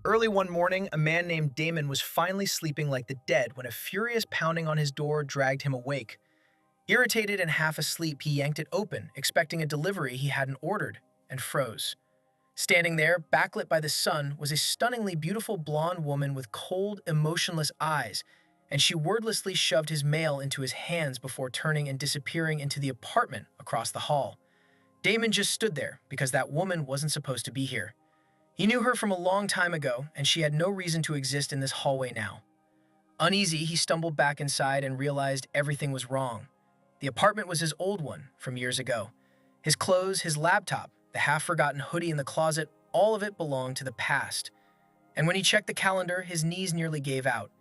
Early one morning, a man named Damon was finally sleeping like the dead when a furious pounding on his door dragged him awake. Irritated and half asleep, he yanked it open, expecting a delivery he hadn't ordered, and froze. Standing there, backlit by the sun, was a stunningly beautiful blonde woman with cold, emotionless eyes, and she wordlessly shoved his mail into his hands before turning and disappearing into the apartment across the hall. Damon just stood there because that woman wasn't supposed to be here. He knew her from a long time ago, and she had no reason to exist in this hallway now. Uneasy, he stumbled back inside and realized everything was wrong. The apartment was his old one from years ago. His clothes, his laptop, the half-forgotten hoodie in the closet, all of it belonged to the past. And when he checked the calendar, his knees nearly gave out.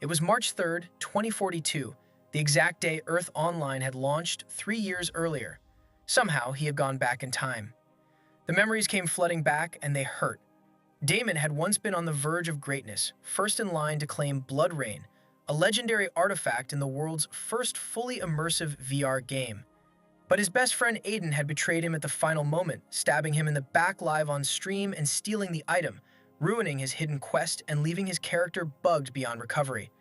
It was March 3rd, 2042, the exact day Earth Online had launched 3 years earlier. Somehow, he had gone back in time. The memories came flooding back, and they hurt. Damon had once been on the verge of greatness, first in line to claim Blood Rain, a legendary artifact in the world's first fully immersive VR game. But his best friend Aiden had betrayed him at the final moment, stabbing him in the back live on stream and stealing the item, ruining his hidden quest and leaving his character bugged beyond recovery.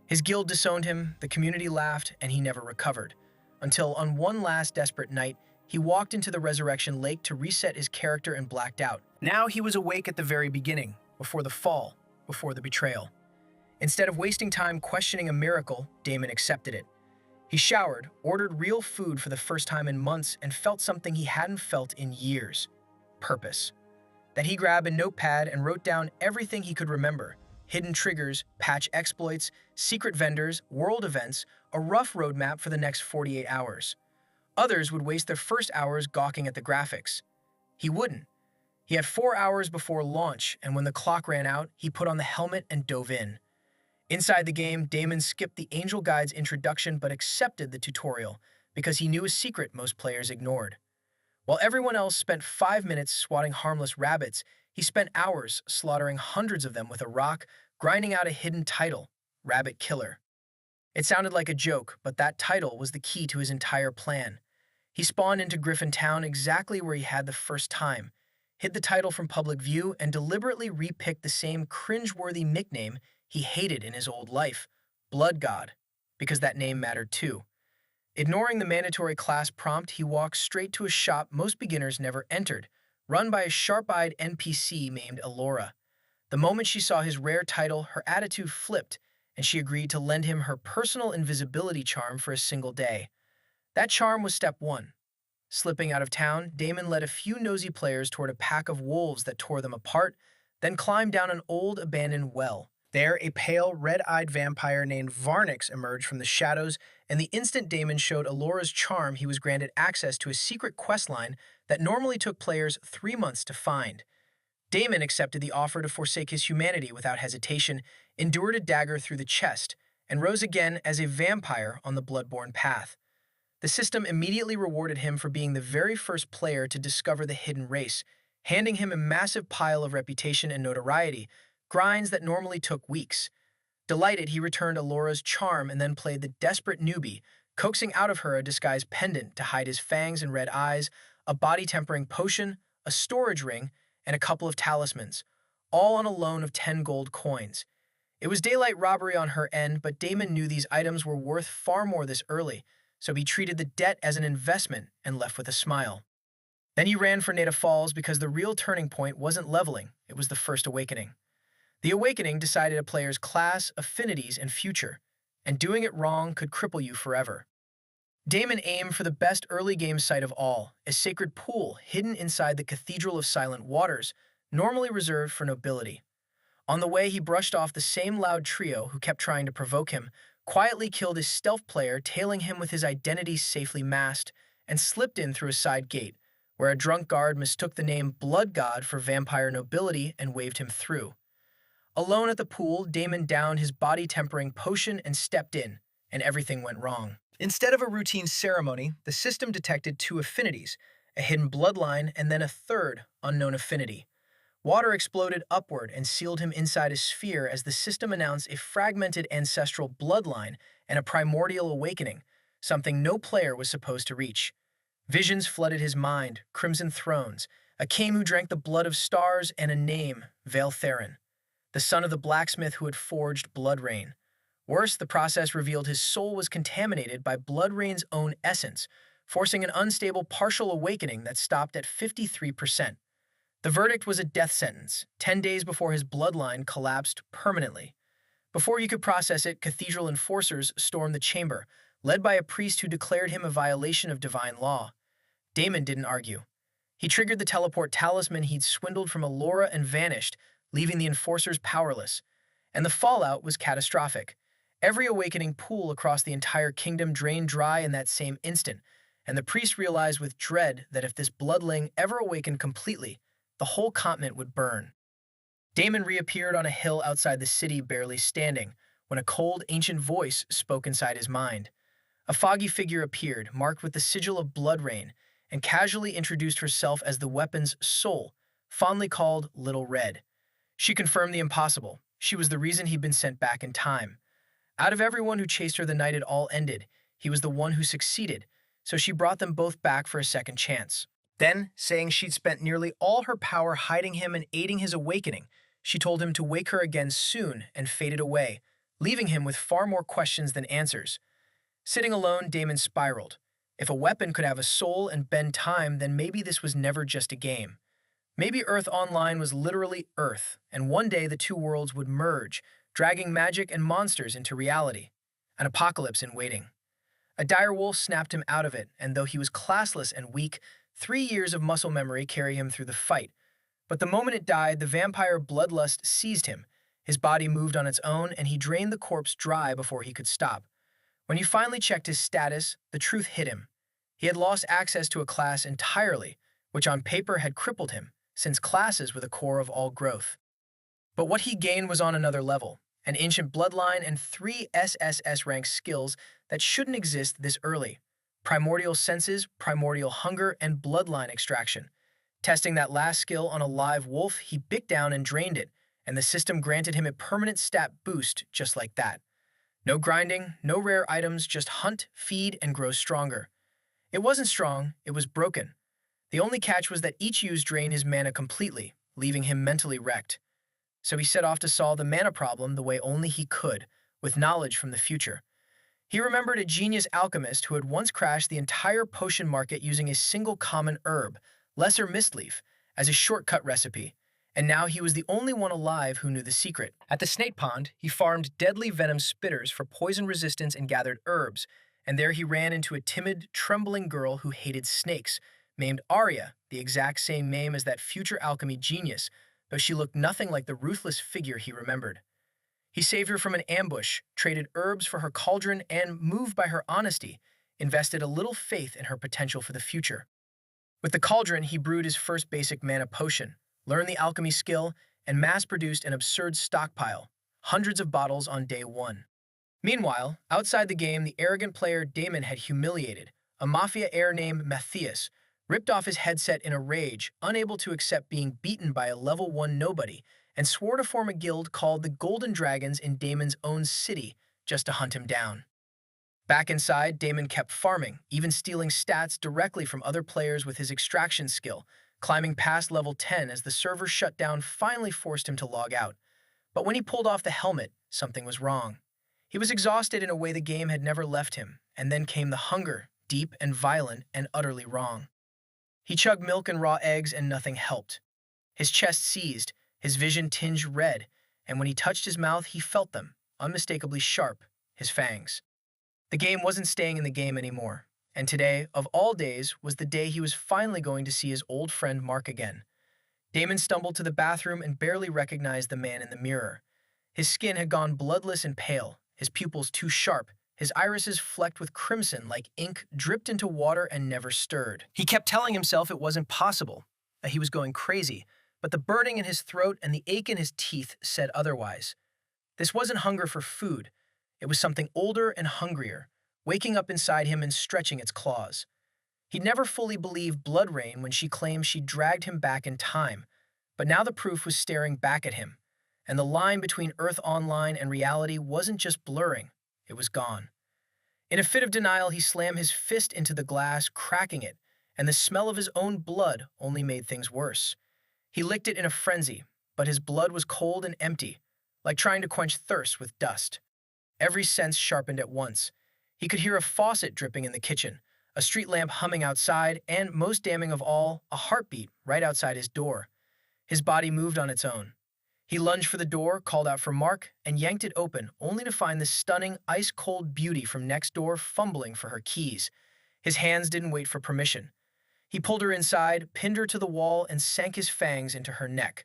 His guild disowned him, the community laughed, and he never recovered. Until on one last desperate night, he walked into the Resurrection Lake to reset his character and blacked out. Now he was awake at the very beginning, before the fall, before the betrayal. Instead of wasting time questioning a miracle, Damon accepted it. He showered, ordered real food for the first time in months, and felt something he hadn't felt in years: purpose. Then he grabbed a notepad and wrote down everything he could remember: hidden triggers, patch exploits, secret vendors, world events, a rough roadmap for the next 48 hours. Others would waste their first hours gawking at the graphics. He wouldn't. He had 4 hours before launch, and when the clock ran out, he put on the helmet and dove in. Inside the game, Damon skipped the Angel Guide's introduction but accepted the tutorial because he knew a secret most players ignored. While everyone else spent 5 minutes swatting harmless rabbits, he spent hours slaughtering hundreds of them with a rock, grinding out a hidden title: Rabbit Killer. It sounded like a joke, but that title was the key to his entire plan. He spawned into Griffin Town exactly where he had the first time, hid the title from public view, and deliberately repicked the same cringe-worthy nickname he hated in his old life: Blood God, because that name mattered too. Ignoring the mandatory class prompt, he walked straight to a shop most beginners never entered, run by a sharp-eyed NPC named Elora. The moment she saw his rare title, her attitude flipped, and she agreed to lend him her personal invisibility charm for a single day. That charm was step one. Slipping out of town, Damon led a few nosy players toward a pack of wolves that tore them apart, then climbed down an old abandoned well. There, a pale, red-eyed vampire named Varnix emerged from the shadows, and the instant Damon showed Elora's charm, he was granted access to a secret questline that normally took players 3 months to find. Damon accepted the offer to forsake his humanity without hesitation, endured a dagger through the chest, and rose again as a vampire on the bloodborne path. The system immediately rewarded him for being the very first player to discover the hidden race, handing him a massive pile of reputation and notoriety, grinds that normally took weeks. Delighted, he returned Elora's charm and then played the desperate newbie, coaxing out of her a disguised pendant to hide his fangs and red eyes, a body-tempering potion, a storage ring, and a couple of talismans, all on a loan of 10 gold coins. It was daylight robbery on her end, but Damon knew these items were worth far more this early, so he treated the debt as an investment and left with a smile. Then he ran for Native Falls because the real turning point wasn't leveling, it was the first awakening. The awakening decided a player's class, affinities, and future, and doing it wrong could cripple you forever. Damon aimed for the best early game site of all, a sacred pool hidden inside the Cathedral of Silent Waters, normally reserved for nobility. On the way, he brushed off the same loud trio who kept trying to provoke him, quietly killed his stealth player, tailing him with his identity safely masked, and slipped in through a side gate, where a drunk guard mistook the name Blood God for vampire nobility and waved him through. Alone at the pool, Damon downed his body-tempering potion and stepped in, and everything went wrong. Instead of a routine ceremony, the system detected 2 affinities, a hidden bloodline and then a third, unknown affinity. Water exploded upward and sealed him inside a sphere as the system announced a fragmented ancestral bloodline and a primordial awakening, something no player was supposed to reach. Visions flooded his mind: crimson thrones, a king who drank the blood of stars, and a name, Vale Theron. the son of the blacksmith who had forged Bloodrain. Worse, the process revealed his soul was contaminated by Bloodrain's own essence, forcing an unstable partial awakening that stopped at 53%. The verdict was a death sentence, 10 days before his bloodline collapsed permanently. Before you could process it, cathedral enforcers stormed the chamber, led by a priest who declared him a violation of divine law. Damon didn't argue. He triggered the teleport talisman he'd swindled from Allura and vanished, leaving the enforcers powerless. And the fallout was catastrophic. Every awakening pool across the entire kingdom drained dry in that same instant, and the priest realized with dread that if this bloodling ever awakened completely, the whole continent would burn. Damon reappeared on a hill outside the city, barely standing, when a cold, ancient voice spoke inside his mind. A foggy figure appeared, marked with the sigil of Bloodrain, and casually introduced herself as the weapon's soul, fondly called Little Red. She confirmed the impossible. She was the reason he'd been sent back in time. Out of everyone who chased her the night it all ended, he was the one who succeeded, so she brought them both back for a second chance. Then, saying she'd spent nearly all her power hiding him and aiding his awakening, she told him to wake her again soon and faded away, leaving him with far more questions than answers. Sitting alone, Damon spiraled. If a weapon could have a soul and bend time, then maybe this was never just a game. Maybe Earth Online was literally Earth, and one day the two worlds would merge, dragging magic and monsters into reality. An apocalypse in waiting. A dire wolf snapped him out of it, and though he was classless and weak, 3 years of muscle memory carried him through the fight. But the moment it died, the vampire bloodlust seized him. His body moved on its own, and he drained the corpse dry before he could stop. When he finally checked his status, the truth hit him. He had lost access to a class entirely, which on paper had crippled him, since classes were the core of all growth. But what he gained was on another level, an ancient bloodline and 3 SSS-rank skills that shouldn't exist this early. Primordial senses, primordial hunger, and bloodline extraction. Testing that last skill on a live wolf, he bit down and drained it, and the system granted him a permanent stat boost just like that. No grinding, no rare items, just hunt, feed, and grow stronger. It wasn't strong, it was broken. The only catch was that each use drained his mana completely, leaving him mentally wrecked. So he set off to solve the mana problem the way only he could, with knowledge from the future. He remembered a genius alchemist who had once crashed the entire potion market using a single common herb, Lesser Mistleaf, as a shortcut recipe, and now he was the only one alive who knew the secret. At the snake pond, he farmed deadly venom spitters for poison resistance and gathered herbs, and there he ran into a timid, trembling girl who hated snakes, named Arya, the exact same name as that future alchemy genius, though she looked nothing like the ruthless figure he remembered. He saved her from an ambush, traded herbs for her cauldron, and, moved by her honesty, invested a little faith in her potential for the future. With the cauldron, he brewed his first basic mana potion, learned the alchemy skill, and mass-produced an absurd stockpile, hundreds of bottles on day one. Meanwhile, outside the game, the arrogant player Damon had humiliated, a mafia heir named Matthias, ripped off his headset in a rage, unable to accept being beaten by a level 1 nobody, and swore to form a guild called the Golden Dragons in Damon's own city, just to hunt him down. Back inside, Damon kept farming, even stealing stats directly from other players with his extraction skill, climbing past level 10 as the server shutdown finally forced him to log out. But when he pulled off the helmet, something was wrong. He was exhausted in a way the game had never left him, and then came the hunger, deep and violent and utterly wrong. He chugged milk and raw eggs and nothing helped. His chest seized, his vision tinged red, and when he touched his mouth, he felt them, unmistakably sharp, his fangs. The game wasn't staying in the game anymore, and today, of all days, was the day he was finally going to see his old friend Mark again. Damon stumbled to the bathroom and barely recognized the man in the mirror. His skin had gone bloodless and pale, his pupils too sharp, his irises flecked with crimson like ink dripped into water and never stirred. He kept telling himself it wasn't possible, that he was going crazy, but the burning in his throat and the ache in his teeth said otherwise. This wasn't hunger for food. It was something older and hungrier, waking up inside him and stretching its claws. He'd never fully believed Bloodrain when she claimed she'd dragged him back in time, but now the proof was staring back at him, and the line between Earth Online and reality wasn't just blurring, it was gone. In a fit of denial, he slammed his fist into the glass, cracking it, and the smell of his own blood only made things worse. He licked it in a frenzy, but his blood was cold and empty, like trying to quench thirst with dust. Every sense sharpened at once. He could hear a faucet dripping in the kitchen, a street lamp humming outside, and, most damning of all, a heartbeat right outside his door. His body moved on its own. He lunged for the door, called out for Mark, and yanked it open, only to find the stunning, ice-cold beauty from next door fumbling for her keys. His hands didn't wait for permission. He pulled her inside, pinned her to the wall, and sank his fangs into her neck.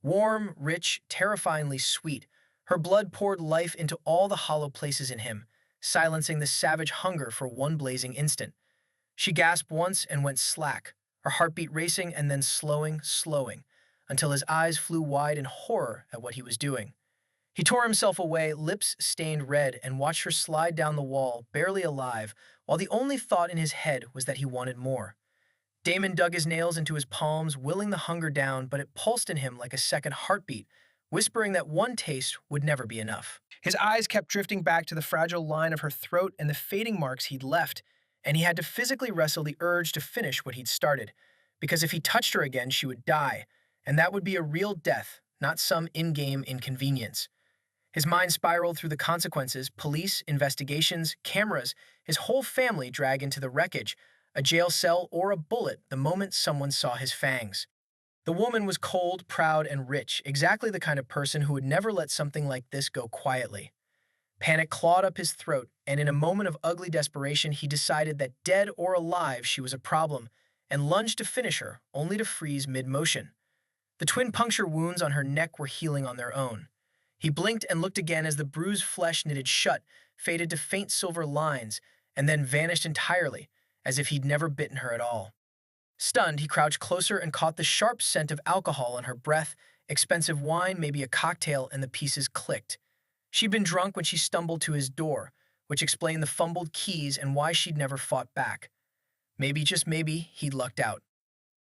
Warm, rich, terrifyingly sweet, her blood poured life into all the hollow places in him, silencing the savage hunger for one blazing instant. She gasped once and went slack, her heartbeat racing and then slowing, until his eyes flew wide in horror at what he was doing. He tore himself away, lips stained red, and watched her slide down the wall, barely alive, while the only thought in his head was that he wanted more. Damon dug his nails into his palms, willing the hunger down, but it pulsed in him like a second heartbeat, whispering that one taste would never be enough. His eyes kept drifting back to the fragile line of her throat and the fading marks he'd left, and he had to physically wrestle the urge to finish what he'd started, because if he touched her again, she would die, and that would be a real death, not some in-game inconvenience. His mind spiraled through the consequences: police, investigations, cameras, his whole family dragged into the wreckage, a jail cell, or a bullet the moment someone saw his fangs. The woman was cold, proud, and rich, exactly the kind of person who would never let something like this go quietly. Panic clawed up his throat, and in a moment of ugly desperation, he decided that dead or alive she was a problem, and lunged to finish her, only to freeze mid-motion. The twin puncture wounds on her neck were healing on their own. He blinked and looked again as the bruised flesh knitted shut, faded to faint silver lines, and then vanished entirely, as if he'd never bitten her at all. Stunned, he crouched closer and caught the sharp scent of alcohol on her breath, expensive wine, maybe a cocktail, and the pieces clicked. She'd been drunk when she stumbled to his door, which explained the fumbled keys and why she'd never fought back. Maybe, just maybe, he'd lucked out.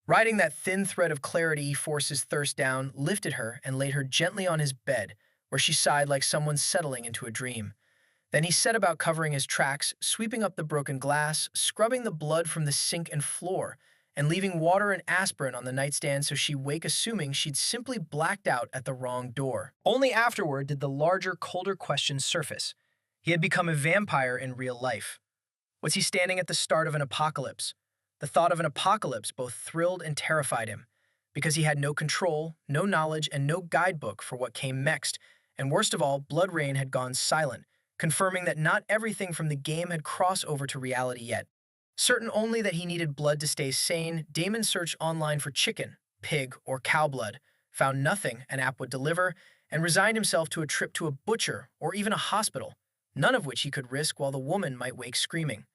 Riding that thin thread of clarity, he forced his thirst down, lifted her, and laid her gently on his bed, where she sighed like someone settling into a dream. Then he set about covering his tracks, sweeping up the broken glass, scrubbing the blood from the sink and floor, and leaving water and aspirin on the nightstand so she'd wake assuming she'd simply blacked out at the wrong door. Only afterward did the larger, colder question surface. He had become a vampire in real life. Was he standing at the start of an apocalypse? The thought of an apocalypse both thrilled and terrified him, because he had no control, no knowledge, and no guidebook for what came next, and worst of all, Blood Rain had gone silent, confirming that not everything from the game had crossed over to reality yet. Certain only that he needed blood to stay sane, Damon searched online for chicken, pig, or cow blood, found nothing an app would deliver, and resigned himself to a trip to a butcher or even a hospital, none of which he could risk while the woman might wake screaming.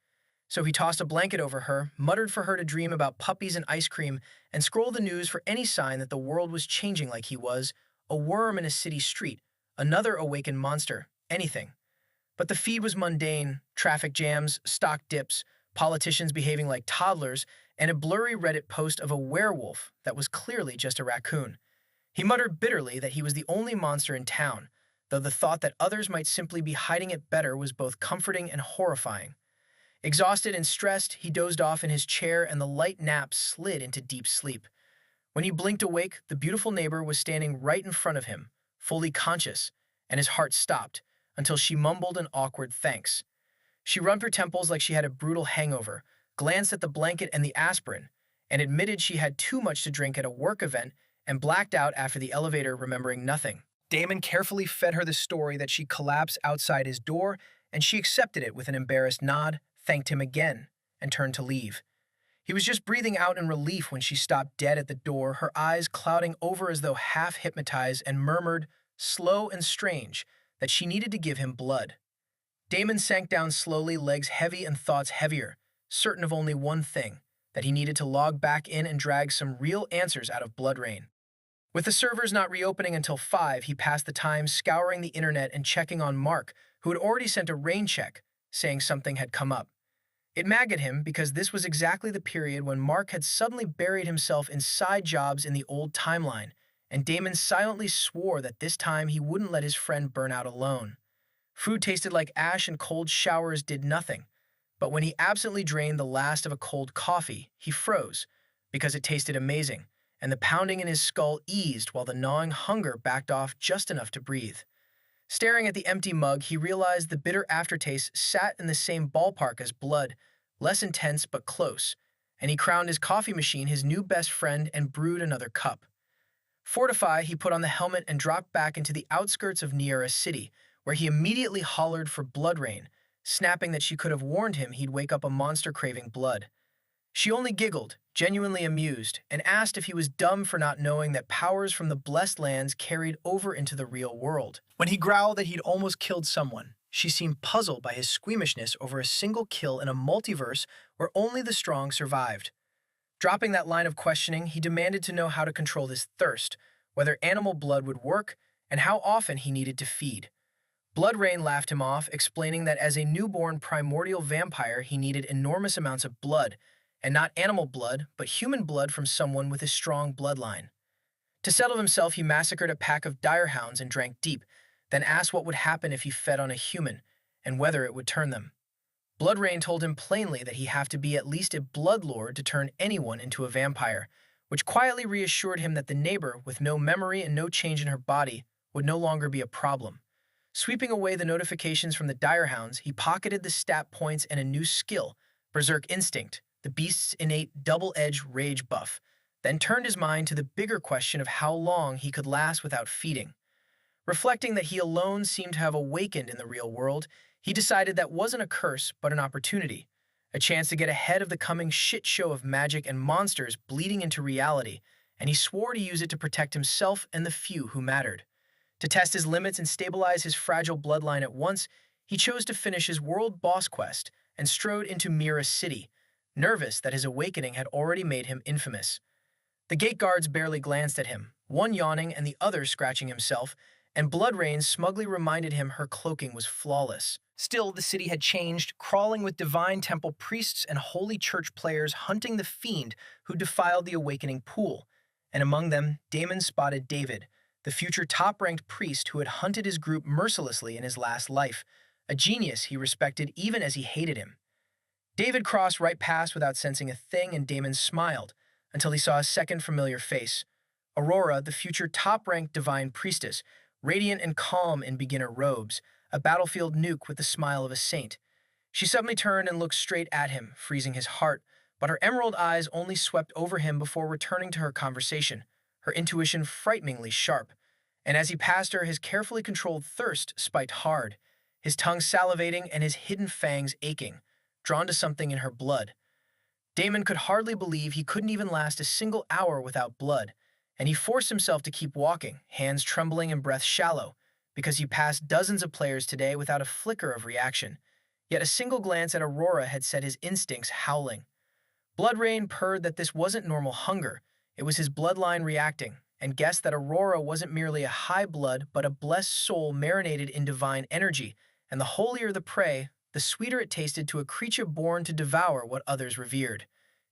So he tossed a blanket over her, muttered for her to dream about puppies and ice cream, and scrolled the news for any sign that the world was changing like he was, a worm in a city street, another awakened monster, anything. But the feed was mundane: traffic jams, stock dips, politicians behaving like toddlers, and a blurry Reddit post of a werewolf that was clearly just a raccoon. He muttered bitterly that he was the only monster in town, though the thought that others might simply be hiding it better was both comforting and horrifying. Exhausted and stressed, he dozed off in his chair, and the light nap slid into deep sleep. When he blinked awake, the beautiful neighbor was standing right in front of him, fully conscious, and his heart stopped, until she mumbled an awkward thanks. She rubbed her temples like she had a brutal hangover, glanced at the blanket and the aspirin, and admitted she had too much to drink at a work event and blacked out after the elevator, remembering nothing. Damon carefully fed her the story that she collapsed outside his door, and she accepted it with an embarrassed nod, thanked him again, and turned to leave. He was just breathing out in relief when she stopped dead at the door, her eyes clouding over as though half hypnotized, and murmured, slow and strange, that she needed to give him blood. Damon sank down slowly, legs heavy and thoughts heavier, certain of only one thing: that he needed to log back in and drag some real answers out of Blood Rain. With the servers not reopening until 5, he passed the time scouring the internet and checking on Mark, who had already sent a rain check, saying something had come up. It maggot him because this was exactly the period when Mark had suddenly buried himself in side jobs in the old timeline, and Damon silently swore that this time he wouldn't let his friend burn out alone. Food tasted like ash and cold showers did nothing, but when he absently drained the last of a cold coffee, he froze, because it tasted amazing, and the pounding in his skull eased while the gnawing hunger backed off just enough to breathe. Staring at the empty mug, he realized the bitter aftertaste sat in the same ballpark as blood, less intense but close, and he crowned his coffee machine his new best friend and brewed another cup. Fortified, he put on the helmet and dropped back into the outskirts of Niera City, where he immediately hollered for Bloodrain, snapping that she could have warned him he'd wake up a monster craving blood. She only giggled, genuinely amused, and asked if he was dumb for not knowing that powers from the Blessed Lands carried over into the real world. When he growled that he'd almost killed someone, she seemed puzzled by his squeamishness over a single kill in a multiverse where only the strong survived. Dropping that line of questioning, he demanded to know how to control his thirst, whether animal blood would work, and how often he needed to feed. Bloodrain laughed him off, explaining that as a newborn primordial vampire, he needed enormous amounts of blood, and not animal blood, but human blood from someone with a strong bloodline. To settle himself, he massacred a pack of direhounds and drank deep, then asked what would happen if he fed on a human, and whether it would turn them. Bloodrain told him plainly that he'd have to be at least a bloodlord to turn anyone into a vampire, which quietly reassured him that the neighbor, with no memory and no change in her body, would no longer be a problem. Sweeping away the notifications from the direhounds, he pocketed the stat points and a new skill, Berserk Instinct, the beast's innate double-edged rage buff, then turned his mind to the bigger question of how long he could last without feeding. Reflecting that he alone seemed to have awakened in the real world, he decided that wasn't a curse but an opportunity, a chance to get ahead of the coming shit show of magic and monsters bleeding into reality, and he swore to use it to protect himself and the few who mattered. To test his limits and stabilize his fragile bloodline at once, he chose to finish his world boss quest and strode into Mira City, nervous that his awakening had already made him infamous. The gate guards barely glanced at him, one yawning and the other scratching himself, and Bloodrain smugly reminded him her cloaking was flawless. Still, the city had changed, crawling with divine temple priests and holy church players hunting the fiend who defiled the awakening pool, and among them, Damon spotted David, the future top-ranked priest who had hunted his group mercilessly in his last life, a genius he respected even as he hated him. David crossed right past without sensing a thing, and Damon smiled until he saw a second familiar face. Aurora, the future top-ranked divine priestess, radiant and calm in beginner robes, a battlefield nuke with the smile of a saint. She suddenly turned and looked straight at him, freezing his heart, but her emerald eyes only swept over him before returning to her conversation, her intuition frighteningly sharp. And as he passed her, his carefully controlled thirst spiked hard, his tongue salivating and his hidden fangs aching, drawn to something in her blood. Damon could hardly believe he couldn't even last a single hour without blood, and he forced himself to keep walking, hands trembling and breath shallow, because he passed dozens of players today without a flicker of reaction. Yet a single glance at Aurora had set his instincts howling. Bloodrain purred that this wasn't normal hunger, it was his bloodline reacting, and guessed that Aurora wasn't merely a high blood but a blessed soul marinated in divine energy, and the holier the prey, the sweeter it tasted to a creature born to devour what others revered.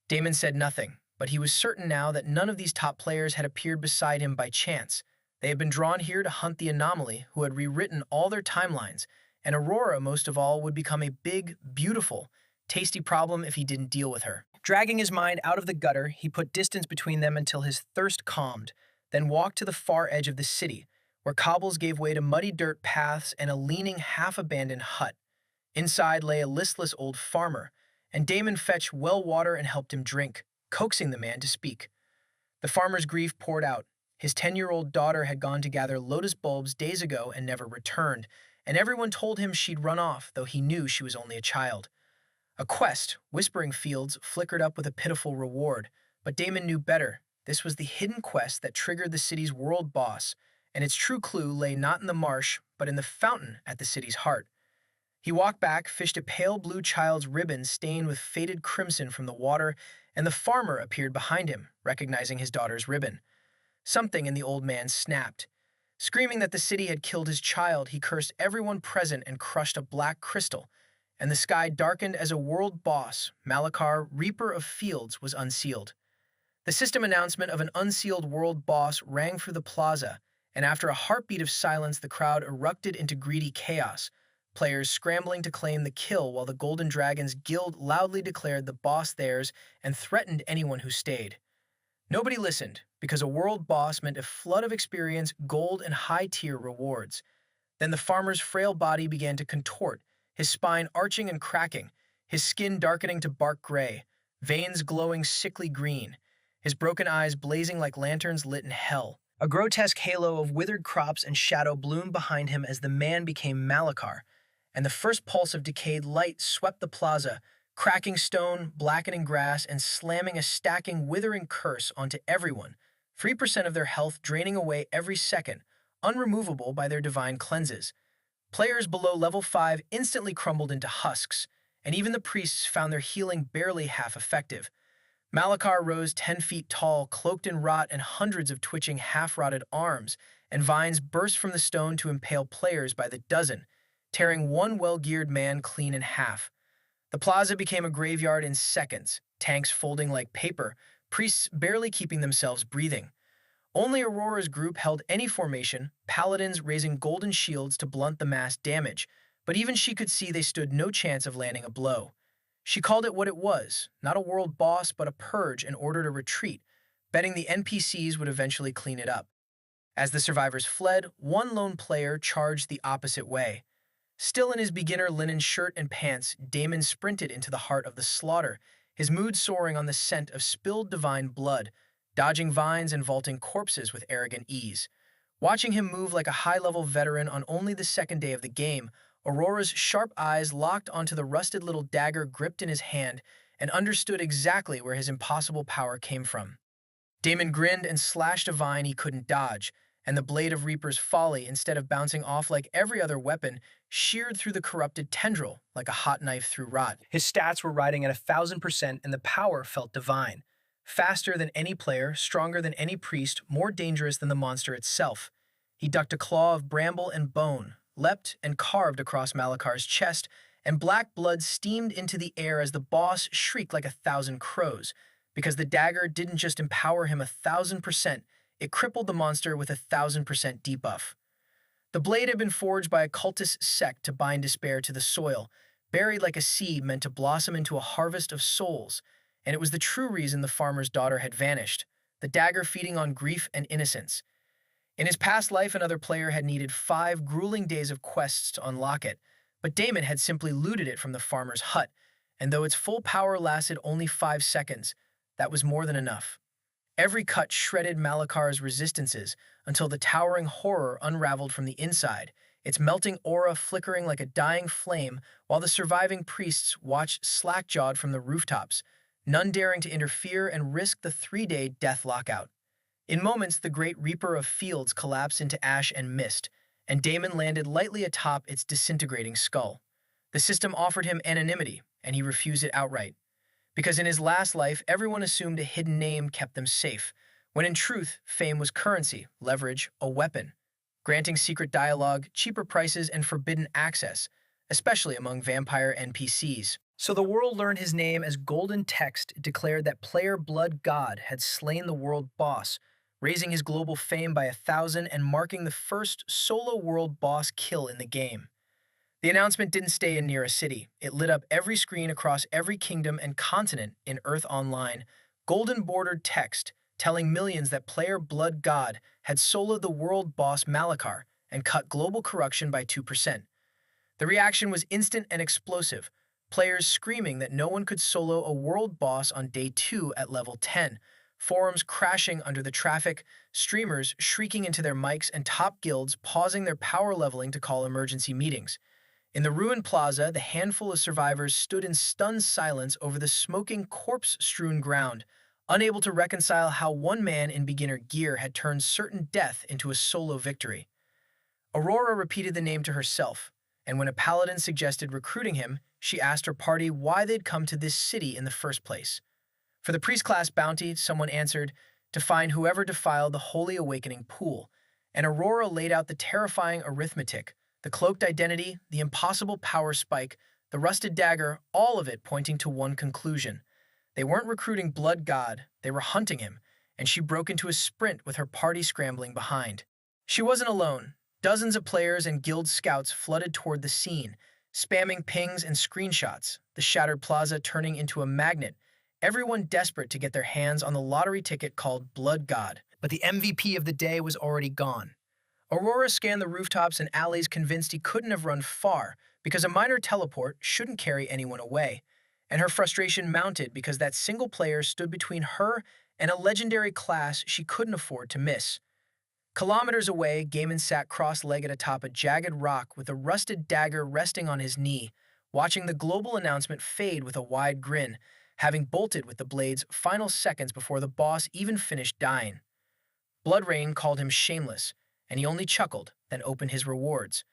Damon said nothing, but he was certain now that none of these top players had appeared beside him by chance. They had been drawn here to hunt the anomaly who had rewritten all their timelines, and Aurora, most of all, would become a big, beautiful, tasty problem if he didn't deal with her. Dragging his mind out of the gutter, he put distance between them until his thirst calmed, then walked to the far edge of the city, where cobbles gave way to muddy dirt paths and a leaning, half-abandoned hut. Inside lay a listless old farmer, and Damon fetched well water and helped him drink, coaxing the man to speak. The farmer's grief poured out. His 10-year-old daughter had gone to gather lotus bulbs days ago and never returned, and everyone told him she'd run off, though he knew she was only a child. A quest, Whispering Fields, flickered up with a pitiful reward, but Damon knew better. This was the hidden quest that triggered the city's world boss, and its true clue lay not in the marsh, but in the fountain at the city's heart. He walked back, fished a pale blue child's ribbon stained with faded crimson from the water, and the farmer appeared behind him, recognizing his daughter's ribbon. Something in the old man snapped. Screaming that the city had killed his child, he cursed everyone present and crushed a black crystal, and the sky darkened as a world boss, Malakar, Reaper of Fields, was unsealed. The system announcement of an unsealed world boss rang through the plaza, and after a heartbeat of silence, the crowd erupted into greedy chaos, players scrambling to claim the kill while the Golden Dragons Guild loudly declared the boss theirs and threatened anyone who stayed. Nobody listened, because a world boss meant a flood of experience, gold, and high-tier rewards. Then the farmer's frail body began to contort, his spine arching and cracking, his skin darkening to bark gray, veins glowing sickly green, his broken eyes blazing like lanterns lit in hell. A grotesque halo of withered crops and shadow bloomed behind him as the man became Malachar, and the first pulse of decayed light swept the plaza, cracking stone, blackening grass, and slamming a stacking, withering curse onto everyone, 3% of their health draining away every second, unremovable by their divine cleanses. Players below level 5 instantly crumbled into husks, and even the priests found their healing barely half effective. Malachar rose 10 feet tall, cloaked in rot and hundreds of twitching half-rotted arms, and vines burst from the stone to impale players by the dozen, tearing one well-geared man clean in half. The plaza became a graveyard in seconds, tanks folding like paper, priests barely keeping themselves breathing. Only Aurora's group held any formation, paladins raising golden shields to blunt the mass damage, but even she could see they stood no chance of landing a blow. She called it what it was, not a world boss but a purge, and ordered a retreat, betting the NPCs would eventually clean it up. As the survivors fled, one lone player charged the opposite way. Still in his beginner linen shirt and pants, Damon sprinted into the heart of the slaughter, his mood soaring on the scent of spilled divine blood, dodging vines and vaulting corpses with arrogant ease. Watching him move like a high-level veteran on only the second day of the game, Aurora's sharp eyes locked onto the rusted little dagger gripped in his hand and understood exactly where his impossible power came from. Damon grinned and slashed a vine he couldn't dodge, and the blade of Reaper's folly, instead of bouncing off like every other weapon, sheared through the corrupted tendril like a hot knife through rot. His stats were riding at 1,000% and the power felt divine. Faster than any player, stronger than any priest, more dangerous than the monster itself. He ducked a claw of bramble and bone, leapt and carved across Malachar's chest, and black blood steamed into the air as the boss shrieked like 1,000 crows, because the dagger didn't just empower him 1,000%, it crippled the monster with 1,000% debuff. The blade had been forged by a cultist sect to bind despair to the soil, buried like a seed meant to blossom into a harvest of souls, and it was the true reason the farmer's daughter had vanished, the dagger feeding on grief and innocence. In his past life, another player had needed 5 grueling days of quests to unlock it, but Damon had simply looted it from the farmer's hut, and though its full power lasted only 5 seconds, that was more than enough. Every cut shredded Malachar's resistances until the towering horror unraveled from the inside, its melting aura flickering like a dying flame while the surviving priests watched slack-jawed from the rooftops, none daring to interfere and risk the 3-day death lockout. In moments, the great Reaper of Fields collapsed into ash and mist, and Damon landed lightly atop its disintegrating skull. The system offered him anonymity, and he refused it outright. Because in his last life, everyone assumed a hidden name kept them safe, when in truth, fame was currency, leverage, a weapon, granting secret dialogue, cheaper prices, and forbidden access, especially among vampire NPCs. So the world learned his name as Golden Text declared that player Blood God had slain the world boss, raising his global fame by 1,000 and marking the first solo world boss kill in the game. The announcement didn't stay in near a city. It lit up every screen across every kingdom and continent in Earth Online, golden-bordered text telling millions that player Blood God had soloed the world boss Malachar and cut global corruption by 2%. The reaction was instant and explosive, players screaming that no one could solo a world boss on day 2 at level 10, forums crashing under the traffic, streamers shrieking into their mics, and top guilds pausing their power leveling to call emergency meetings. In the ruined plaza, the handful of survivors stood in stunned silence over the smoking, corpse-strewn ground, unable to reconcile how one man in beginner gear had turned certain death into a solo victory. Aurora repeated the name to herself, and when a paladin suggested recruiting him, she asked her party why they'd come to this city in the first place. For the priest class bounty, someone answered, to find whoever defiled the Holy Awakening pool, and Aurora laid out the terrifying arithmetic, the cloaked identity, the impossible power spike, the rusted dagger, all of it pointing to one conclusion. They weren't recruiting Blood God, they were hunting him, and she broke into a sprint with her party scrambling behind. She wasn't alone. Dozens of players and guild scouts flooded toward the scene, spamming pings and screenshots, the shattered plaza turning into a magnet, everyone desperate to get their hands on the lottery ticket called Blood God. But the MVP of the day was already gone. Aurora scanned the rooftops and alleys convinced he couldn't have run far because a minor teleport shouldn't carry anyone away. And her frustration mounted because that single player stood between her and a legendary class she couldn't afford to miss. Kilometers away, Gaiman sat cross-legged atop a jagged rock with a rusted dagger resting on his knee, watching the global announcement fade with a wide grin, having bolted with the blade's final seconds before the boss even finished dying. Bloodrain called him shameless, and he only chuckled, then opened his rewards.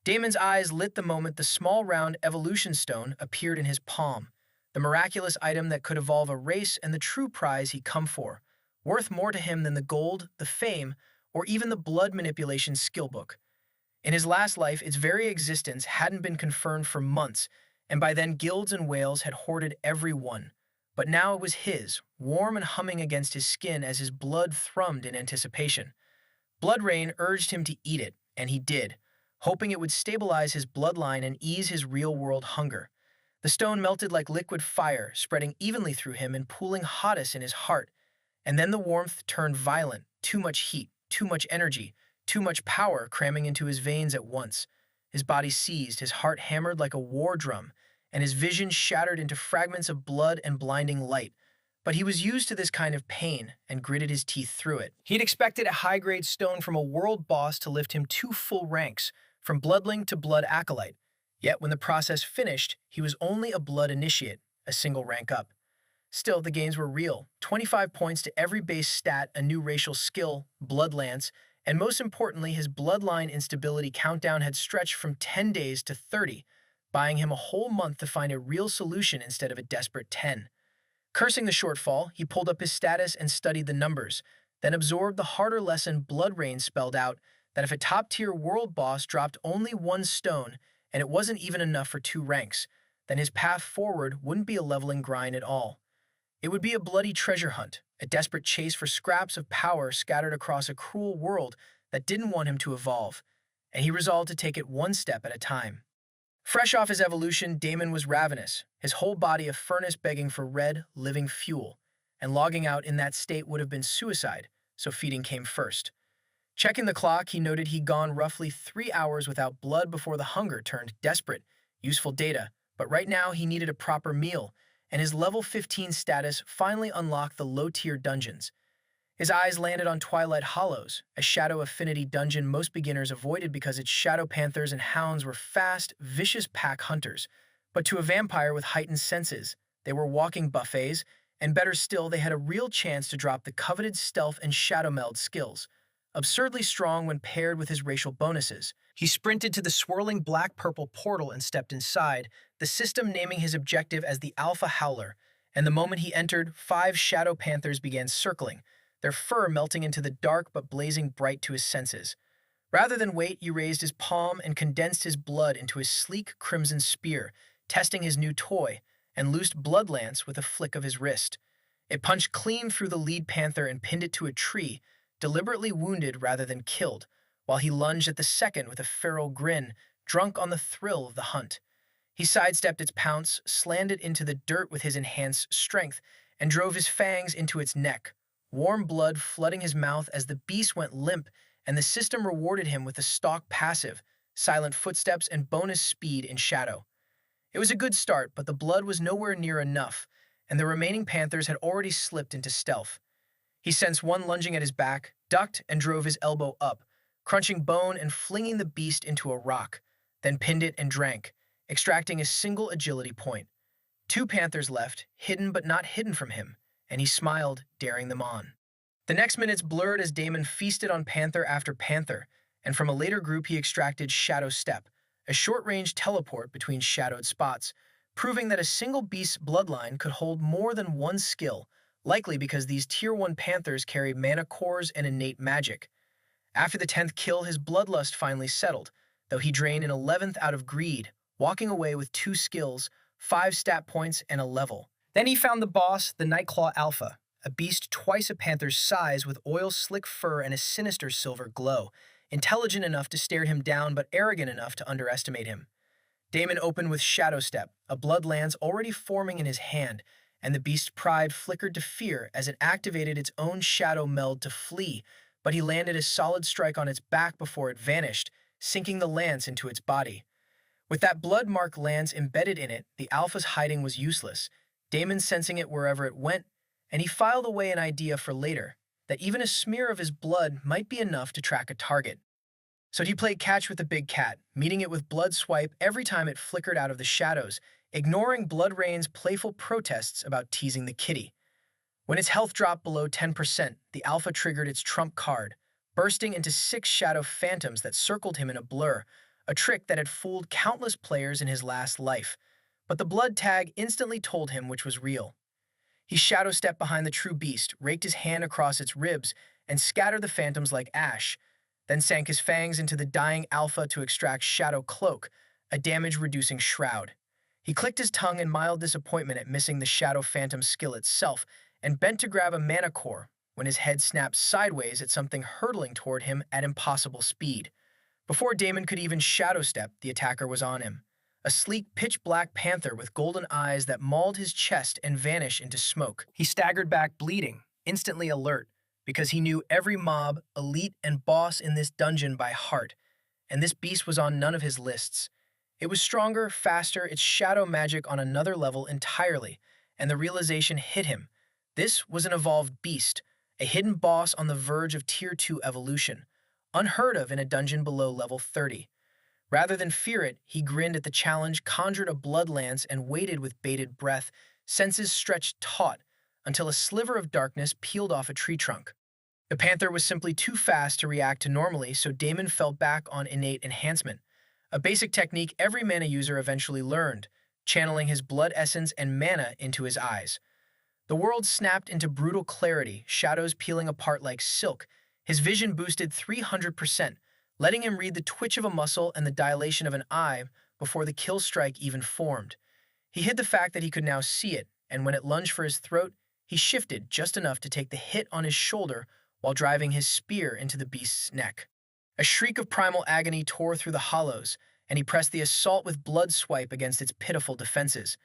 Damon's eyes lit the moment the small round evolution stone appeared in his palm, the miraculous item that could evolve a race and the true prize he'd come for, worth more to him than the gold, the fame, or even the blood manipulation skill book. In his last life, its very existence hadn't been confirmed for months, and by then guilds and whales had hoarded every one. But now it was his, warm and humming against his skin as his blood thrummed in anticipation. Bloodrain urged him to eat it, and he did, hoping it would stabilize his bloodline and ease his real-world hunger. The stone melted like liquid fire, spreading evenly through him and pooling hottest in his heart. And then the warmth turned violent, too much heat, too much energy, too much power cramming into his veins at once. His body seized, his heart hammered like a war drum, and his vision shattered into fragments of blood and blinding light. But he was used to this kind of pain and gritted his teeth through it. He'd expected a high-grade stone from a world boss to lift him 2 full ranks, from bloodling to blood acolyte. Yet when the process finished, he was only a blood initiate, a single rank up. Still, the gains were real. 25 points to every base stat, a new racial skill, blood lance, and most importantly, his bloodline instability countdown had stretched from 10 days to 30, buying him a whole month to find a real solution instead of a desperate 10. Cursing the shortfall, he pulled up his status and studied the numbers, then absorbed the harder lesson Bloodrain spelled out that if a top-tier world boss dropped only 1 stone, and it wasn't even enough for 2 ranks, then his path forward wouldn't be a leveling grind at all. It would be a bloody treasure hunt, a desperate chase for scraps of power scattered across a cruel world that didn't want him to evolve, and he resolved to take it 1 step at a time. Fresh off his evolution, Damon was ravenous, his whole body a furnace begging for red, living fuel, and logging out in that state would have been suicide, so feeding came first. Checking the clock, he noted he'd gone roughly 3 hours without blood before the hunger turned desperate. Useful data, but right now he needed a proper meal, and his level 15 status finally unlocked the low-tier dungeons. His eyes landed on Twilight Hollows, a shadow affinity dungeon most beginners avoided because its shadow panthers and hounds were fast, vicious pack hunters. But to a vampire with heightened senses, they were walking buffets, and better still, they had a real chance to drop the coveted stealth and shadow meld skills, absurdly strong when paired with his racial bonuses. He sprinted to the swirling black-purple portal and stepped inside, the system naming his objective as the Alpha Howler, and the moment he entered, 5 shadow panthers began circling, their fur melting into the dark but blazing bright to his senses. Rather than wait, he raised his palm and condensed his blood into his sleek crimson spear, testing his new toy, and loosed Blood Lance with a flick of his wrist. It punched clean through the lead panther and pinned it to a tree, deliberately wounded rather than killed, while he lunged at the second with a feral grin, drunk on the thrill of the hunt. He sidestepped its pounce, slammed it into the dirt with his enhanced strength, and drove his fangs into its neck, warm blood flooding his mouth as the beast went limp, and the system rewarded him with a stalk passive, silent footsteps, and bonus speed in shadow. It was a good start, but the blood was nowhere near enough, and the remaining panthers had already slipped into stealth. He sensed one lunging at his back, ducked, and drove his elbow up, crunching bone and flinging the beast into a rock, then pinned it and drank, extracting a single agility point. 2 panthers left, hidden but not hidden from him, and he smiled, daring them on. The next minutes blurred as Damon feasted on panther after panther, and from a later group he extracted Shadow Step, a short-range teleport between shadowed spots, proving that a single beast's bloodline could hold more than 1 skill, likely because these Tier 1 panthers carry mana cores and innate magic. After the 10th kill, his bloodlust finally settled, though he drained an 11th out of greed, walking away with 2 skills, 5 stat points, and a level. Then he found the boss, the Nightclaw Alpha, a beast twice a panther's size with oil-slick fur and a sinister silver glow, intelligent enough to stare him down but arrogant enough to underestimate him. Damon opened with Shadow Step, a blood lance already forming in his hand, and the beast's pride flickered to fear as it activated its own shadow meld to flee, but he landed a solid strike on its back before it vanished, sinking the lance into its body. With that blood-marked lance embedded in it, the Alpha's hiding was useless, Damon sensing it wherever it went, and he filed away an idea for later, that even a smear of his blood might be enough to track a target. So he played catch with the big cat, meeting it with blood swipe every time it flickered out of the shadows, ignoring Blood Rain's playful protests about teasing the kitty. When its health dropped below 10%, the Alpha triggered its trump card, bursting into 6 shadow phantoms that circled him in a blur, a trick that had fooled countless players in his last life. But the blood tag instantly told him which was real. He shadow-stepped behind the true beast, raked his hand across its ribs, and scattered the phantoms like ash, then sank his fangs into the dying Alpha to extract Shadow Cloak, a damage-reducing shroud. He clicked his tongue in mild disappointment at missing the Shadow Phantom skill itself, and bent to grab a mana core when his head snapped sideways at something hurtling toward him at impossible speed. Before Damon could even shadow-step, the attacker was on him. A sleek, pitch-black panther with golden eyes that mauled his chest and vanished into smoke. He staggered back bleeding, instantly alert, because he knew every mob, elite, and boss in this dungeon by heart, and this beast was on none of his lists. It was stronger, faster, its shadow magic on another level entirely, and the realization hit him. This was an evolved beast, a hidden boss on the verge of Tier 2 evolution, unheard of in a dungeon below level 30. Rather than fear it, he grinned at the challenge, conjured a blood lance, and waited with bated breath, senses stretched taut, until a sliver of darkness peeled off a tree trunk. The panther was simply too fast to react to normally, so Damon fell back on innate enhancement, a basic technique every mana user eventually learned, channeling his blood essence and mana into his eyes. The world snapped into brutal clarity, shadows peeling apart like silk. His vision boosted 300%, letting him read the twitch of a muscle and the dilation of an eye before the kill strike even formed. He hid the fact that he could now see it, and when it lunged for his throat, he shifted just enough to take the hit on his shoulder while driving his spear into the beast's neck. A shriek of primal agony tore through the hollows, and he pressed the assault with blood swipe against its pitiful defenses.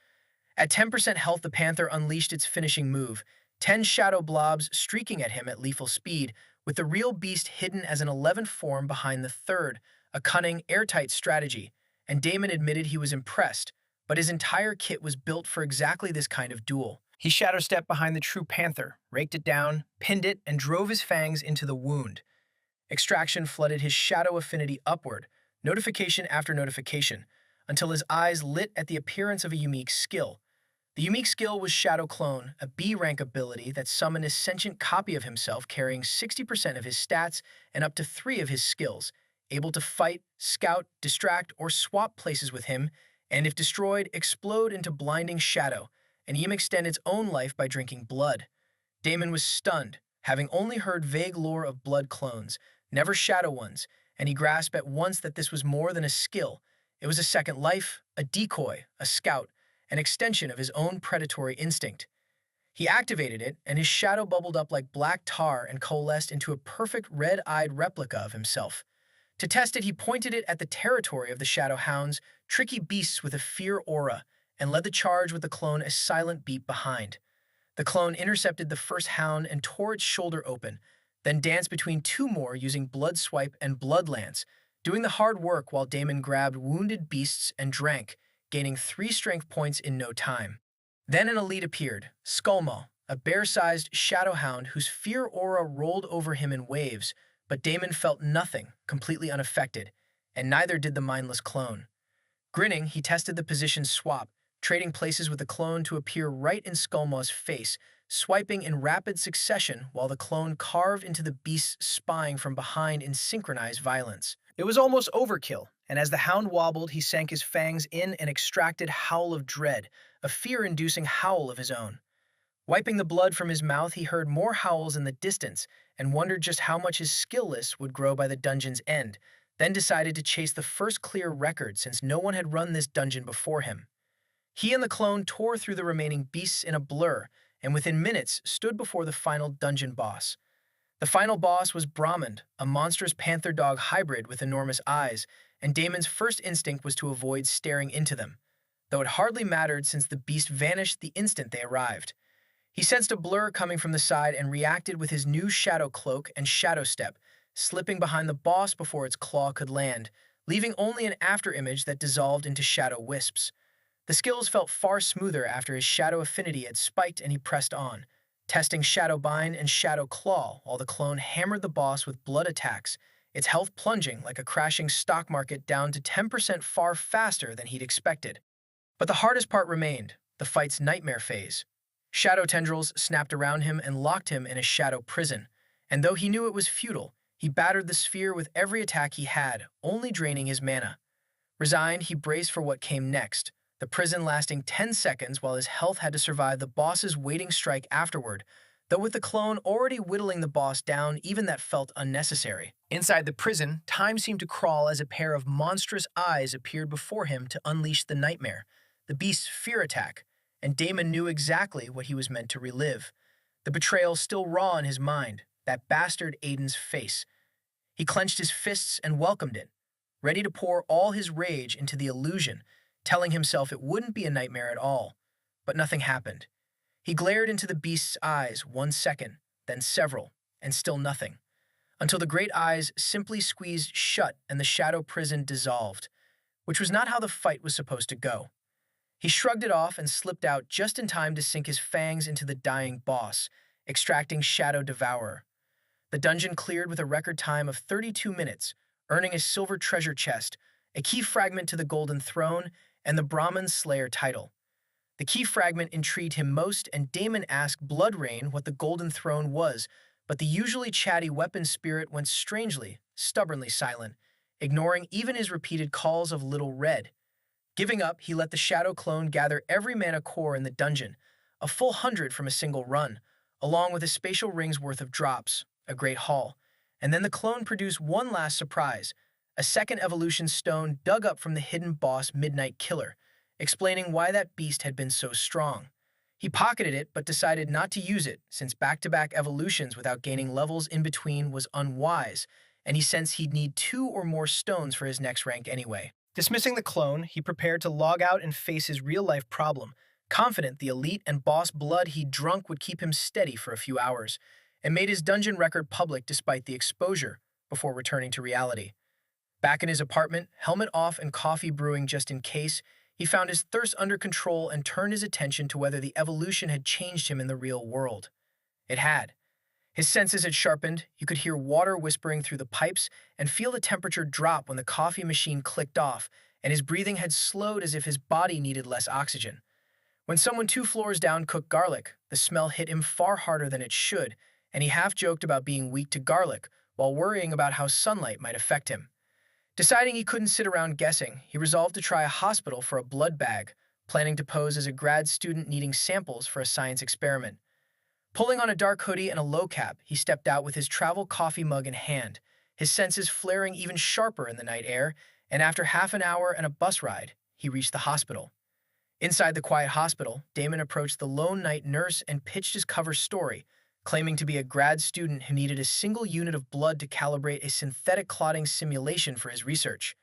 At 10% health, the panther unleashed its finishing move, 10 shadow blobs streaking at him at lethal speed, with the real beast hidden as an 11th form behind the third, a cunning, airtight strategy, and Damon admitted he was impressed, but his entire kit was built for exactly this kind of duel. He shadow-stepped behind the true panther, raked it down, pinned it, and drove his fangs into the wound. Extraction flooded his shadow affinity upward, notification after notification, until his eyes lit at the appearance of a unique skill. The unique skill was Shadow Clone, a B-rank ability that summoned a sentient copy of himself carrying 60% of his stats and up to 3 of his skills, able to fight, scout, distract, or swap places with him, and if destroyed, explode into blinding shadow, and even extend its own life by drinking blood. Damon was stunned, having only heard vague lore of blood clones, never shadow ones, and he grasped at once that this was more than a skill. It was a second life, a decoy, a scout, an extension of his own predatory instinct. He activated it, and his shadow bubbled up like black tar and coalesced into a perfect red-eyed replica of himself. To test it, he pointed it at the territory of the Shadow Hounds, tricky beasts with a fear aura, and led the charge with the clone a silent beat behind. The clone intercepted the first hound and tore its shoulder open, then danced between 2 more using Blood Swipe and Blood Lance, doing the hard work while Damon grabbed wounded beasts and drank, gaining 3 strength points in no time. Then an elite appeared, Skullmaw, a bear-sized shadow hound whose fear aura rolled over him in waves, but Damon felt nothing, completely unaffected, and neither did the mindless clone. Grinning, he tested the position swap, trading places with the clone to appear right in Skullmaw's face, swiping in rapid succession while the clone carved into the beast's spine from behind in synchronized violence. It was almost overkill, and as the hound wobbled, he sank his fangs in and extracted Howl of Dread, a fear-inducing howl of his own. Wiping the blood from his mouth, he heard more howls in the distance and wondered just how much his skill list would grow by the dungeon's end, then decided to chase the first clear record since no one had run this dungeon before him. He and the clone tore through the remaining beasts in a blur, and within minutes stood before the final dungeon boss. The final boss was Brahmand, a monstrous panther dog hybrid with enormous eyes, and Damon's first instinct was to avoid staring into them. though it hardly mattered since the beast vanished the instant they arrived. He sensed a blur coming from the side and reacted with his new shadow cloak and shadow step, slipping behind the boss before its claw could land, leaving only an afterimage that dissolved into shadow wisps. The skills felt far smoother after his shadow affinity had spiked and he pressed on, testing Shadow Bind and Shadow Claw while the clone hammered the boss with blood attacks, its health plunging like a crashing stock market down to 10% far faster than he'd expected. But the hardest part remained, the fight's nightmare phase. Shadow tendrils snapped around him and locked him in a shadow prison, and though he knew it was futile, he battered the sphere with every attack he had, only draining his mana. Resigned, he braced for what came next, the prison lasting 10 seconds while his health had to survive the boss's waiting strike afterward, though with the clone already whittling the boss down, even that felt unnecessary. Inside the prison, time seemed to crawl as a pair of monstrous eyes appeared before him to unleash the nightmare, the beast's fear attack, and Damon knew exactly what he was meant to relive. The betrayal still raw in his mind, that bastard Aiden's face. He clenched his fists and welcomed it, ready to pour all his rage into the illusion, telling himself it wouldn't be a nightmare at all. But nothing happened. He glared into the beast's eyes 1 second, then several, and still nothing, until the great eyes simply squeezed shut and the shadow prison dissolved, which was not how the fight was supposed to go. He shrugged it off and slipped out just in time to sink his fangs into the dying boss, extracting Shadow Devourer. The dungeon cleared with a record time of 32 minutes, earning a silver treasure chest, a key fragment to the Golden Throne, and the Brahmin Slayer title. The key fragment intrigued him most, and Damon asked Blood Rain what the Golden Throne was, but the usually chatty weapon spirit went strangely, stubbornly silent, ignoring even his repeated calls of Little Red. Giving up, he let the Shadow Clone gather every mana core in the dungeon, a full 100 from a single run, along with a spatial ring's worth of drops, a great haul. And then the clone produced one last surprise, a second evolution stone dug up from the hidden boss Midnight Killer, explaining why that beast had been so strong. He pocketed it but decided not to use it since back-to-back evolutions without gaining levels in between was unwise, and he sensed he'd need 2 or more stones for his next rank anyway. Dismissing the clone, he prepared to log out and face his real-life problem, confident the elite and boss blood he'd drunk would keep him steady for a few hours, and made his dungeon record public despite the exposure, before returning to reality. Back in his apartment, helmet off and coffee brewing just in case, he found his thirst under control and turned his attention to whether the evolution had changed him in the real world. It had. His senses had sharpened, you could hear water whispering through the pipes and feel the temperature drop when the coffee machine clicked off, and his breathing had slowed as if his body needed less oxygen. When someone 2 floors down cooked garlic, the smell hit him far harder than it should, and he half joked about being weak to garlic while worrying about how sunlight might affect him. Deciding he couldn't sit around guessing, he resolved to try a hospital for a blood bag, planning to pose as a grad student needing samples for a science experiment. Pulling on a dark hoodie and a low cap, he stepped out with his travel coffee mug in hand, his senses flaring even sharper in the night air, and after half an hour and a bus ride, he reached the hospital. Inside the quiet hospital, Damon approached the lone night nurse and pitched his cover story, claiming to be a grad student who needed a single unit of blood to calibrate a synthetic clotting simulation for his research.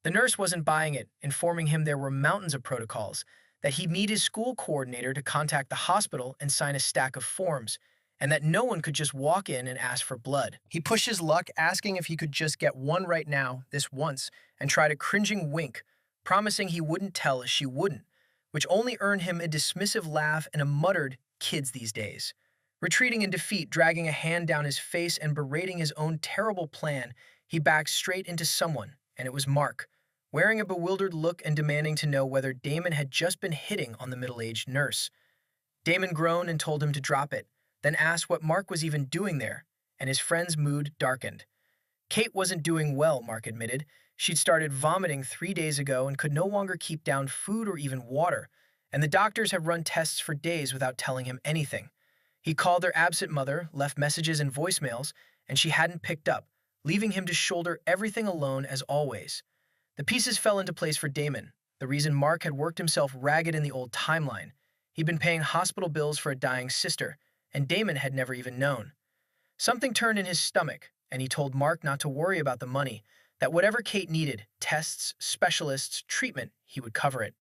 The nurse wasn't buying it, informing him there were mountains of protocols, that he'd need his school coordinator to contact the hospital and sign a stack of forms, and that no one could just walk in and ask for blood. He pushed his luck, asking if he could just get one right now, this once, and tried a cringing wink, promising he wouldn't tell as she wouldn't, which only earned him a dismissive laugh and a muttered, "Kids these days." Retreating in defeat, dragging a hand down his face and berating his own terrible plan, he backed straight into someone, and it was Mark, wearing a bewildered look and demanding to know whether Damon had just been hitting on the middle-aged nurse. Damon groaned and told him to drop it, then asked what Mark was even doing there, and his friend's mood darkened. Kate wasn't doing well, Mark admitted. She'd started vomiting 3 days ago and could no longer keep down food or even water, and the doctors have run tests for days without telling him anything. He called their absent mother, left messages and voicemails, and she hadn't picked up, leaving him to shoulder everything alone as always. The pieces fell into place for Damon, the reason Mark had worked himself ragged in the old timeline. He'd been paying hospital bills for a dying sister, and Damon had never even known. Something turned in his stomach, and he told Mark not to worry about the money, that whatever Kate needed, tests, specialists, treatment, he would cover it.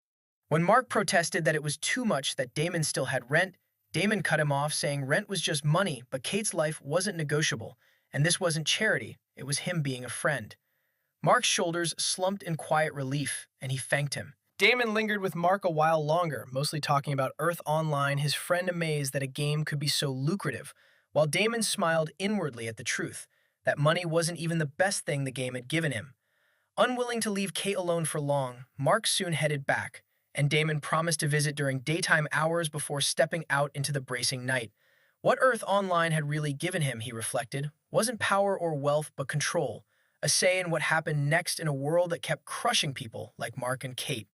When Mark protested that it was too much that Damon still had rent, Damon cut him off, saying rent was just money, but Kate's life wasn't negotiable, and this wasn't charity, it was him being a friend. Mark's shoulders slumped in quiet relief, and he thanked him. Damon lingered with Mark a while longer, mostly talking about Earth Online, his friend amazed that a game could be so lucrative, while Damon smiled inwardly at the truth, that money wasn't even the best thing the game had given him. Unwilling to leave Kate alone for long, Mark soon headed back, and Damon promised to visit during daytime hours before stepping out into the bracing night. What Earth Online had really given him, he reflected, wasn't power or wealth but control, a say in what happened next in a world that kept crushing people like Mark and Kate.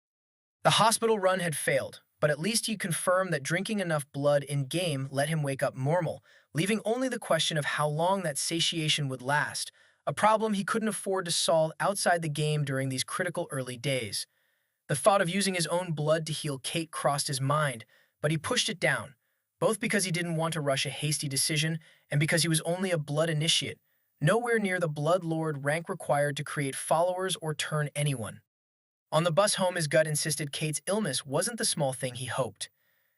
The hospital run had failed, but at least he confirmed that drinking enough blood in-game let him wake up normal, leaving only the question of how long that satiation would last, a problem he couldn't afford to solve outside the game during these critical early days. The thought of using his own blood to heal Kate crossed his mind, but he pushed it down, both because he didn't want to rush a hasty decision and because he was only a blood initiate, nowhere near the Blood Lord rank required to create followers or turn anyone. On the bus home, his gut insisted Kate's illness wasn't the small thing he hoped.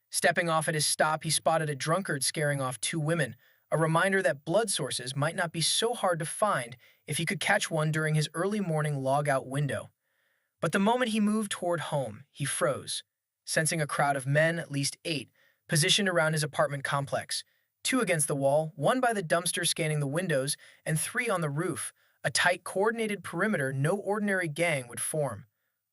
Stepping off at his stop, he spotted a drunkard scaring off two women, a reminder that blood sources might not be so hard to find if he could catch one during his early morning log-out window. But the moment he moved toward home, he froze, sensing a crowd of men, at least 8, positioned around his apartment complex, 2 against the wall, 1 by the dumpster scanning the windows, and 3 on the roof, a tight, coordinated perimeter no ordinary gang would form.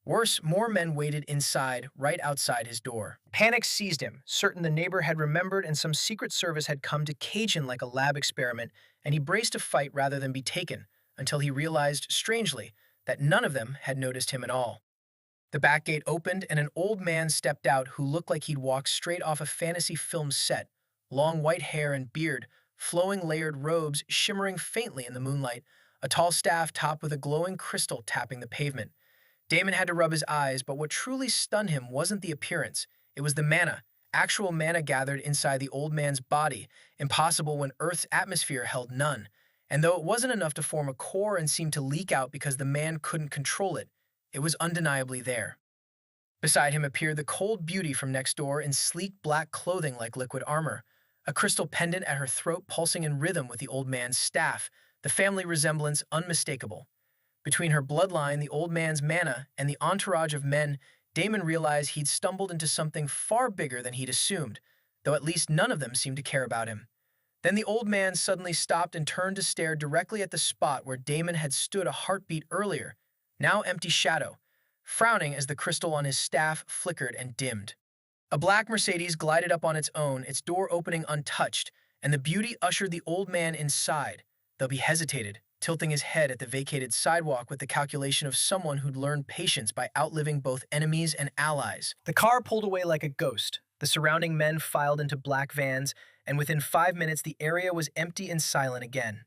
Worse, more men waited inside, right outside his door. Panic seized him, certain the neighbor had remembered and some secret service had come to cage him like a lab experiment, and he braced to fight rather than be taken, until he realized, strangely, that none of them had noticed him at all. The back gate opened, and an old man stepped out who looked like he'd walked straight off a fantasy film set, long white hair and beard, flowing layered robes shimmering faintly in the moonlight, a tall staff topped with a glowing crystal tapping the pavement. Damon had to rub his eyes, but what truly stunned him wasn't the appearance. It was the mana, actual mana gathered inside the old man's body, impossible when Earth's atmosphere held none. And though it wasn't enough to form a core and seem to leak out because the man couldn't control it, it was undeniably there. Beside him appeared the cold beauty from next door in sleek black clothing like liquid armor, a crystal pendant at her throat pulsing in rhythm with the old man's staff, the family resemblance unmistakable. Between her bloodline, the old man's mana, and the entourage of men, Damon realized he'd stumbled into something far bigger than he'd assumed, though at least none of them seemed to care about him. Then the old man suddenly stopped and turned to stare directly at the spot where Damon had stood a heartbeat earlier, now empty shadow, frowning as the crystal on his staff flickered and dimmed. A black Mercedes glided up on its own, its door opening untouched, and the beauty ushered the old man inside, though he hesitated, tilting his head at the vacated sidewalk with the calculation of someone who'd learned patience by outliving both enemies and allies. The car pulled away like a ghost. The surrounding men filed into black vans, and within 5 minutes the area was empty and silent again.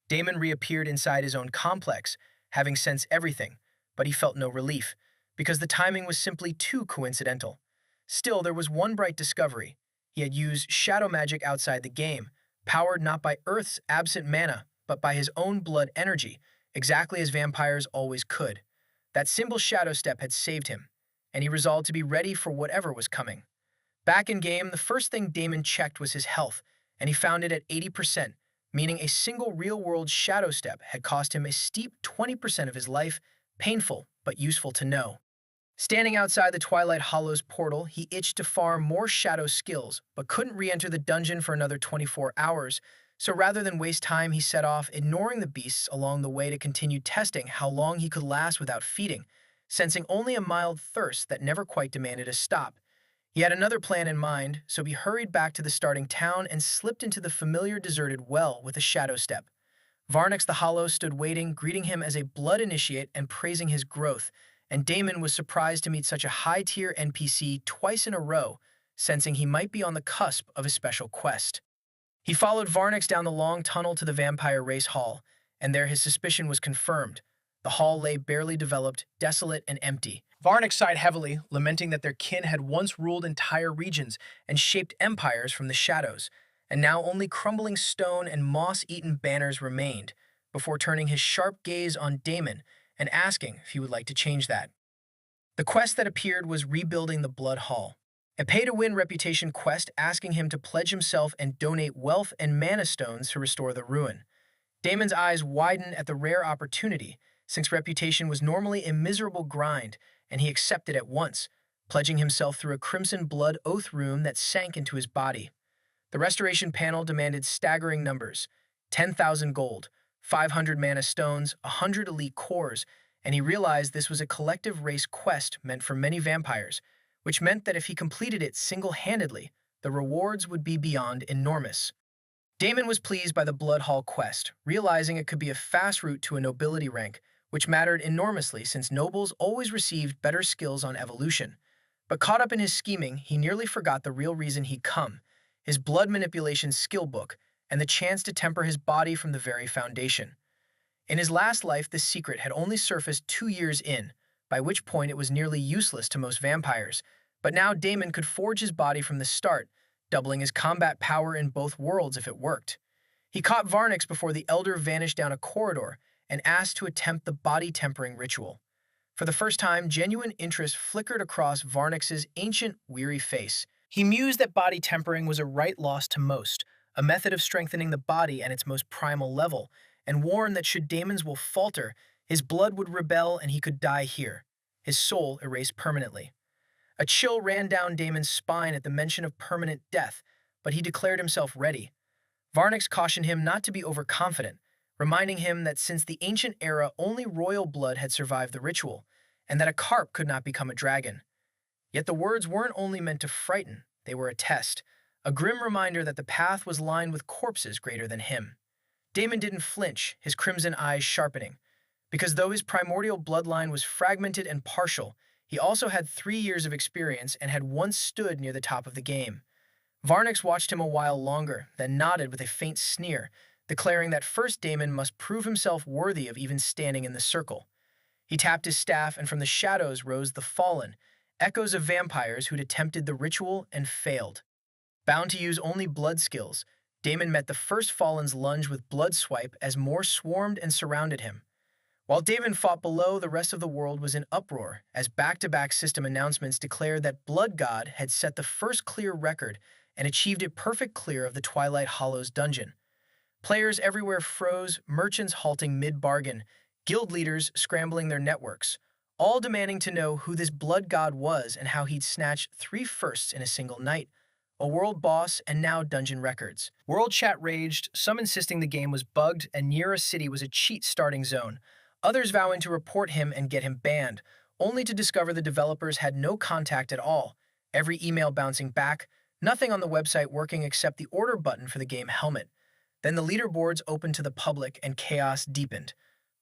Damon reappeared inside his own complex, having sensed everything, but he felt no relief, because the timing was simply too coincidental. Still, there was one bright discovery. He had used shadow magic outside the game, powered not by Earth's absent mana, but by his own blood energy, exactly as vampires always could. That simple shadow step had saved him, and he resolved to be ready for whatever was coming. Back in game, the first thing Damon checked was his health, and he found it at 80%, meaning a single real-world shadow step had cost him a steep 20% of his life, painful but useful to know. Standing outside the Twilight Hollow's portal, he itched to farm more shadow skills, but couldn't re-enter the dungeon for another 24 hours, so rather than waste time, he set off, ignoring the beasts along the way to continue testing how long he could last without feeding, sensing only a mild thirst that never quite demanded a stop. He had another plan in mind, so he hurried back to the starting town and slipped into the familiar deserted well with a shadow step. Varnix the Hollow stood waiting, greeting him as a blood initiate and praising his growth, and Damon was surprised to meet such a high-tier NPC twice in a row, sensing he might be on the cusp of a special quest. He followed Varnix down the long tunnel to the Vampire Race Hall, and there his suspicion was confirmed. The hall lay barely developed, desolate, and empty. Varnix sighed heavily, lamenting that their kin had once ruled entire regions and shaped empires from the shadows, and now only crumbling stone and moss-eaten banners remained, before turning his sharp gaze on Damon and asking if he would like to change that. The quest that appeared was rebuilding the Blood Hall, a pay-to-win reputation quest asking him to pledge himself and donate wealth and mana stones to restore the ruin. Damon's eyes widened at the rare opportunity, since reputation was normally a miserable grind, and he accepted at once, pledging himself through a crimson blood oath rune that sank into his body. The restoration panel demanded staggering numbers: 10,000 gold, 500 mana stones, 100 elite cores, and he realized this was a collective race quest meant for many vampires, which meant that if he completed it single-handedly, the rewards would be beyond enormous. Damon was pleased by the Blood Hall quest, realizing it could be a fast route to a nobility rank, which mattered enormously since nobles always received better skills on evolution. But caught up in his scheming, he nearly forgot the real reason he'd come: his blood manipulation skill book, and the chance to temper his body from the very foundation. In his last life, this secret had only surfaced 2 years in, by which point it was nearly useless to most vampires. But now Damon could forge his body from the start, doubling his combat power in both worlds if it worked. He caught Varnix before the Elder vanished down a corridor and asked to attempt the body-tempering ritual. For the first time, genuine interest flickered across Varnix's ancient, weary face. He mused that body tempering was a right lost to most, a method of strengthening the body at its most primal level, and warned that should Damon's will falter, his blood would rebel and he could die here, his soul erased permanently. A chill ran down Damon's spine at the mention of permanent death, but he declared himself ready. Varnix cautioned him not to be overconfident, reminding him that since the ancient era only royal blood had survived the ritual, and that a carp could not become a dragon. Yet the words weren't only meant to frighten, they were a test, a grim reminder that the path was lined with corpses greater than him. Damon didn't flinch, his crimson eyes sharpening, because though his primordial bloodline was fragmented and partial, he also had 3 years of experience and had once stood near the top of the game. Varnix watched him a while longer, then nodded with a faint sneer, declaring that first Damon must prove himself worthy of even standing in the circle. He tapped his staff, and from the shadows rose the Fallen, echoes of vampires who'd attempted the ritual and failed. Bound to use only blood skills, Damon met the first Fallen's lunge with blood swipe as more swarmed and surrounded him. While Damon fought below, the rest of the world was in uproar as back-to-back system announcements declared that Blood God had set the first clear record and achieved a perfect clear of the Twilight Hollows dungeon. Players everywhere froze, merchants halting mid-bargain, guild leaders scrambling their networks, all demanding to know who this Blood God was and how he'd snatched 3 firsts in a single night: a world boss and now dungeon records. World chat raged, some insisting the game was bugged and Nira City was a cheat starting zone, others vowing to report him and get him banned, only to discover the developers had no contact at all, every email bouncing back, nothing on the website working except the order button for the game helmet. Then the leaderboards opened to the public and chaos deepened.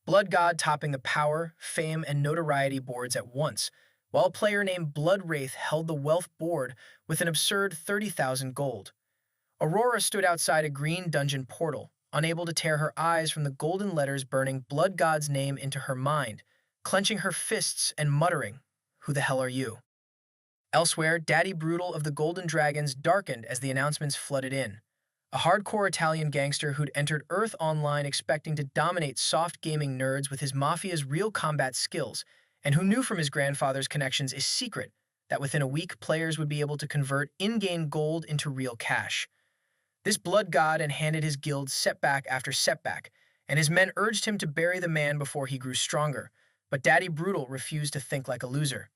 Blood God topping the power, fame, and notoriety boards at once, while a player named Blood Wraith held the wealth board with an absurd 30,000 gold. Aurora stood outside a green dungeon portal, unable to tear her eyes from the golden letters burning Blood God's name into her mind, clenching her fists and muttering, "Who the hell are you?" Elsewhere, Daddy Brutal of the Golden Dragons darkened as the announcements flooded in. A hardcore Italian gangster who'd entered Earth Online expecting to dominate soft gaming nerds with his mafia's real combat skills, and who knew from his grandfather's connections a secret that within a week players would be able to convert in-game gold into real cash. This blood god had handed his guild setback after setback, and his men urged him to bury the man before he grew stronger, but Daddy Brutal refused to think like a loser.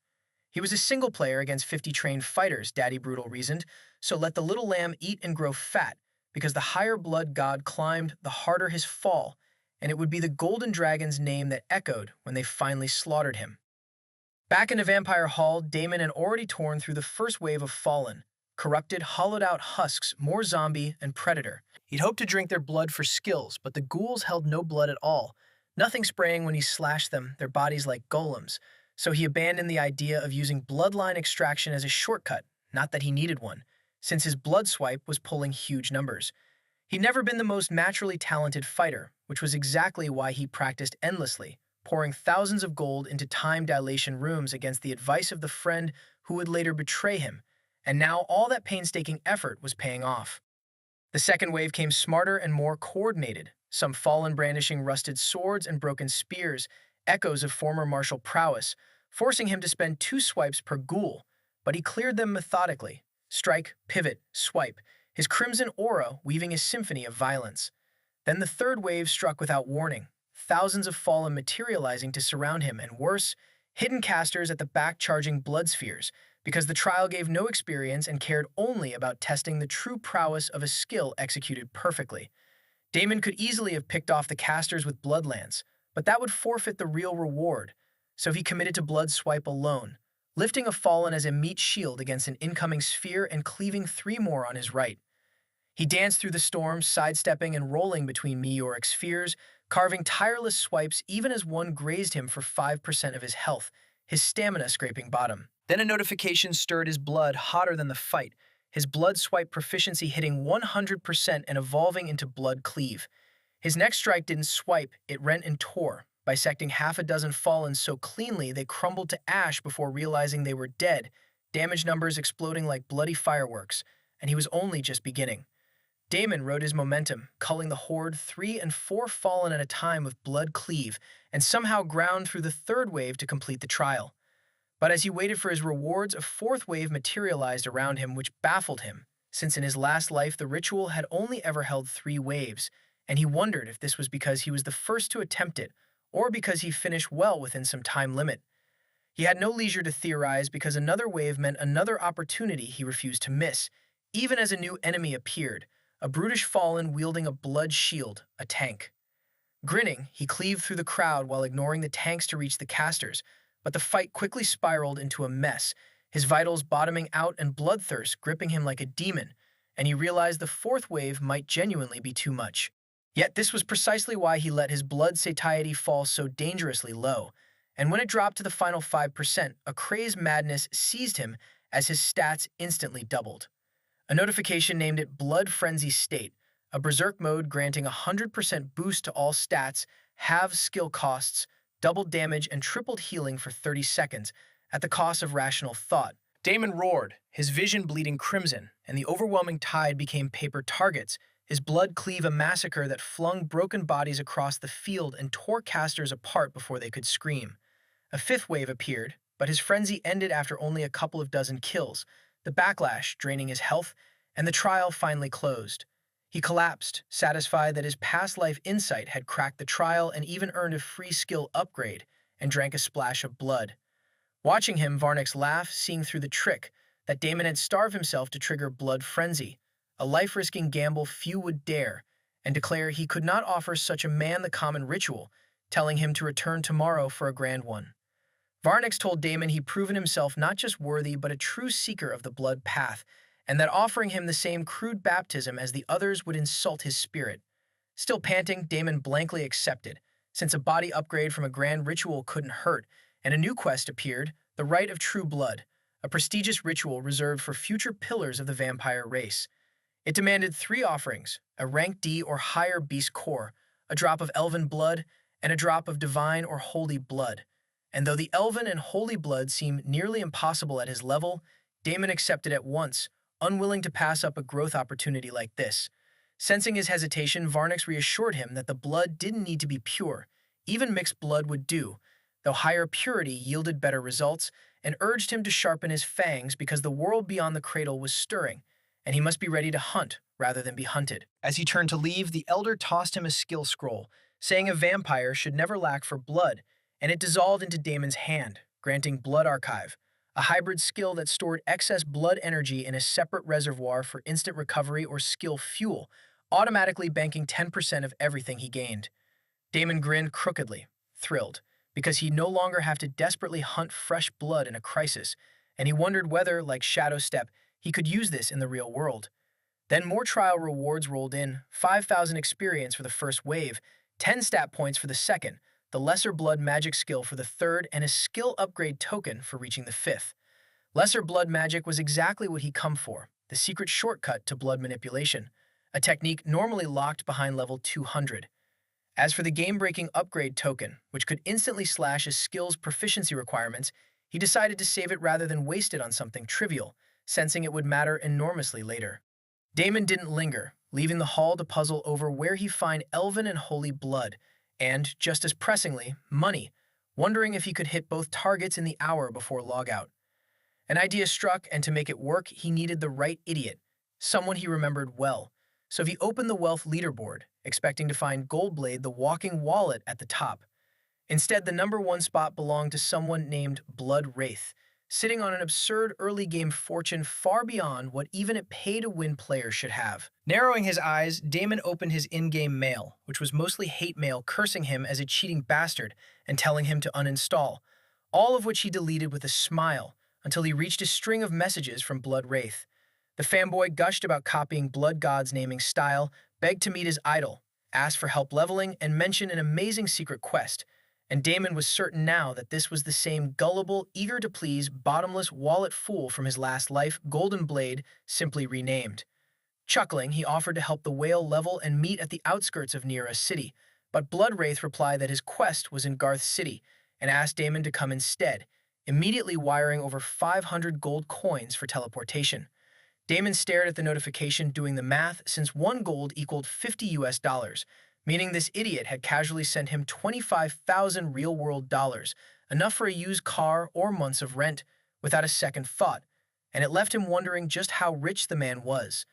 He was a single player against 50 trained fighters, Daddy Brutal reasoned, so let the little lamb eat and grow fat, because the higher blood god climbed, the harder his fall, and it would be the Golden Dragon's name that echoed when they finally slaughtered him. Back in the Vampire Hall, Damon had already torn through the first wave of Fallen, corrupted, hollowed-out husks, more zombie and predator. He'd hoped to drink their blood for skills, but the ghouls held no blood at all, nothing spraying when he slashed them, their bodies like golems, so he abandoned the idea of using bloodline extraction as a shortcut, not that he needed one, since his blood swipe was pulling huge numbers. He'd never been the most naturally talented fighter, which was exactly why he practiced endlessly, pouring thousands of gold into time dilation rooms against the advice of the friend who would later betray him, and now all that painstaking effort was paying off. The second wave came smarter and more coordinated, some Fallen brandishing rusted swords and broken spears, echoes of former martial prowess, forcing him to spend 2 swipes per ghoul, but he cleared them methodically. Strike, pivot, swipe, his crimson aura weaving a symphony of violence. Then the third wave struck without warning, thousands of fallen materializing to surround him, and worse, hidden casters at the back charging blood spheres, because the trial gave no experience and cared only about testing the true prowess of a skill executed perfectly. Damon could easily have picked off the casters with Bloodlance, but that would forfeit the real reward, so he committed to Blood Swipe alone, lifting a fallen as a meat shield against an incoming sphere and cleaving 3 more on his right. He danced through the storm, sidestepping and rolling between meteoric spheres, carving tireless swipes even as one grazed him for 5% of his health, his stamina scraping bottom. Then a notification stirred his blood hotter than the fight, his blood swipe proficiency hitting 100% and evolving into Blood Cleave. His next strike didn't swipe, it rent and tore, bisecting half a dozen fallen so cleanly they crumbled to ash before realizing they were dead, damage numbers exploding like bloody fireworks, and he was only just beginning. Damon rode his momentum, culling the horde 3 and 4 fallen at a time with Blood Cleave, and somehow ground through the third wave to complete the trial. But as he waited for his rewards, a fourth wave materialized around him which baffled him, since in his last life the ritual had only ever held 3 waves, and he wondered if this was because he was the first to attempt it, or because he finished well within some time limit. He had no leisure to theorize because another wave meant another opportunity he refused to miss, even as a new enemy appeared, a brutish fallen wielding a blood shield, a tank. Grinning, he cleaved through the crowd while ignoring the tanks to reach the casters, but the fight quickly spiraled into a mess, his vitals bottoming out and bloodthirst gripping him like a demon, and he realized the fourth wave might genuinely be too much. Yet this was precisely why he let his blood satiety fall so dangerously low, and when it dropped to the final 5%, a crazed madness seized him as his stats instantly doubled. A notification named it Blood Frenzy State, a berserk mode granting 100% boost to all stats, halves skill costs, doubled damage, and tripled healing for 30 seconds, at the cost of rational thought. Damon roared, his vision bleeding crimson, and the overwhelming tide became paper targets, his blood cleave a massacre that flung broken bodies across the field and tore casters apart before they could scream. A fifth wave appeared, but his frenzy ended after only a couple of dozen kills, the backlash draining his health, and the trial finally closed. He collapsed, satisfied that his past life insight had cracked the trial and even earned a free skill upgrade, and drank a splash of blood. Watching him, Varnix laughed, seeing through the trick, that Damon had starved himself to trigger Blood Frenzy, a life-risking gamble few would dare, and declare he could not offer such a man the common ritual, telling him to return tomorrow for a grand one. Varnix told Damon he'd proven himself not just worthy but a true seeker of the blood path, and that offering him the same crude baptism as the others would insult his spirit. Still panting, Damon blankly accepted, since a body upgrade from a grand ritual couldn't hurt, and a new quest appeared, the Rite of True Blood, a prestigious ritual reserved for future pillars of the vampire race. It demanded 3 offerings, a rank D or higher beast core, a drop of elven blood, and a drop of divine or holy blood. And though the elven and holy blood seemed nearly impossible at his level, Damon accepted at once, unwilling to pass up a growth opportunity like this. Sensing his hesitation, Varnix reassured him that the blood didn't need to be pure. Even mixed blood would do, though higher purity yielded better results, and urged him to sharpen his fangs because the world beyond the cradle was stirring, and he must be ready to hunt rather than be hunted. As he turned to leave, the elder tossed him a skill scroll, saying a vampire should never lack for blood, and it dissolved into Damon's hand, granting Blood Archive, a hybrid skill that stored excess blood energy in a separate reservoir for instant recovery or skill fuel, automatically banking 10% of everything he gained. Damon grinned crookedly, thrilled, because he'd no longer have to desperately hunt fresh blood in a crisis, and he wondered whether, like Shadow Step, he could use this in the real world. Then more trial rewards rolled in, 5,000 experience for the first wave, 10 stat points for the second, the Lesser Blood Magic skill for the third, and a skill upgrade token for reaching the 5th. Lesser Blood Magic was exactly what he'd come for, the secret shortcut to blood manipulation, a technique normally locked behind level 200. As for the game-breaking upgrade token, which could instantly slash his skill's proficiency requirements, he decided to save it rather than waste it on something trivial, sensing it would matter enormously later. Damon didn't linger, leaving the hall to puzzle over where he'd find elven and holy blood, and, just as pressingly, money, wondering if he could hit both targets in the hour before logout. An idea struck, and to make it work, he needed the right idiot, someone he remembered well. So he opened the wealth leaderboard, expecting to find Goldblade, the walking wallet, at the top. Instead, the number one spot belonged to someone named Blood Wraith, sitting on an absurd early game fortune far beyond what even a pay-to-win player should have. Narrowing his eyes, Damon opened his in-game mail, which was mostly hate mail cursing him as a cheating bastard and telling him to uninstall, all of which he deleted with a smile until he reached a string of messages from Blood Wraith. The fanboy gushed about copying Blood God's naming style, begged to meet his idol, asked for help leveling, and mentioned an amazing secret quest. And Damon was certain now that this was the same gullible, eager-to-please, bottomless wallet fool from his last life, Golden Blade, simply renamed. Chuckling, he offered to help the whale level and meet at the outskirts of Nira City, but Bloodwraith replied that his quest was in Garth City and asked Damon to come instead, immediately wiring over 500 gold coins for teleportation. Damon stared at the notification, doing the math, since 1 gold equaled 50 US dollars, meaning this idiot had casually sent him 25,000 real-world dollars, enough for a used car or months of rent, without a second thought, and it left him wondering just how rich the man was.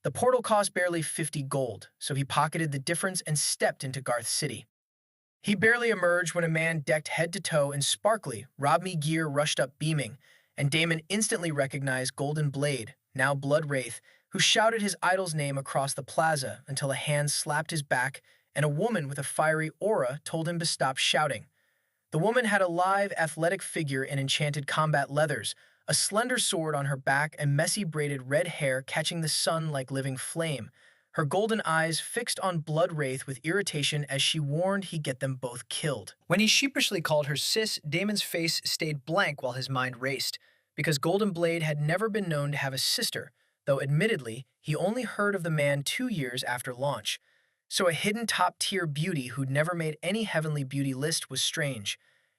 The portal cost barely 50 gold, so he pocketed the difference and stepped into Garth City. He barely emerged when a man decked head to toe in sparkly, Rob-me gear rushed up beaming, and Damon instantly recognized Golden Blade, now Blood Wraith, who shouted his idol's name across the plaza until a hand slapped his back and a woman with a fiery aura told him to stop shouting. The woman had a lithe, athletic figure in enchanted combat leathers, a slender sword on her back and messy braided red hair catching the sun like living flame, her golden eyes fixed on Blood Wraith with irritation as she warned he'd get them both killed. When he sheepishly called her sis, Damon's face stayed blank while his mind raced, because Golden Blade had never been known to have a sister, though admittedly, he only heard of the man 2 years after launch. So a hidden top-tier beauty who'd never made any heavenly beauty list was strange.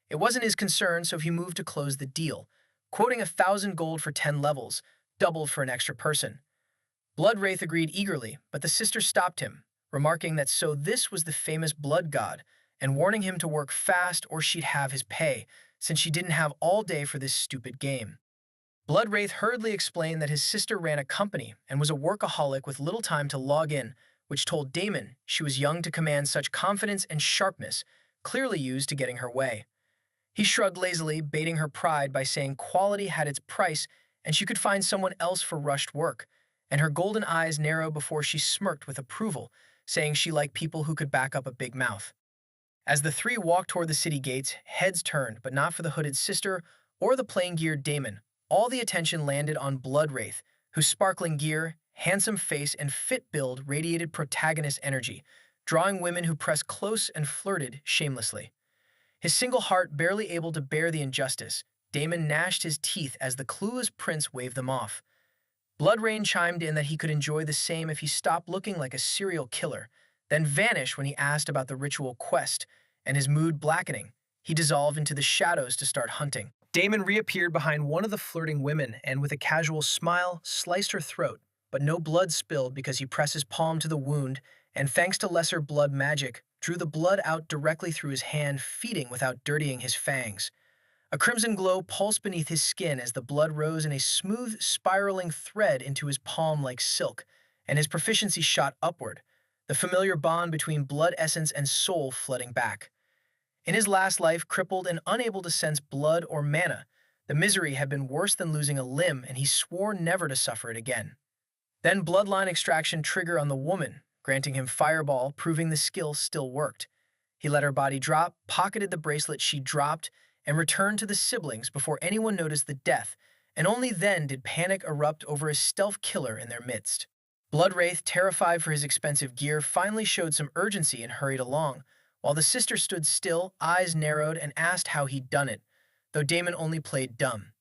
It wasn't his concern, so he moved to close the deal, quoting 1,000 gold for 10 levels, double for an extra person. Bloodwraith agreed eagerly, but the sister stopped him, remarking that so this was the famous blood god, and warning him to work fast or she'd have his pay, since she didn't have all day for this stupid game. Bloodwraith hurriedly explained that his sister ran a company and was a workaholic with little time to log in, which told Damon she was young to command such confidence and sharpness, clearly used to getting her way. He shrugged lazily, baiting her pride by saying quality had its price and she could find someone else for rushed work, and her golden eyes narrowed before she smirked with approval, saying she liked people who could back up a big mouth. As the three walked toward the city gates, heads turned, but not for the hooded sister or the plain-geared Damon. All the attention landed on Bloodwraith, whose sparkling gear, handsome face, and fit build radiated protagonist energy, drawing women who pressed close and flirted shamelessly. His single heart barely able to bear the injustice, Damon gnashed his teeth as the clueless prince waved them off. Bloodrain chimed in that he could enjoy the same if he stopped looking like a serial killer, then vanished when he asked about the ritual quest, and his mood blackening, he dissolved into the shadows to start hunting. Damon reappeared behind one of the flirting women and, with a casual smile, sliced her throat, but no blood spilled because he pressed his palm to the wound and, thanks to lesser blood magic, drew the blood out directly through his hand, feeding without dirtying his fangs. A crimson glow pulsed beneath his skin as the blood rose in a smooth, spiraling thread into his palm like silk, and his proficiency shot upward, the familiar bond between blood essence and soul flooding back. In his last life, crippled and unable to sense blood or mana, the misery had been worse than losing a limb, and he swore never to suffer it again. Then bloodline extraction trigger on the woman, granting him fireball, proving the skill still worked. He let her body drop, pocketed the bracelet she dropped, and returned to the siblings before anyone noticed the death, and only then did panic erupt over a stealth killer in their midst. Bloodwraith, terrified for his expensive gear, finally showed some urgency and hurried along, while the sister stood still, eyes narrowed, and asked how he'd done it, though Damon only played dumb.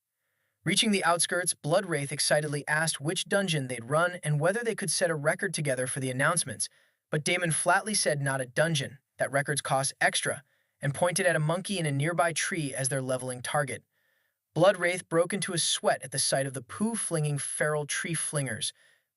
Reaching the outskirts, Bloodwraith excitedly asked which dungeon they'd run and whether they could set a record together for the announcements, but Damon flatly said not a dungeon, that records cost extra, and pointed at a monkey in a nearby tree as their leveling target. Bloodwraith broke into a sweat at the sight of the poo-flinging feral tree flingers,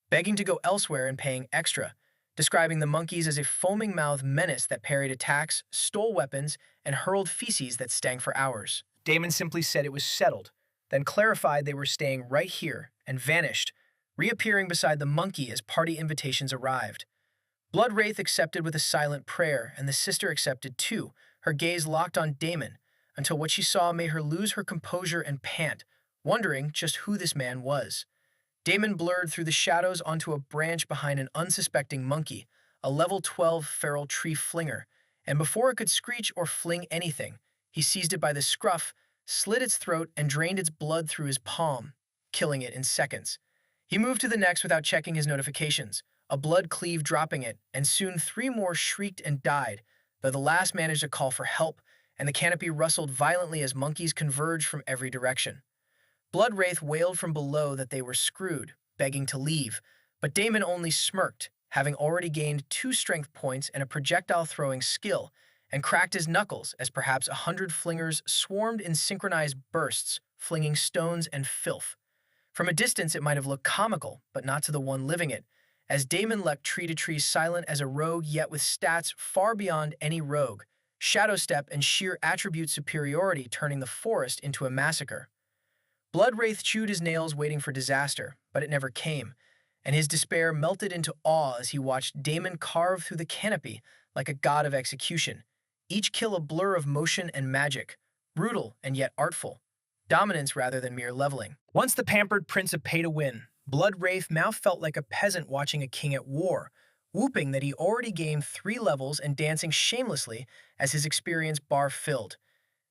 begging to go elsewhere and paying extra, describing the monkeys as a foaming-mouthed menace that parried attacks, stole weapons, and hurled feces that stank for hours. Damon simply said it was settled, then clarified they were staying right here, and vanished, reappearing beside the monkey as party invitations arrived. Bloodwraith accepted with a silent prayer, and the sister accepted too, her gaze locked on Damon, until what she saw made her lose her composure and pant, wondering just who this man was. Damon blurred through the shadows onto a branch behind an unsuspecting monkey, a level 12 feral tree flinger, and before it could screech or fling anything, he seized it by the scruff, slit its throat, and drained its blood through his palm, killing it in seconds. He moved to the next without checking his notifications, a blood cleave dropping it, and soon 3 more shrieked and died, though the last managed to call for help, and the canopy rustled violently as monkeys converged from every direction. Bloodwraith wailed from below that they were screwed, begging to leave, but Damon only smirked, having already gained 2 strength points and a projectile-throwing skill, and cracked his knuckles as perhaps 100 flingers swarmed in synchronized bursts, flinging stones and filth. From a distance it might have looked comical, but not to the one living it, as Damon leapt tree to tree silent as a rogue yet with stats far beyond any rogue, shadow step and sheer attribute superiority turning the forest into a massacre. Bloodwraith chewed his nails waiting for disaster, but it never came, and his despair melted into awe as he watched Damon carve through the canopy like a god of execution, each kill a blur of motion and magic, brutal and yet artful, dominance rather than mere leveling. Once the pampered prince of pay-to-win, Bloodwraith now felt like a peasant watching a king at war, whooping that he already gained 3 levels and dancing shamelessly as his experience bar filled.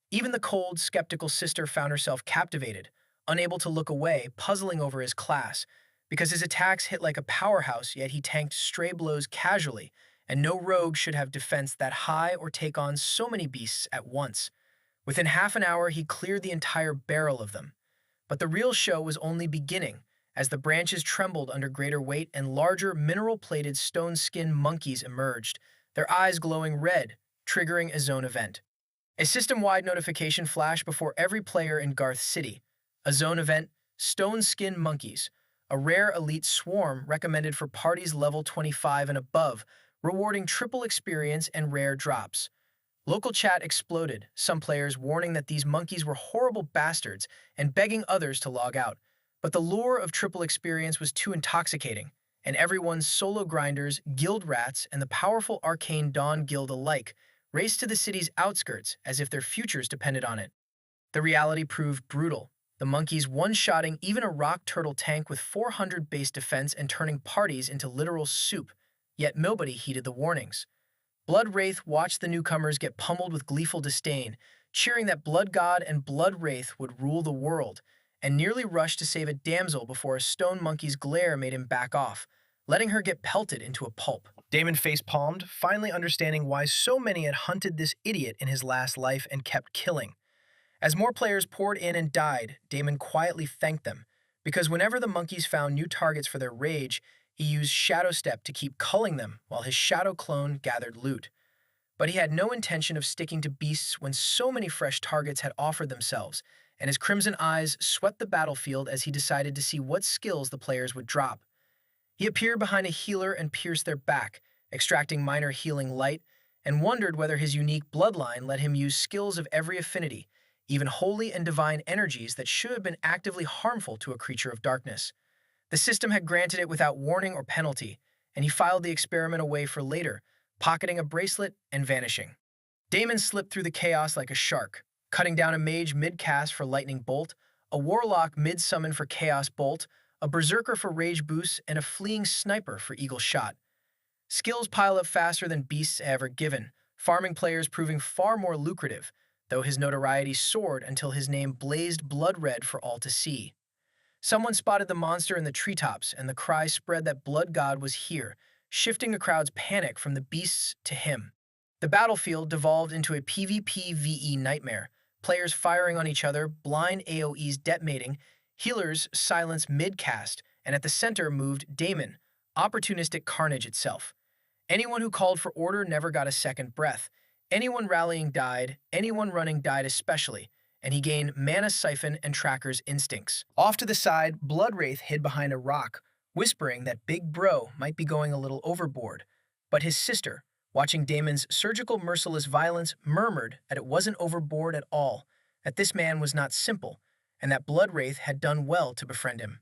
Even the cold, skeptical sister found herself captivated, unable to look away, puzzling over his class, because his attacks hit like a powerhouse, yet he tanked stray blows casually, and no rogue should have defense that high or take on so many beasts at once. Within half an hour, he cleared the entire barrel of them. But the real show was only beginning, as the branches trembled under greater weight and larger mineral-plated stone-skin monkeys emerged, their eyes glowing red, triggering a zone event. A system-wide notification flashed before every player in Garth City. A zone event, stone-skin monkeys, a rare elite swarm recommended for parties level 25 and above, rewarding triple experience and rare drops. Local chat exploded, some players warning that these monkeys were horrible bastards and begging others to log out. But the lure of triple experience was too intoxicating, and everyone's solo grinders, guild rats, and the powerful Arcane Dawn Guild alike raced to the city's outskirts as if their futures depended on it. The reality proved brutal, the monkeys one-shotting even a rock turtle tank with 400 base defense and turning parties into literal soup, yet nobody heeded the warnings. Bloodwraith watched the newcomers get pummeled with gleeful disdain, cheering that Blood God and Bloodwraith would rule the world, and nearly rushed to save a damsel before a stone monkey's glare made him back off, letting her get pelted into a pulp. Damon face-palmed, finally understanding why so many had hunted this idiot in his last life and kept killing. As more players poured in and died, Damon quietly thanked them, because whenever the monkeys found new targets for their rage, he used Shadow Step to keep culling them while his shadow clone gathered loot. But he had no intention of sticking to beasts when so many fresh targets had offered themselves, and his crimson eyes swept the battlefield as he decided to see what skills the players would drop. He appeared behind a healer and pierced their back, extracting minor healing light, and wondered whether his unique bloodline let him use skills of every affinity, even holy and divine energies that should have been actively harmful to a creature of darkness. The system had granted it without warning or penalty, and he filed the experiment away for later, pocketing a bracelet and vanishing. Damon slipped through the chaos like a shark, cutting down a mage mid-cast for lightning bolt, a warlock mid-summon for chaos bolt, a berserker for rage boost, and a fleeing sniper for eagle shot. Skills pile up faster than beasts ever given, farming players proving far more lucrative, though his notoriety soared until his name blazed blood red for all to see. Someone spotted the monster in the treetops, and the cry spread that Blood God was here, shifting the crowd's panic from the beasts to him. The battlefield devolved into a PvP-VE nightmare, players firing on each other, blind AoEs detonating, healers silenced mid-cast, and at the center moved Damon, opportunistic carnage itself. Anyone who called for order never got a second breath. Anyone rallying died, anyone running died especially, and he gained mana siphon and tracker's instincts. Off to the side, Bloodwraith hid behind a rock, whispering that Big Bro might be going a little overboard. But his sister, watching Damon's surgical merciless violence, murmured that it wasn't overboard at all, that this man was not simple, and that Blood Wraith had done well to befriend him.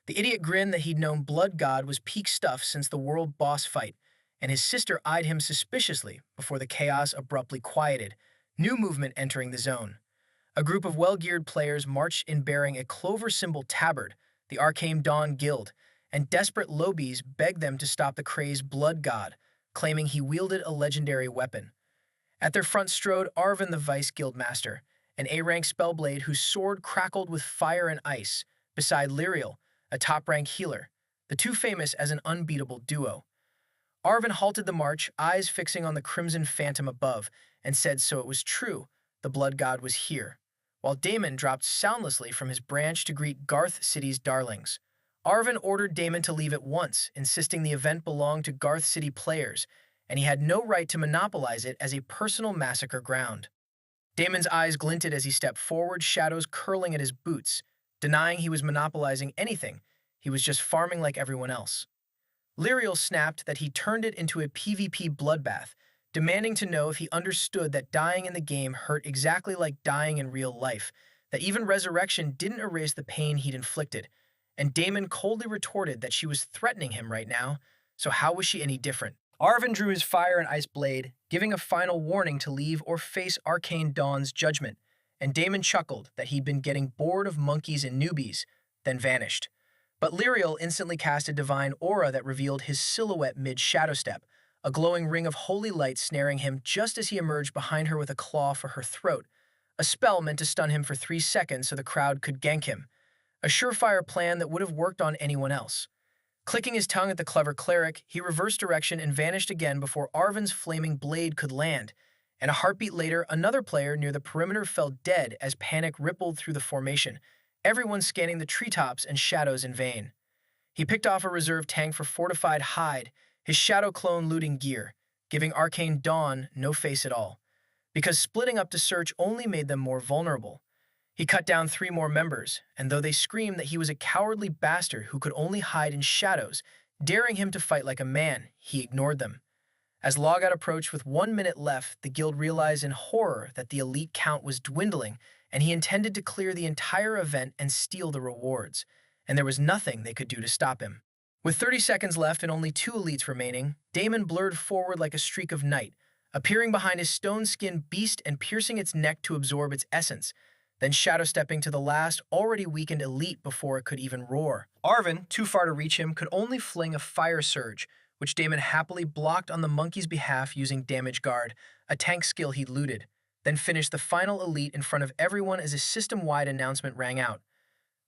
The idiot grinned that he'd known Blood God was peak stuff since the world boss fight, and his sister eyed him suspiciously before the chaos abruptly quieted, new movement entering the zone. A group of well-geared players marched in bearing a clover symbol tabard, the Arcane Dawn Guild, and desperate lobies begged them to stop the crazed Blood God, claiming he wielded a legendary weapon. At their front strode Arvin the Vice Guildmaster, an A-rank spellblade whose sword crackled with fire and ice, beside Lyriel, a top-rank healer, the two famous as an unbeatable duo. Arvin halted the march, eyes fixing on the crimson phantom above, and said so it was true, the Blood God was here, while Damon dropped soundlessly from his branch to greet Garth City's darlings. Arvin ordered Damon to leave at once, insisting the event belonged to Garth City players, and he had no right to monopolize it as a personal massacre ground. Damon's eyes glinted as he stepped forward, shadows curling at his boots, denying he was monopolizing anything. He was just farming like everyone else. Lyriel snapped that he turned it into a PvP bloodbath, demanding to know if he understood that dying in the game hurt exactly like dying in real life, that even resurrection didn't erase the pain he'd inflicted, and Damon coldly retorted that she was threatening him right now, so how was she any different? Arvin drew his fire and ice blade, giving a final warning to leave or face Arcane Dawn's judgment, and Damon chuckled that he'd been getting bored of monkeys and newbies, then vanished. But Lyriel instantly cast a divine aura that revealed his silhouette mid-shadow step, a glowing ring of holy light snaring him just as he emerged behind her with a claw for her throat, a spell meant to stun him for 3 seconds so the crowd could gank him, a surefire plan that would have worked on anyone else. Clicking his tongue at the clever cleric, he reversed direction and vanished again before Arvin's flaming blade could land, and a heartbeat later, another player near the perimeter fell dead as panic rippled through the formation, everyone scanning the treetops and shadows in vain. He picked off a reserve tank for fortified hide, his shadow clone looting gear, giving Arcane Dawn no face at all, because splitting up to search only made them more vulnerable. He cut down 3 more members, and though they screamed that he was a cowardly bastard who could only hide in shadows, daring him to fight like a man, he ignored them. As Logout approached with 1 minute left, the guild realized in horror that the elite count was dwindling, and he intended to clear the entire event and steal the rewards, and there was nothing they could do to stop him. With 30 seconds left and only 2 elites remaining, Damon blurred forward like a streak of night, appearing behind his stone-skinned beast and piercing its neck to absorb its essence, then shadow-stepping to the last, already weakened elite before it could even roar. Arvin, too far to reach him, could only fling a fire surge, which Damon happily blocked on the monkey's behalf using Damage Guard, a tank skill he'd looted, then finished the final elite in front of everyone as a system-wide announcement rang out.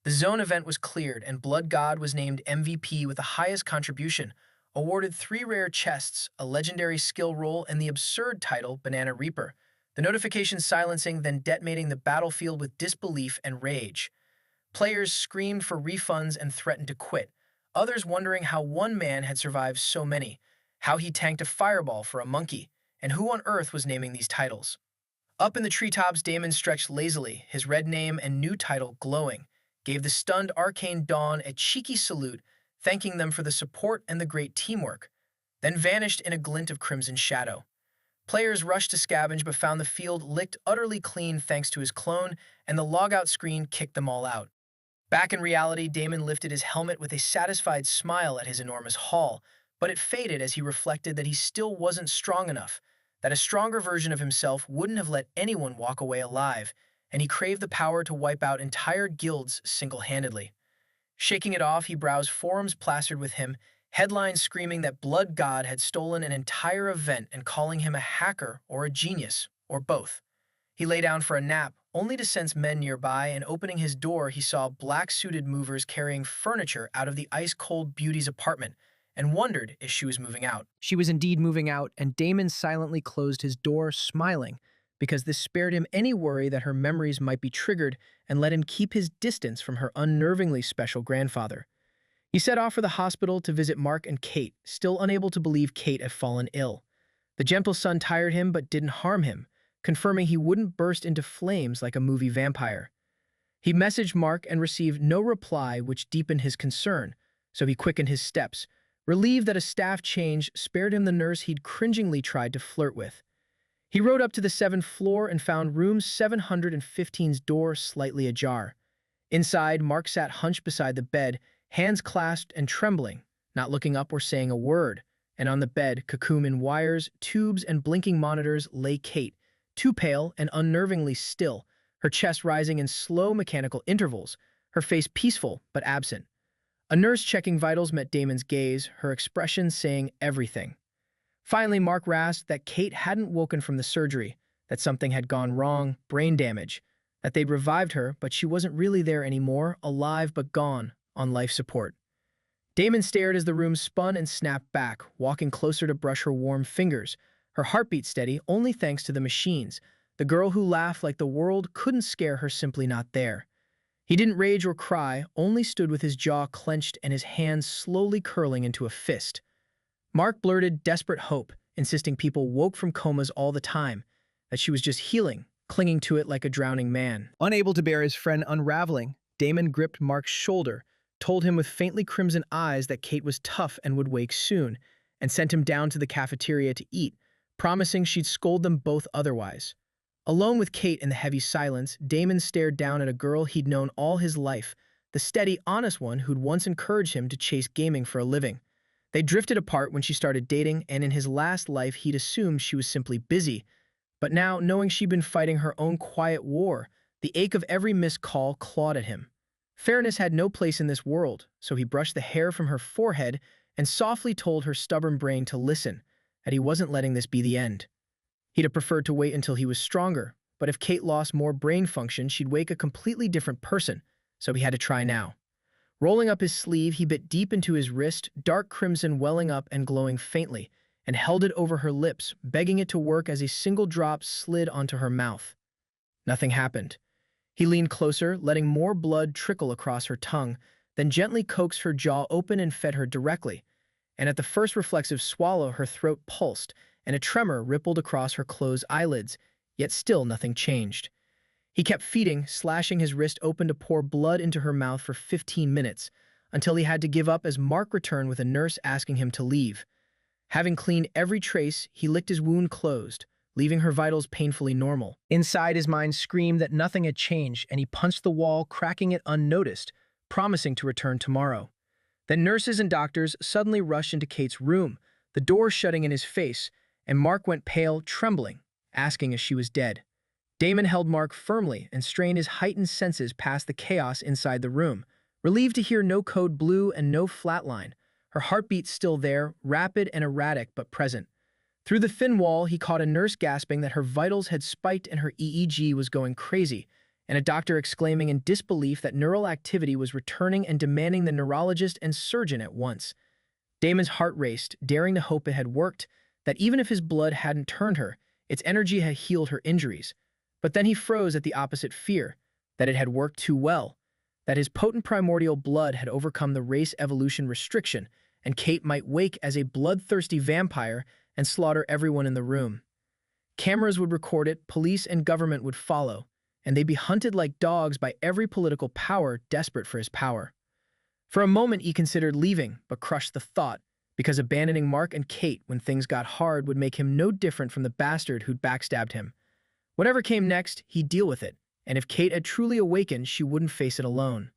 The zone event was cleared, and Blood God was named MVP with the highest contribution, awarded 3 rare chests, a legendary skill roll, and the absurd title, Banana Reaper, the notification silencing, then detonating the battlefield with disbelief and rage. Players screamed for refunds and threatened to quit, others wondering how one man had survived so many, how he tanked a fireball for a monkey, and who on earth was naming these titles. Up in the treetops, Damon stretched lazily, his red name and new title glowing, gave the stunned Arcane Dawn a cheeky salute, thanking them for the support and the great teamwork, then vanished in a glint of crimson shadow. Players rushed to scavenge but found the field licked utterly clean thanks to his clone, and the logout screen kicked them all out. Back in reality, Damon lifted his helmet with a satisfied smile at his enormous haul, but it faded as he reflected that he still wasn't strong enough, that a stronger version of himself wouldn't have let anyone walk away alive, and he craved the power to wipe out entire guilds single-handedly. Shaking it off, he browsed forums plastered with him, headlines screaming that Blood God had stolen an entire event and calling him a hacker or a genius, or both. He lay down for a nap, only to sense men nearby, and opening his door, he saw black-suited movers carrying furniture out of the ice-cold beauty's apartment, and wondered if she was moving out. She was indeed moving out, and Damon silently closed his door, smiling, because this spared him any worry that her memories might be triggered and let him keep his distance from her unnervingly special grandfather. He set off for the hospital to visit Mark and Kate, still unable to believe Kate had fallen ill. The gentle sun tired him but didn't harm him, confirming he wouldn't burst into flames like a movie vampire. He messaged Mark and received no reply, which deepened his concern, so he quickened his steps, relieved that a staff change spared him the nurse he'd cringingly tried to flirt with. He rode up to the 7th floor and found room 715's door slightly ajar. Inside, Mark sat hunched beside the bed, hands clasped and trembling, not looking up or saying a word. And on the bed, cocoon in wires, tubes, and blinking monitors, lay Kate, too pale and unnervingly still, her chest rising in slow mechanical intervals, her face peaceful but absent. A nurse checking vitals met Damon's gaze, her expression saying everything. Finally, Mark rasped that Kate hadn't woken from the surgery, that something had gone wrong, brain damage, that they'd revived her, but she wasn't really there anymore, alive but gone, on life support. Damon stared as the room spun and snapped back, walking closer to brush her warm fingers, her heartbeat steady only thanks to the machines, the girl who laughed like the world couldn't scare her simply not there. He didn't rage or cry, only stood with his jaw clenched and his hands slowly curling into a fist. Mark blurted desperate hope, insisting people woke from comas all the time, that she was just healing, clinging to it like a drowning man. Unable to bear his friend unraveling, Damon gripped Mark's shoulder, told him with faintly crimson eyes that Kate was tough and would wake soon, and sent him down to the cafeteria to eat, promising she'd scold them both otherwise. Alone with Kate in the heavy silence, Damon stared down at a girl he'd known all his life, the steady, honest one who'd once encouraged him to chase gaming for a living. They drifted apart when she started dating, and in his last life he'd assumed she was simply busy. But now, knowing she'd been fighting her own quiet war, the ache of every missed call clawed at him. Fairness had no place in this world, so he brushed the hair from her forehead and softly told her stubborn brain to listen, that he wasn't letting this be the end. He'd have preferred to wait until he was stronger, but if Kate lost more brain function, she'd wake a completely different person, so he had to try now. Rolling up his sleeve, he bit deep into his wrist, dark crimson welling up and glowing faintly, and held it over her lips, begging it to work as a single drop slid onto her mouth. Nothing happened. He leaned closer, letting more blood trickle across her tongue, then gently coaxed her jaw open and fed her directly. And at the first reflexive swallow, her throat pulsed, and a tremor rippled across her closed eyelids, yet still nothing changed. He kept feeding, slashing his wrist open to pour blood into her mouth for 15 minutes, until he had to give up as Mark returned with a nurse asking him to leave. Having cleaned every trace, he licked his wound closed, leaving her vitals painfully normal. Inside, his mind screamed that nothing had changed, and he punched the wall, cracking it unnoticed, promising to return tomorrow. Then nurses and doctors suddenly rushed into Kate's room, the door shutting in his face, and Mark went pale, trembling, asking if she was dead. Damon held Mark firmly and strained his heightened senses past the chaos inside the room, relieved to hear no code blue and no flatline, her heartbeat still there, rapid and erratic but present. Through the thin wall, he caught a nurse gasping that her vitals had spiked and her EEG was going crazy, and a doctor exclaiming in disbelief that neural activity was returning and demanding the neurologist and surgeon at once. Damon's heart raced, daring to hope it had worked, that even if his blood hadn't turned her, its energy had healed her injuries. But then he froze at the opposite fear, that it had worked too well, that his potent primordial blood had overcome the race evolution restriction, and Kate might wake as a bloodthirsty vampire and slaughter everyone in the room. Cameras would record it, police and government would follow, and they'd be hunted like dogs by every political power desperate for his power. For a moment he considered leaving, but crushed the thought, because abandoning Mark and Kate when things got hard would make him no different from the bastard who'd backstabbed him. Whatever came next, he'd deal with it, and if Kate had truly awakened, she wouldn't face it alone.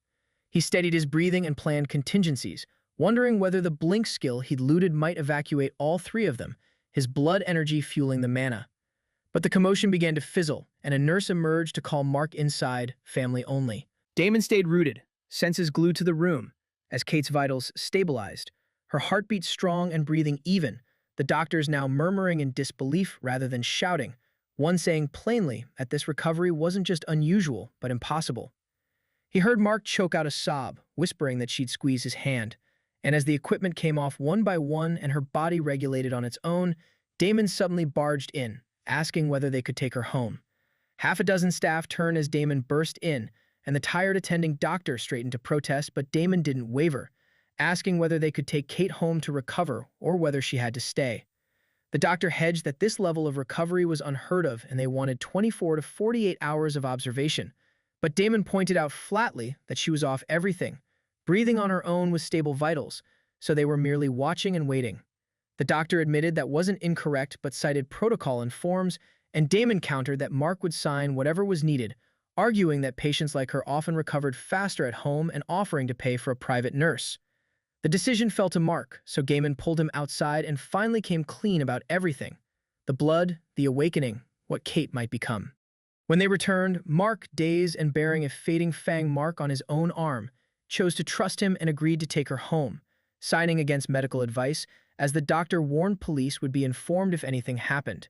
He steadied his breathing and planned contingencies, wondering whether the blink skill he'd looted might evacuate all three of them, his blood energy fueling the mana. But the commotion began to fizzle, and a nurse emerged to call Mark inside, family only. Damon stayed rooted, senses glued to the room, as Kate's vitals stabilized, her heartbeat strong and breathing even, the doctors now murmuring in disbelief rather than shouting, one saying plainly that this recovery wasn't just unusual, but impossible. He heard Mark choke out a sob, whispering that she'd squeeze his hand, and as the equipment came off one by one and her body regulated on its own, Damon suddenly barged in, asking whether they could take her home. Half a dozen staff turned as Damon burst in, and the tired attending doctor straightened to protest, but Damon didn't waver, asking whether they could take Kate home to recover or whether she had to stay. The doctor hedged that this level of recovery was unheard of and they wanted 24 to 48 hours of observation, but Damon pointed out flatly that she was off everything, breathing on her own with stable vitals, so they were merely watching and waiting. The doctor admitted that wasn't incorrect but cited protocol and forms, and Damon countered that Mark would sign whatever was needed, arguing that patients like her often recovered faster at home and offering to pay for a private nurse. The decision fell to Mark, so Gaiman pulled him outside and finally came clean about everything. The blood, the awakening, what Kate might become. When they returned, Mark, dazed and bearing a fading fang mark on his own arm, chose to trust him and agreed to take her home, signing against medical advice, as the doctor warned police would be informed if anything happened.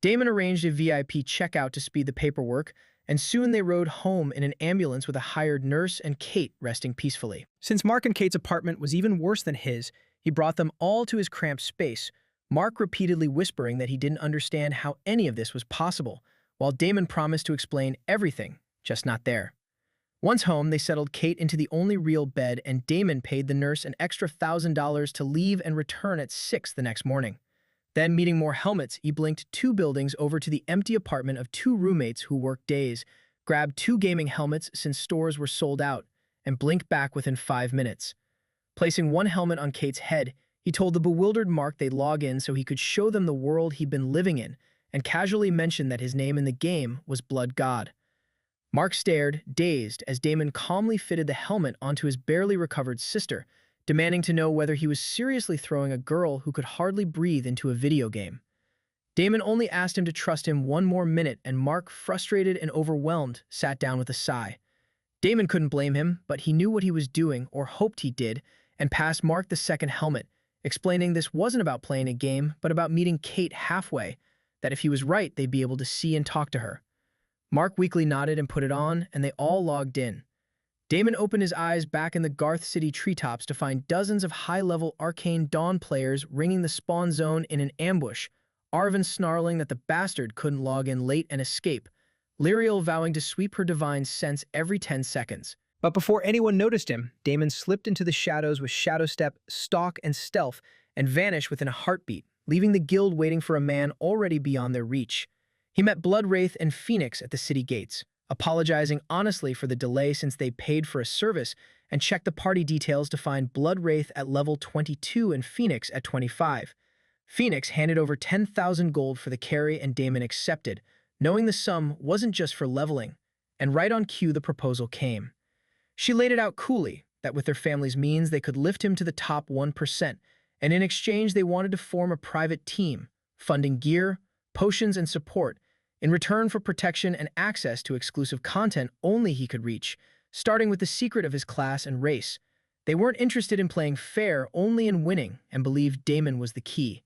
Damon arranged a VIP checkout to speed the paperwork, and soon they rode home in an ambulance with a hired nurse and Kate resting peacefully. Since Mark and Kate's apartment was even worse than his, he brought them all to his cramped space, Mark repeatedly whispering that he didn't understand how any of this was possible, while Damon promised to explain everything, just not there. Once home, they settled Kate into the only real bed, and Damon paid the nurse an extra $1,000 to leave and return at 6 the next morning. Then, meeting more helmets, he blinked 2 buildings over to the empty apartment of 2 roommates who worked days, grabbed 2 gaming helmets since stores were sold out, and blinked back within 5 minutes. Placing 1 helmet on Kate's head, he told the bewildered Mark they'd log in so he could show them the world he'd been living in, and casually mentioned that his name in the game was Blood God. Mark stared, dazed, as Damon calmly fitted the helmet onto his barely recovered sister, demanding to know whether he was seriously throwing a girl who could hardly breathe into a video game. Damon only asked him to trust him 1 more minute, and Mark, frustrated and overwhelmed, sat down with a sigh. Damon couldn't blame him, but he knew what he was doing, or hoped he did, and passed Mark the second helmet, explaining this wasn't about playing a game, but about meeting Kate halfway, that if he was right, they'd be able to see and talk to her. Mark weakly nodded and put it on, and they all logged in. Damon opened his eyes back in the Garth City treetops to find dozens of high-level Arcane Dawn players ringing the spawn zone in an ambush, Arven snarling that the bastard couldn't log in late and escape, Lyriel vowing to sweep her divine sense every 10 seconds. But before anyone noticed him, Damon slipped into the shadows with Shadow Step, Stalk, and Stealth, and vanished within a heartbeat, leaving the guild waiting for a man already beyond their reach. He met Bloodwraith and Phoenix at the city gates, apologizing honestly for the delay since they paid for a service, and checked the party details to find Bloodwraith at level 22 and Phoenix at 25. Phoenix handed over 10,000 gold for the carry, and Damon accepted, knowing the sum wasn't just for leveling, and right on cue the proposal came. She laid it out coolly, that with their family's means they could lift him to the top 1%, and in exchange they wanted to form a private team, funding gear, potions, and support, in return for protection and access to exclusive content only he could reach, starting with the secret of his class and race. They weren't interested in playing fair, only in winning, and believed Damon was the key.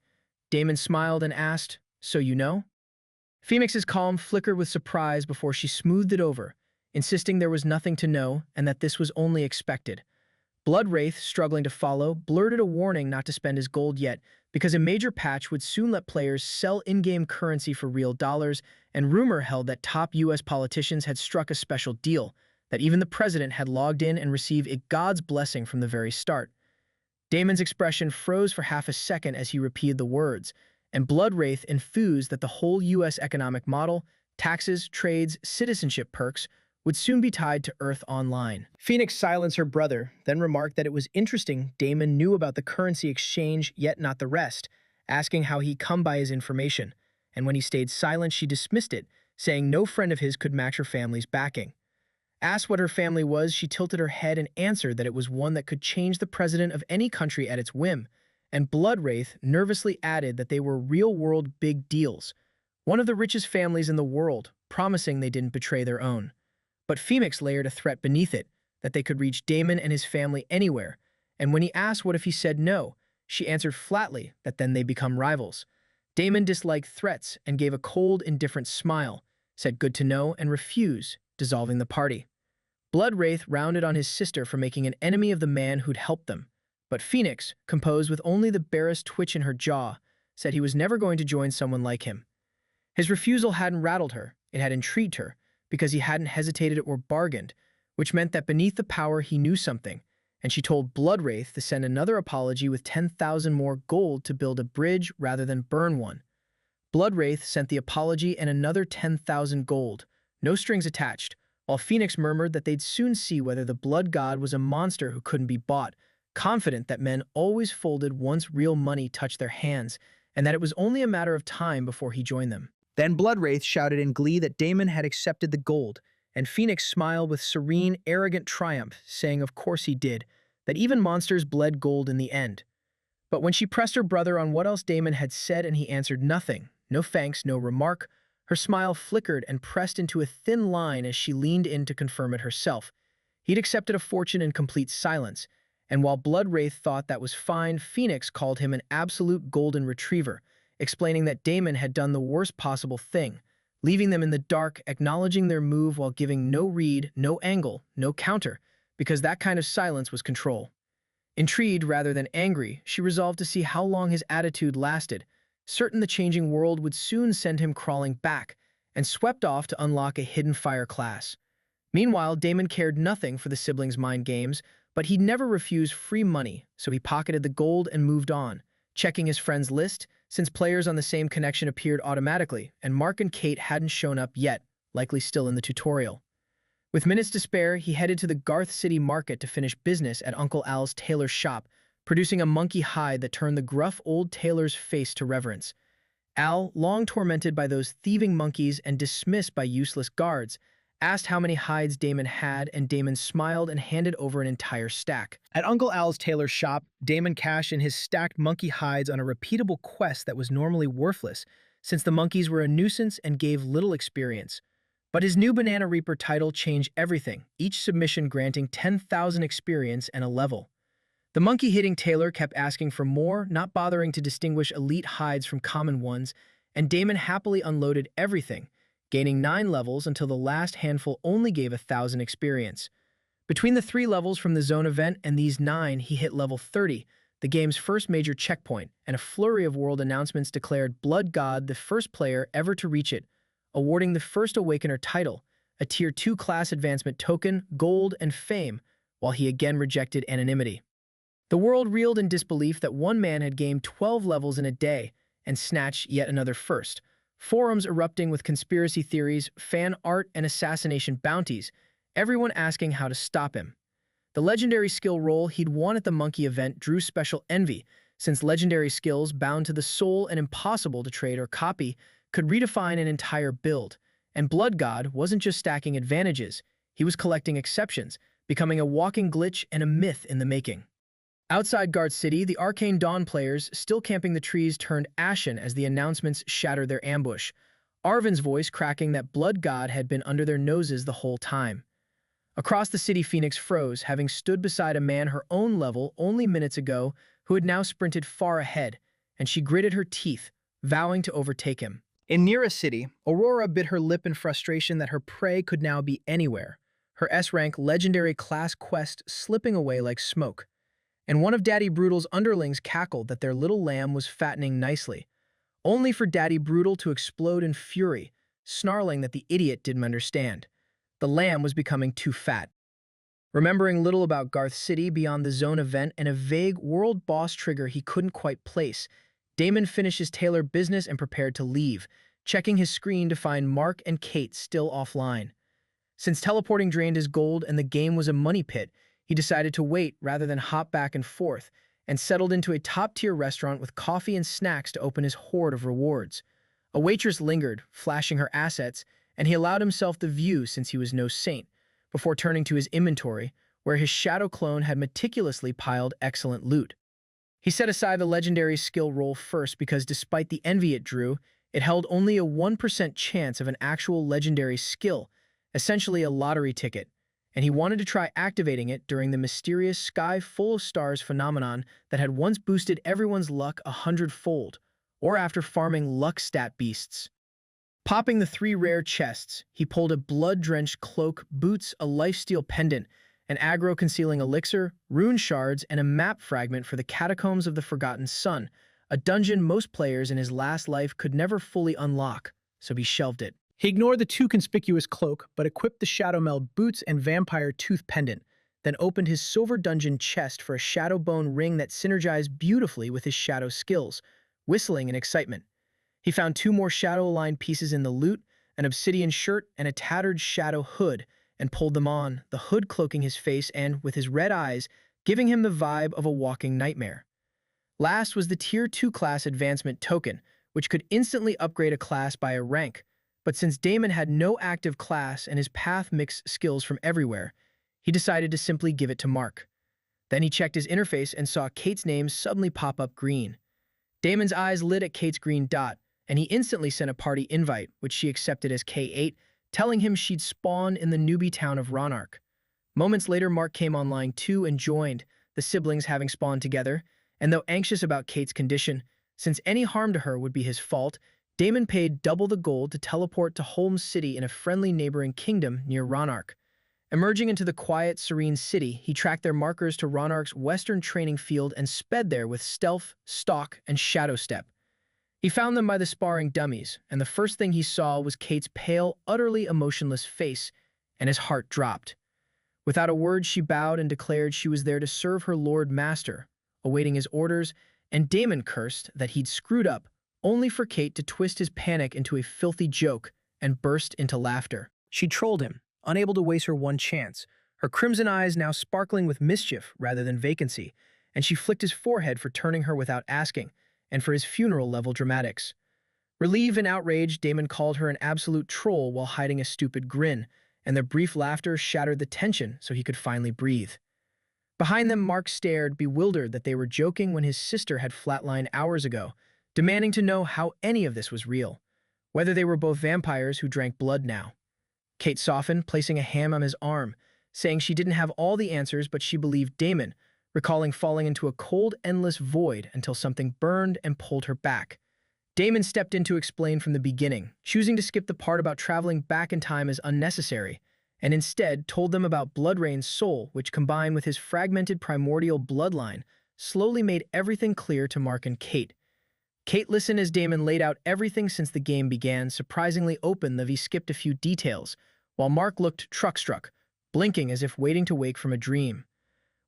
Damon smiled and asked, "So you know?" Phoenix's calm flickered with surprise before she smoothed it over, insisting there was nothing to know and that this was only expected. Bloodwraith, struggling to follow, blurted a warning not to spend his gold yet, because a major patch would soon let players sell in-game currency for real dollars, and rumor held that top US politicians had struck a special deal, that even the president had logged in and received a God's blessing from the very start. Damon's expression froze for half a second as he repeated the words, and Bloodwraith, enthused that the whole US economic model, taxes, trades, citizenship perks, would soon be tied to Earth Online. Phoenix silenced her brother, then remarked that it was interesting Damon knew about the currency exchange, yet not the rest, asking how he come by his information, and when he stayed silent she dismissed it, saying no friend of his could match her family's backing. Asked what her family was, she tilted her head and answered that it was one that could change the president of any country at its whim, and Bloodwraith nervously added that they were real-world big deals, one of the richest families in the world, promising they didn't betray their own. But Phoenix layered a threat beneath it, that they could reach Damon and his family anywhere, and when he asked what if he said no, she answered flatly that then they become rivals. Damon disliked threats and gave a cold, indifferent smile, said good to know, and refused, dissolving the party. Bloodwraith rounded on his sister for making an enemy of the man who'd helped them, but Phoenix, composed with only the barest twitch in her jaw, said he was never going to join someone like him. His refusal hadn't rattled her, it had intrigued her, because he hadn't hesitated or bargained, which meant that beneath the power he knew something, and she told Bloodwraith to send another apology with 10,000 more gold to build a bridge rather than burn one. Bloodwraith sent the apology and another 10,000 gold, no strings attached, while Phoenix murmured that they'd soon see whether the Blood God was a monster who couldn't be bought, confident that men always folded once real money touched their hands, and that it was only a matter of time before he joined them. Then Bloodwraith shouted in glee that Damon had accepted the gold, and Phoenix smiled with serene, arrogant triumph, saying of course he did, that even monsters bled gold in the end. But when she pressed her brother on what else Damon had said and he answered nothing, no thanks, no remark, her smile flickered and pressed into a thin line as she leaned in to confirm it herself. He'd accepted a fortune in complete silence, and while Bloodwraith thought that was fine, Phoenix called him an absolute golden retriever, explaining that Damon had done the worst possible thing, leaving them in the dark, acknowledging their move while giving no read, no angle, no counter, because that kind of silence was control. Intrigued rather than angry, she resolved to see how long his attitude lasted, certain the changing world would soon send him crawling back, and swept off to unlock a hidden fire class. Meanwhile, Damon cared nothing for the siblings' mind games, but he'd never refuse free money, so he pocketed the gold and moved on, checking his friends' list, since players on the same connection appeared automatically, and Mark and Kate hadn't shown up yet, likely still in the tutorial. With minutes to spare, he headed to the Garth City market to finish business at Uncle Al's tailor shop, producing a monkey hide that turned the gruff old tailor's face to reverence. Al, long tormented by those thieving monkeys and dismissed by useless guards, asked how many hides Damon had, and Damon smiled and handed over an entire stack. At Uncle Al's tailor shop, Damon cashed in his stacked monkey hides on a repeatable quest that was normally worthless, since the monkeys were a nuisance and gave little experience. But his new Banana Reaper title changed everything, each submission granting 10,000 experience and a level. The monkey-hitting tailor kept asking for more, not bothering to distinguish elite hides from common ones, and Damon happily unloaded everything, gaining 9 levels until the last handful only gave 1,000 experience. Between the 3 levels from the zone event and these 9, he hit level 30, the game's first major checkpoint, and a flurry of world announcements declared Blood God the first player ever to reach it, awarding the first Awakener title, a Tier 2 class advancement token, gold, and fame, while he again rejected anonymity. The world reeled in disbelief that one man had gained 12 levels in a day and snatched yet another first, forums erupting with conspiracy theories, fan art, and assassination bounties, everyone asking how to stop him. The legendary skill roll he'd won at the monkey event drew special envy, since legendary skills bound to the soul and impossible to trade or copy could redefine an entire build, and Blood God wasn't just stacking advantages, he was collecting exceptions, becoming a walking glitch and a myth in the making. Outside Garth City, the Arcane Dawn players, still camping the trees, turned ashen as the announcements shattered their ambush, Arvin's voice cracking that Blood God had been under their noses the whole time. Across the city, Phoenix froze, having stood beside a man her own level only minutes ago who had now sprinted far ahead, and she gritted her teeth, vowing to overtake him. In Nira City, Aurora bit her lip in frustration that her prey could now be anywhere, her S-rank legendary class quest slipping away like smoke. And one of Daddy Brutal's underlings cackled that their little lamb was fattening nicely, only for Daddy Brutal to explode in fury, snarling that the idiot didn't understand. The lamb was becoming too fat. Remembering little about Garth City beyond the zone event and a vague world boss trigger he couldn't quite place, Damon finished his tailor business and prepared to leave, checking his screen to find Mark and Kate still offline. Since teleporting drained his gold and the game was a money pit, he decided to wait rather than hop back and forth, and settled into a top-tier restaurant with coffee and snacks to open his hoard of rewards. A waitress lingered, flashing her assets, and he allowed himself the view since he was no saint, before turning to his inventory, where his shadow clone had meticulously piled excellent loot. He set aside the legendary skill roll first because despite the envy it drew, it held only a 1% chance of an actual legendary skill, essentially a lottery ticket, and he wanted to try activating it during the mysterious sky full of stars phenomenon that had once boosted everyone's luck 100-fold, or after farming luck stat beasts. Popping the 3 rare chests, he pulled a blood-drenched cloak, boots, a lifesteal pendant, an aggro-concealing elixir, rune shards, and a map fragment for the Catacombs of the Forgotten Sun, a dungeon most players in his last life could never fully unlock, so he shelved it. He ignored the too conspicuous cloak, but equipped the Shadow Meld boots and vampire tooth pendant, then opened his silver dungeon chest for a shadow bone ring that synergized beautifully with his shadow skills, whistling in excitement. He found 2 more shadow-aligned pieces in the loot, an obsidian shirt and a tattered shadow hood, and pulled them on, the hood cloaking his face and, with his red eyes, giving him the vibe of a walking nightmare. Last was the Tier 2 class advancement token, which could instantly upgrade a class by a rank, but since Damon had no active class and his path mixed skills from everywhere, he decided to simply give it to Mark. Then he checked his interface and saw Kate's name suddenly pop up green. Damon's eyes lit at Kate's green dot, and he instantly sent a party invite, which she accepted as K8, telling him she'd spawned in the newbie town of Ronark. Moments later, Mark came online too and joined, the siblings having spawned together, and though anxious about Kate's condition, since any harm to her would be his fault, Damon paid double the gold to teleport to Holmes City in a friendly neighboring kingdom near Ronark. Emerging into the quiet, serene city, he tracked their markers to Ronark's western training field and sped there with stealth, stalk, and shadow step. He found them by the sparring dummies, and the first thing he saw was Kate's pale, utterly emotionless face, and his heart dropped. Without a word, she bowed and declared she was there to serve her Lord Master, awaiting his orders, and Damon cursed that he'd screwed up, only for Kate to twist his panic into a filthy joke and burst into laughter. She trolled him, unable to waste her one chance, her crimson eyes now sparkling with mischief rather than vacancy, and she flicked his forehead for turning her without asking, and for his funeral-level dramatics. Relieved and outraged, Damon called her an absolute troll while hiding a stupid grin, and their brief laughter shattered the tension so he could finally breathe. Behind them, Mark stared, bewildered that they were joking when his sister had flatlined hours ago, demanding to know how any of this was real, whether they were both vampires who drank blood now. Kate softened, placing a hand on his arm, saying she didn't have all the answers, but she believed Damon, recalling falling into a cold, endless void until something burned and pulled her back. Damon stepped in to explain from the beginning, choosing to skip the part about traveling back in time as unnecessary, and instead told them about Bloodrain's soul, which combined with his fragmented primordial bloodline, slowly made everything clear to Mark and Kate. Kate listened as Damon laid out everything since the game began, surprisingly open though he skipped a few details, while Mark looked truck-struck, blinking as if waiting to wake from a dream.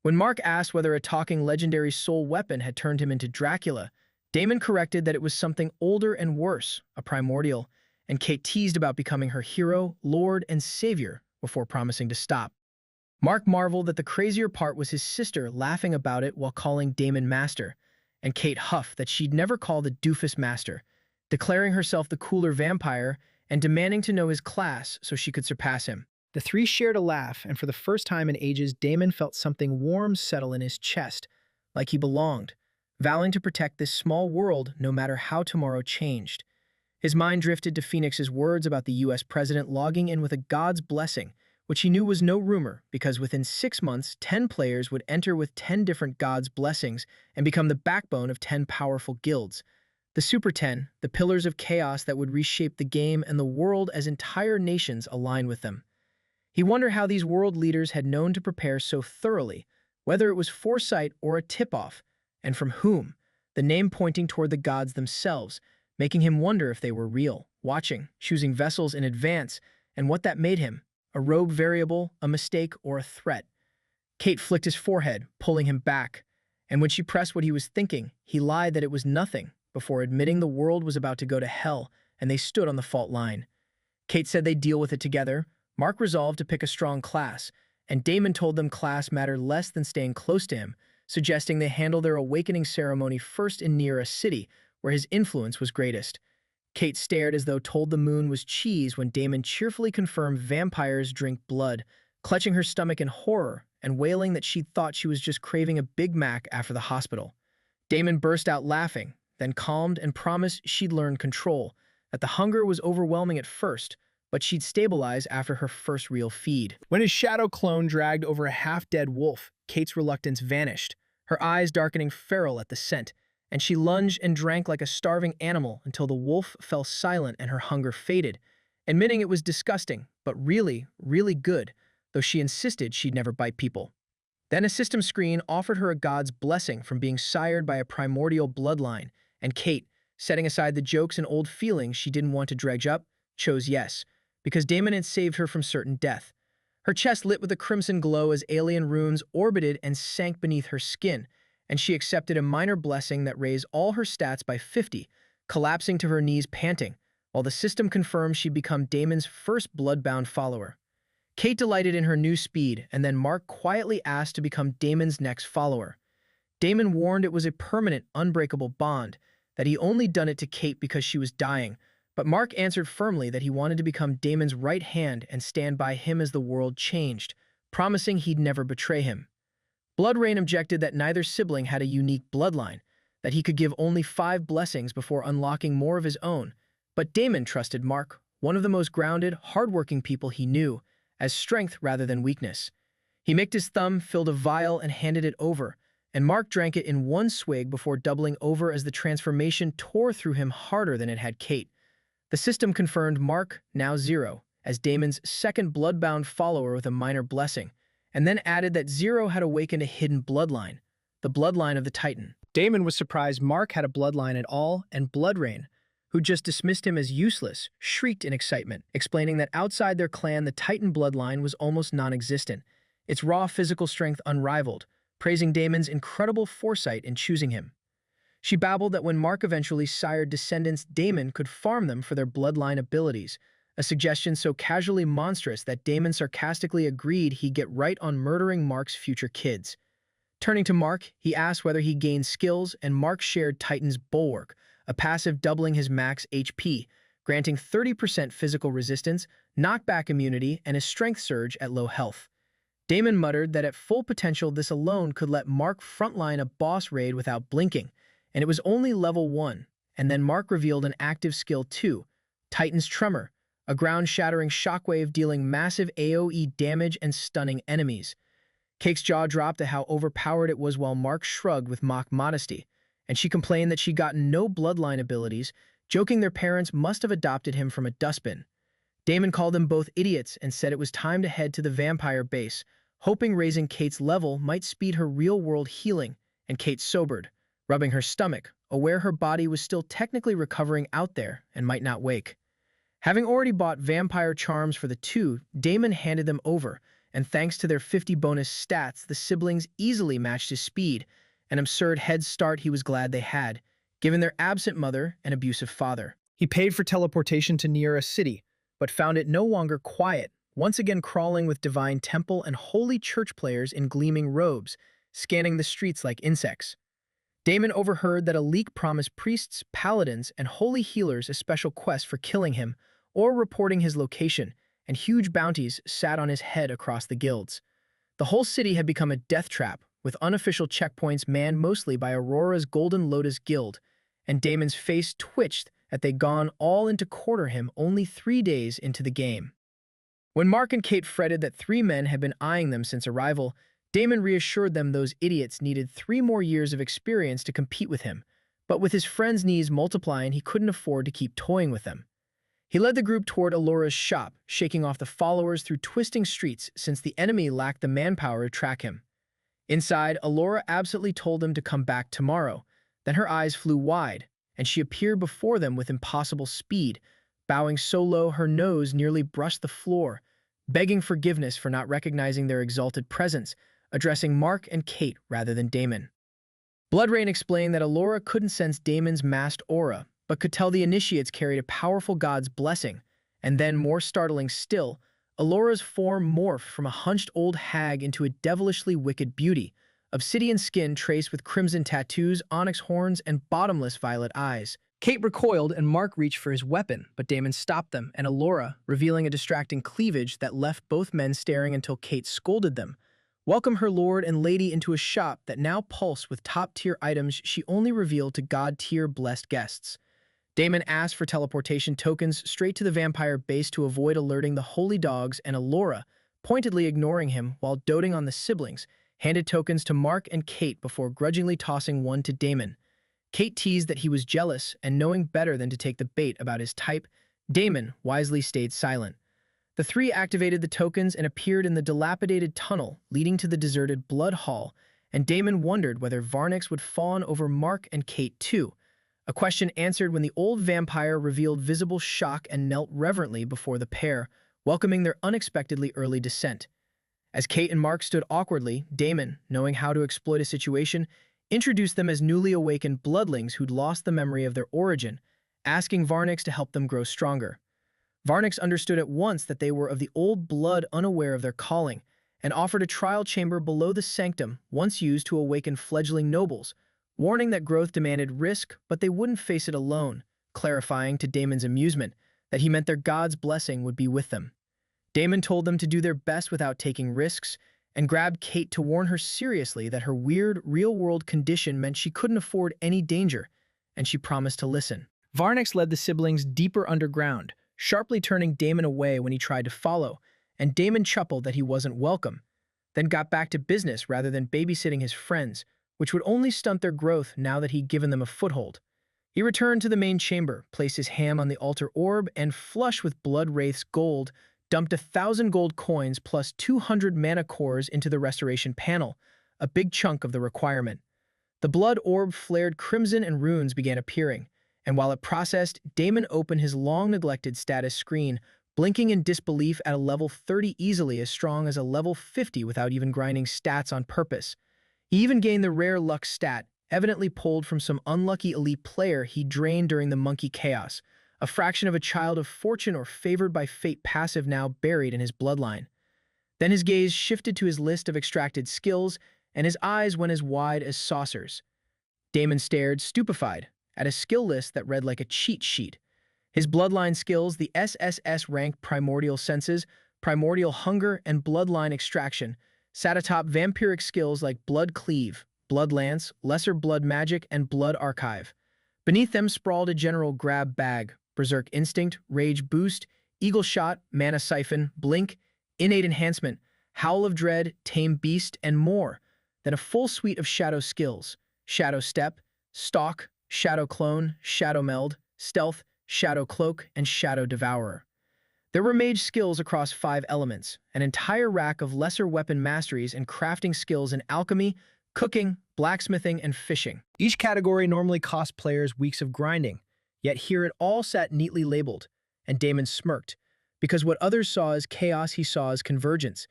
When Mark asked whether a talking legendary soul weapon had turned him into Dracula, Damon corrected that it was something older and worse, a primordial, and Kate teased about becoming her hero, lord, and savior before promising to stop. Mark marveled that the crazier part was his sister laughing about it while calling Damon master, and Kate huffed that she'd never call the doofus master, declaring herself the cooler vampire and demanding to know his class so she could surpass him. The three shared a laugh, and for the first time in ages, Damon felt something warm settle in his chest, like he belonged, vowing to protect this small world no matter how tomorrow changed. His mind drifted to Phoenix's words about the US president logging in with a god's blessing, which he knew was no rumor because within 6 months, 10 players would enter with 10 different gods' blessings and become the backbone of 10 powerful guilds. The Super 10, the pillars of chaos that would reshape the game and the world as entire nations align with them. He wondered how these world leaders had known to prepare so thoroughly, whether it was foresight or a tip-off, and from whom, the name pointing toward the gods themselves, making him wonder if they were real, watching, choosing vessels in advance, and what that made him, a rogue variable, a mistake, or a threat. Kate flicked his forehead, pulling him back, and when she pressed what he was thinking, he lied that it was nothing, before admitting the world was about to go to hell, and they stood on the fault line. Kate said they'd deal with it together. Mark resolved to pick a strong class, and Damon told them class mattered less than staying close to him, suggesting they handle their awakening ceremony first in near a city where his influence was greatest. Kate stared as though told the moon was cheese when Damon cheerfully confirmed vampires drink blood, clutching her stomach in horror and wailing that she thought she was just craving a Big Mac after the hospital. Damon burst out laughing, then calmed and promised she'd learn control, that the hunger was overwhelming at first, but she'd stabilize after her first real feed. When his shadow clone dragged over a half-dead wolf, Kate's reluctance vanished, her eyes darkening feral at the scent, and she lunged and drank like a starving animal until the wolf fell silent and her hunger faded, admitting it was disgusting, but really, really good, though she insisted she'd never bite people. Then a system screen offered her a god's blessing from being sired by a primordial bloodline, and Kate, setting aside the jokes and old feelings she didn't want to dredge up, chose yes, because Damon had saved her from certain death. Her chest lit with a crimson glow as alien runes orbited and sank beneath her skin, and she accepted a minor blessing that raised all her stats by 50, collapsing to her knees panting, while the system confirmed she'd become Damon's first bloodbound follower. Kate delighted in her new speed, and then Mark quietly asked to become Damon's next follower. Damon warned it was a permanent, unbreakable bond, that he only done it to Kate because she was dying, but Mark answered firmly that he wanted to become Damon's right hand and stand by him as the world changed, promising he'd never betray him. Bloodrain objected that neither sibling had a unique bloodline, that he could give only 5 blessings before unlocking more of his own, but Damon trusted Mark, one of the most grounded, hardworking people he knew, as strength rather than weakness. He micked his thumb, filled a vial, and handed it over, and Mark drank it in one swig before doubling over as the transformation tore through him harder than it had Kate. The system confirmed Mark, now Zero, as Damon's second bloodbound follower with a minor blessing, and then added that Zero had awakened a hidden bloodline, the bloodline of the Titan. Damon was surprised Mark had a bloodline at all, and Bloodrain, who just dismissed him as useless, shrieked in excitement, explaining that outside their clan the Titan bloodline was almost non-existent, its raw physical strength unrivaled, praising Damon's incredible foresight in choosing him. She babbled that when Mark eventually sired descendants, Damon could farm them for their bloodline abilities, a suggestion so casually monstrous that Damon sarcastically agreed he'd get right on murdering Mark's future kids. Turning to Mark, he asked whether he gained skills, and Mark shared Titan's Bulwark, a passive doubling his max HP, granting 30% physical resistance, knockback immunity, and a strength surge at low health. Damon muttered that at full potential this alone could let Mark frontline a boss raid without blinking, and it was only level 1, and then Mark revealed an active skill 2, Titan's Tremor, a ground-shattering shockwave dealing massive AoE damage and stunning enemies. Kate's jaw dropped at how overpowered it was while Mark shrugged with mock modesty, and she complained that she'd gotten no bloodline abilities, joking their parents must have adopted him from a dustbin. Damon called them both idiots and said it was time to head to the vampire base, hoping raising Kate's level might speed her real-world healing, and Kate sobered, rubbing her stomach, aware her body was still technically recovering out there and might not wake. Having already bought vampire charms for the two, Damon handed them over, and thanks to their 50 bonus stats, the siblings easily matched his speed, an absurd head start he was glad they had, given their absent mother and abusive father. He paid for teleportation to near a city, but found it no longer quiet, once again crawling with divine temple and holy church players in gleaming robes, scanning the streets like insects. Damon overheard that a leak promised priests, paladins, and holy healers a special quest for killing him or reporting his location, and huge bounties sat on his head across the guilds. The whole city had become a death trap, with unofficial checkpoints manned mostly by Aurora's Golden Lotus Guild, and Damon's face twitched that they'd gone all in to quarter him only 3 days into the game. When Mark and Kate fretted that 3 men had been eyeing them since arrival, Damon reassured them those idiots needed 3 more years of experience to compete with him, but with his friends' needs multiplying, he couldn't afford to keep toying with them. He led the group toward Alora's shop, shaking off the followers through twisting streets since the enemy lacked the manpower to track him. Inside, Alora absently told them to come back tomorrow. Then her eyes flew wide, and she appeared before them with impossible speed, bowing so low her nose nearly brushed the floor, begging forgiveness for not recognizing their exalted presence, addressing Mark and Kate rather than Damon. Bloodrain explained that Alora couldn't sense Damon's masked aura, but could tell the initiates carried a powerful god's blessing, and then, more startling still, Alora's form morphed from a hunched old hag into a devilishly wicked beauty, obsidian skin traced with crimson tattoos, onyx horns, and bottomless violet eyes. Kate recoiled and Mark reached for his weapon, but Damon stopped them, and Alora, revealing a distracting cleavage that left both men staring until Kate scolded them, welcomed her lord and lady into a shop that now pulsed with top-tier items she only revealed to god-tier blessed guests. Damon asked for teleportation tokens straight to the vampire base to avoid alerting the holy dogs, and Alora, pointedly ignoring him while doting on the siblings, handed tokens to Mark and Kate before grudgingly tossing one to Damon. Kate teased that he was jealous, and knowing better than to take the bait about his type, Damon wisely stayed silent. The 3 activated the tokens and appeared in the dilapidated tunnel leading to the deserted Blood Hall, and Damon wondered whether Varnix would fawn over Mark and Kate too, a question answered when the old vampire revealed visible shock and knelt reverently before the pair, welcoming their unexpectedly early descent. As Kate and Mark stood awkwardly, Damon, knowing how to exploit a situation, introduced them as newly awakened bloodlings who'd lost the memory of their origin, asking Varnix to help them grow stronger. Varnix understood at once that they were of the old blood unaware of their calling, and offered a trial chamber below the sanctum once used to awaken fledgling nobles, warning that growth demanded risk, but they wouldn't face it alone, clarifying to Daemon's amusement that he meant their god's blessing would be with them. Daemon told them to do their best without taking risks, and grabbed Kate to warn her seriously that her weird, real-world condition meant she couldn't afford any danger, and she promised to listen. Varnix led the siblings deeper underground, sharply turning Daemon away when he tried to follow, and Daemon chuckled that he wasn't welcome, then got back to business rather than babysitting his friends, which would only stunt their growth now that he'd given them a foothold. He returned to the main chamber, placed his ham on the altar orb, and flush with Blood Wraith's gold, dumped 1,000 gold coins plus 200 mana cores into the restoration panel, a big chunk of the requirement. The blood orb flared crimson and runes began appearing, and while it processed, Daemon opened his long-neglected status screen, blinking in disbelief at a level 30 easily as strong as a level 50 without even grinding stats on purpose. He even gained the rare luck stat, evidently pulled from some unlucky elite player he drained during the monkey chaos, a fraction of a child of fortune or favored by fate passive now buried in his bloodline. Then his gaze shifted to his list of extracted skills, and his eyes went as wide as saucers. Daemon stared, stupefied, at a skill list that read like a cheat sheet. His bloodline skills, the SSS rank Primordial Senses, Primordial Hunger, and Bloodline Extraction, sat atop vampiric skills like Blood Cleave, Blood Lance, Lesser Blood Magic, and Blood Archive. Beneath them sprawled a general grab bag, Berserk Instinct, Rage Boost, Eagle Shot, Mana Siphon, Blink, Innate Enhancement, Howl of Dread, Tame Beast, and more, then a full suite of shadow skills, Shadow Step, Stalk, Shadow Clone, Shadow Meld, Stealth, Shadow Cloak, and Shadow Devourer. There were mage skills across 5 elements, an entire rack of lesser weapon masteries and crafting skills in alchemy, cooking, blacksmithing, and fishing. Each category normally cost players weeks of grinding, yet here it all sat neatly labeled, and Daemon smirked, because what others saw as chaos he saw as convergence,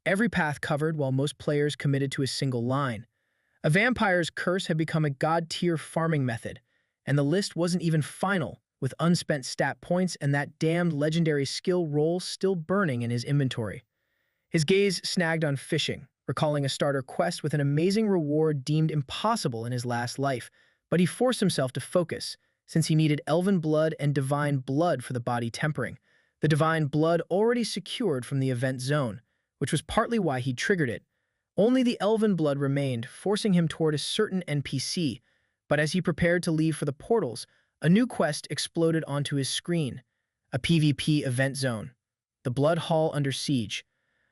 every path covered while most players committed to a single line. A vampire's curse had become a god-tier farming method, and the list wasn't even final, with unspent stat points and that damned legendary skill roll still burning in his inventory. His gaze snagged on fishing, recalling a starter quest with an amazing reward deemed impossible in his last life, but he forced himself to focus, since he needed elven blood and divine blood for the body tempering, the divine blood already secured from the event zone, which was partly why he triggered it. Only the elven blood remained, forcing him toward a certain NPC, but as he prepared to leave for the portals, a new quest exploded onto his screen, a PvP event zone, the Blood Hall Under Siege.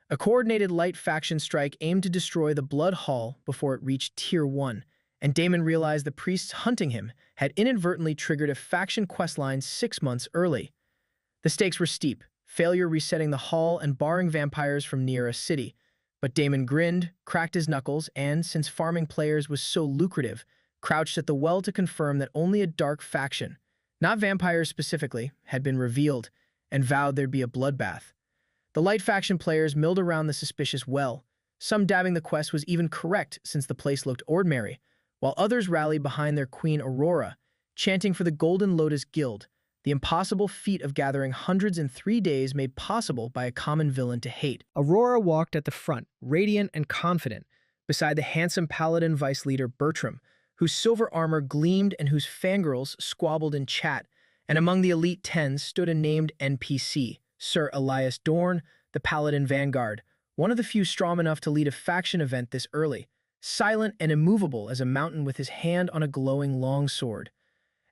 A coordinated light faction strike aimed to destroy the Blood Hall before it reached Tier 1, and Daemon realized the priests hunting him had inadvertently triggered a faction questline 6 months early. The stakes were steep, failure resetting the hall and barring vampires from near a city, but Daemon grinned, cracked his knuckles, and, since farming players was so lucrative, crouched at the well to confirm that only a dark faction, not vampires specifically, had been revealed, and vowed there'd be a bloodbath. The light faction players milled around the suspicious well, some dabbing the quest was even correct since the place looked ordinary, while others rallied behind their queen Aurora, chanting for the Golden Lotus Guild, the impossible feat of gathering hundreds in 3 days made possible by a common villain to hate. Aurora walked at the front, radiant and confident, beside the handsome paladin vice leader Bertram, whose silver armor gleamed and whose fangirls squabbled in chat, and among the Elite 10 stood a named NPC, Sir Elias Dorn, the Paladin Vanguard, one of the few strong enough to lead a faction event this early, silent and immovable as a mountain with his hand on a glowing longsword.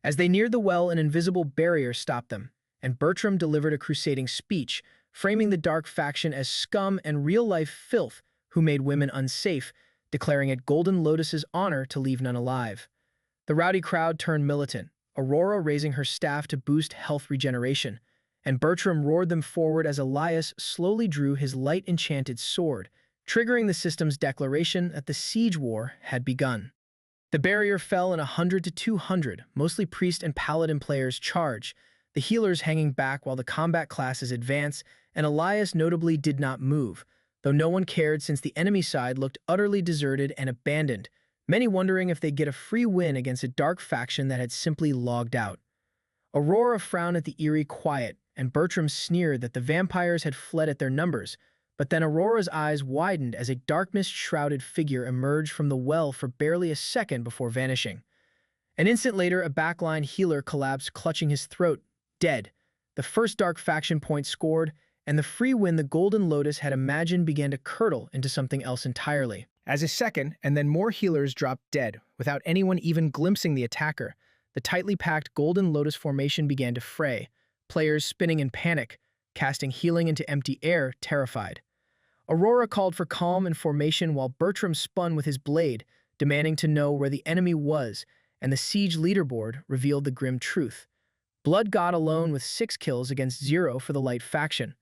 As they neared the well, an invisible barrier stopped them, and Bertram delivered a crusading speech, framing the dark faction as scum and real-life filth who made women unsafe, declaring it Golden Lotus's honor to leave none alive. The rowdy crowd turned militant, Aurora raising her staff to boost health regeneration, and Bertram roared them forward as Elias slowly drew his light enchanted sword, triggering the system's declaration that the siege war had begun. The barrier fell in 100 to 200, mostly priest and paladin players charge, the healers hanging back while the combat classes advance, and Elias notably did not move, though no one cared since the enemy side looked utterly deserted and abandoned, many wondering if they'd get a free win against a dark faction that had simply logged out. Aurora frowned at the eerie quiet and Bertram sneered that the vampires had fled at their numbers, but then Aurora's eyes widened as a darkness-shrouded figure emerged from the well for barely a second before vanishing. An instant later, a backline healer collapsed, clutching his throat, dead. The first dark faction point scored, and the free win the Golden Lotus had imagined began to curdle into something else entirely. As a second, and then more healers dropped dead, without anyone even glimpsing the attacker, the tightly packed Golden Lotus formation began to fray, players spinning in panic, casting healing into empty air, terrified. Aurora called for calm and formation while Bertram spun with his blade, demanding to know where the enemy was, and the siege leaderboard revealed the grim truth. Blood God alone with 6 kills against 0 for the light faction.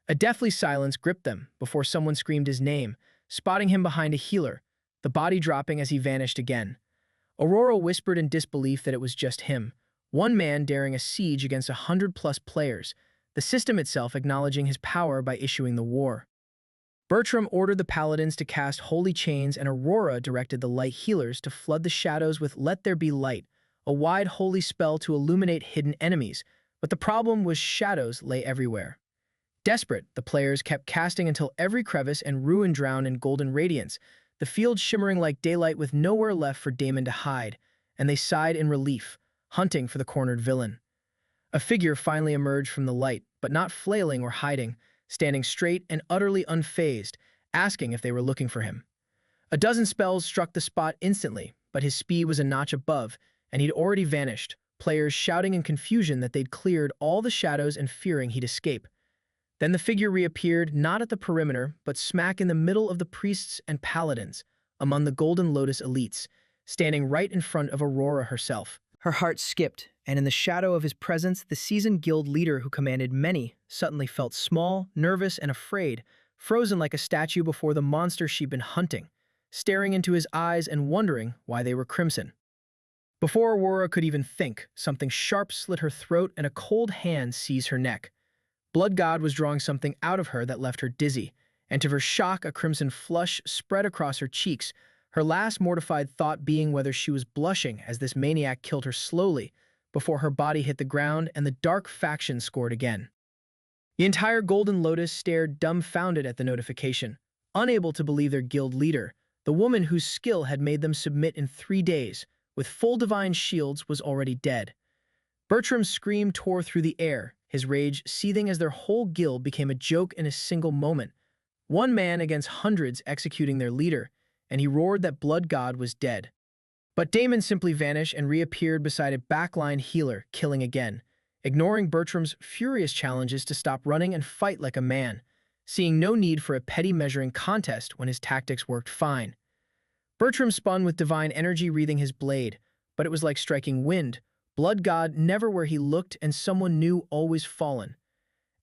A deathly silence gripped them before someone screamed his name, spotting him behind a healer, the body dropping as he vanished again. Aurora whispered in disbelief that it was just him, one man daring a siege against 100+ players, the system itself acknowledging his power by issuing the war. Bertram ordered the paladins to cast holy chains, and Aurora directed the light healers to flood the shadows with Let There Be Light, a wide holy spell to illuminate hidden enemies, but the problem was shadows lay everywhere. Desperate, the players kept casting until every crevice and ruin drowned in golden radiance, the field shimmering like daylight with nowhere left for Damon to hide, and they sighed in relief, hunting for the cornered villain. A figure finally emerged from the light, but not flailing or hiding, standing straight and utterly unfazed, asking if they were looking for him. A dozen spells struck the spot instantly, but his speed was a notch above, and he'd already vanished, players shouting in confusion that they'd cleared all the shadows and fearing he'd escape. Then the figure reappeared, not at the perimeter, but smack in the middle of the priests and paladins, among the Golden Lotus elites, standing right in front of Aurora herself. Her heart skipped, and in the shadow of his presence, the seasoned guild leader who commanded many suddenly felt small, nervous, and afraid, frozen like a statue before the monster she'd been hunting, staring into his eyes and wondering why they were crimson. Before Aurora could even think, something sharp slit her throat and a cold hand seized her neck. Blood God was drawing something out of her that left her dizzy, and to her shock a crimson flush spread across her cheeks, her last mortified thought being whether she was blushing as this maniac killed her slowly before her body hit the ground and the dark faction scored again. The entire Golden Lotus stared dumbfounded at the notification, unable to believe their guild leader, the woman whose skill had made them submit in 3 days, with full divine shields, was already dead. Bertram's scream tore through the air, his rage seething as their whole guild became a joke in a single moment. One man against hundreds executing their leader, and he roared that Blood God was dead. But Damon simply vanished and reappeared beside a backline healer, killing again, ignoring Bertram's furious challenges to stop running and fight like a man, seeing no need for a petty measuring contest when his tactics worked fine. Bertram spun with divine energy wreathing his blade, but it was like striking wind, Blood God never where he looked and someone new always fallen.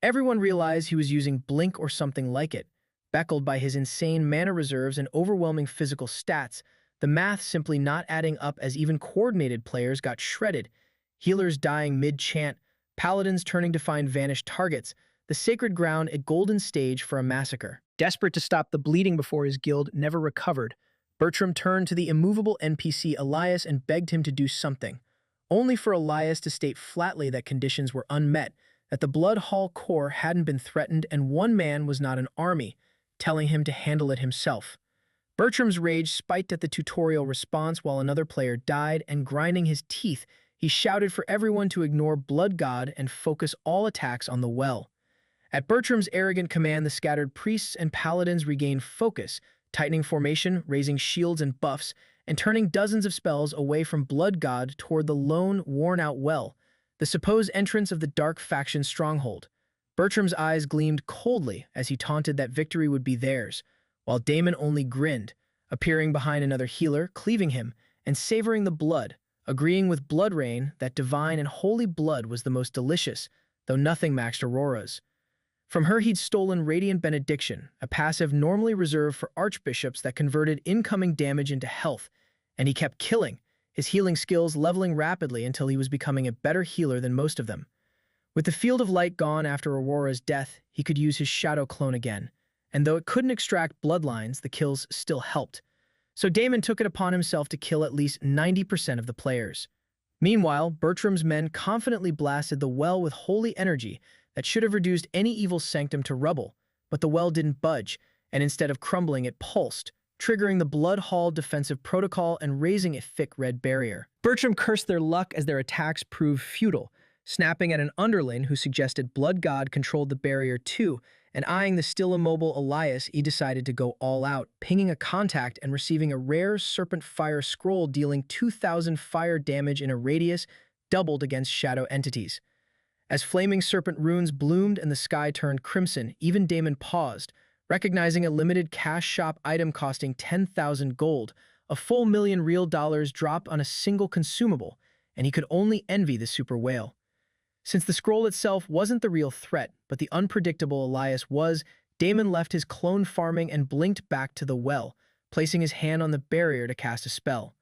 Everyone realized he was using blink or something like it, beckled by his insane mana reserves and overwhelming physical stats, the math simply not adding up as even coordinated players got shredded, healers dying mid-chant, paladins turning to find vanished targets, the sacred ground a golden stage for a massacre. Desperate to stop the bleeding before his guild never recovered, Bertram turned to the immovable NPC Elias and begged him to do something, only for Elias to state flatly that conditions were unmet, that the Blood Hall core hadn't been threatened and one man was not an army, telling him to handle it himself. Bertram's rage spiked at the tutorial response while another player died, and grinding his teeth, he shouted for everyone to ignore Blood God and focus all attacks on the well. At Bertram's arrogant command, the scattered priests and paladins regained focus, tightening formation, raising shields and buffs, and turning dozens of spells away from Blood God toward the lone, worn-out well, the supposed entrance of the dark faction stronghold. Bertram's eyes gleamed coldly as he taunted that victory would be theirs, while Damon only grinned, appearing behind another healer, cleaving him, and savoring the blood, agreeing with Blood Rain that divine and holy blood was the most delicious, though nothing matched Aurora's. From her he'd stolen Radiant Benediction, a passive normally reserved for archbishops that converted incoming damage into health, and he kept killing, his healing skills leveling rapidly until he was becoming a better healer than most of them. With the field of light gone after Aurora's death, he could use his shadow clone again, and though it couldn't extract bloodlines, the kills still helped. So Damon took it upon himself to kill at least 90% of the players. Meanwhile, Bertram's men confidently blasted the well with holy energy that should have reduced any evil sanctum to rubble, but the well didn't budge, and instead of crumbling, it pulsed, triggering the Blood Hall defensive protocol and raising a thick red barrier. Bertram cursed their luck as their attacks proved futile, snapping at an underling who suggested Blood God controlled the barrier too, and eyeing the still immobile Elias, he decided to go all out, pinging a contact and receiving a rare Serpent Fire scroll dealing 2,000 fire damage in a radius, doubled against shadow entities. As flaming serpent runes bloomed and the sky turned crimson, even Damon paused, recognizing a limited cash shop item costing 10,000 gold, a full million real dollars dropped on a single consumable, and he could only envy the super whale. Since the scroll itself wasn't the real threat, but the unpredictable Elias was, Damon left his clone farming and blinked back to the well, placing his hand on the barrier to cast a spell.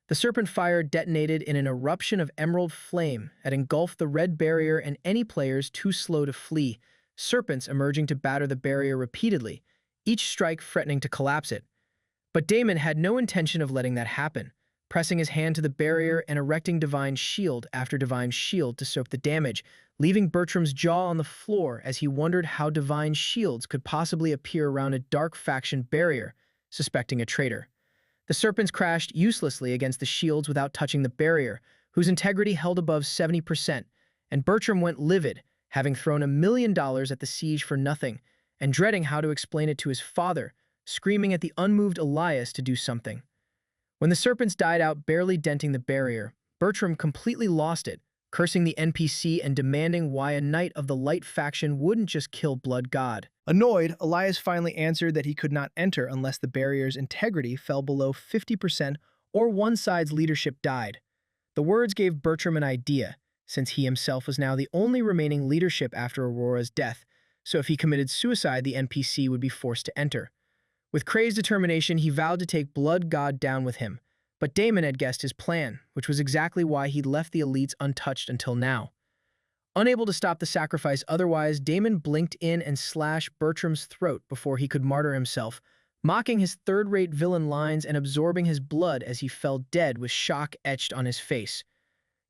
The serpent fire detonated in an eruption of emerald flame that engulfed the red barrier and any players too slow to flee, serpents emerging to batter the barrier repeatedly, each strike threatening to collapse it. But Damon had no intention of letting that happen, pressing his hand to the barrier and erecting Divine Shield after Divine Shield to soak the damage, leaving Bertram's jaw on the floor as he wondered how Divine Shields could possibly appear around a dark faction barrier, suspecting a traitor. The serpents crashed uselessly against the shields without touching the barrier, whose integrity held above 70%, and Bertram went livid, having thrown $1 million at the siege for nothing, and dreading how to explain it to his father, screaming at the unmoved Elias to do something. When the serpents died out, barely denting the barrier, Bertram completely lost it, cursing the NPC and demanding why a knight of the light faction wouldn't just kill Blood God. Annoyed, Elias finally answered that he could not enter unless the barrier's integrity fell below 50% or one side's leadership died. The words gave Bertram an idea, since he himself was now the only remaining leadership after Aurora's death, so if he committed suicide, the NPC would be forced to enter. With crazed determination, he vowed to take Blood God down with him, but Damon had guessed his plan, which was exactly why he'd left the elites untouched until now. Unable to stop the sacrifice otherwise, Damon blinked in and slashed Bertram's throat before he could martyr himself, mocking his third-rate villain lines and absorbing his blood as he fell dead with shock etched on his face.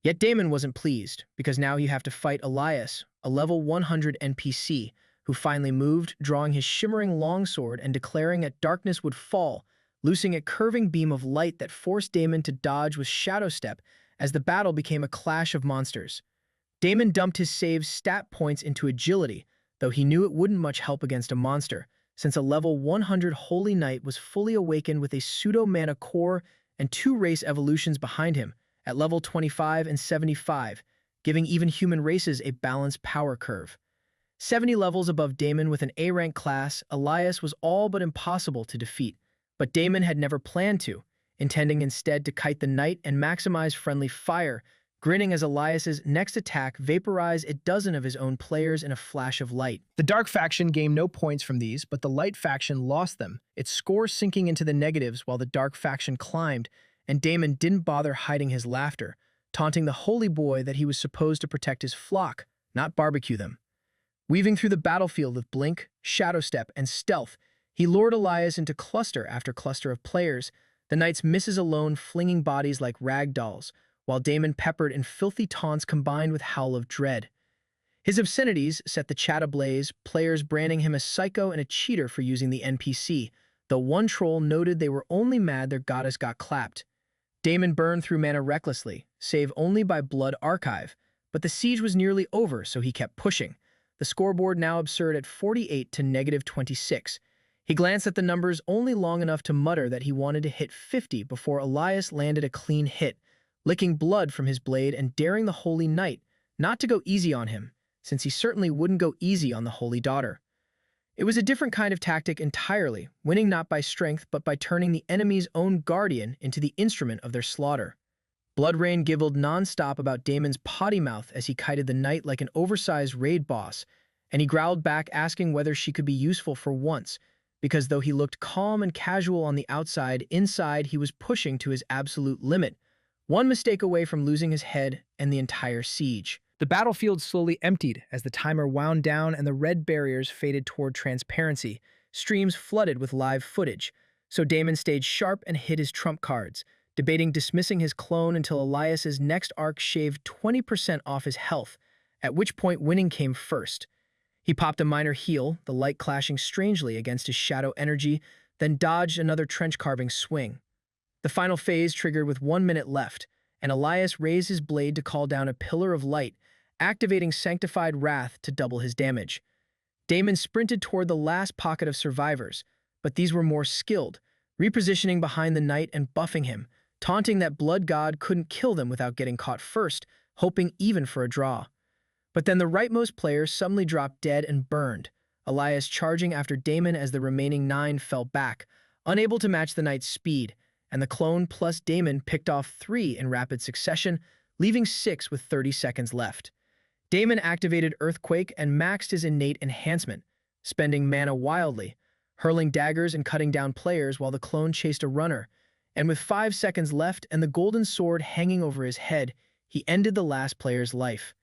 Yet Damon wasn't pleased, because now he'd have to fight Elias, a level 100 NPC, who finally moved, drawing his shimmering longsword and declaring that darkness would fall, loosing a curving beam of light that forced Damon to dodge with shadow step as the battle became a clash of monsters. Damon dumped his save stat points into agility, though he knew it wouldn't much help against a monster, since a level 100 Holy Knight was fully awakened with a pseudo-mana core and 2 race evolutions behind him, at level 25 and 75, giving even human races a balanced power curve. 70 levels above Damon with an A-rank class, Elias was all but impossible to defeat, but Damon had never planned to, intending instead to kite the knight and maximize friendly fire, grinning as Elias's next attack vaporized a dozen of his own players in a flash of light. The Dark faction gained no points from these, but the Light faction lost them, its score sinking into the negatives while the Dark faction climbed, and Damon didn't bother hiding his laughter, taunting the holy boy that he was supposed to protect his flock, not barbecue them. Weaving through the battlefield with blink, shadow step, and stealth, he lured Elias into cluster after cluster of players, the knight's misses alone flinging bodies like rag dolls, while Damon peppered in filthy taunts combined with howl of dread. His obscenities set the chat ablaze, players branding him a psycho and a cheater for using the NPC, though one troll noted they were only mad their goddess got clapped. Damon burned through mana recklessly, save only by Blood Archive, but the siege was nearly over, so he kept pushing, the scoreboard now absurd at 48 to -26. He glanced at the numbers only long enough to mutter that he wanted to hit 50 before Elias landed a clean hit, licking blood from his blade and daring the Holy Knight not to go easy on him, since he certainly wouldn't go easy on the Holy Daughter. It was a different kind of tactic entirely, winning not by strength but by turning the enemy's own guardian into the instrument of their slaughter. Bloodrain giggled non-stop about Damon's potty mouth as he kited the knight like an oversized raid boss, and he growled back asking whether she could be useful for once, because though he looked calm and casual on the outside, inside he was pushing to his absolute limit, one mistake away from losing his head and the entire siege. The battlefield slowly emptied as the timer wound down and the red barriers faded toward transparency, streams flooded with live footage, so Damon stayed sharp and hid his trump cards, debating dismissing his clone until Elias's next arc shaved 20% off his health, at which point winning came first. He popped a minor heal, the light clashing strangely against his shadow energy, then dodged another trench-carving swing. The final phase triggered with 1 minute left, and Elias raised his blade to call down a pillar of light, activating Sanctified Wrath to double his damage. Damon sprinted toward the last pocket of survivors, but these were more skilled, repositioning behind the knight and buffing him, taunting that Blood God couldn't kill them without getting caught first, hoping even for a draw. But then the rightmost player suddenly dropped dead and burned, Elias charging after Damon as the remaining 9 fell back, unable to match the knight's speed, and the clone plus Damon picked off 3 in rapid succession, leaving 6 with 30 seconds left. Damon activated Earthquake and maxed his innate enhancement, spending mana wildly, hurling daggers and cutting down players while the clone chased a runner, and with 5 seconds left and the golden sword hanging over his head, he ended the last player's life.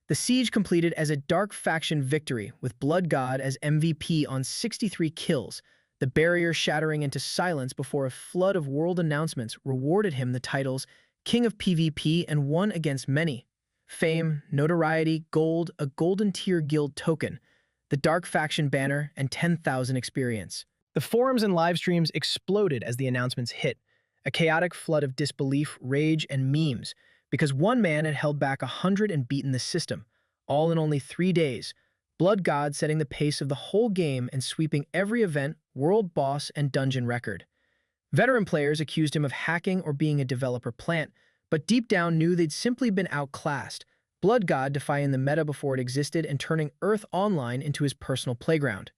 The siege completed as a Dark Faction victory, with Blood God as MVP on 63 kills, the barrier shattering into silence before a flood of world announcements rewarded him the titles King of PvP and One Against Many. Fame, notoriety, gold, a Golden Tier Guild token, the Dark Faction banner, and 10,000 experience. The forums and live streams exploded as the announcements hit, a chaotic flood of disbelief, rage, and memes, because one man had held back 100 and beaten the system, all in only 3 days, Blood God setting the pace of the whole game and sweeping every event, world boss, and dungeon record. Veteran players accused him of hacking or being a developer plant, but deep down knew they'd simply been outclassed, Blood God defying the meta before it existed and turning Earth Online into his personal playground.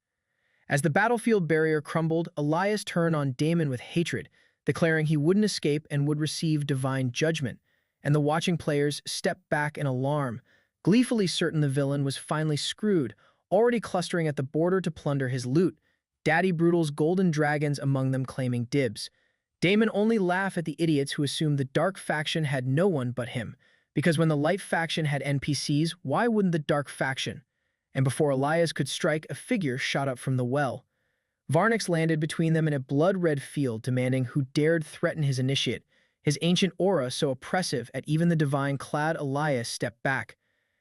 As the battlefield barrier crumbled, Elias turned on Damon with hatred, declaring he wouldn't escape and would receive divine judgment, and the watching players stepped back in alarm, gleefully certain the villain was finally screwed, already clustering at the border to plunder his loot, Daddy Brutal's golden dragons among them claiming dibs. Damon only laughed at the idiots who assumed the Dark Faction had no one but him, because when the Light Faction had NPCs, why wouldn't the Dark Faction? And before Elias could strike, a figure shot up from the well. Varnix landed between them in a blood-red field, demanding who dared threaten his initiate, his ancient aura so oppressive that even the divine-clad Elias stepped back.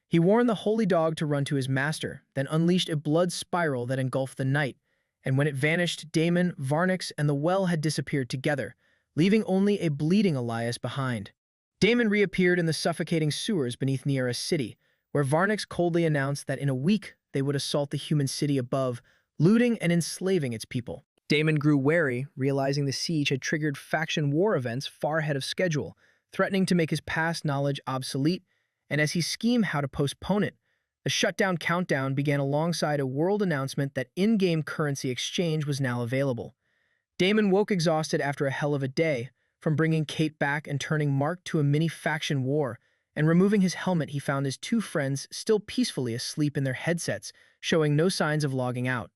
He warned the holy dog to run to his master, then unleashed a blood spiral that engulfed the knight, and when it vanished, Damon, Varnix, and the well had disappeared together, leaving only a bleeding Elias behind. Damon reappeared in the suffocating sewers beneath Niera's city, where Varnix coldly announced that in a week they would assault the human city above, looting and enslaving its people. Damon grew wary, realizing the siege had triggered faction war events far ahead of schedule, threatening to make his past knowledge obsolete, and as he schemed how to postpone it, the shutdown countdown began alongside a world announcement that in-game currency exchange was now available. Damon woke exhausted after a hell of a day, from bringing Kate back and turning Mark to a mini-faction war, and removing his helmet he found his 2 friends still peacefully asleep in their headsets, showing no signs of logging out.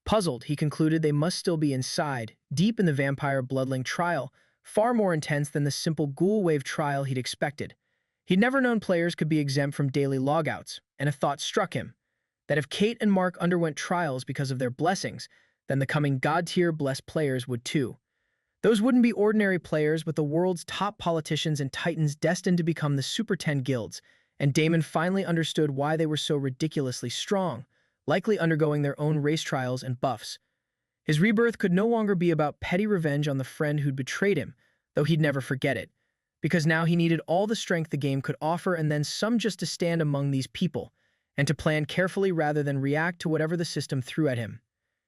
Puzzled, he concluded they must still be inside, deep in the Vampire Bloodline trial, far more intense than the simple Ghoul Wave trial he'd expected. He'd never known players could be exempt from daily logouts, and a thought struck him, that if Kate and Mark underwent trials because of their blessings, then the coming God-tier blessed players would too. Those wouldn't be ordinary players, but the world's top politicians and titans destined to become the Super 10 guilds, and Damon finally understood why they were so ridiculously strong, likely undergoing their own race trials and buffs. His rebirth could no longer be about petty revenge on the friend who'd betrayed him, though he'd never forget it, because now he needed all the strength the game could offer and then some just to stand among these people, and to plan carefully rather than react to whatever the system threw at him.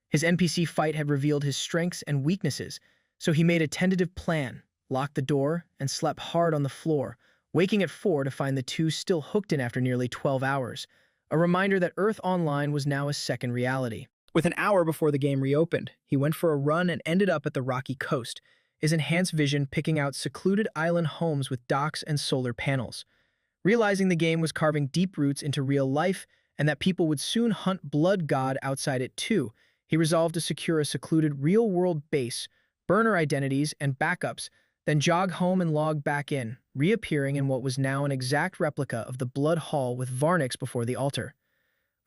His NPC fight had revealed his strengths and weaknesses, so he made a tentative plan, locked the door, and slept hard on the floor, waking at 4 to find the 2 still hooked in after nearly 12 hours, a reminder that Earth Online was now a second reality. With an hour before the game reopened, he went for a run and ended up at the rocky coast, his enhanced vision picking out secluded island homes with docks and solar panels. Realizing the game was carving deep roots into real life and that people would soon hunt Blood God outside it too, he resolved to secure a secluded real-world base, burner identities, and backups, then jog home and log back in, reappearing in what was now an exact replica of the Blood Hall with Varnix before the altar.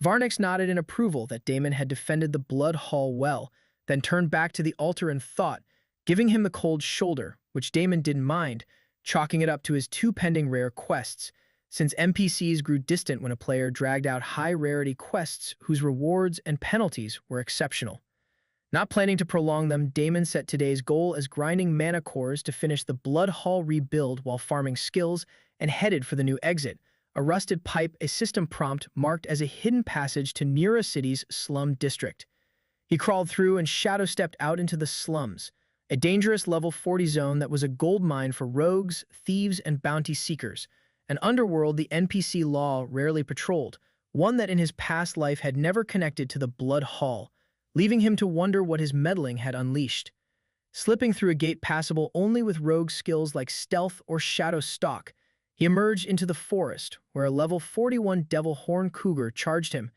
Varnix nodded in approval that Damon had defended the Blood Hall well, then turned back to the altar in thought, giving him the cold shoulder, which Damon didn't mind, chalking it up to his two pending rare quests, since NPCs grew distant when a player dragged out high-rarity quests whose rewards and penalties were exceptional. Not planning to prolong them, Damon set today's goal as grinding mana cores to finish the Blood Hall rebuild while farming skills and headed for the new exit, a rusted pipe, a system prompt marked as a hidden passage to Nira City's slum district. He crawled through and shadow-stepped out into the slums, a dangerous level 40 zone that was a gold mine for rogues, thieves, and bounty seekers, an underworld the NPC law rarely patrolled, one that in his past life had never connected to the Blood Hall, leaving him to wonder what his meddling had unleashed. Slipping through a gate passable only with rogue skills like stealth or shadow stalk, he emerged into the forest, where a level 41 devil horn cougar charged him,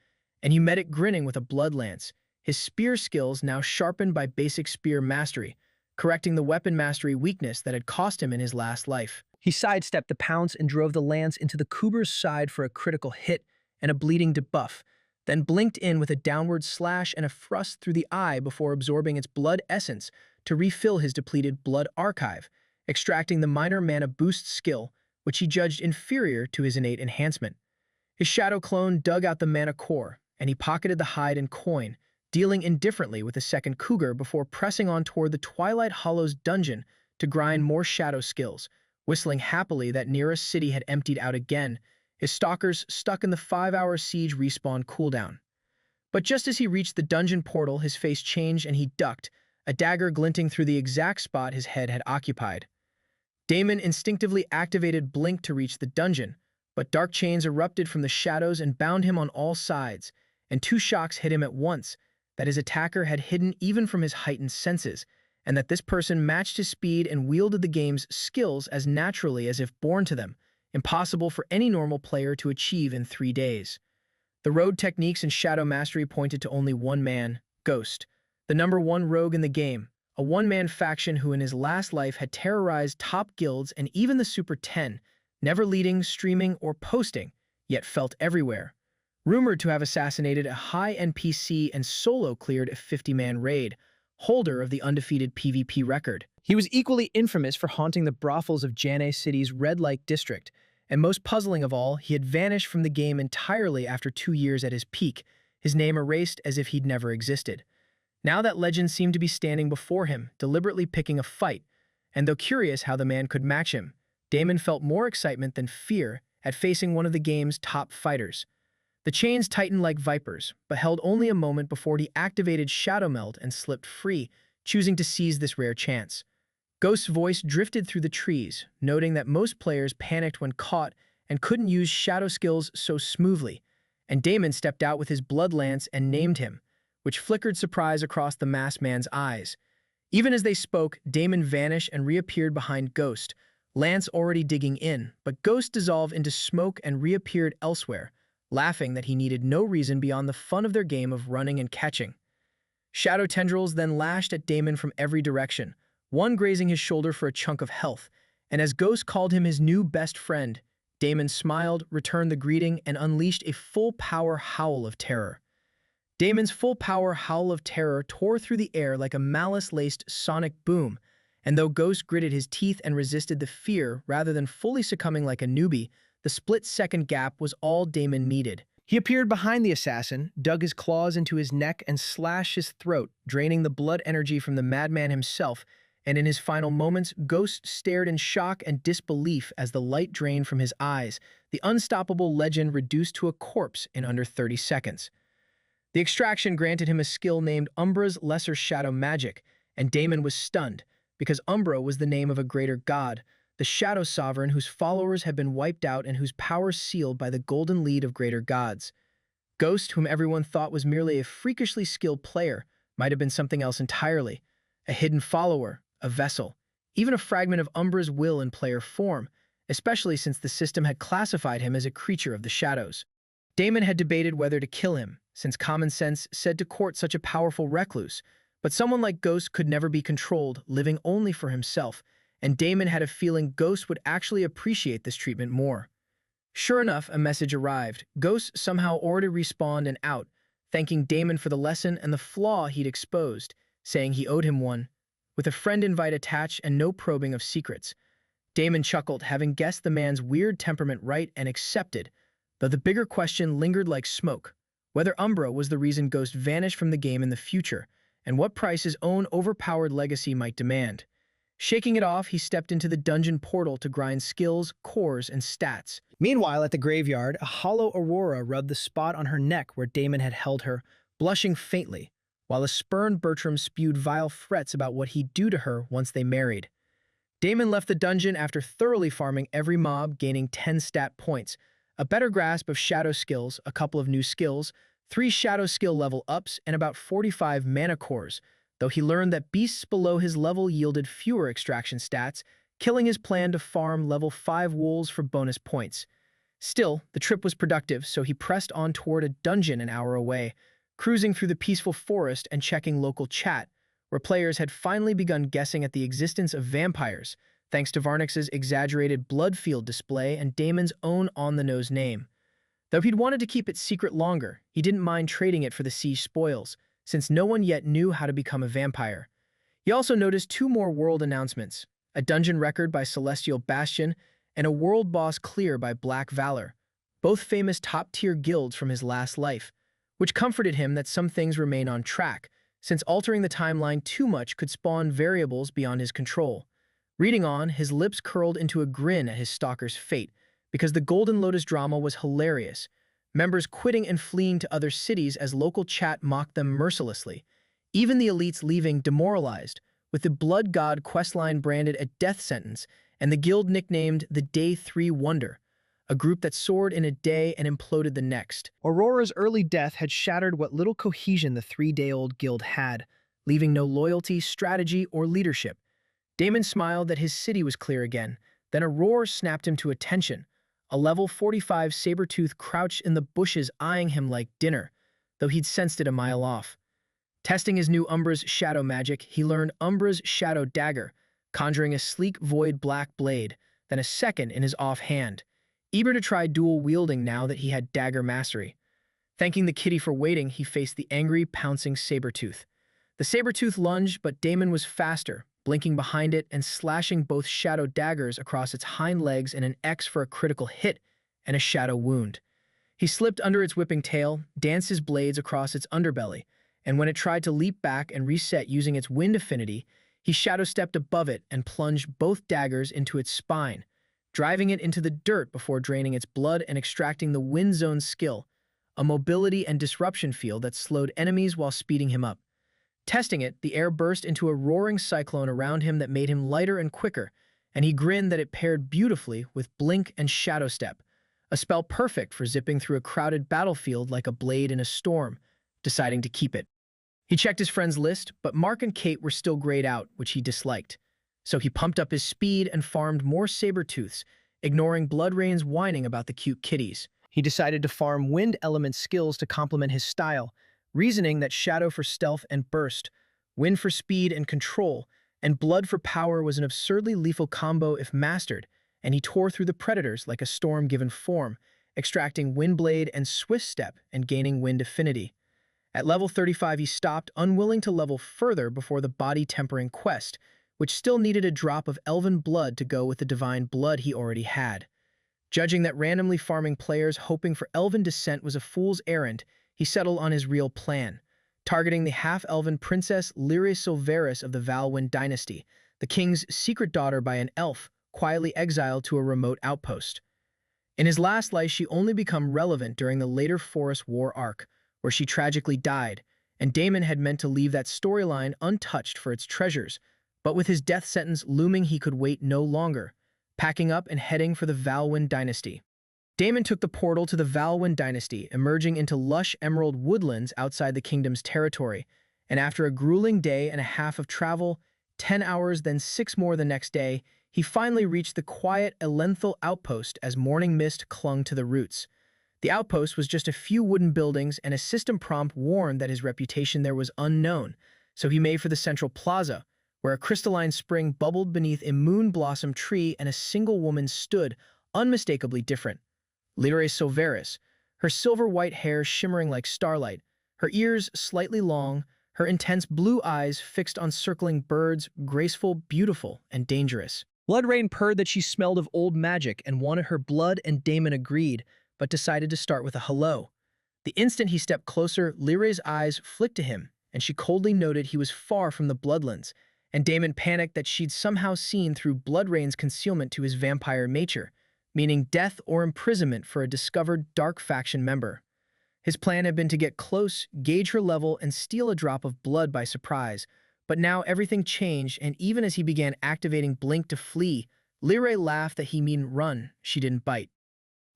and he met it grinning with a blood lance, his spear skills now sharpened by basic spear mastery, correcting the weapon mastery weakness that had cost him in his last life. He sidestepped the pounce and drove the lance into the cougar's side for a critical hit and a bleeding debuff, then blinked in with a downward slash and a thrust through the eye before absorbing its blood essence to refill his depleted blood archive, extracting the minor mana boost skill, which he judged inferior to his innate enhancement. His shadow clone dug out the mana core, and he pocketed the hide and coin, dealing indifferently with a second cougar before pressing on toward the Twilight Hollows dungeon to grind more shadow skills, whistling happily that Nira City had emptied out again, his stalkers stuck in the 5-hour siege respawn cooldown. But just as he reached the dungeon portal, his face changed and he ducked, a dagger glinting through the exact spot his head had occupied. Damon instinctively activated Blink to reach the dungeon, but dark chains erupted from the shadows and bound him on all sides, and two shocks hit him at once, that his attacker had hidden even from his heightened senses, and that this person matched his speed and wielded the game's skills as naturally as if born to them, impossible for any normal player to achieve in 3 days. The road techniques and shadow mastery pointed to only one man, Ghost, the #1 rogue in the game, a one-man faction who in his last life had terrorized top guilds and even the Super 10, never leading, streaming, or posting, yet felt everywhere. Rumored to have assassinated a high NPC and solo cleared a 50-man raid, holder of the undefeated PvP record. He was equally infamous for haunting the brothels of Janay City's red light district, and most puzzling of all, he had vanished from the game entirely after 2 years at his peak, his name erased as if he'd never existed. Now that legend seemed to be standing before him, deliberately picking a fight, and though curious how the man could match him, Damon felt more excitement than fear at facing one of the game's top fighters. The chains tightened like vipers, but held only a moment before he activated Shadow Meld and slipped free, choosing to seize this rare chance. Ghost's voice drifted through the trees, noting that most players panicked when caught and couldn't use shadow skills so smoothly, and Damon stepped out with his blood lance and named him, which flickered surprise across the masked man's eyes. Even as they spoke, Damon vanished and reappeared behind Ghost, Lance already digging in, but Ghost dissolved into smoke and reappeared elsewhere, laughing that he needed no reason beyond the fun of their game of running and catching. Shadow tendrils then lashed at Damon from every direction, one grazing his shoulder for a chunk of health, and as Ghost called him his new best friend, Damon smiled, returned the greeting, and unleashed a full-power howl of terror. Damon's full-power howl of terror tore through the air like a malice-laced sonic boom, and though Ghost gritted his teeth and resisted the fear rather than fully succumbing like a newbie, the split-second gap was all Damon needed. He appeared behind the assassin, dug his claws into his neck, and slashed his throat, draining the blood energy from the madman himself, and in his final moments, Ghost stared in shock and disbelief as the light drained from his eyes, the unstoppable legend reduced to a corpse in under 30 seconds. The extraction granted him a skill named Umbra's Lesser Shadow Magic, and Damon was stunned, because Umbra was the name of a greater god, the Shadow Sovereign whose followers had been wiped out and whose power sealed by the golden lead of greater gods. Ghost, whom everyone thought was merely a freakishly skilled player, might have been something else entirely, a hidden follower, a vessel, even a fragment of Umbra's will in player form, especially since the system had classified him as a creature of the shadows. Damon had debated whether to kill him, since common sense said to court such a powerful recluse, but someone like Ghost could never be controlled, living only for himself, and Damon had a feeling Ghost would actually appreciate this treatment more. Sure enough, a message arrived. Ghost somehow already respawned and out, thanking Damon for the lesson and the flaw he'd exposed, saying he owed him one. with a friend invite attached and no probing of secrets. Damon chuckled, having guessed the man's weird temperament right, and accepted, though the bigger question lingered like smoke: whether Umbra was the reason Ghost vanished from the game in the future, and what price his own overpowered legacy might demand. Shaking it off, he stepped into the dungeon portal to grind skills, cores, and stats. Meanwhile, at the graveyard, a hollow Aurora rubbed the spot on her neck where Damon had held her, blushing faintly, while a spurned Bertram spewed vile threats about what he'd do to her once they married. Damon left the dungeon after thoroughly farming every mob, gaining 10 stat points, a better grasp of shadow skills, a couple of new skills, 3 shadow skill level ups, and about 45 mana cores, though he learned that beasts below his level yielded fewer extraction stats, killing his plan to farm level 5 wolves for bonus points. Still, the trip was productive, so he pressed on toward a dungeon an hour away, cruising through the peaceful forest and checking local chat, where players had finally begun guessing at the existence of vampires, thanks to Varnix's exaggerated blood field display and Damon's own on-the-nose name. Though he'd wanted to keep it secret longer, he didn't mind trading it for the siege spoils, since no one yet knew how to become a vampire. He also noticed 2 more world announcements: a dungeon record by Celestial Bastion and a world boss clear by Black Valor, both famous top-tier guilds from his last life, which comforted him that some things remain on track, since altering the timeline too much could spawn variables beyond his control. Reading on, his lips curled into a grin at his stalker's fate, because the Golden Lotus drama was hilarious, members quitting and fleeing to other cities as local chat mocked them mercilessly, even the elites leaving demoralized, with the Blood God questline branded a death sentence and the guild nicknamed the Day 3 Wonder, a group that soared in a day and imploded the next. Aurora's early death had shattered what little cohesion the 3-day-old guild had, leaving no loyalty, strategy, or leadership. Damon smiled that his city was clear again, then a roar snapped him to attention. A level 45 saber-tooth crouched in the bushes eyeing him like dinner, though he'd sensed it a mile off. Testing his new Umbra's shadow magic, he learned Umbra's shadow dagger, conjuring a sleek void black blade, then a second in his offhand, eager to try dual wielding now that he had dagger mastery. Thanking the kitty for waiting, he faced the angry, pouncing saber-tooth. The saber-tooth lunged, but Damon was faster, blinking behind it and slashing both shadow daggers across its hind legs in an X for a critical hit and a shadow wound. He slipped under its whipping tail, danced his blades across its underbelly, and when it tried to leap back and reset using its wind affinity, he shadow-stepped above it and plunged both daggers into its spine, driving it into the dirt before draining its blood and extracting the Wind Zone skill, a mobility and disruption field that slowed enemies while speeding him up. Testing it, the air burst into a roaring cyclone around him that made him lighter and quicker, and he grinned that it paired beautifully with Blink and Shadow Step, a spell perfect for zipping through a crowded battlefield like a blade in a storm, deciding to keep it. He checked his friends' list, but Mark and Kate were still grayed out, which he disliked. So he pumped up his speed and farmed more saber-tooths, ignoring Bloodrain's whining about the cute kitties. He decided to farm wind element skills to complement his style, reasoning that Shadow for stealth and burst, Wind for speed and control, and Blood for power was an absurdly lethal combo if mastered, and he tore through the predators like a storm given form, extracting Windblade and Swift Step and gaining Wind affinity. At level 35 he stopped, unwilling to level further before the body-tempering quest, which still needed a drop of elven blood to go with the divine blood he already had. Judging that randomly farming players hoping for elven descent was a fool's errand, he settled on his real plan, targeting the half-elven princess Lyra Silveris of the Valwyn dynasty, the king's secret daughter by an elf, quietly exiled to a remote outpost. In his last life she only became relevant during the later Forest War arc, where she tragically died, and Damon had meant to leave that storyline untouched for its treasures, but with his death sentence looming he could wait no longer, packing up and heading for the Valwyn dynasty. Damon took the portal to the Valwyn dynasty, emerging into lush emerald woodlands outside the kingdom's territory, and after a grueling day and a half of travel, 10 hours then 6 more the next day, he finally reached the quiet Elenthal outpost as morning mist clung to the roots. The outpost was just a few wooden buildings, and a system prompt warned that his reputation there was unknown, so he made for the central plaza, where a crystalline spring bubbled beneath a moon-blossom tree and a single woman stood, unmistakably different. Lyra Silveris, her silver-white hair shimmering like starlight, her ears slightly long, her intense blue eyes fixed on circling birds, graceful, beautiful, and dangerous. Bloodrain purred that she smelled of old magic and wanted her blood, and Damon agreed, but decided to start with a hello. The instant he stepped closer, Lyrae's eyes flicked to him, and she coldly noted he was far from the Bloodlands, and Damon panicked that she'd somehow seen through Bloodrain's concealment to his vampire nature, meaning death or imprisonment for a discovered dark faction member. His plan had been to get close, gauge her level, and steal a drop of blood by surprise, but now everything changed, and even as he began activating Blink to flee, Lyrae laughed that he mean run, she didn't bite.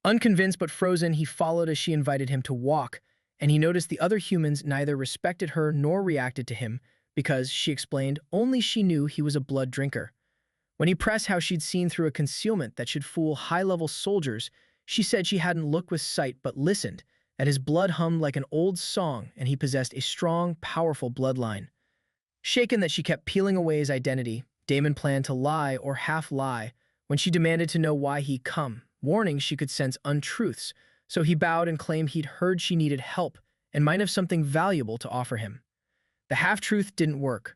Unconvinced but frozen, he followed as she invited him to walk, and he noticed the other humans neither respected her nor reacted to him, because, she explained, only she knew he was a blood drinker. When he pressed how she'd seen through a concealment that should fool high-level soldiers, she said she hadn't looked with sight but listened, that his blood hummed like an old song and he possessed a strong, powerful bloodline. Shaken that she kept peeling away his identity, Damon planned to lie or half-lie when she demanded to know why he'd come, warning she could sense untruths, so he bowed and claimed he'd heard she needed help and might have something valuable to offer him. The half-truth didn't work.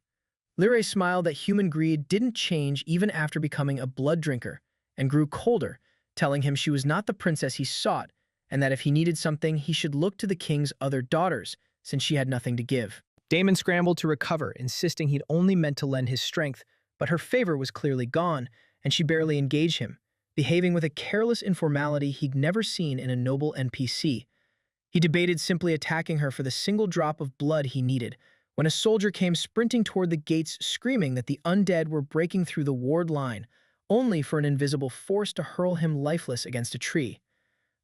Lyrae smiled that human greed didn't change even after becoming a blood drinker, and grew colder, telling him she was not the princess he sought, and that if he needed something, he should look to the king's other daughters, since she had nothing to give. Damon scrambled to recover, insisting he'd only meant to lend his strength, but her favor was clearly gone, and she barely engaged him, behaving with a careless informality he'd never seen in a noble NPC. He debated simply attacking her for the single drop of blood he needed, when a soldier came sprinting toward the gates screaming that the undead were breaking through the ward line, only for an invisible force to hurl him lifeless against a tree.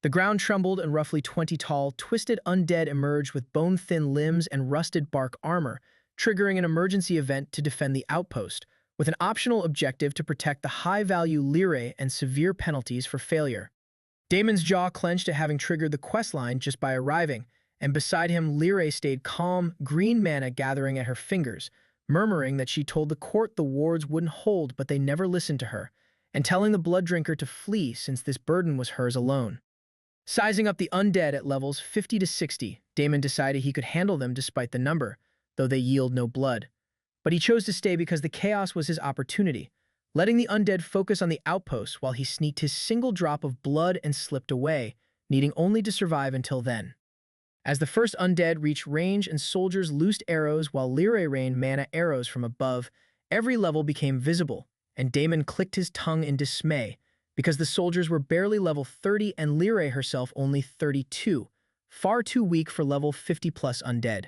The ground trembled and roughly 20 tall, twisted undead emerged with bone-thin limbs and rusted bark armor, triggering an emergency event to defend the outpost, with an optional objective to protect the high-value Lyrae and severe penalties for failure. Damon's jaw clenched at having triggered the questline just by arriving, and beside him Lyrae stayed calm, green mana gathering at her fingers, murmuring that she told the court the wards wouldn't hold but they never listened to her, and telling the blood drinker to flee since this burden was hers alone. Sizing up the undead at levels 50 to 60, Damon decided he could handle them despite the number, though they yield no blood. But he chose to stay because the chaos was his opportunity, letting the undead focus on the outpost while he sneaked his single drop of blood and slipped away, needing only to survive until then. As the first undead reached range and soldiers loosed arrows while Lyrae rained mana arrows from above, every level became visible, and Damon clicked his tongue in dismay, because the soldiers were barely level 30 and Lyrae herself only 32, far too weak for level 50-plus undead.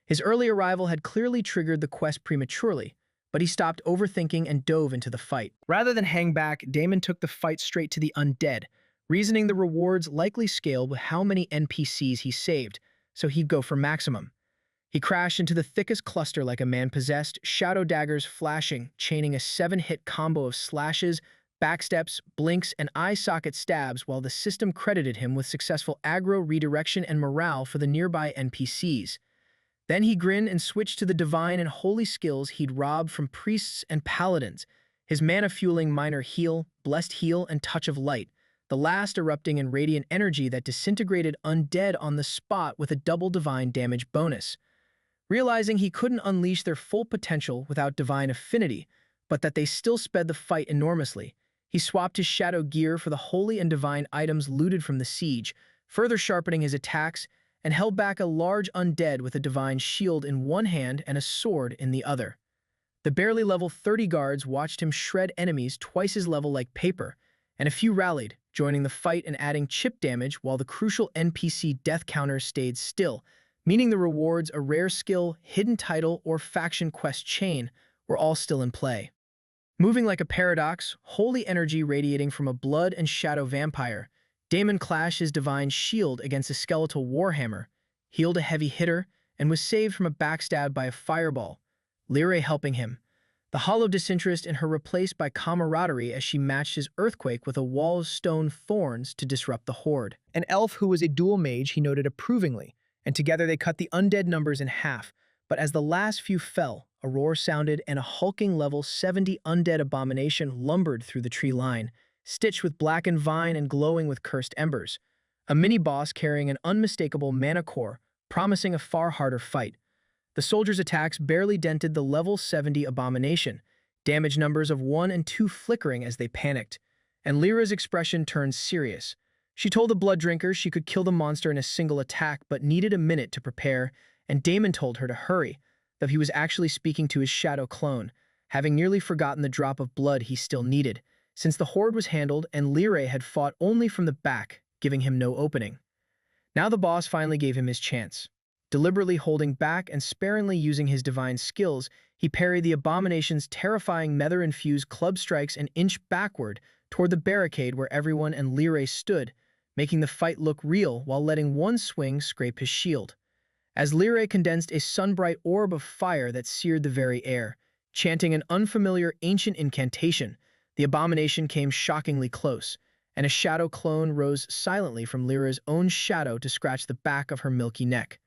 His early arrival had clearly triggered the quest prematurely, but he stopped overthinking and dove into the fight. Rather than hang back, Damon took the fight straight to the undead, reasoning the rewards likely scaled with how many NPCs he saved, so he'd go for maximum. He crashed into the thickest cluster like a man possessed, shadow daggers flashing, chaining a 7-hit combo of slashes, backsteps, blinks, and eye socket stabs while the system credited him with successful aggro, redirection, and morale for the nearby NPCs. Then he grinned and switched to the divine and holy skills he'd robbed from priests and paladins, his mana fueling minor heal, blessed heal, and touch of light, the last erupting in radiant energy that disintegrated undead on the spot with a double divine damage bonus. Realizing he couldn't unleash their full potential without divine affinity, but that they still sped the fight enormously, he swapped his shadow gear for the holy and divine items looted from the siege, further sharpening his attacks, and held back a large undead with a divine shield in one hand and a sword in the other. The barely level 30 guards watched him shred enemies twice his level like paper, and a few rallied, joining the fight and adding chip damage while the crucial NPC death counter stayed still, meaning the rewards, a rare skill, hidden title, or faction quest chain were all still in play. Moving like a paradox, holy energy radiating from a blood and shadow vampire, Damon clashed his divine shield against a skeletal warhammer, healed a heavy hitter, and was saved from a backstab by a fireball, Lyrae helping him, the hollow disinterest in her replaced by camaraderie as she matched his earthquake with a wall of stone thorns to disrupt the horde. An elf who was a dual mage he noted approvingly, and together they cut the undead numbers in half, but as the last few fell, a roar sounded and a hulking level 70 undead abomination lumbered through the tree line, stitched with blackened vine and glowing with cursed embers. A mini-boss carrying an unmistakable mana core, promising a far harder fight. The soldiers' attacks barely dented the level 70 abomination, damage numbers of 1 and 2 flickering as they panicked. And Lyra's expression turned serious. She told the blood drinker she could kill the monster in a single attack, but needed a minute to prepare, and Damon told her to hurry, though he was actually speaking to his shadow clone, having nearly forgotten the drop of blood he still needed, since the horde was handled and Lyra had fought only from the back, giving him no opening. Now the boss finally gave him his chance. Deliberately holding back and sparingly using his divine skills, he parried the abomination's terrifying nether-infused club strikes an inch backward toward the barricade where everyone and Lyra stood, making the fight look real while letting one swing scrape his shield. As Lyra condensed a sun-bright orb of fire that seared the very air, chanting an unfamiliar ancient incantation, the abomination came shockingly close, and a shadow clone rose silently from Lyra's own shadow to scratch the back of her milky neck.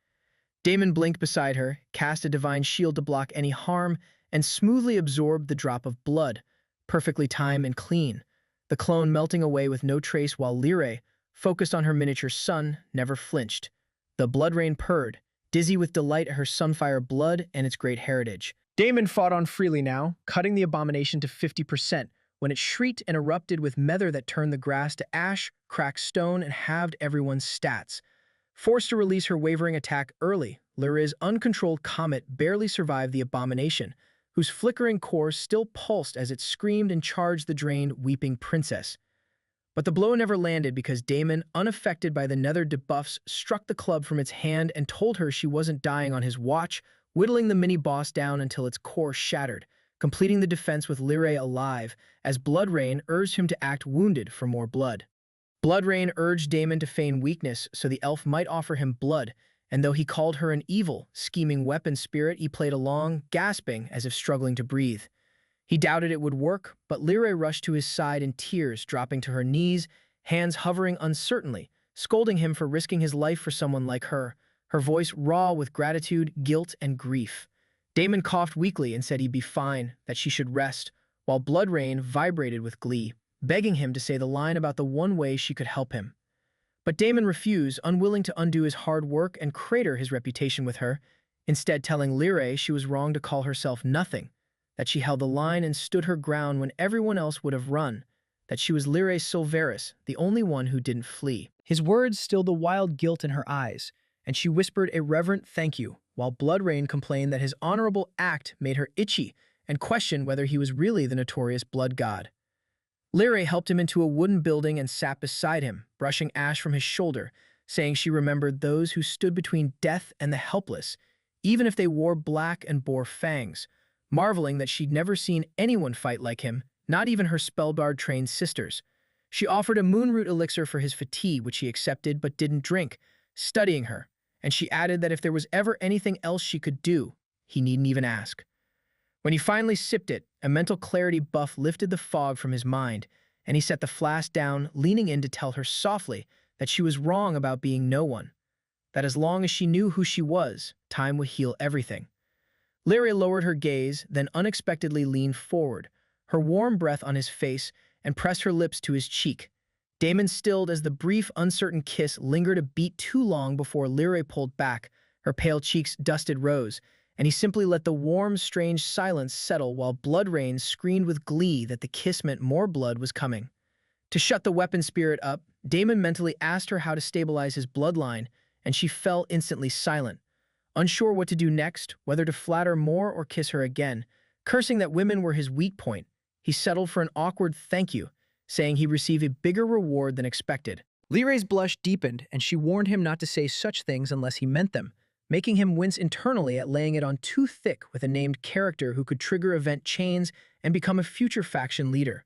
Damon blinked beside her, cast a divine shield to block any harm, and smoothly absorbed the drop of blood, perfectly timed and clean, the clone melting away with no trace while Lyra, focused on her miniature sun, never flinched. The blood rain purred, dizzy with delight at her sunfire blood and its great heritage. Damon fought on freely now, cutting the abomination to 50%, when it shrieked and erupted with mether that turned the grass to ash, cracked stone, and halved everyone's stats. Forced to release her wavering attack early, Lyra's uncontrolled comet barely survived the abomination, whose flickering core still pulsed as it screamed and charged the drained, weeping princess. But the blow never landed because Damon, unaffected by the nether debuffs, struck the club from its hand and told her she wasn't dying on his watch, whittling the mini-boss down until its core shattered, completing the defense with Lyra alive, as Blood Rain urged him to act wounded for more blood. Blood Rain urged Damon to feign weakness so the elf might offer him blood, and though he called her an evil, scheming weapon spirit, he played along, gasping as if struggling to breathe. He doubted it would work, but Lyra rushed to his side in tears, dropping to her knees, hands hovering uncertainly, scolding him for risking his life for someone like her voice raw with gratitude, guilt, and grief. Damon coughed weakly and said he'd be fine, that she should rest, while Blood Rain vibrated with glee, begging him to say the line about the one way she could help him. But Damon refused, unwilling to undo his hard work and crater his reputation with her, instead telling Lyra she was wrong to call herself nothing, that she held the line and stood her ground when everyone else would have run, that she was Lyra Silveris, the only one who didn't flee. His words stilled the wild guilt in her eyes, and she whispered a reverent thank you, while Blood Rain complained that his honorable act made her itchy and questioned whether he was really the notorious blood god. Lyra helped him into a wooden building and sat beside him, brushing ash from his shoulder, saying she remembered those who stood between death and the helpless, even if they wore black and bore fangs, marveling that she'd never seen anyone fight like him, not even her spellguard-trained sisters. She offered a moonroot elixir for his fatigue, which he accepted but didn't drink, studying her, and she added that if there was ever anything else she could do, he needn't even ask. When he finally sipped it, a mental clarity buff lifted the fog from his mind, and he set the flask down, leaning in to tell her softly that she was wrong about being no one, that as long as she knew who she was, time would heal everything. Lyra lowered her gaze, then unexpectedly leaned forward, her warm breath on his face, and pressed her lips to his cheek. Damon stilled as the brief, uncertain kiss lingered a beat too long before Lyra pulled back, her pale cheeks dusted rose, and he simply let the warm, strange silence settle while Blood Rain screamed with glee that the kiss meant more blood was coming. To shut the weapon spirit up, Damon mentally asked her how to stabilize his bloodline, and she fell instantly silent. Unsure what to do next, whether to flatter more or kiss her again, cursing that women were his weak point, he settled for an awkward thank you, saying he'd receive a bigger reward than expected. Lyra's blush deepened, and she warned him not to say such things unless he meant them, making him wince internally at laying it on too thick with a named character who could trigger event chains and become a future faction leader.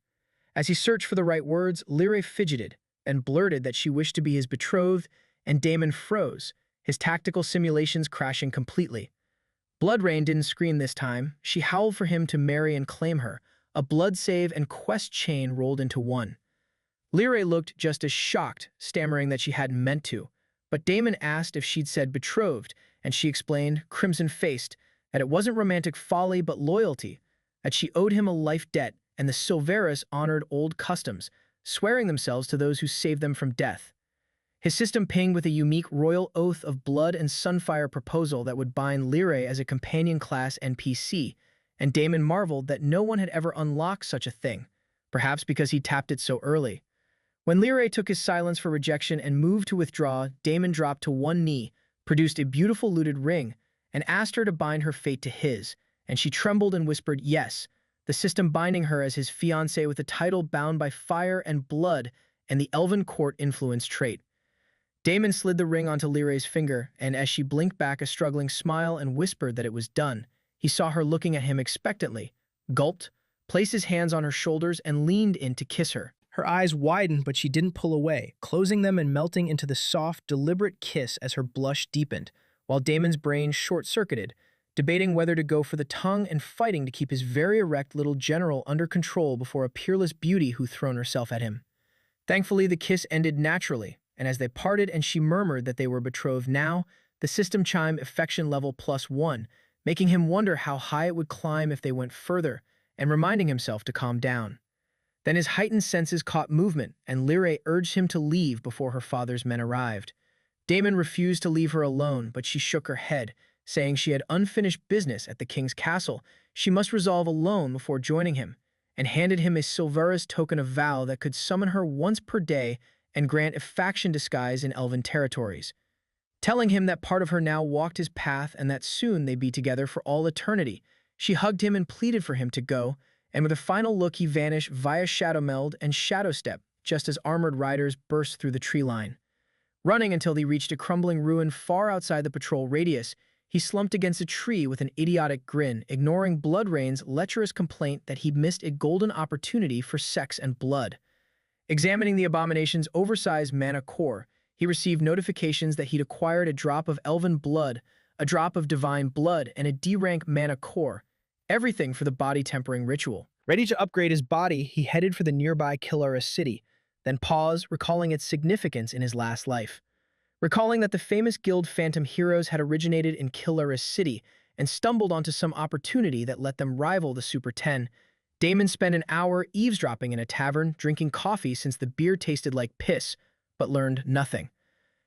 As he searched for the right words, Lyra fidgeted and blurted that she wished to be his betrothed, and Damon froze, his tactical simulations crashing completely. Blood Rain didn't scream this time. She howled for him to marry and claim her, a blood save and quest chain rolled into one. Lyra looked just as shocked, stammering that she hadn't meant to, but Damon asked if she'd said betrothed, and she explained, crimson-faced, that it wasn't romantic folly but loyalty, that she owed him a life debt, and the Silveris honored old customs, swearing themselves to those who saved them from death. His system pinged with a unique royal oath of blood and sunfire proposal that would bind Lyrae as a companion class NPC, and Damon marveled that no one had ever unlocked such a thing, perhaps because he tapped it so early. When Lyrae took his silence for rejection and moved to withdraw, Damon dropped to one knee, produced a beautiful looted ring, and asked her to bind her fate to his, and she trembled and whispered yes, the system binding her as his fiancée with a title bound by fire and blood and the elven court influence trait. Damon slid the ring onto Lyrae's finger, and as she blinked back a struggling smile and whispered that it was done, he saw her looking at him expectantly, gulped, placed his hands on her shoulders, and leaned in to kiss her. Her eyes widened, but she didn't pull away, closing them and melting into the soft, deliberate kiss as her blush deepened, while Damon's brain short-circuited, debating whether to go for the tongue and fighting to keep his very erect little general under control before a peerless beauty who thrown herself at him. Thankfully, the kiss ended naturally, and as they parted and she murmured that they were betrothed now, the system chimed affection level +1, making him wonder how high it would climb if they went further, and reminding himself to calm down. Then his heightened senses caught movement, and Lyrae urged him to leave before her father's men arrived. Damon refused to leave her alone, but she shook her head, saying she had unfinished business at the king's castle she must resolve alone before joining him, and handed him a Silverus token of vow that could summon her once per day and grant a faction disguise in elven territories. Telling him that part of her now walked his path and that soon they'd be together for all eternity, she hugged him and pleaded for him to go, and with a final look he vanished via Shadow Meld and Shadow Step, just as armored riders burst through the tree line. Running until they reached a crumbling ruin far outside the patrol radius, he slumped against a tree with an idiotic grin, ignoring Bloodrain's lecherous complaint that he'd missed a golden opportunity for sex and blood. Examining the abomination's oversized mana core, he received notifications that he'd acquired a drop of elven blood, a drop of divine blood, and a D-rank mana core, everything for the body-tempering ritual. Ready to upgrade his body, he headed for the nearby Kilaris city, then paused, recalling its significance in his last life. Recalling that the famous guild Phantom Heroes had originated in Kilaris city and stumbled onto some opportunity that let them rival the Super 10, Damon spent an hour eavesdropping in a tavern, drinking coffee since the beer tasted like piss, but learned nothing.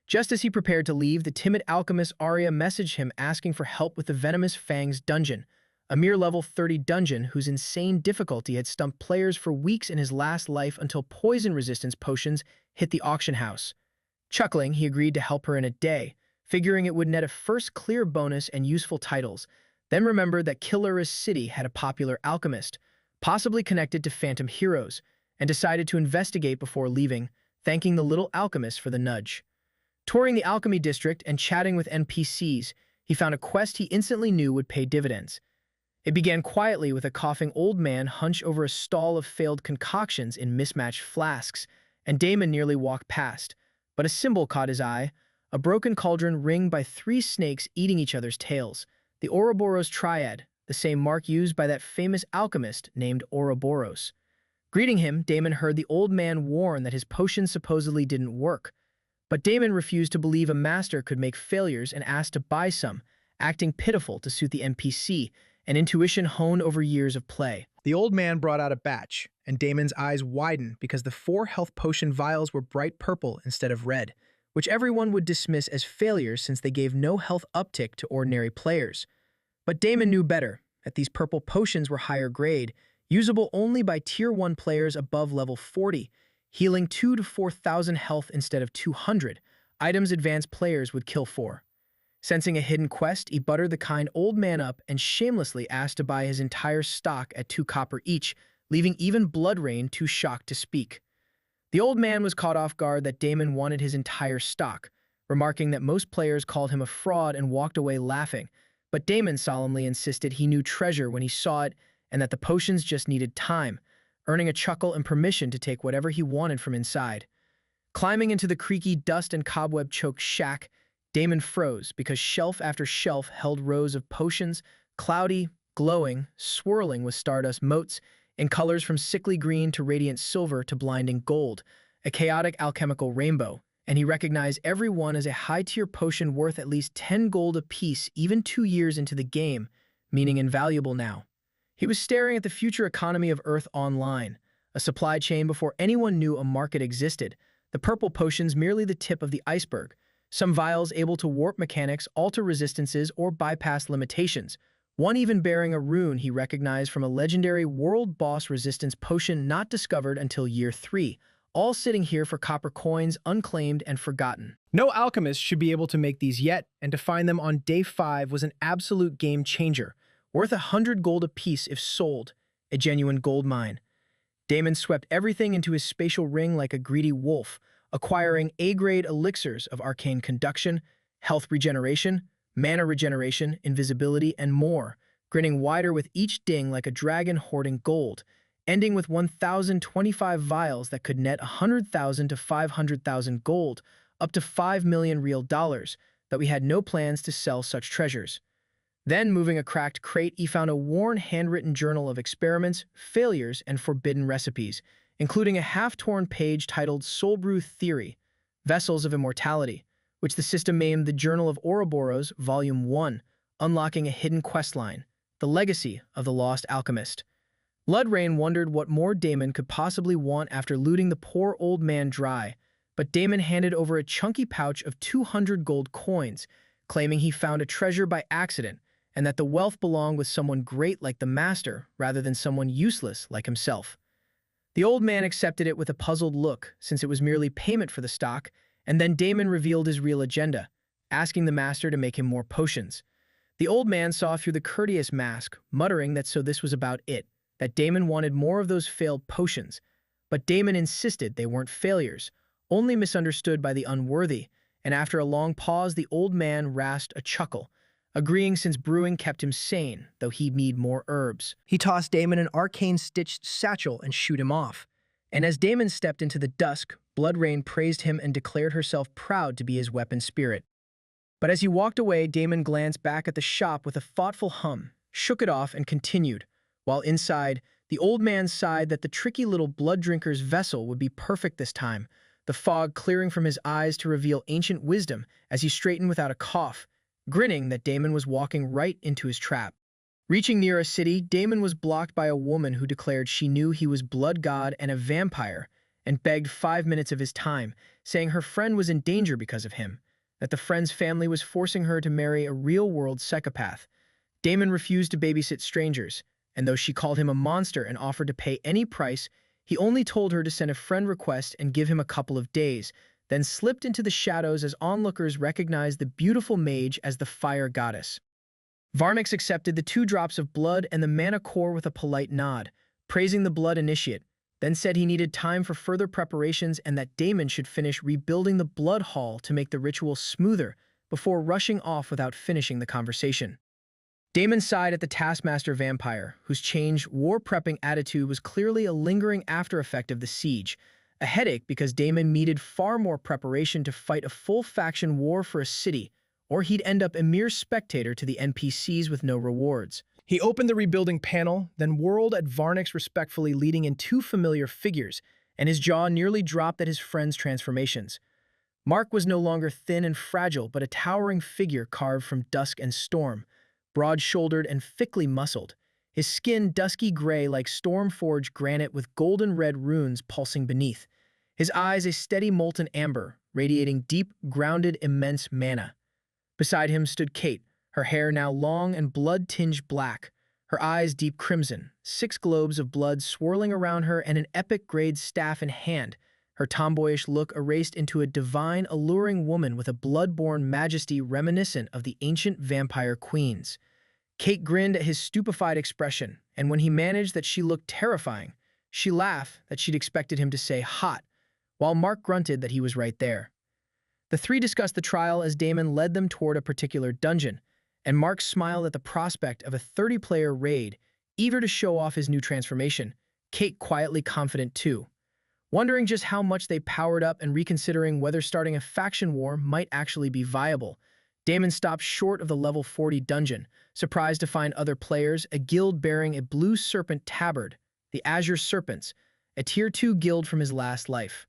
Just as he prepared to leave, the timid alchemist Arya messaged him asking for help with the Venomous Fangs dungeon, a mere level 30 dungeon whose insane difficulty had stumped players for weeks in his last life until poison resistance potions hit the auction house. Chuckling, he agreed to help her in a day, figuring it would net a first clear bonus and useful titles, then remembered that Kilaris City had a popular alchemist, possibly connected to Phantom Heroes, and decided to investigate before leaving, thanking the little alchemist for the nudge. Touring the alchemy district and chatting with NPCs, he found a quest he instantly knew would pay dividends. It began quietly with a coughing old man hunched over a stall of failed concoctions in mismatched flasks, and Damon nearly walked past, but a symbol caught his eye, a broken cauldron ringed by 3 snakes eating each other's tails, the Ouroboros triad, the same mark used by that famous alchemist named Ouroboros. Greeting him, Damon heard the old man warn that his potions supposedly didn't work, but Damon refused to believe a master could make failures and asked to buy some, acting pitiful to suit the NPC, an intuition honed over years of play. The old man brought out a batch, and Damon's eyes widened because the 4 health potion vials were bright purple instead of red, which everyone would dismiss as failures since they gave no health uptick to ordinary players. But Damon knew better, that these purple potions were higher grade, usable only by Tier 1 players above level 40, healing 2 to 4,000 health instead of 200, items advanced players would kill for. Sensing a hidden quest, he buttered the kind old man up and shamelessly asked to buy his entire stock at 2 copper each, leaving even Bloodrain too shocked to speak. The old man was caught off guard that Damon wanted his entire stock, remarking that most players called him a fraud and walked away laughing, but Damon solemnly insisted he knew treasure when he saw it and that the potions just needed time, earning a chuckle and permission to take whatever he wanted from inside. Climbing into the creaky, dust and cobweb-choked shack, Damon froze because shelf after shelf held rows of potions, cloudy, glowing, swirling with stardust motes, in colors from sickly green to radiant silver to blinding gold, a chaotic alchemical rainbow, and he recognized every one as a high-tier potion worth at least 10 gold apiece even 2 years into the game, meaning invaluable now. He was staring at the future economy of Earth Online, a supply chain before anyone knew a market existed, the purple potions merely the tip of the iceberg, some vials able to warp mechanics, alter resistances, or bypass limitations, one even bearing a rune he recognized from a legendary world boss resistance potion not discovered until year 3, all sitting here for copper coins, unclaimed and forgotten. No alchemist should be able to make these yet, and to find them on day 5 was an absolute game changer, worth 100 gold apiece if sold, a genuine gold mine. Damon swept everything into his spatial ring like a greedy wolf, acquiring A-grade elixirs of arcane conduction, health regeneration, mana regeneration, invisibility, and more, grinning wider with each ding like a dragon hoarding gold, ending with 1,025 vials that could net 100,000 to 500,000 gold, up to 5 million real dollars, that we had no plans to sell such treasures. Then, moving a cracked crate, he found a worn handwritten journal of experiments, failures, and forbidden recipes, including a half-torn page titled Soul Brew Theory, Vessels of Immortality, which the system named the Journal of Ouroboros, Volume 1, unlocking a hidden questline, The Legacy of the Lost Alchemist. Bloodrain wondered what more Damon could possibly want after looting the poor old man dry, but Damon handed over a chunky pouch of 200 gold coins, claiming he found a treasure by accident and that the wealth belonged with someone great like the master rather than someone useless like himself. The old man accepted it with a puzzled look, since it was merely payment for the stock, and then Damon revealed his real agenda, asking the master to make him more potions. The old man saw through the courteous mask, muttering that so this was about it, that Damon wanted more of those failed potions, but Damon insisted they weren't failures, only misunderstood by the unworthy, and after a long pause the old man rasped a chuckle, agreeing since brewing kept him sane, though he'd need more herbs. He tossed Damon an arcane-stitched satchel and shooed him off, and as Damon stepped into the dusk, Bloodrain praised him and declared herself proud to be his weapon spirit. But as he walked away, Damon glanced back at the shop with a thoughtful hum, shook it off, and continued, while inside, the old man sighed that the tricky little blood drinker's vessel would be perfect this time, the fog clearing from his eyes to reveal ancient wisdom as he straightened without a cough, grinning that Damon was walking right into his trap. Reaching near a city, Damon was blocked by a woman who declared she knew he was blood god and a vampire, and begged 5 minutes of his time, saying her friend was in danger because of him, that the friend's family was forcing her to marry a real-world psychopath. Damon refused to babysit strangers, and though she called him a monster and offered to pay any price, he only told her to send a friend request and give him a couple of days, then slipped into the shadows as onlookers recognized the beautiful mage as the fire goddess. Varmix accepted the 2 drops of blood and the mana core with a polite nod, praising the blood initiate, then said he needed time for further preparations and that Damon should finish rebuilding the blood hall to make the ritual smoother before rushing off without finishing the conversation. Damon sighed at the taskmaster vampire, whose changed, war-prepping attitude was clearly a lingering after-effect of the siege, a headache because Damon needed far more preparation to fight a full faction war for a city, or he'd end up a mere spectator to the NPCs with no rewards. He opened the rebuilding panel, then whirled at Varnix respectfully, leading in 2 familiar figures, and his jaw nearly dropped at his friend's transformations. Mark was no longer thin and fragile, but a towering figure carved from dusk and storm, broad-shouldered and thickly muscled, his skin dusky gray like storm-forged granite with golden red runes pulsing beneath, his eyes a steady molten amber, radiating deep, grounded, immense mana. Beside him stood Kate, her hair now long and blood-tinged black, her eyes deep crimson, 6 globes of blood swirling around her and an epic-grade staff in hand, her tomboyish look erased into a divine, alluring woman with a blood-born majesty reminiscent of the ancient vampire queens. Kate grinned at his stupefied expression, and when he managed that she looked terrifying, she laughed that she'd expected him to say hot, while Mark grunted that he was right there. The 3 discussed the trial as Damon led them toward a particular dungeon, and Mark smiled at the prospect of a 30-player raid, eager to show off his new transformation, Kate quietly confident too. Wondering just how much they powered up and reconsidering whether starting a faction war might actually be viable, Damon stopped short of the level 40 dungeon, surprised to find other players, a guild bearing a blue serpent tabard, the Azure Serpents, a Tier 2 guild from his last life.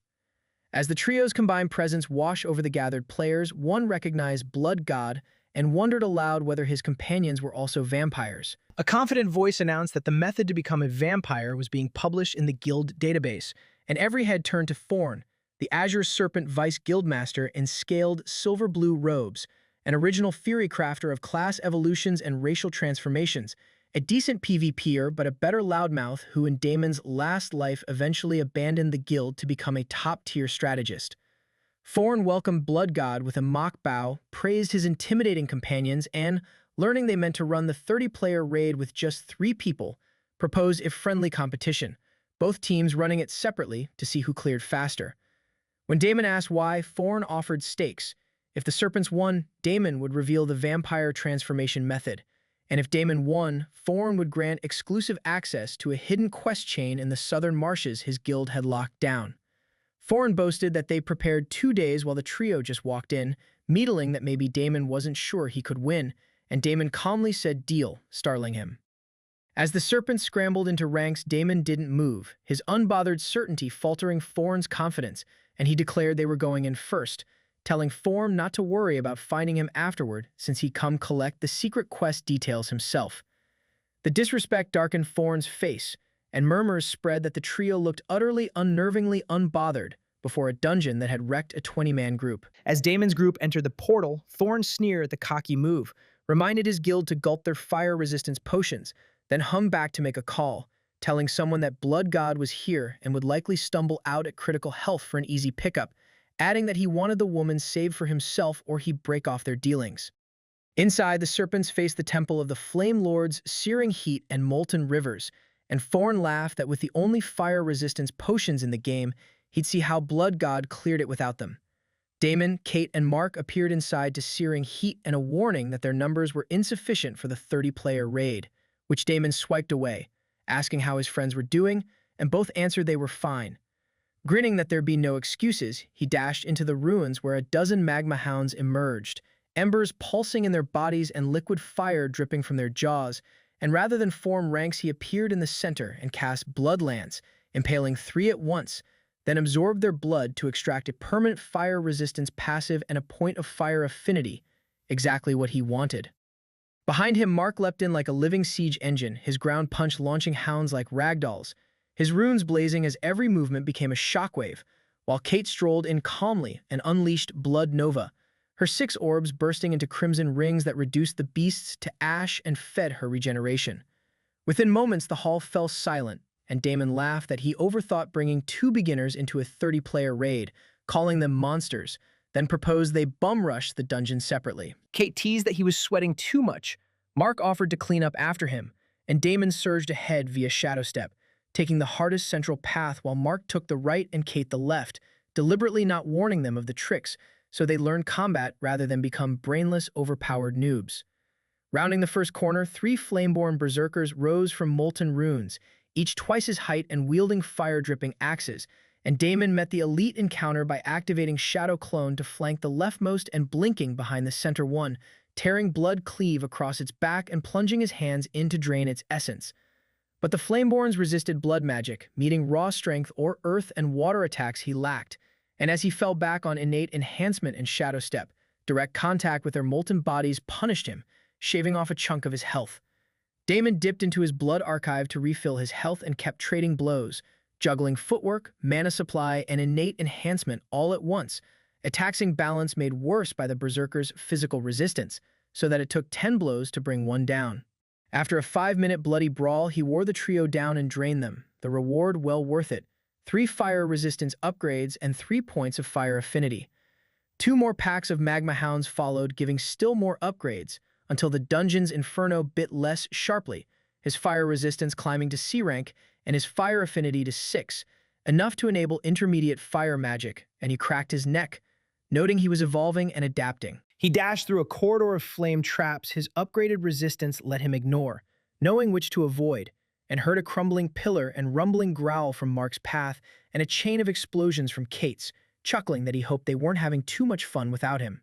As the trio's combined presence washed over the gathered players, one recognized Blood God and wondered aloud whether his companions were also vampires. A confident voice announced that the method to become a vampire was being published in the guild database, and every head turned to Thorn, the Azure Serpent Vice Guildmaster in scaled silver-blue robes, an original Fury crafter of class evolutions and racial transformations, a decent PvPer but a better loudmouth who in Damon's last life eventually abandoned the guild to become a top-tier strategist. Thorn welcomed Blood God with a mock bow, praised his intimidating companions, and, learning they meant to run the 30-player raid with just 3 people, proposed a friendly competition, both teams running it separately to see who cleared faster. When Damon asked why, Thorn offered stakes. If the Serpents won, Damon would reveal the vampire transformation method, and if Damon won, Thorn would grant exclusive access to a hidden quest chain in the southern marshes his guild had locked down. Thorn boasted that they prepared 2 days while the trio just walked in, needling that maybe Damon wasn't sure he could win, and Damon calmly said deal, startling him. As the Serpents scrambled into ranks, Damon didn't move, his unbothered certainty faltering Thorn's confidence, and he declared they were going in first, telling Thorn not to worry about finding him afterward since he'd come collect the secret quest details himself. The disrespect darkened Thorn's face, and murmurs spread that the trio looked utterly unnervingly unbothered before a dungeon that had wrecked a 20-man group. As Damon's group entered the portal, Thorn sneered at the cocky move, reminded his guild to gulp their fire resistance potions, then hummed back to make a call, telling someone that Blood God was here and would likely stumble out at critical health for an easy pickup, adding that he wanted the woman saved for himself or he'd break off their dealings. Inside, the Serpents faced the temple of the Flame Lord's searing heat and molten rivers, and Thorn laughed that with the only fire resistance potions in the game, he'd see how Blood God cleared it without them. Damon, Kate, and Mark appeared inside to searing heat and a warning that their numbers were insufficient for the 30-player raid, which Damon swiped away, asking how his friends were doing, and both answered they were fine. Grinning that there'd be no excuses, he dashed into the ruins where a dozen magma hounds emerged, embers pulsing in their bodies and liquid fire dripping from their jaws, and rather than form ranks he appeared in the center and cast blood lance, impaling 3 at once, then absorbed their blood to extract a permanent fire resistance passive and a point of fire affinity, exactly what he wanted. Behind him, Mark leapt in like a living siege engine, his ground punch launching hounds like ragdolls, his runes blazing as every movement became a shockwave, while Kate strolled in calmly and unleashed Blood Nova, her 6 orbs bursting into crimson rings that reduced the beasts to ash and fed her regeneration. Within moments, the hall fell silent, and Damon laughed that he overthought bringing 2 beginners into a 30-player raid, calling them monsters, then proposed they bum-rush the dungeon separately. Kate teased that he was sweating too much. Mark offered to clean up after him, and Damon surged ahead via Shadow Step, taking the hardest central path while Mark took the right and Kate the left, deliberately not warning them of the tricks, so they learned combat rather than become brainless, overpowered noobs. Rounding the first corner, 3 flameborn berserkers rose from molten runes, each twice his height and wielding fire-dripping axes, and Damon met the elite encounter by activating Shadow Clone to flank the leftmost and blinking behind the center one, tearing blood cleave across its back and plunging his hands in to drain its essence. But the Flameborns resisted blood magic, meeting raw strength or earth and water attacks he lacked, and as he fell back on innate enhancement and Shadow Step, direct contact with their molten bodies punished him, shaving off a chunk of his health. Damon dipped into his blood archive to refill his health and kept trading blows, juggling footwork, mana supply, and innate enhancement all at once, a taxing balance made worse by the berserker's physical resistance, so that it took 10 blows to bring one down. After a 5-minute bloody brawl, he wore the trio down and drained them, the reward well worth it. 3 fire resistance upgrades and 3 points of fire affinity. 2 more packs of magma hounds followed, giving still more upgrades, until the dungeon's inferno bit less sharply, his fire resistance climbing to C rank and his fire affinity to 6, enough to enable intermediate fire magic, and he cracked his neck, noting he was evolving and adapting. He dashed through a corridor of flame traps his upgraded resistance let him ignore, knowing which to avoid, and heard a crumbling pillar and rumbling growl from Mark's path and a chain of explosions from Kate's, chuckling that he hoped they weren't having too much fun without him.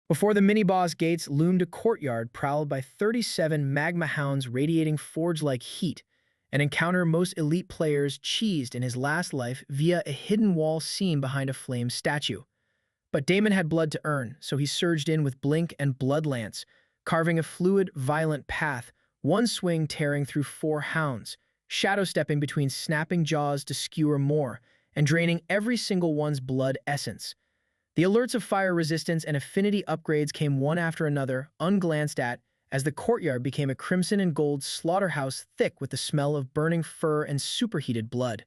Before the mini-boss gates loomed a courtyard prowled by 37 magma hounds radiating forge-like heat, an encounter most elite players cheesed in his last life via a hidden wall seen behind a flame statue. But Damon had blood to earn, so he surged in with Blink and Blood Lance, carving a fluid, violent path, one swing tearing through 4 hounds, shadow-stepping between snapping jaws to skewer more, and draining every single one's blood essence. The alerts of fire resistance and affinity upgrades came one after another, unglanced at, as the courtyard became a crimson and gold slaughterhouse thick with the smell of burning fur and superheated blood.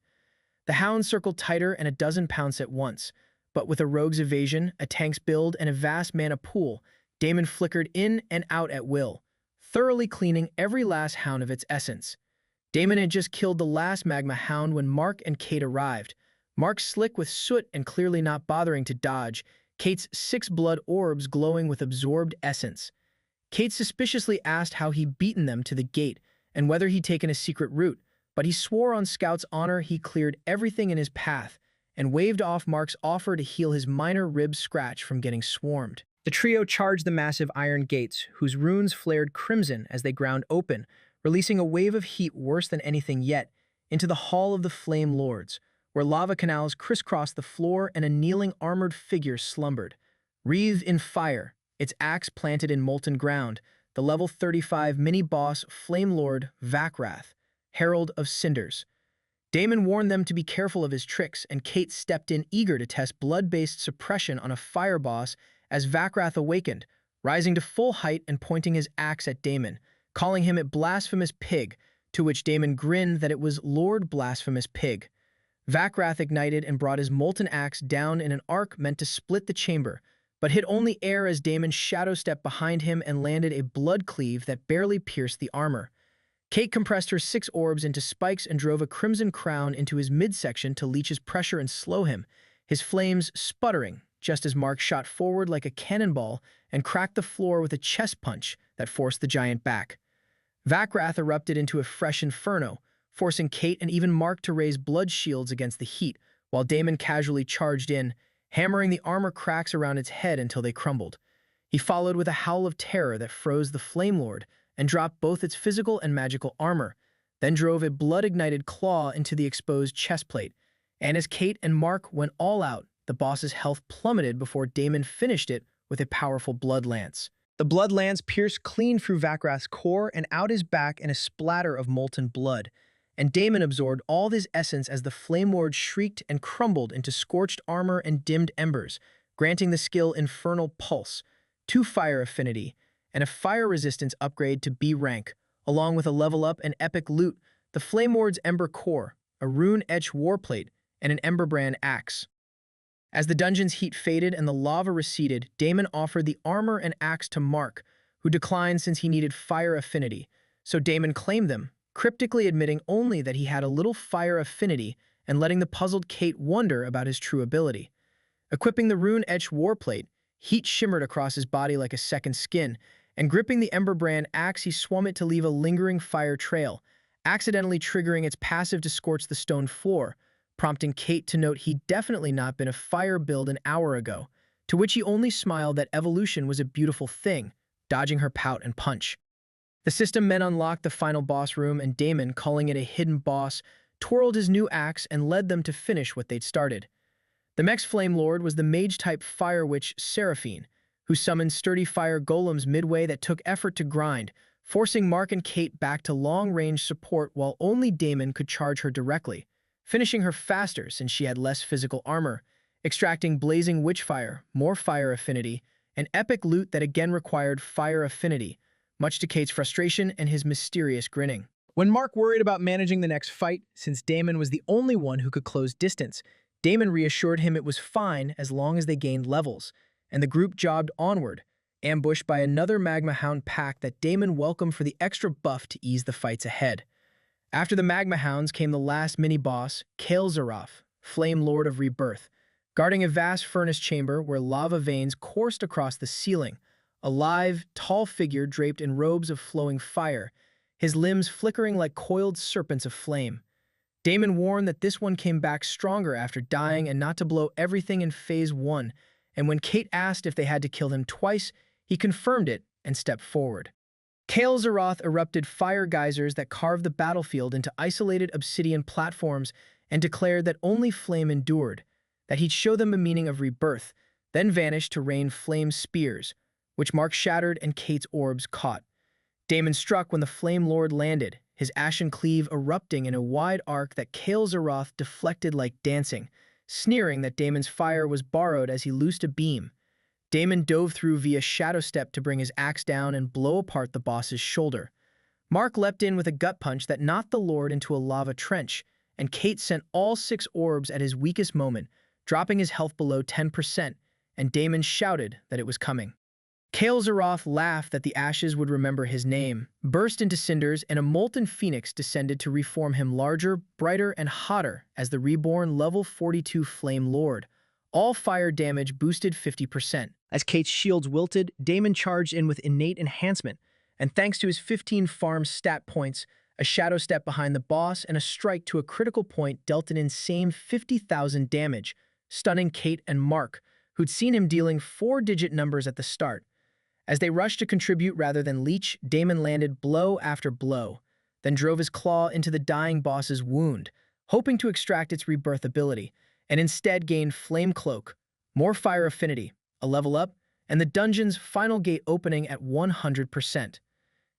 The hounds circled tighter and a dozen pounced at once, but with a rogue's evasion, a tank's build, and a vast mana pool, Daemon flickered in and out at will, thoroughly cleaning every last hound of its essence. Daemon had just killed the last magma hound when Mark and Kate arrived. Mark slick with soot and clearly not bothering to dodge, Kate's 6 blood orbs glowing with absorbed essence. Kate suspiciously asked how he'd beaten them to the gate and whether he'd taken a secret route, but he swore on Scout's honor he cleared everything in his path and waved off Mark's offer to heal his minor rib scratch from getting swarmed. The trio charged the massive iron gates, whose runes flared crimson as they ground open, releasing a wave of heat worse than anything yet, into the Hall of the Flame Lords, where lava canals crisscrossed the floor and a kneeling armored figure slumbered. Wreathed in fire, its axe planted in molten ground, the level 35 mini-boss Flame Lord Vakrath, Herald of Cinders. Daemon warned them to be careful of his tricks, and Kate stepped in eager to test blood-based suppression on a fire boss as Vakrath awakened, rising to full height and pointing his axe at Daemon, calling him a blasphemous pig, to which Daemon grinned that it was Lord Blasphemous Pig. Vakrath ignited and brought his molten axe down in an arc meant to split the chamber, but hit only air as Daemon shadow-stepped behind him and landed a blood cleave that barely pierced the armor. Kate compressed her 6 orbs into spikes and drove a crimson crown into his midsection to leech his pressure and slow him, his flames sputtering, just as Mark shot forward like a cannonball and cracked the floor with a chest punch that forced the giant back. Vakrath erupted into a fresh inferno, forcing Kate and even Mark to raise blood shields against the heat, while Daemon casually charged in, hammering the armor cracks around its head until they crumbled. He followed with a howl of terror that froze the Flame Lord and dropped both its physical and magical armor, then drove a blood-ignited claw into the exposed chestplate. And as Kate and Mark went all out, the boss's health plummeted before Daemon finished it with a powerful blood lance. The blood lance pierced clean through Vakrath's core and out his back in a splatter of molten blood, and Daemon absorbed all his essence as the Flame Lord shrieked and crumbled into scorched armor and dimmed embers, granting the skill Infernal Pulse, 2 fire affinity, and a fire resistance upgrade to B rank, along with a level up and epic loot, the Flame Lord's Ember Core, a rune-etched warplate, and an Emberbrand axe. As the dungeon's heat faded and the lava receded, Daemon offered the armor and axe to Mark, who declined since he needed fire affinity, so Daemon claimed them, cryptically admitting only that he had a little fire affinity and letting the puzzled Kate wonder about his true ability. Equipping the rune-etched warplate, heat shimmered across his body like a second skin, and gripping the Emberbrand axe, he swung it to leave a lingering fire trail, accidentally triggering its passive to scorch the stone floor, prompting Kate to note he'd definitely not been a fire build an hour ago, to which he only smiled that evolution was a beautiful thing, dodging her pout and punch. The system men unlocked the final boss room, and Daemon, calling it a hidden boss, twirled his new axe and led them to finish what they'd started. The next Flame Lord was the mage-type fire witch Seraphine, who summoned sturdy fire golems midway that took effort to grind, forcing Mark and Kate back to long-range support while only Daemon could charge her directly, finishing her faster since she had less physical armor, extracting blazing witchfire, more fire affinity, and epic loot that again required fire affinity, much to Kate's frustration and his mysterious grinning. When Mark worried about managing the next fight, since Daemon was the only one who could close distance, Daemon reassured him it was fine as long as they gained levels, and the group jogged onward, ambushed by another Magma Hound pack that Daemon welcomed for the extra buff to ease the fights ahead. After the Magma Hounds came the last mini-boss, Kael'Zaroth, Flame Lord of Rebirth, guarding a vast furnace chamber where lava veins coursed across the ceiling, a live, tall figure draped in robes of flowing fire, his limbs flickering like coiled serpents of flame. Daemon warned that this one came back stronger after dying and not to blow everything in Phase 1, and when Kate asked if they had to kill him twice, he confirmed it and stepped forward. Kael'Zaroth erupted fire geysers that carved the battlefield into isolated obsidian platforms and declared that only flame endured, that he'd show them the meaning of rebirth, then vanished to rain flame spears, which Mark shattered and Kate's orbs caught. Damon struck when the Flame Lord landed, his ashen cleave erupting in a wide arc that Kael Zaroth deflected like dancing, sneering that Damon's fire was borrowed as he loosed a beam. Damon dove through via Shadow Step to bring his axe down and blow apart the boss's shoulder. Mark leapt in with a gut punch that knocked the Lord into a lava trench, and Kate sent all 6 orbs at his weakest moment, dropping his health below 10%, and Damon shouted that it was coming. Kael Zaroth laughed that the ashes would remember his name, burst into cinders, and a molten phoenix descended to reform him larger, brighter, and hotter as the reborn level 42 Flame Lord. All fire damage boosted 50%. As Kate's shields wilted, Damon charged in with innate enhancement, and thanks to his 15 farm stat points, a shadow step behind the boss, and a strike to a critical point dealt an insane 50,000 damage, stunning Kate and Mark, who'd seen him dealing 4-digit numbers at the start. As they rushed to contribute rather than leech, Damon landed blow after blow, then drove his claw into the dying boss's wound, hoping to extract its rebirth ability, and instead gained Flame Cloak, more fire affinity, a level up, and the dungeon's final gate opening at 100%.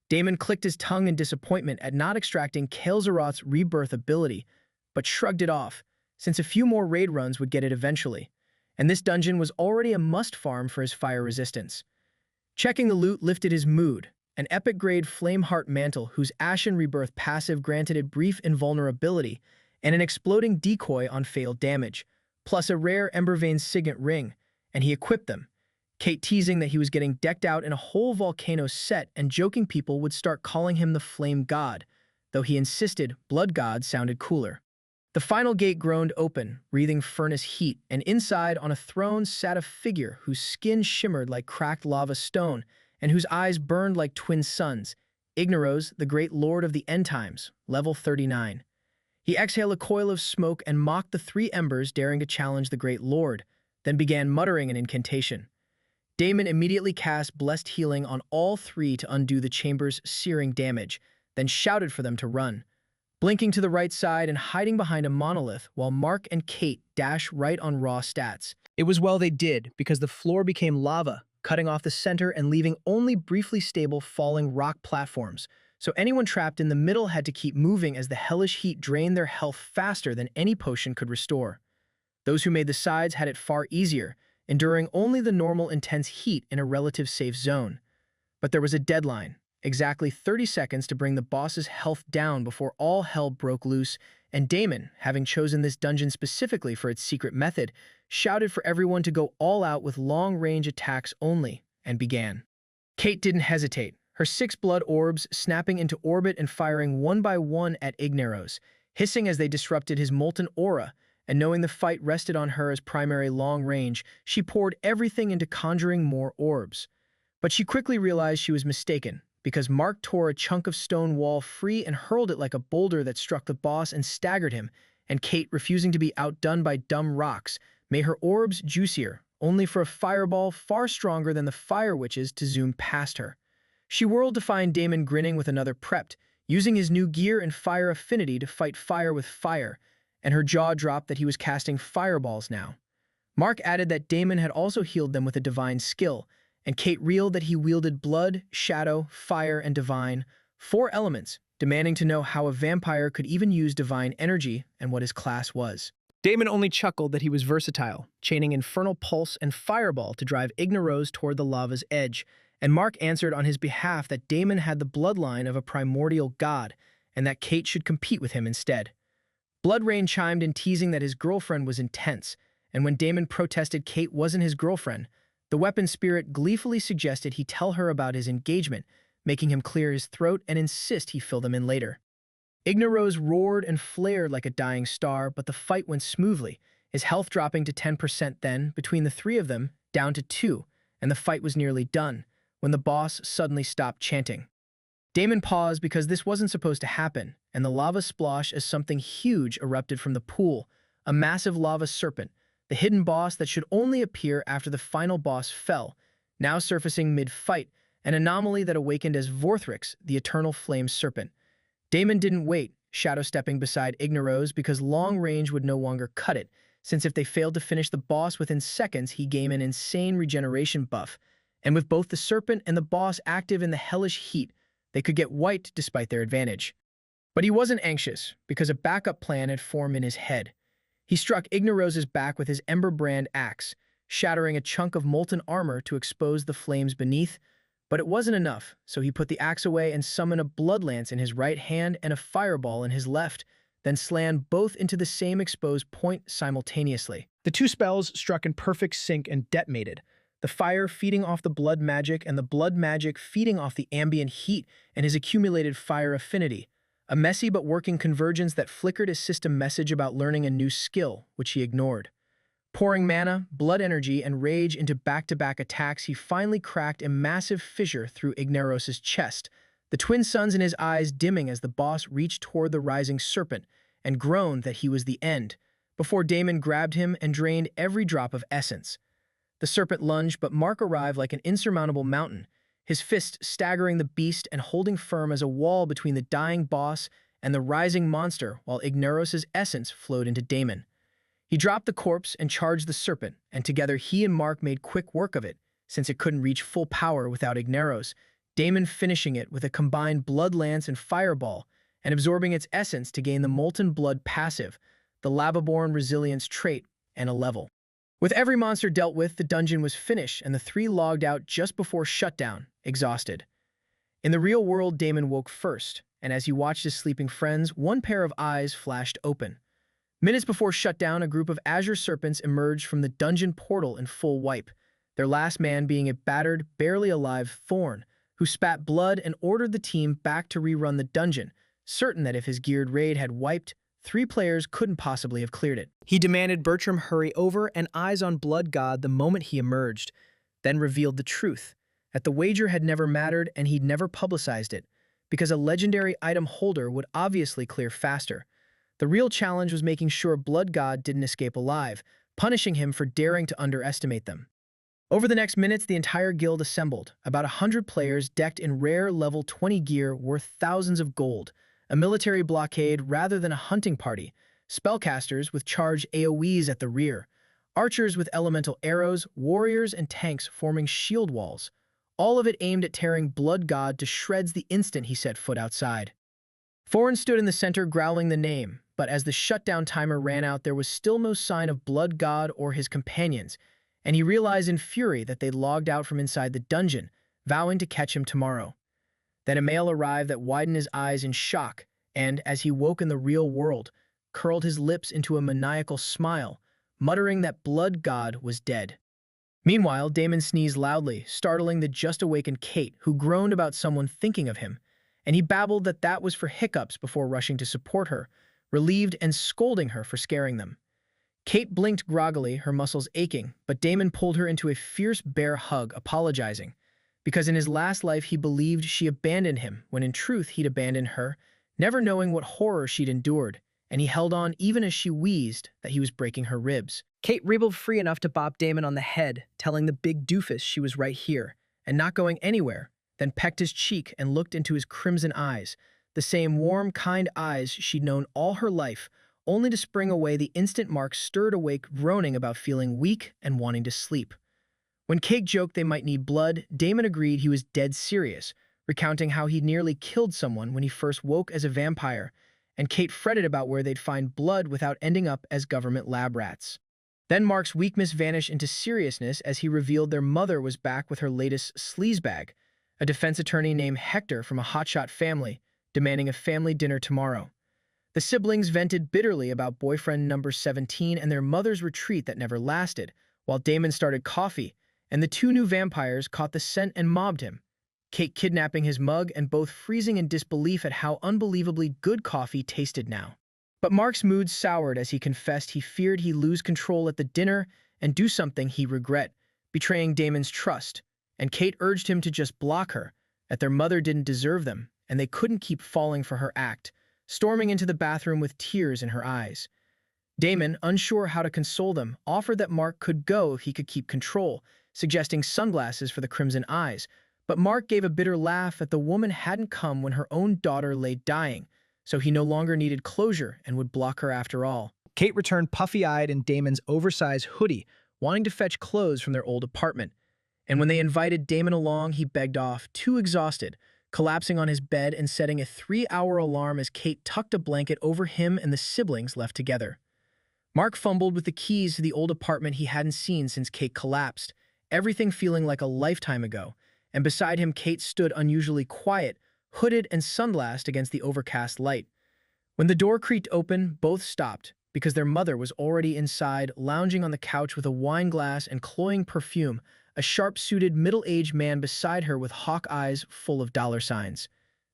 Damon clicked his tongue in disappointment at not extracting Kael Zaroth's rebirth ability, but shrugged it off, since a few more raid runs would get it eventually, and this dungeon was already a must-farm for his fire resistance. Checking the loot lifted his mood, an epic-grade Flameheart Mantle whose Ashen Rebirth passive granted it brief invulnerability, and an exploding decoy on failed damage, plus a rare Embervein Signet ring, and he equipped them, Kate teasing that he was getting decked out in a whole volcano set and joking people would start calling him the Flame God, though he insisted Blood God sounded cooler. The final gate groaned open, breathing furnace heat, and inside on a throne sat a figure whose skin shimmered like cracked lava stone and whose eyes burned like twin suns, Ignoros, the great lord of the end times, level 39. He exhaled a coil of smoke and mocked the 3 embers daring to challenge the great lord, then began muttering an incantation. Damon immediately cast Blessed Healing on all 3 to undo the chamber's searing damage, then shouted for them to run, blinking to the right side and hiding behind a monolith while Mark and Kate dash right on raw stats. It was well they did, because the floor became lava, cutting off the center and leaving only briefly stable falling rock platforms, so anyone trapped in the middle had to keep moving as the hellish heat drained their health faster than any potion could restore. Those who made the sides had it far easier, enduring only the normal intense heat in a relative safe zone. But there was a deadline, exactly 30 seconds to bring the boss's health down before all hell broke loose, and Damon, having chosen this dungeon specifically for its secret method, shouted for everyone to go all out with long-range attacks only, and began. Kate didn't hesitate, her 6 blood orbs snapping into orbit and firing one by one at Ignoros, hissing as they disrupted his molten aura, and knowing the fight rested on her as primary long range, she poured everything into conjuring more orbs. But she quickly realized she was mistaken, because Mark tore a chunk of stone wall free and hurled it like a boulder that struck the boss and staggered him, and Kate, refusing to be outdone by dumb rocks, made her orbs juicier, only for a fireball far stronger than the fire witches to zoom past her. She whirled to find Damon grinning with another prepped, using his new gear and fire affinity to fight fire with fire, and her jaw dropped that he was casting fireballs now. Mark added that Damon had also healed them with a divine skill, and Kate reeled that he wielded blood, shadow, fire, and divine, 4 elements, demanding to know how a vampire could even use divine energy and what his class was. Damon only chuckled that he was versatile, chaining Infernal Pulse and Fireball to drive Ignoros toward the lava's edge, and Mark answered on his behalf that Damon had the bloodline of a primordial god, and that Kate should compete with him instead. Bloodrain chimed in, teasing that his girlfriend was intense, and when Damon protested Kate wasn't his girlfriend, the weapon spirit gleefully suggested he tell her about his engagement, making him clear his throat and insist he fill them in later. Ignoros roared and flared like a dying star, but the fight went smoothly, his health dropping to 10% then, between the 3 of them, down to 2, and the fight was nearly done, when the boss suddenly stopped chanting. Damon paused because this wasn't supposed to happen, and the lava splosh as something huge erupted from the pool, a massive lava serpent, the hidden boss that should only appear after the final boss fell, now surfacing mid-fight, an anomaly that awakened as Vorthrix, the eternal flame serpent. Damon didn't wait, shadow-stepping beside Ignoros because long range would no longer cut it, since if they failed to finish the boss within seconds, he gained an insane regeneration buff, and with both the serpent and the boss active in the hellish heat, They could get wiped despite their advantage. But he wasn't anxious, because a backup plan had formed in his head. He struck Ignerosa's back with his Ember Brand axe, shattering a chunk of molten armor to expose the flames beneath. But it wasn't enough, so he put the axe away and summoned a blood lance in his right hand and a fireball in his left, then slammed both into the same exposed point simultaneously. The two spells struck in perfect sync and detonated, the fire feeding off the blood magic and the blood magic feeding off the ambient heat and his accumulated fire affinity. A messy but working convergence that flickered his system message about learning a new skill, which he ignored. Pouring mana, blood energy, and rage into back-to-back attacks, he finally cracked a massive fissure through Igneros's chest, the twin suns in his eyes dimming as the boss reached toward the rising serpent and groaned that he was the end, before Damon grabbed him and drained every drop of essence. The serpent lunged, but Mark arrived like an insurmountable mountain, his fist staggering the beast and holding firm as a wall between the dying boss and the rising monster while Igneros's essence flowed into Damon. He dropped the corpse and charged the serpent, and together he and Mark made quick work of it, since it couldn't reach full power without Igneros, Damon finishing it with a combined blood lance and fireball, and absorbing its essence to gain the molten blood passive, the lava-born resilience trait, and a level. With every monster dealt with, the dungeon was finished, and the three logged out just before shutdown, exhausted. In the real world, Damon woke first, and as he watched his sleeping friends, one pair of eyes flashed open. Minutes before shutdown, a group of azure serpents emerged from the dungeon portal in full wipe, their last man being a battered, barely alive Thorn, who spat blood and ordered the team back to rerun the dungeon, certain that if his geared raid had wiped, 3 players couldn't possibly have cleared it. He demanded Bertram hurry over and eyes on Blood God the moment he emerged, then revealed the truth, that the wager had never mattered and he'd never publicized it, because a legendary item holder would obviously clear faster. The real challenge was making sure Blood God didn't escape alive, punishing him for daring to underestimate them. Over the next minutes, the entire guild assembled, about 100 players decked in rare level 20 gear worth thousands of gold, a military blockade rather than a hunting party, spellcasters with charged AoEs at the rear, archers with elemental arrows, warriors and tanks forming shield walls, all of it aimed at tearing Blood God to shreds the instant he set foot outside. Thorn stood in the center growling the name, but as the shutdown timer ran out, there was still no sign of Blood God or his companions, and he realized in fury that they'd logged out from inside the dungeon, vowing to catch him tomorrow. Then a male arrived that widened his eyes in shock, and, as he woke in the real world, curled his lips into a maniacal smile, muttering that Blood God was dead. Meanwhile, Damon sneezed loudly, startling the just-awakened Kate, who groaned about someone thinking of him, and he babbled that that was for hiccups before rushing to support her, relieved and scolding her for scaring them. Kate blinked groggily, her muscles aching, but Damon pulled her into a fierce bear hug, apologizing, because in his last life he believed she abandoned him, when in truth he'd abandoned her, never knowing what horror she'd endured, and he held on even as she wheezed that he was breaking her ribs. Kate wriggled free enough to bop Damon on the head, telling the big doofus she was right here, and not going anywhere, then pecked his cheek and looked into his crimson eyes, the same warm, kind eyes she'd known all her life, only to spring away the instant Mark stirred awake, groaning about feeling weak and wanting to sleep. When Kate joked they might need blood, Damon agreed he was dead serious, recounting how he'd nearly killed someone when he first woke as a vampire, and Kate fretted about where they'd find blood without ending up as government lab rats. Then Mark's weakness vanished into seriousness as he revealed their mother was back with her latest sleazebag, a defense attorney named Hector from a hotshot family, demanding a family dinner tomorrow. The siblings vented bitterly about boyfriend number 17 and their mother's retreat that never lasted, while Damon started coffee, and the 2 new vampires caught the scent and mobbed him, Kate kidnapping his mug and both freezing in disbelief at how unbelievably good coffee tasted now. But Mark's mood soured as he confessed he feared he'd lose control at the dinner and do something he'd regret, betraying Damon's trust, and Kate urged him to just block her, that their mother didn't deserve them, and they couldn't keep falling for her act, storming into the bathroom with tears in her eyes. Damon, unsure how to console them, offered that Mark could go if he could keep control, suggesting sunglasses for the crimson eyes, but Mark gave a bitter laugh that the woman hadn't come when her own daughter lay dying, so he no longer needed closure and would block her after all. Kate returned puffy-eyed in Damon's oversized hoodie, wanting to fetch clothes from their old apartment, and when they invited Damon along, he begged off, too exhausted, collapsing on his bed and setting a 3-hour alarm as Kate tucked a blanket over him and the siblings left together. Mark fumbled with the keys to the old apartment he hadn't seen since Kate collapsed, everything feeling like a lifetime ago, and beside him Kate stood unusually quiet, hooded and sunglassed against the overcast light. When the door creaked open, both stopped, because their mother was already inside, lounging on the couch with a wine glass and cloying perfume, a sharp-suited middle-aged man beside her with hawk eyes full of dollar signs.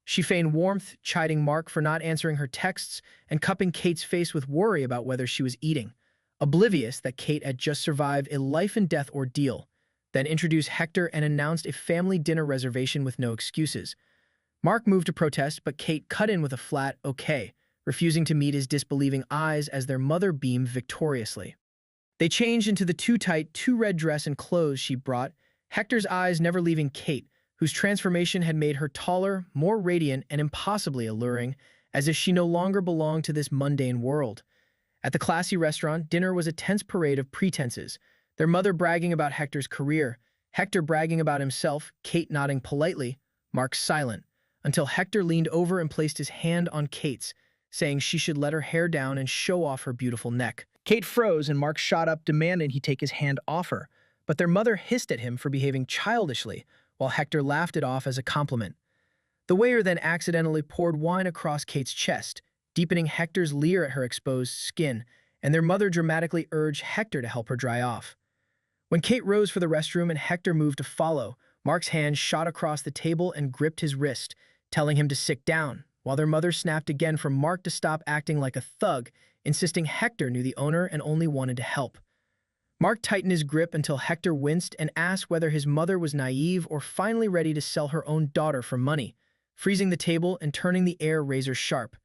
She feigned warmth, chiding Mark for not answering her texts and cupping Kate's face with worry about whether she was eating, oblivious that Kate had just survived a life-and-death ordeal, then introduced Hector and announced a family dinner reservation with no excuses. Mark moved to protest, but Kate cut in with a flat, okay, refusing to meet his disbelieving eyes as their mother beamed victoriously. They changed into the too-tight, too-red dress and clothes she brought, Hector's eyes never leaving Kate, whose transformation had made her taller, more radiant, and impossibly alluring, as if she no longer belonged to this mundane world. At the classy restaurant, dinner was a tense parade of pretenses, their mother bragging about Hector's career, Hector bragging about himself, Kate nodding politely, Mark silent, until Hector leaned over and placed his hand on Kate's, saying she should let her hair down and show off her beautiful neck. Kate froze and Mark shot up, demanding he take his hand off her, but their mother hissed at him for behaving childishly, while Hector laughed it off as a compliment. The waiter then accidentally poured wine across Kate's chest, deepening Hector's leer at her exposed skin, and their mother dramatically urged Hector to help her dry off. When Kate rose for the restroom and Hector moved to follow, Mark's hand shot across the table and gripped his wrist, telling him to sit down, while their mother snapped again for Mark to stop acting like a thug, insisting Hector knew the owner and only wanted to help. Mark tightened his grip until Hector winced and asked whether his mother was naive or finally ready to sell her own daughter for money, freezing the table and turning the air razor sharp.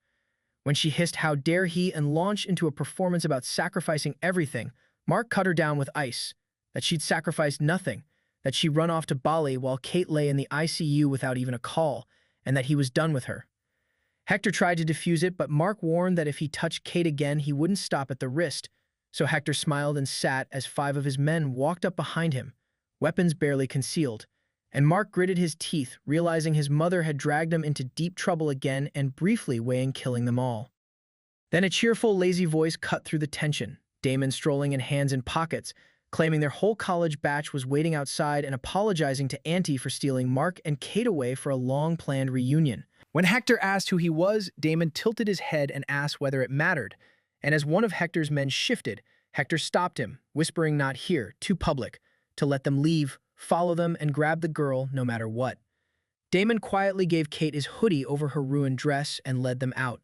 When she hissed how dare he and launched into a performance about sacrificing everything, Mark cut her down with ice, that she'd sacrificed nothing, that she'd run off to Bali while Kate lay in the ICU without even a call, and that he was done with her. Hector tried to defuse it, but Mark warned that if he touched Kate again, he wouldn't stop at the wrist, so Hector smiled and sat as 5 of his men walked up behind him, weapons barely concealed, and Mark gritted his teeth, realizing his mother had dragged him into deep trouble again and briefly weighing killing them all. Then a cheerful, lazy voice cut through the tension, Damon strolling in hands in pockets, claiming their whole college batch was waiting outside and apologizing to Auntie for stealing Mark and Kate away for a long-planned reunion. When Hector asked who he was, Damon tilted his head and asked whether it mattered, and as one of Hector's men shifted, Hector stopped him, whispering not here, too public, to let them leave, follow them, and grab the girl no matter what. Damon quietly gave Kate his hoodie over her ruined dress and led them out,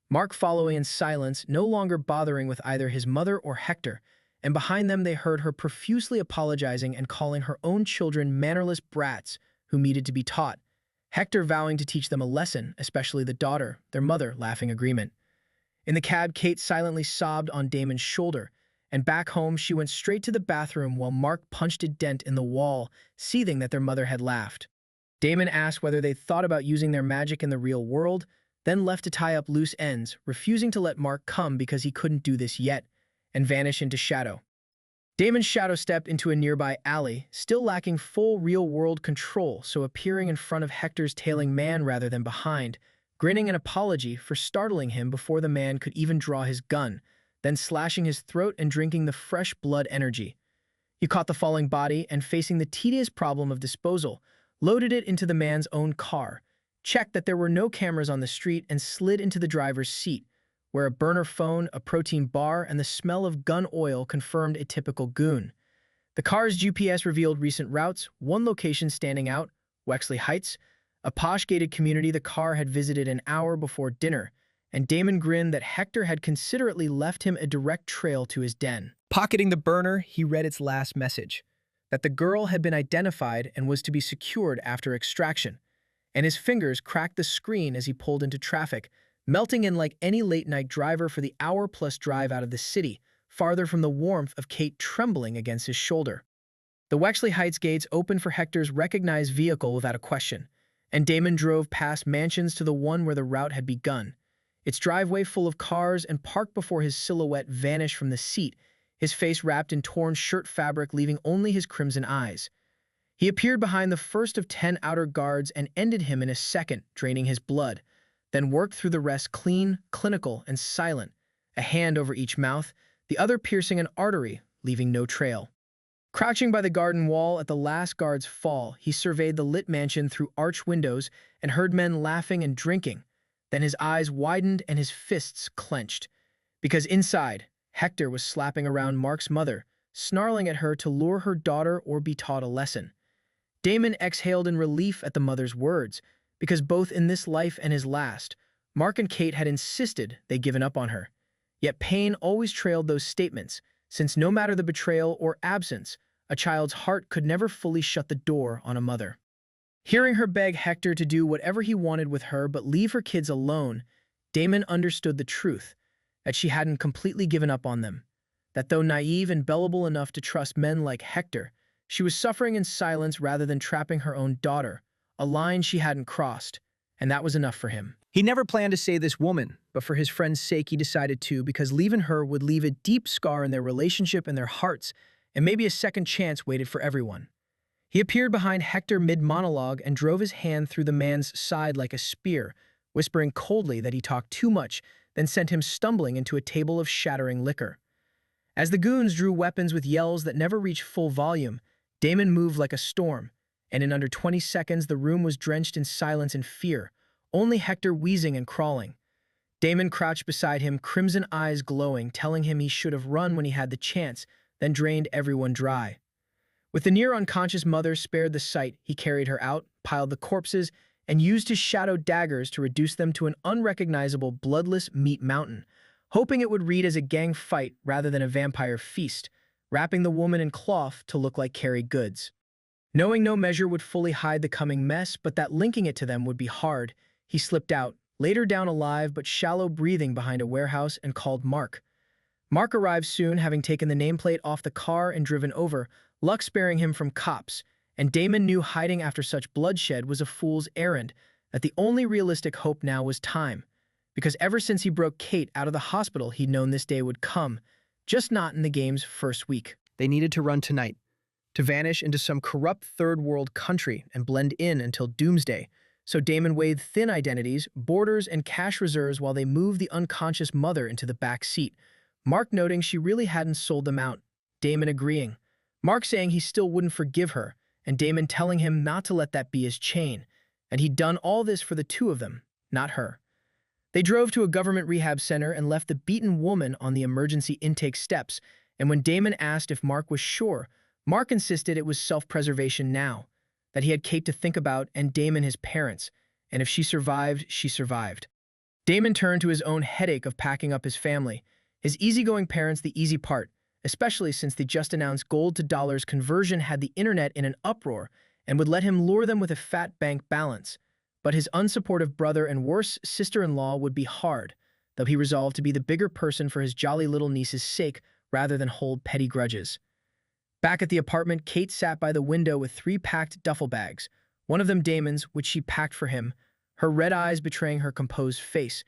Mark following in silence, no longer bothering with either his mother or Hector, and behind them they heard her profusely apologizing and calling her own children mannerless brats who needed to be taught, Hector vowing to teach them a lesson, especially the daughter, their mother laughing agreement. In the cab, Kate silently sobbed on Damon's shoulder, and back home she went straight to the bathroom while Mark punched a dent in the wall, seething that their mother had laughed. Damon asked whether they'd thought about using their magic in the real world, then left to tie up loose ends, refusing to let Mark come because he couldn't do this yet, and vanish into shadow. Damon shadow stepped into a nearby alley, still lacking full real-world control, so appearing in front of Hector's tailing man rather than behind, grinning an apology for startling him before the man could even draw his gun, then slashing his throat and drinking the fresh blood energy. He caught the falling body and, facing the tedious problem of disposal, loaded it into the man's own car, checked that there were no cameras on the street, and slid into the driver's seat, where a burner phone, a protein bar, and the smell of gun oil confirmed a typical goon. The car's GPS revealed recent routes, one location standing out, Wexley Heights, a posh gated community the car had visited an hour before dinner, and Damon grinned that Hector had considerately left him a direct trail to his den. Pocketing the burner, he read its last message, that the girl had been identified and was to be secured after extraction, and his fingers cracked the screen as he pulled into traffic, melting in like any late-night driver for the hour-plus drive out of the city, farther from the warmth of Kate trembling against his shoulder. The Wexley Heights gates opened for Hector's recognized vehicle without a question, and Damon drove past mansions to the one where the route had begun, its driveway full of cars, and parked before his silhouette vanished from the seat, his face wrapped in torn shirt fabric leaving only his crimson eyes. He appeared behind the first of 10 outer guards and ended him in a second, draining his blood, then worked through the rest clean, clinical, and silent, a hand over each mouth, the other piercing an artery, leaving no trail. Crouching by the garden wall at the last guard's fall, he surveyed the lit mansion through arched windows and heard men laughing and drinking. Then his eyes widened and his fists clenched. Because inside, Hector was slapping around Mark's mother, snarling at her to lure her daughter or be taught a lesson. Damon exhaled in relief at the mother's words, because both in this life and his last, Mark and Kate had insisted they'd given up on her. Yet pain always trailed those statements, since no matter the betrayal or absence, a child's heart could never fully shut the door on a mother. Hearing her beg Hector to do whatever he wanted with her but leave her kids alone, Damon understood the truth, that she hadn't completely given up on them, that though naive and gullible enough to trust men like Hector, she was suffering in silence rather than trapping her own daughter, a line she hadn't crossed, and that was enough for him. He never planned to save this woman, but for his friend's sake he decided to, because leaving her would leave a deep scar in their relationship and their hearts, and maybe a second chance waited for everyone. He appeared behind Hector mid-monologue and drove his hand through the man's side like a spear, whispering coldly that he talked too much, then sent him stumbling into a table of shattering liquor. As the goons drew weapons with yells that never reached full volume, Damon moved like a storm, and in under 20 seconds the room was drenched in silence and fear, only Hector wheezing and crawling. Damon crouched beside him, crimson eyes glowing, telling him he should have run when he had the chance, then drained everyone dry. With the near-unconscious mother spared the sight, he carried her out, piled the corpses, and used his shadow daggers to reduce them to an unrecognizable, bloodless meat mountain, hoping it would read as a gang fight rather than a vampire feast, wrapping the woman in cloth to look like carry goods. Knowing no measure would fully hide the coming mess, but that linking it to them would be hard, he slipped out, later down alive but shallow breathing behind a warehouse, and called Mark. Mark arrived soon, having taken the nameplate off the car and driven over, luck sparing him from cops, and Damon knew hiding after such bloodshed was a fool's errand, that the only realistic hope now was time, because ever since he broke Kate out of the hospital he'd known this day would come, just not in the game's first week. They needed to run tonight, to vanish into some corrupt third-world country and blend in until doomsday, so Damon weighed thin identities, borders, and cash reserves while they moved the unconscious mother into the back seat, Mark noting she really hadn't sold them out, Damon agreeing, Mark saying he still wouldn't forgive her, and Damon telling him not to let that be his chain, and he'd done all this for the two of them, not her. They drove to a government rehab center and left the beaten woman on the emergency intake steps, and when Damon asked if Mark was sure, Mark insisted it was self-preservation now, that he had Kate to think about and Damon his parents, and if she survived, she survived. Damon turned to his own headache of packing up his family, his easygoing parents the easy part, especially since the just-announced gold to dollars conversion had the internet in an uproar and would let him lure them with a fat bank balance. But his unsupportive brother and worse sister-in-law would be hard, though he resolved to be the bigger person for his jolly little niece's sake rather than hold petty grudges. Back at the apartment, Kate sat by the window with 3 packed duffel bags, one of them Damon's, which she packed for him, her red eyes betraying her composed face,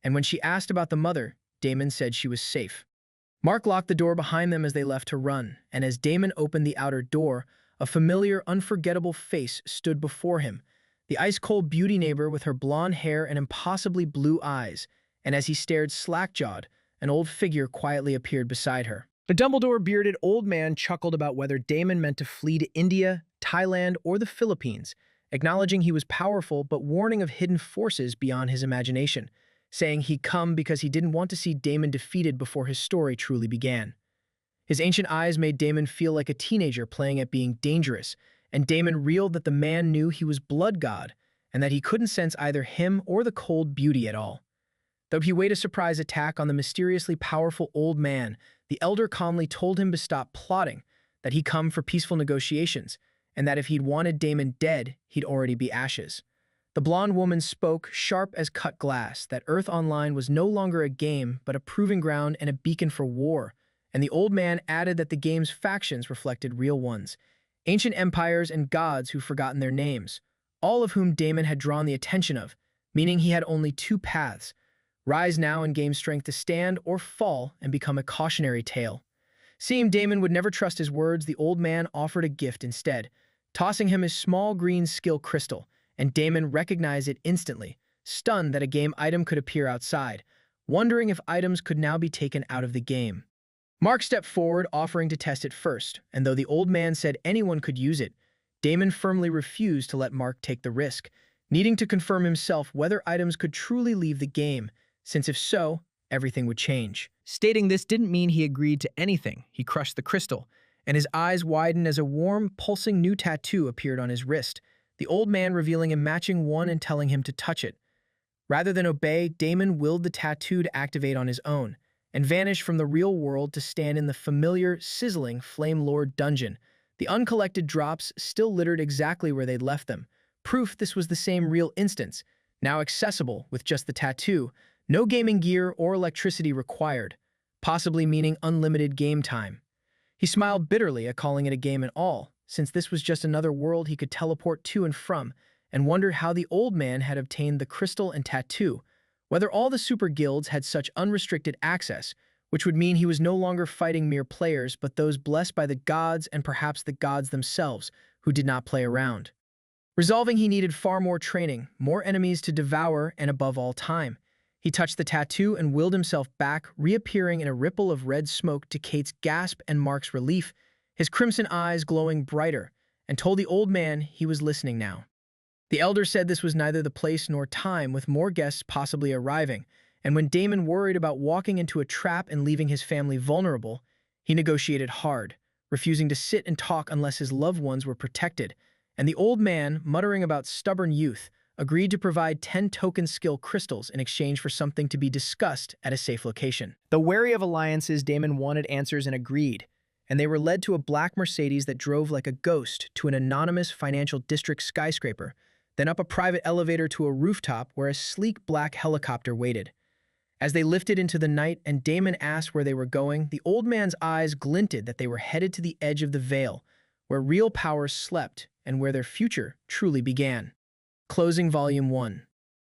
and when she asked about the mother, Damon said she was safe. Mark locked the door behind them as they left to run, and as Damon opened the outer door, a familiar, unforgettable face stood before him, the ice-cold beauty neighbor with her blonde hair and impossibly blue eyes, and as he stared slack-jawed, an old figure quietly appeared beside her. The Dumbledore-bearded old man chuckled about whether Damon meant to flee to India, Thailand, or the Philippines, acknowledging he was powerful but warning of hidden forces beyond his imagination, saying he'd come because he didn't want to see Damon defeated before his story truly began. His ancient eyes made Damon feel like a teenager playing at being dangerous, and Damon reeled that the man knew he was blood god, and that he couldn't sense either him or the cold beauty at all. Though he weighed a surprise attack on the mysteriously powerful old man, the elder calmly told him to stop plotting, that he'd come for peaceful negotiations, and that if he'd wanted Damon dead, he'd already be ashes. The blonde woman spoke, sharp as cut glass, that Earth Online was no longer a game, but a proving ground and a beacon for war, and the old man added that the game's factions reflected real ones, ancient empires and gods who've forgotten their names, all of whom Damon had drawn the attention of, meaning he had only 2 paths, rise now and gain strength to stand, or fall and become a cautionary tale. Seeing Damon would never trust his words, the old man offered a gift instead, tossing him his small green skill crystal, and Damon recognized it instantly, stunned that a game item could appear outside, wondering if items could now be taken out of the game. Mark stepped forward, offering to test it first, and though the old man said anyone could use it, Damon firmly refused to let Mark take the risk, needing to confirm himself whether items could truly leave the game, since if so, everything would change. Stating this didn't mean he agreed to anything. He crushed the crystal, and his eyes widened as a warm, pulsing new tattoo appeared on his wrist, the old man revealing a matching one and telling him to touch it. Rather than obey, Damon willed the tattoo to activate on his own, and vanish from the real world to stand in the familiar, sizzling Flame Lord dungeon. The uncollected drops still littered exactly where they'd left them, proof this was the same real instance, now accessible with just the tattoo, no gaming gear or electricity required, possibly meaning unlimited game time. He smiled bitterly at calling it a game at all, since this was just another world he could teleport to and from, and wondered how the old man had obtained the crystal and tattoo, whether all the super guilds had such unrestricted access, which would mean he was no longer fighting mere players but those blessed by the gods and perhaps the gods themselves, who did not play around. Resolving he needed far more training, more enemies to devour, and above all time. He touched the tattoo and willed himself back, reappearing in a ripple of red smoke to Kate's gasp and Mark's relief, his crimson eyes glowing brighter, and told the old man he was listening now. The elder said this was neither the place nor time, with more guests possibly arriving, and when Damon worried about walking into a trap and leaving his family vulnerable, he negotiated hard, refusing to sit and talk unless his loved ones were protected, and the old man, muttering about stubborn youth, agreed to provide 10 token skill crystals in exchange for something to be discussed at a safe location. Though wary of alliances, Damon wanted answers and agreed, and they were led to a black Mercedes that drove like a ghost to an anonymous financial district skyscraper, then up a private elevator to a rooftop where a sleek black helicopter waited. As they lifted into the night and Damon asked where they were going, the old man's eyes glinted that they were headed to the edge of the veil, where real power slept and where their future truly began. Closing Volume 1.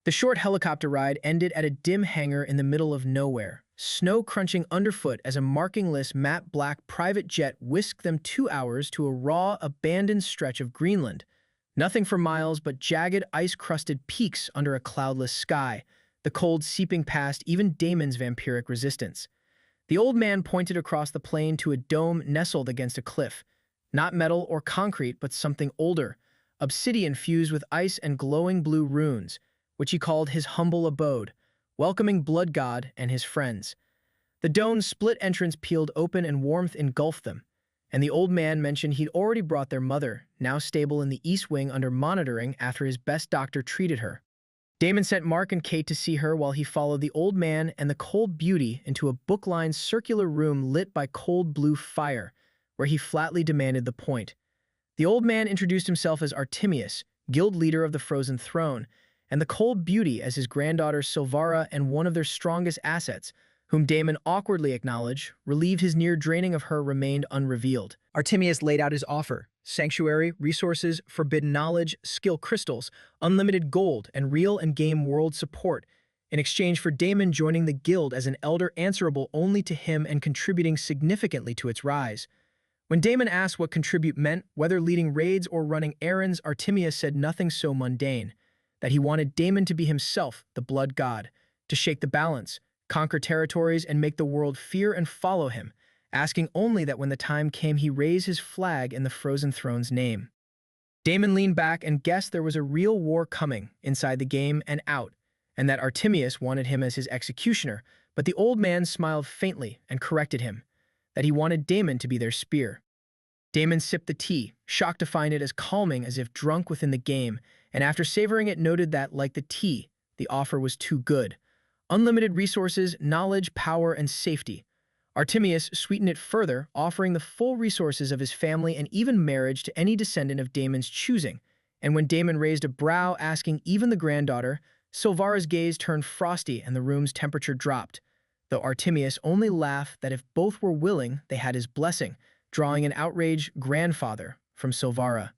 The short helicopter ride ended at a dim hangar in the middle of nowhere, snow crunching underfoot as a markingless matte black private jet whisked them 2 hours to a raw, abandoned stretch of Greenland. Nothing for miles but jagged, ice-crusted peaks under a cloudless sky, the cold seeping past even Damon's vampiric resistance. The old man pointed across the plain to a dome nestled against a cliff, not metal or concrete, but something older, obsidian fused with ice and glowing blue runes, which he called his humble abode, welcoming Blood God and his friends. The dome's split entrance peeled open and warmth engulfed them, and the old man mentioned he'd already brought their mother, now stable in the East Wing under monitoring after his best doctor treated her. Damon sent Mark and Kate to see her while he followed the old man and the cold beauty into a book-lined circular room lit by cold blue fire, where he flatly demanded the point. The old man introduced himself as Artemius, guild leader of the Frozen Throne, and the cold beauty as his granddaughter Silvara and one of their strongest assets, whom Damon awkwardly acknowledged, relieved his near draining of her remained unrevealed. Artemius laid out his offer: sanctuary, resources, forbidden knowledge, skill crystals, unlimited gold, and real and game world support, in exchange for Damon joining the guild as an elder answerable only to him and contributing significantly to its rise. When Damon asked what contribute meant, whether leading raids or running errands, Artemius said nothing so mundane, that he wanted Damon to be himself, the blood god, to shake the balance, conquer territories, and make the world fear and follow him, asking only that when the time came he raise his flag in the Frozen Throne's name. Damon leaned back and guessed there was a real war coming, inside the game and out, and that Artemius wanted him as his executioner, but the old man smiled faintly and corrected him, that he wanted Damon to be their spear. Damon sipped the tea, shocked to find it as calming as if drunk within the game, and after savoring it noted that, like the tea, the offer was too good. Unlimited resources, knowledge, power, and safety. Artemius sweetened it further, offering the full resources of his family and even marriage to any descendant of Damon's choosing. And when Damon raised a brow, asking even the granddaughter, Silvara's gaze turned frosty and the room's temperature dropped, though Artemius only laughed that if both were willing, they had his blessing, drawing an outraged grandfather from Silvara.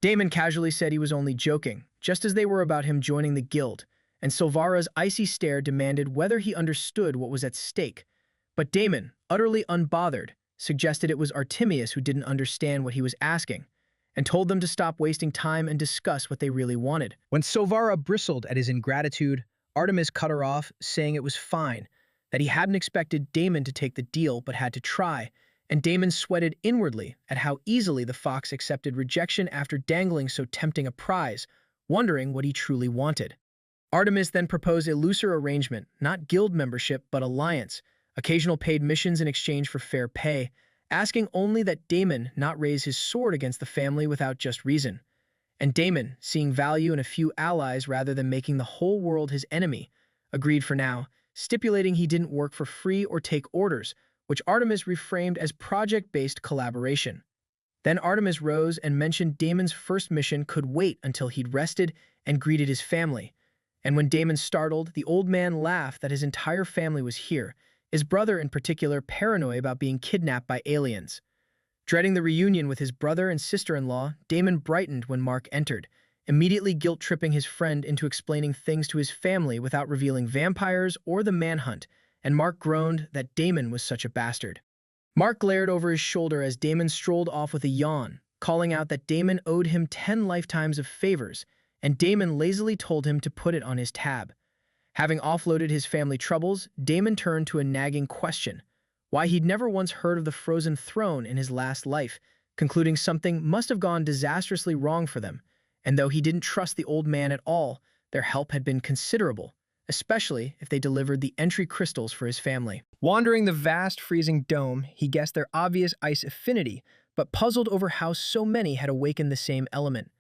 Damon casually said he was only joking, just as they were about him joining the guild, and Silvara's icy stare demanded whether he understood what was at stake. But Damon, utterly unbothered, suggested it was Artemius who didn't understand what he was asking, and told them to stop wasting time and discuss what they really wanted. When Sovara bristled at his ingratitude, Artemis cut her off, saying it was fine, that he hadn't expected Damon to take the deal but had to try, and Damon sweated inwardly at how easily the fox accepted rejection after dangling so tempting a prize, wondering what he truly wanted. Artemis then proposed a looser arrangement, not guild membership but alliance, occasional paid missions in exchange for fair pay, asking only that Damon not raise his sword against the family without just reason. And Damon, seeing value in a few allies rather than making the whole world his enemy, agreed for now, stipulating he didn't work for free or take orders, which Artemis reframed as project-based collaboration. Then Artemis rose and mentioned Damon's first mission could wait until he'd rested and greeted his family. And when Damon startled, the old man laughed that his entire family was here, his brother in particular paranoid about being kidnapped by aliens. Dreading the reunion with his brother and sister-in-law, Damon brightened when Mark entered, immediately guilt-tripping his friend into explaining things to his family without revealing vampires or the manhunt, and Mark groaned that Damon was such a bastard. Mark glared over his shoulder as Damon strolled off with a yawn, calling out that Damon owed him 10 lifetimes of favors, and Damon lazily told him to put it on his tab. Having offloaded his family troubles, Damon turned to a nagging question, why he'd never once heard of the frozen throne in his last life, concluding something must have gone disastrously wrong for them, and though he didn't trust the old man at all, their help had been considerable, especially if they delivered the entry crystals for his family. Wandering the vast freezing dome, he guessed their obvious ice affinity, but puzzled over how so many had awakened the same element.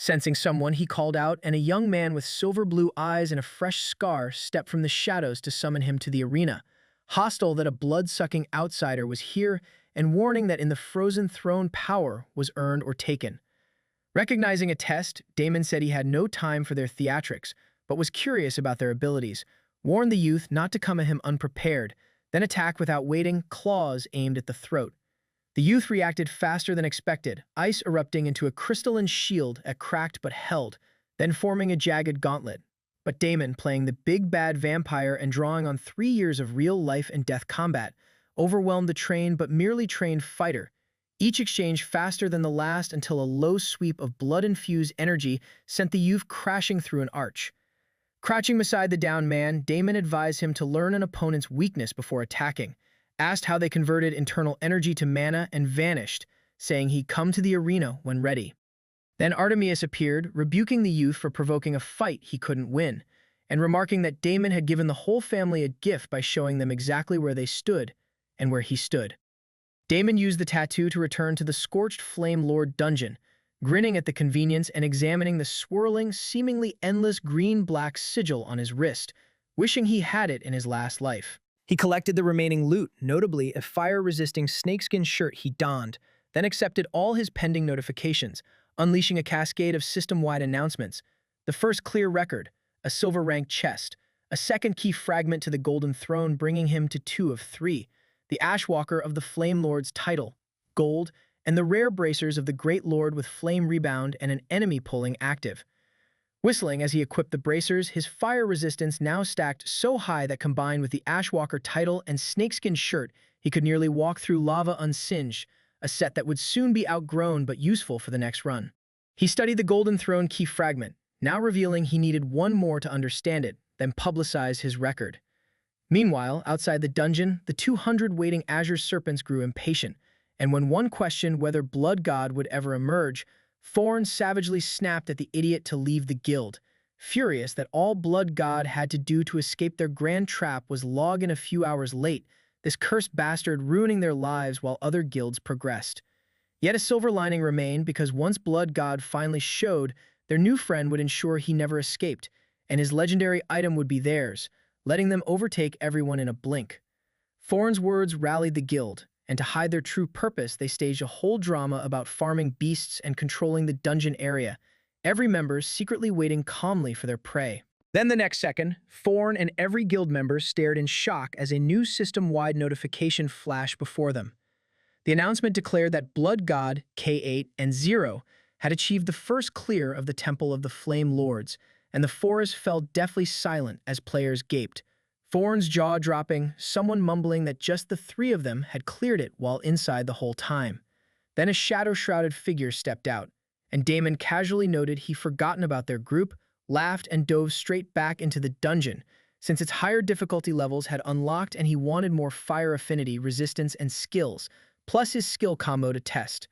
Sensing someone, he called out, and a young man with silver blue eyes and a fresh scar stepped from the shadows to summon him to the arena, hostile that a blood-sucking outsider was here and warning that in the frozen throne power was earned or taken. Recognizing a test, Damon said he had no time for their theatrics, but was curious about their abilities, warned the youth not to come at him unprepared, then attack without waiting, claws aimed at the throat. The youth reacted faster than expected, ice erupting into a crystalline shield at cracked but held, then forming a jagged gauntlet. But Damon, playing the big bad vampire and drawing on 3 years of real life and death combat, overwhelmed the trained but merely trained fighter, each exchange faster than the last until a low sweep of blood-infused energy sent the youth crashing through an arch. Crouching beside the downed man, Damon advised him to learn an opponent's weakness before attacking, asked how they converted internal energy to mana, and vanished, saying he'd come to the arena when ready. Then Artemis appeared, rebuking the youth for provoking a fight he couldn't win, and remarking that Damon had given the whole family a gift by showing them exactly where they stood and where he stood. Damon used the tattoo to return to the Scorched Flame Lord dungeon, grinning at the convenience and examining the swirling, seemingly endless green-black sigil on his wrist, wishing he had it in his last life. He collected the remaining loot, notably a fire-resisting snakeskin shirt he donned, then accepted all his pending notifications, unleashing a cascade of system-wide announcements. The first clear record, a silver-ranked chest, a second key fragment to the Golden Throne bringing him to 2 of 3, the Ashwalker of the Flame Lord's title, gold, and the rare bracers of the Great Lord with flame rebound and an enemy pulling active. Whistling as he equipped the bracers, his fire resistance now stacked so high that combined with the Ashwalker title and snakeskin shirt, he could nearly walk through lava unsinged, a set that would soon be outgrown but useful for the next run. He studied the Golden Throne key fragment, now revealing he needed one more to understand it, then publicized his record. Meanwhile, outside the dungeon, the 200 waiting Azure Serpents grew impatient, and when one questioned whether Blood God would ever emerge, Thorn savagely snapped at the idiot to leave the guild, furious that all Blood God had to do to escape their grand trap was log in a few hours late, this cursed bastard ruining their lives while other guilds progressed. Yet a silver lining remained because once Blood God finally showed, their new friend would ensure he never escaped, and his legendary item would be theirs, letting them overtake everyone in a blink. Thorn's words rallied the guild, and to hide their true purpose, they staged a whole drama about farming beasts and controlling the dungeon area, every member secretly waiting calmly for their prey. Then the next second, Thorn and every guild member stared in shock as a new system-wide notification flashed before them. The announcement declared that Blood God, K8, and Zero had achieved the first clear of the Temple of the Flame Lords, and the forest fell deathly silent as players gaped, Thorn's jaw dropping, someone mumbling that just the 3 of them had cleared it while inside the whole time. Then a shadow-shrouded figure stepped out, and Damon casually noted he'd forgotten about their group, laughed, and dove straight back into the dungeon, since its higher difficulty levels had unlocked and he wanted more fire affinity, resistance, and skills, plus his skill combo to test.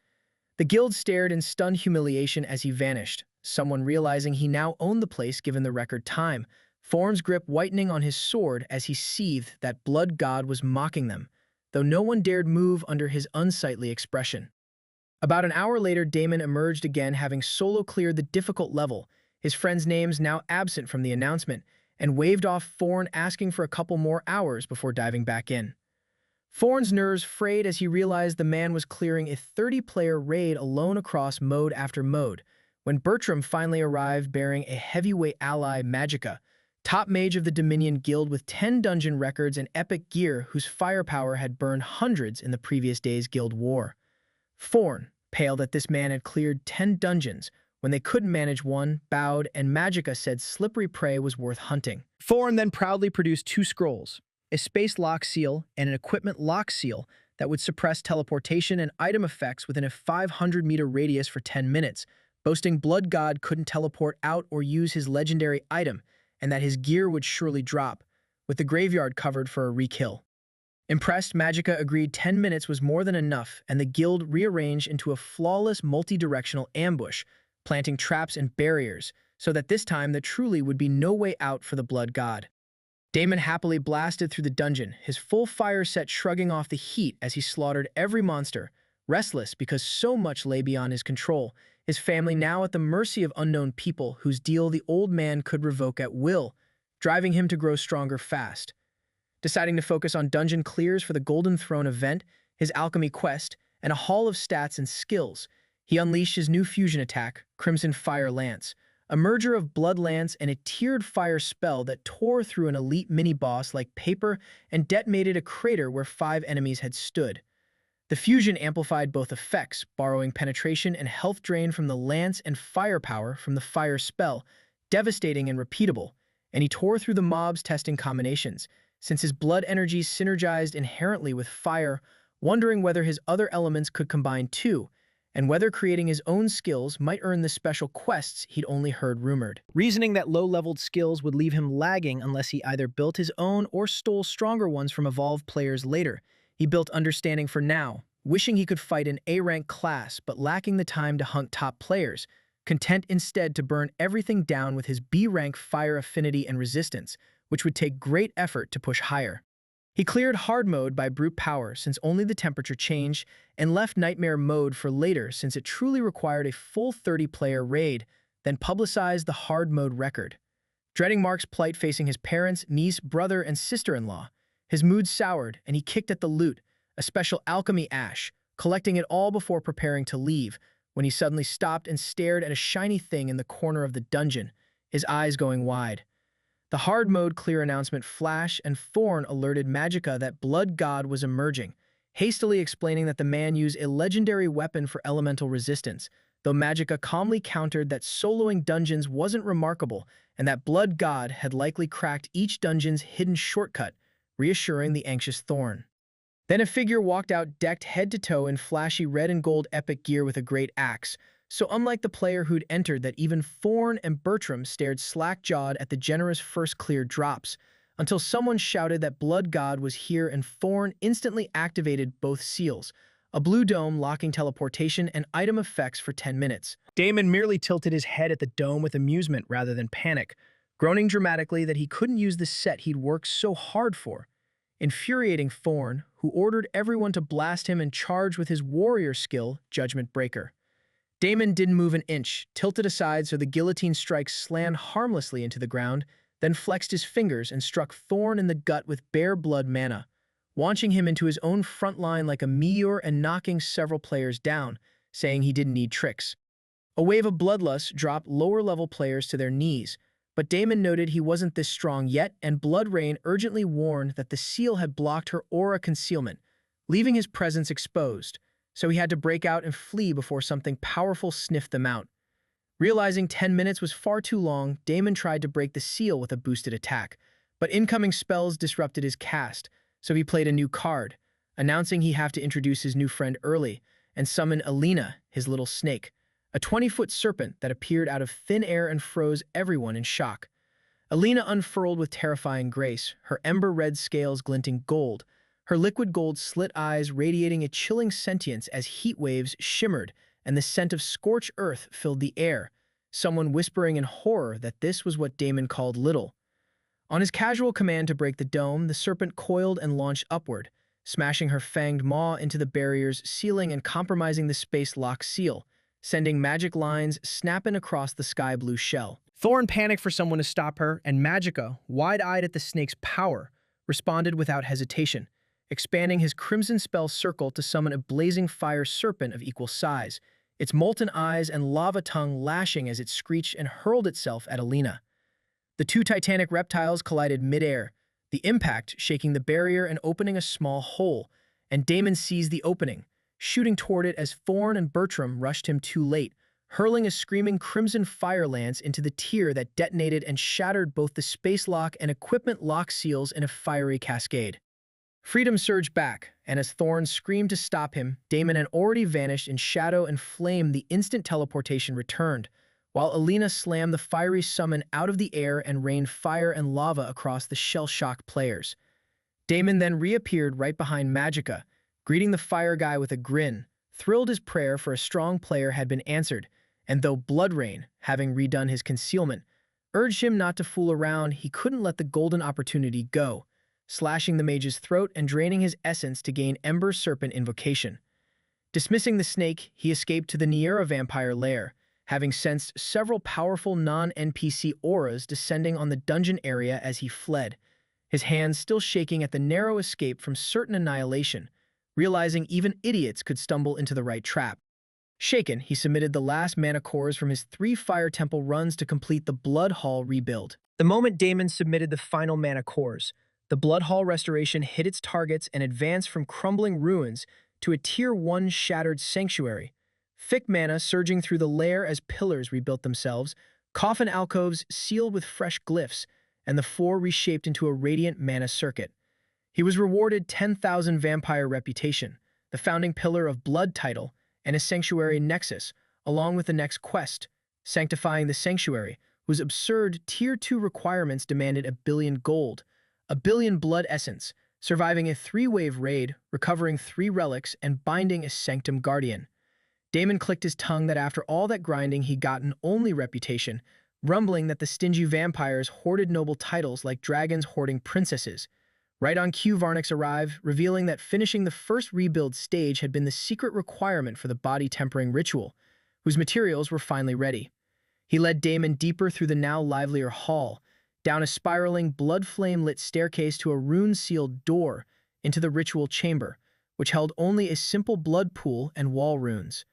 The guild stared in stunned humiliation as he vanished, someone realizing he now owned the place given the record time, Thorn's grip whitening on his sword as he seethed that blood god was mocking them, though no one dared move under his unsightly expression. About an hour later, Damon emerged again, having solo cleared the difficult level, his friends' names now absent from the announcement, and waved off Thorn, asking for a couple more hours before diving back in. Thorn's nerves frayed as he realized the man was clearing a 30-player raid alone across mode after mode, when Bertram finally arrived bearing a heavyweight ally, Magicka, top mage of the Dominion Guild with 10 dungeon records and epic gear whose firepower had burned hundreds in the previous day's guild war. Thorn, pale that this man had cleared 10 dungeons when they couldn't manage one, bowed, and Magicka said slippery prey was worth hunting. Thorn then proudly produced 2 scrolls, a space lock seal and an equipment lock seal that would suppress teleportation and item effects within a 500-meter radius for 10 minutes, boasting Blood God couldn't teleport out or use his legendary item, and that his gear would surely drop, with the graveyard covered for a re-kill. Impressed, Magicka agreed 10 minutes was more than enough, and the guild rearranged into a flawless multi-directional ambush, planting traps and barriers, so that this time there truly would be no way out for the Blood God. Damon happily blasted through the dungeon, his full fire set shrugging off the heat as he slaughtered every monster, restless because so much lay beyond his control, his family now at the mercy of unknown people whose deal the old man could revoke at will, driving him to grow stronger fast. Deciding to focus on dungeon clears for the Golden Throne event, his alchemy quest, and a haul of stats and skills, he unleashed his new fusion attack, Crimson Fire Lance, a merger of Blood Lance and a tiered fire spell that tore through an elite mini-boss like paper and detonated a crater where 5 enemies had stood. The fusion amplified both effects, borrowing penetration and health drain from the lance and firepower from the fire spell, devastating and repeatable, and he tore through the mobs testing combinations, since his blood energies synergized inherently with fire, wondering whether his other elements could combine too, and whether creating his own skills might earn the special quests he'd only heard rumored. Reasoning that low-leveled skills would leave him lagging unless he either built his own or stole stronger ones from evolved players later, he built Understanding for now, wishing he could fight an A-rank class but lacking the time to hunt top players, content instead to burn everything down with his B-rank fire affinity and resistance, which would take great effort to push higher. He cleared hard mode by brute power since only the temperature changed, and left nightmare mode for later since it truly required a full 30-player raid, then publicized the hard mode record. Dreading Mark's plight facing his parents, niece, brother, and sister-in-law, his mood soured and he kicked at the loot, a special alchemy ash, collecting it all before preparing to leave, when he suddenly stopped and stared at a shiny thing in the corner of the dungeon, his eyes going wide. The hard mode clear announcement flashed and Thorn alerted Magicka that Blood God was emerging, hastily explaining that the man used a legendary weapon for elemental resistance, though Magicka calmly countered that soloing dungeons wasn't remarkable and that Blood God had likely cracked each dungeon's hidden shortcut, reassuring the anxious Thorn. Then a figure walked out decked head to toe in flashy red and gold epic gear with a great axe, so unlike the player who'd entered that even Thorn and Bertram stared slack-jawed at the generous first clear drops, until someone shouted that Blood God was here and Thorn instantly activated both seals, a blue dome locking teleportation and item effects for 10 minutes. Damon merely tilted his head at the dome with amusement rather than panic, groaning dramatically that he couldn't use the set he'd worked so hard for, infuriating Thorn, who ordered everyone to blast him and charge with his warrior skill, Judgment Breaker. Damon didn't move an inch, tilted aside so the guillotine strike slammed harmlessly into the ground, then flexed his fingers and struck Thorn in the gut with bare blood mana, launching him into his own front line like a meteor and knocking several players down, saying he didn't need tricks. A wave of bloodlust dropped lower-level players to their knees, but Damon noted he wasn't this strong yet, and Blood Rain urgently warned that the seal had blocked her aura concealment, leaving his presence exposed, so he had to break out and flee before something powerful sniffed them out. Realizing 10 minutes was far too long, Damon tried to break the seal with a boosted attack, but incoming spells disrupted his cast, so he played a new card, announcing he'd have to introduce his new friend early and summon Alina, his little snake, a 20-foot serpent that appeared out of thin air and froze everyone in shock. Alina unfurled with terrifying grace, her ember-red scales glinting gold, her liquid gold slit eyes radiating a chilling sentience as heat waves shimmered and the scent of scorched earth filled the air, someone whispering in horror that this was what Damon called little. On his casual command to break the dome, the serpent coiled and launched upward, smashing her fanged maw into the barrier's ceiling and compromising the space lock seal, sending magic lines snapping across the sky-blue shell. Thorn panicked for someone to stop her, and Magica, wide-eyed at the snake's power, responded without hesitation, expanding his crimson spell circle to summon a blazing fire serpent of equal size, its molten eyes and lava tongue lashing as it screeched and hurled itself at Alina. The two titanic reptiles collided mid-air, the impact shaking the barrier and opening a small hole, and Damon seized the opening, shooting toward it as Thorn and Bertram rushed him too late, hurling a screaming crimson fire lance into the tier that detonated and shattered both the space lock and equipment lock seals in a fiery cascade. Freedom surged back, and as Thorn screamed to stop him, Damon had already vanished in shadow and flame. The instant teleportation returned, while Alina slammed the fiery summon out of the air and rained fire and lava across the shell-shocked players. Damon then reappeared right behind Magica, greeting the fire guy with a grin, thrilled his prayer for a strong player had been answered, and though Bloodrain, having redone his concealment, urged him not to fool around, he couldn't let the golden opportunity go, slashing the mage's throat and draining his essence to gain Ember Serpent invocation. Dismissing the snake, he escaped to the Niera vampire lair, having sensed several powerful non-NPC auras descending on the dungeon area as he fled, his hands still shaking at the narrow escape from certain annihilation, realizing even idiots could stumble into the right trap. Shaken, he submitted the last mana cores from his 3 Fire Temple runs to complete the Blood Hall rebuild. The moment Damon submitted the final mana cores, the Blood Hall restoration hit its targets and advanced from crumbling ruins to a Tier 1 shattered sanctuary, thick mana surging through the lair as pillars rebuilt themselves, coffin alcoves sealed with fresh glyphs, and the floor reshaped into a radiant mana circuit. He was rewarded 10,000 vampire reputation, the founding pillar of Blood title, and a sanctuary nexus, along with the next quest, sanctifying the sanctuary, whose absurd Tier 2 requirements demanded 1 billion gold, 1 billion blood essence, surviving a 3-wave raid, recovering 3 relics, and binding a sanctum guardian. Damon clicked his tongue that after all that grinding he'd gotten only reputation, rumbling that the stingy vampires hoarded noble titles like dragons hoarding princesses. Right on cue, Varnix arrived, revealing that finishing the first rebuild stage had been the secret requirement for the body tempering ritual, whose materials were finally ready. He led Damon deeper through the now livelier hall, down a spiraling, blood flame-lit staircase to a rune-sealed door into the ritual chamber, which held only a simple blood pool and wall runes.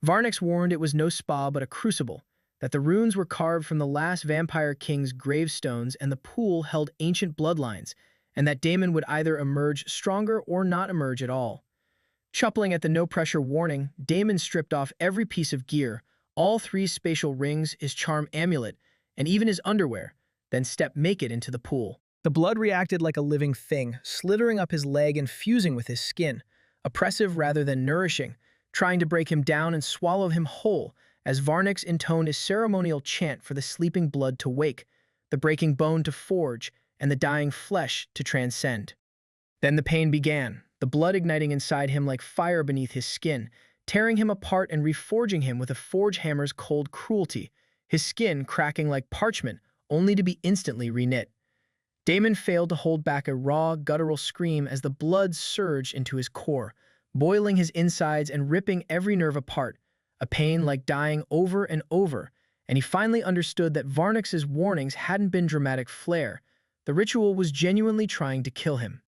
Varnix warned it was no spa but a crucible, that the runes were carved from the last vampire king's gravestones and the pool held ancient bloodlines, and that Damon would either emerge stronger or not emerge at all. Chuckling at the no-pressure warning, Damon stripped off every piece of gear, all 3 spatial rings, his charm amulet, and even his underwear, then stepped naked into the pool. The blood reacted like a living thing, slithering up his leg and fusing with his skin, oppressive rather than nourishing, trying to break him down and swallow him whole, as Varnix intoned a ceremonial chant for the sleeping blood to wake, the breaking bone to forge, and the dying flesh to transcend. Then the pain began, the blood igniting inside him like fire beneath his skin, tearing him apart and reforging him with a forge hammer's cold cruelty, his skin cracking like parchment, only to be instantly reknit. Damon failed to hold back a raw, guttural scream as the blood surged into his core, boiling his insides and ripping every nerve apart, a pain like dying over and over, and he finally understood that Varnix's warnings hadn't been dramatic flair. The ritual was genuinely trying to kill him.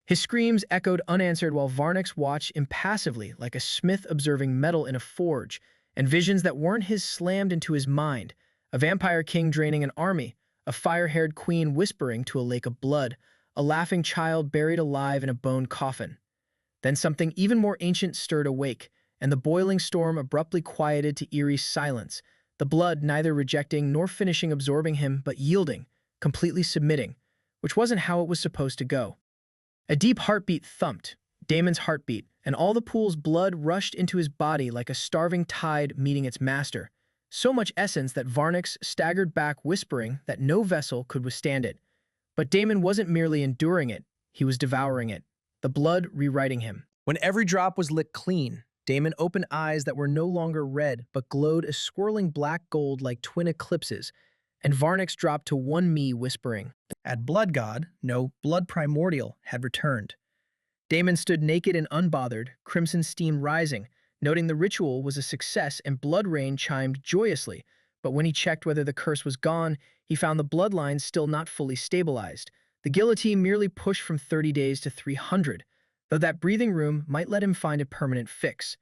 His screams echoed unanswered while Varnix watched impassively like a smith observing metal in a forge, and visions that weren't his slammed into his mind, a vampire king draining an army, a fire-haired queen whispering to a lake of blood, a laughing child buried alive in a bone coffin. Then something even more ancient stirred awake, and the boiling storm abruptly quieted to eerie silence, the blood neither rejecting nor finishing absorbing him but yielding, completely submitting, which wasn't how it was supposed to go. A deep heartbeat thumped, Damon's heartbeat, and all the pool's blood rushed into his body like a starving tide meeting its master. So much essence that Varnix staggered back, whispering that no vessel could withstand it. But Damon wasn't merely enduring it, he was devouring it, the blood rewriting him. When every drop was licked clean, Damon opened eyes that were no longer red but glowed a swirling black gold like twin eclipses, and Varnix dropped to one knee, whispering. At Blood God, no, Blood Primordial had returned. Damon stood naked and unbothered, crimson steam rising, noting the ritual was a success and blood rain chimed joyously, but when he checked whether the curse was gone, he found the bloodline still not fully stabilized. The guillotine merely pushed from 30 days to 300, though that breathing room might let him find a permanent fix.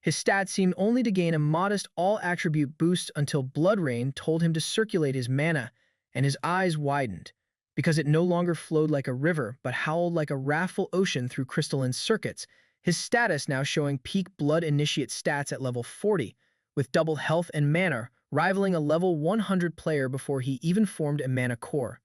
His stats seemed only to gain a modest all-attribute boost until Blood Rain told him to circulate his mana, and his eyes widened, because it no longer flowed like a river but howled like a wrathful ocean through crystalline circuits, his status now showing peak Blood Initiate stats at level 40, with double health and mana, rivaling a level 100 player before he even formed a mana core.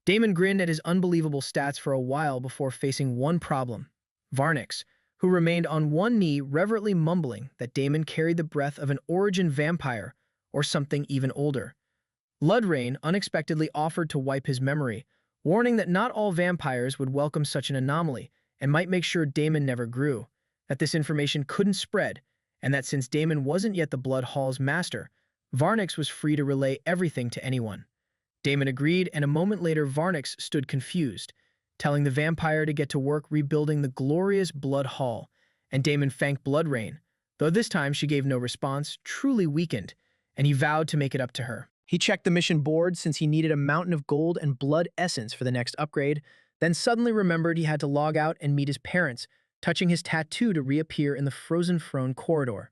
Damon grinned at his unbelievable stats for a while before facing one problem. Varnix, who remained on one knee reverently mumbling that Damon carried the breath of an origin vampire or something even older. Bloodrain unexpectedly offered to wipe his memory, warning that not all vampires would welcome such an anomaly and might make sure Damon never grew, that this information couldn't spread, and that since Damon wasn't yet the Blood Hall's master, Varnix was free to relay everything to anyone. Damon agreed, and a moment later Varnix stood confused, telling the vampire to get to work rebuilding the glorious Blood Hall, and Damon thanked Bloodrain, though this time she gave no response, truly weakened, and he vowed to make it up to her. He checked the mission board since he needed a mountain of gold and blood essence for the next upgrade, then suddenly remembered he had to log out and meet his parents, touching his tattoo to reappear in the frozen throne corridor.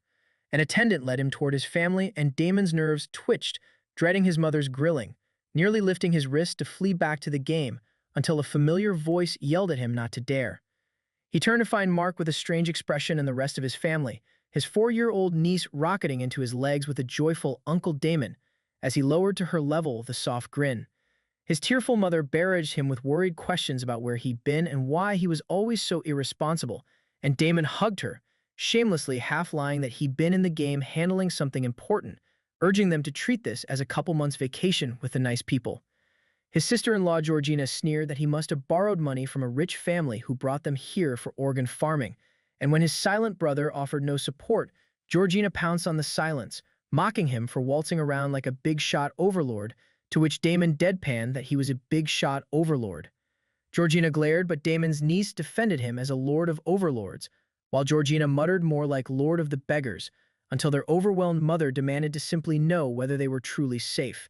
An attendant led him toward his family, and Damon's nerves twitched, dreading his mother's grilling, nearly lifting his wrist to flee back to the game, until a familiar voice yelled at him not to dare. He turned to find Mark with a strange expression and the rest of his family, his 4-year-old niece rocketing into his legs with a joyful Uncle Damon, as he lowered to her level with a soft grin. His tearful mother barraged him with worried questions about where he'd been and why he was always so irresponsible, and Damon hugged her, shamelessly half-lying that he'd been in the game handling something important, urging them to treat this as a couple months' vacation with the nice people. His sister-in-law Georgina sneered that he must have borrowed money from a rich family who brought them here for organ farming, and when his silent brother offered no support, Georgina pounced on the silence, mocking him for waltzing around like a big-shot overlord, to which Damon deadpanned that he was a big-shot overlord. Georgina glared, but Damon's niece defended him as a lord of overlords, while Georgina muttered more like lord of the beggars, until their overwhelmed mother demanded to simply know whether they were truly safe.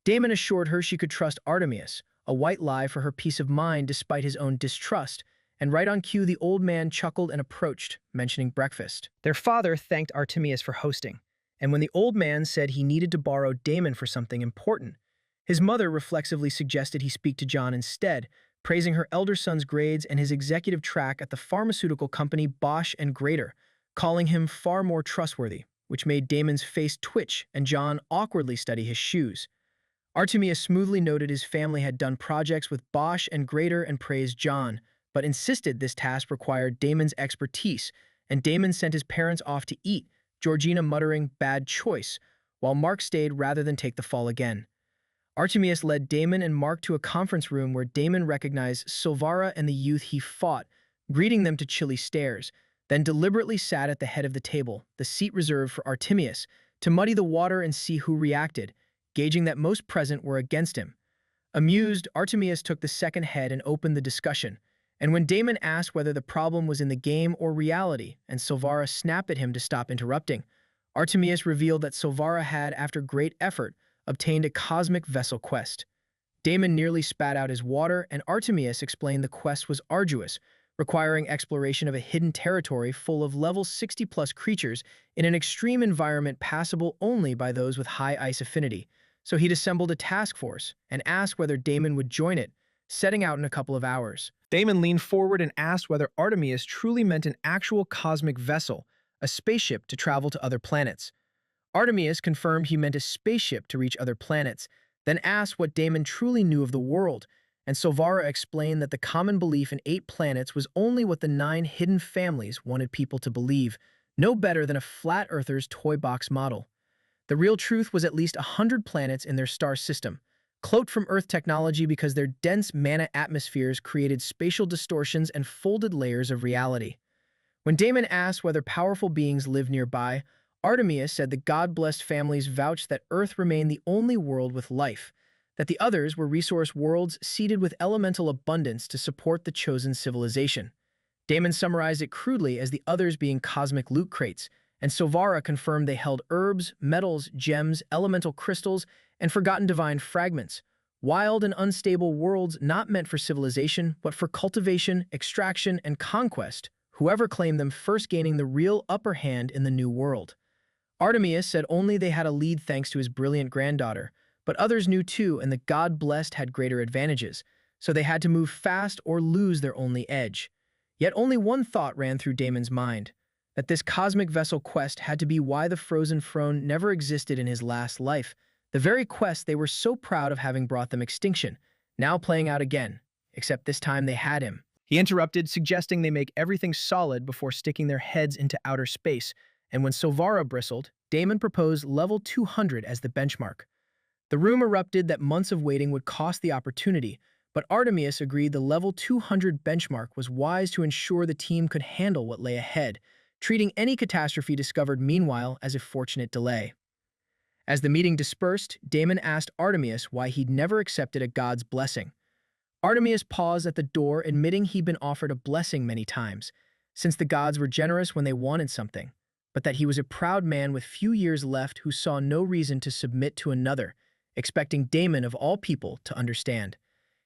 Damon assured her she could trust Artemius, a white lie for her peace of mind despite his own distrust, and right on cue the old man chuckled and approached, mentioning breakfast. Their father thanked Artemius for hosting, and when the old man said he needed to borrow Damon for something important, his mother reflexively suggested he speak to John instead, praising her elder son's grades and his executive track at the pharmaceutical company Bosch and Grader, calling him far more trustworthy, which made Damon's face twitch and John awkwardly study his shoes. Artemius smoothly noted his family had done projects with Bosch and Grader and praised John, but insisted this task required Damon's expertise, and Damon sent his parents off to eat, Georgina muttering bad choice, while Mark stayed rather than take the fall again. Artemius led Damon and Mark to a conference room where Damon recognized Silvara and the youth he fought, greeting them to chilly stares, then deliberately sat at the head of the table, the seat reserved for Artemius, to muddy the water and see who reacted, gauging that most present were against him. Amused, Artemius took the second head and opened the discussion, and when Damon asked whether the problem was in the game or reality, and Silvara snapped at him to stop interrupting, Artemius revealed that Silvara had, after great effort, obtained a cosmic vessel quest. Damon nearly spat out his water, and Artemius explained the quest was arduous, requiring exploration of a hidden territory full of level 60-plus creatures in an extreme environment passable only by those with high ice affinity. So he'd assembled a task force and asked whether Damon would join it, setting out in a couple of hours. Damon leaned forward and asked whether Artemius truly meant an actual cosmic vessel, a spaceship to travel to other planets. Artemius confirmed he meant a spaceship to reach other planets, then asked what Damon truly knew of the world, and Sovara explained that the common belief in 8 planets was only what the 9 hidden families wanted people to believe, no better than a flat earther's toy box model. The real truth was at least 100 planets in their star system, cloaked from Earth technology because their dense mana atmospheres created spatial distortions and folded layers of reality. When Damon asked whether powerful beings lived nearby, Artemis said the god-blessed families vouched that Earth remained the only world with life, that the others were resource worlds seeded with elemental abundance to support the chosen civilization. Damon summarized it crudely as the others being cosmic loot crates, and Sovara confirmed they held herbs, metals, gems, elemental crystals, and forgotten divine fragments, wild and unstable worlds not meant for civilization, but for cultivation, extraction, and conquest, whoever claimed them first gaining the real upper hand in the new world. Artemis said only they had a lead thanks to his brilliant granddaughter, but others knew too, and the god-blessed had greater advantages, so they had to move fast or lose their only edge. Yet only one thought ran through Damon's mind, that this cosmic vessel quest had to be why the frozen throne never existed in his last life, the very quest they were so proud of having brought them extinction, now playing out again, except this time they had him. He interrupted, suggesting they make everything solid before sticking their heads into outer space, and when Sovara bristled, Damon proposed level 200 as the benchmark. The room erupted that months of waiting would cost the opportunity, but Artemis agreed the level 200 benchmark was wise to ensure the team could handle what lay ahead, treating any catastrophe discovered meanwhile as a fortunate delay. As the meeting dispersed, Damon asked Artemis why he'd never accepted a god's blessing. Artemis paused at the door, admitting he'd been offered a blessing many times, since the gods were generous when they wanted something, but that he was a proud man with few years left who saw no reason to submit to another, expecting Damon of all people to understand.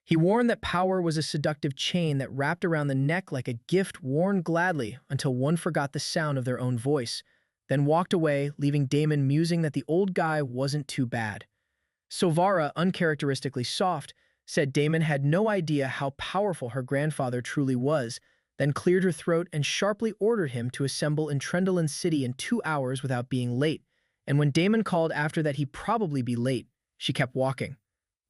He warned that power was a seductive chain that wrapped around the neck like a gift worn gladly until one forgot the sound of their own voice, then walked away, leaving Damon musing that the old guy wasn't too bad. Sovara, uncharacteristically soft, said Damon had no idea how powerful her grandfather truly was, then cleared her throat and sharply ordered him to assemble in Trendolin City in 2 hours without being late, and when Damon called after that he'd probably be late, she kept walking.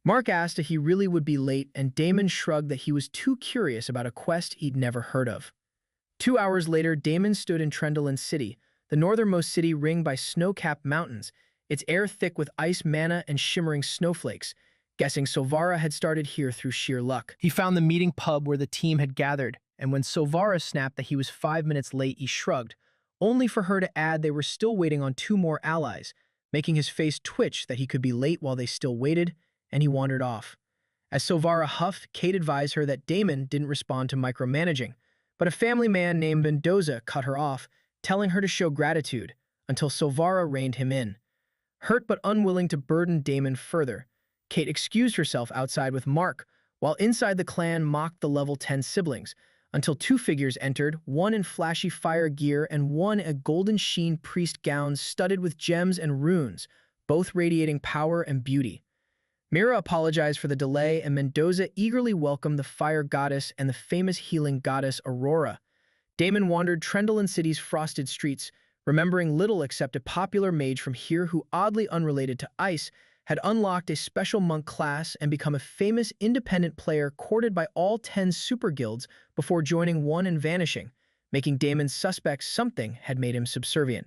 Mark asked if he really would be late, and Damon shrugged that he was too curious about a quest he'd never heard of. 2 hours later, Damon stood in Trendolin City, the northernmost city ringed by snow-capped mountains, its air thick with ice mana and shimmering snowflakes, guessing Sovara had started here through sheer luck. He found the meeting pub where the team had gathered, and when Sovara snapped that he was 5 minutes late, he shrugged, only for her to add they were still waiting on 2 more allies, making his face twitch that he could be late while they still waited, and he wandered off. As Sovara huffed, Kate advised her that Damon didn't respond to micromanaging, but a family man named Mendoza cut her off, telling her to show gratitude, until Sovara reined him in. Hurt but unwilling to burden Damon further, Kate excused herself outside with Mark, while inside the clan mocked the level 10 siblings, until 2 figures entered, one in flashy fire gear and one a golden sheen priest gown studded with gems and runes, both radiating power and beauty. Mira apologized for the delay, and Mendoza eagerly welcomed the fire goddess and the famous healing goddess Aurora. Damon wandered Trendolin City's frosted streets, remembering little except a popular mage from here who, oddly unrelated to ice, had unlocked a special monk class and become a famous independent player courted by all 10 super guilds before joining one and vanishing, making Damon suspect something had made him subservient.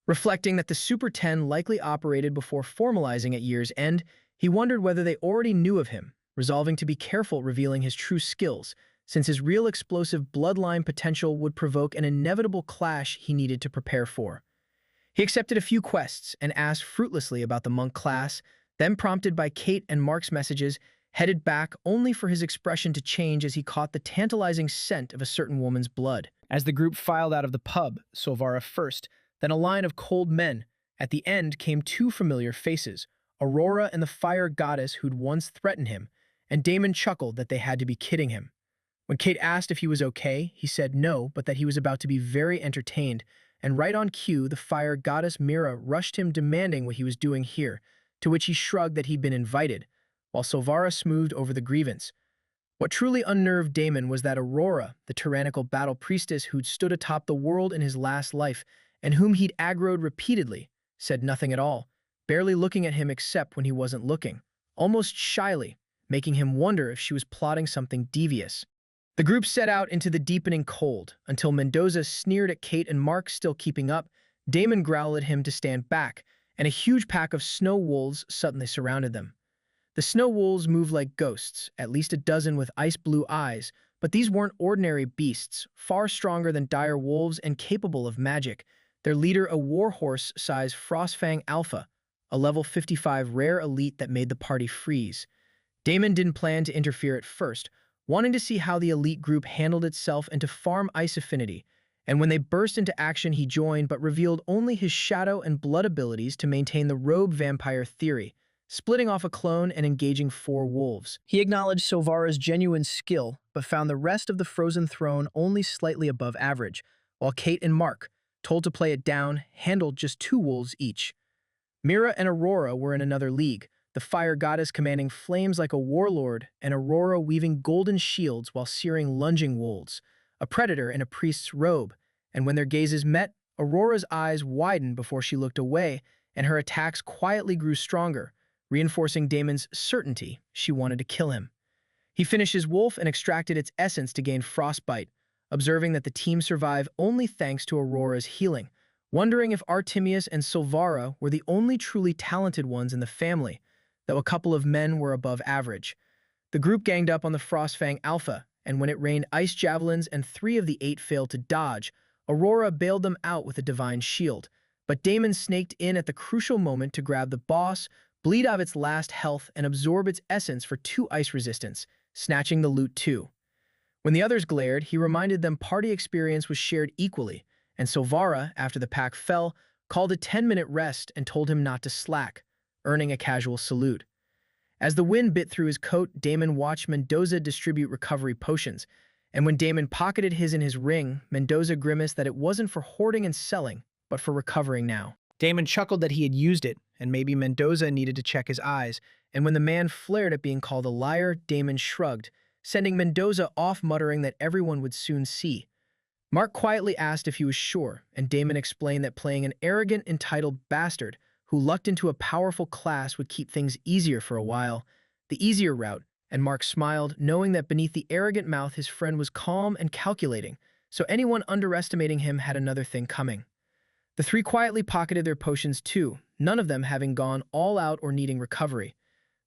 Reflecting that the Super 10 likely operated before formalizing at year's end, he wondered whether they already knew of him, resolving to be careful revealing his true skills, since his real explosive bloodline potential would provoke an inevitable clash he needed to prepare for. He accepted a few quests and asked fruitlessly about the monk class, then prompted by Kate and Mark's messages, headed back only for his expression to change as he caught the tantalizing scent of a certain woman's blood. As the group filed out of the pub, Sovara first, then a line of cold men. At the end came 2 familiar faces, Aurora and the fire goddess who'd once threatened him, and Damon chuckled that they had to be kidding him. When Kate asked if he was okay, he said no, but that he was about to be very entertained, and right on cue, the fire goddess Mira rushed him demanding what he was doing here, to which he shrugged that he'd been invited, while Sovara smoothed over the grievance. What truly unnerved Damon was that Aurora, the tyrannical battle priestess who'd stood atop the world in his last life, and whom he'd aggroed repeatedly, said nothing at all, barely looking at him except when he wasn't looking, almost shyly, making him wonder if she was plotting something devious. The group set out into the deepening cold, until Mendoza sneered at Kate and Mark still keeping up. Damon growled at him to stand back, and a huge pack of snow wolves suddenly surrounded them. The snow wolves moved like ghosts, at least a dozen with ice-blue eyes, but these weren't ordinary beasts, far stronger than dire wolves and capable of magic. Their leader a warhorse-sized Frostfang Alpha, a level 55 rare elite that made the party freeze. Damon didn't plan to interfere at first, wanting to see how the elite group handled itself and to farm ice affinity, and when they burst into action he joined but revealed only his shadow and blood abilities to maintain the robe vampire theory, splitting off a clone and engaging 4 wolves. He acknowledged Silvara's genuine skill, but found the rest of the Frozen Throne only slightly above average, while Kate and Mark, told to play it down, handled just 2 wolves each. Mira and Aurora were in another league, the fire goddess commanding flames like a warlord and Aurora weaving golden shields while searing lunging wolves, a predator in a priest's robe, and when their gazes met, Aurora's eyes widened before she looked away, and her attacks quietly grew stronger, reinforcing Damon's certainty she wanted to kill him. He finished his wolf and extracted its essence to gain frostbite, observing that the team survived only thanks to Aurora's healing, wondering if Artemius and Silvara were the only truly talented ones in the family, though a couple of men were above average. The group ganged up on the Frostfang Alpha, and when it rained ice javelins and 3 of the 8 failed to dodge, Aurora bailed them out with a divine shield, but Damon snaked in at the crucial moment to grab the boss, bleed out its last health, and absorb its essence for 2 ice resistance, snatching the loot too. When the others glared, he reminded them party experience was shared equally, and Silvara, after the pack fell, called a 10-minute rest and told him not to slack, earning a casual salute. As the wind bit through his coat, Damon watched Mendoza distribute recovery potions, and when Damon pocketed his in his ring, Mendoza grimaced that it wasn't for hoarding and selling, but for recovering now. Damon chuckled that he had used it, and maybe Mendoza needed to check his eyes, and when the man flared at being called a liar, Damon shrugged, sending Mendoza off muttering that everyone would soon see. Mark quietly asked if he was sure, and Damon explained that playing an arrogant, entitled bastard who lucked into a powerful class would keep things easier for a while, the easier route, and Mark smiled, knowing that beneath the arrogant mouth his friend was calm and calculating, so anyone underestimating him had another thing coming. The 3 quietly pocketed their potions too, none of them having gone all out or needing recovery.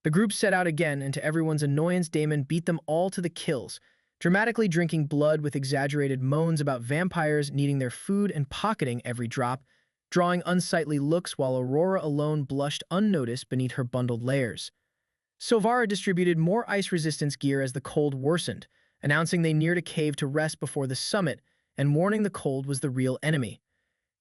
The group set out again, and to everyone's annoyance Damon beat them all to the kills, dramatically drinking blood with exaggerated moans about vampires needing their food and pocketing every drop, drawing unsightly looks while Aurora alone blushed unnoticed beneath her bundled layers. Silvara distributed more ice resistance gear as the cold worsened, announcing they neared a cave to rest before the summit and warning the cold was the real enemy.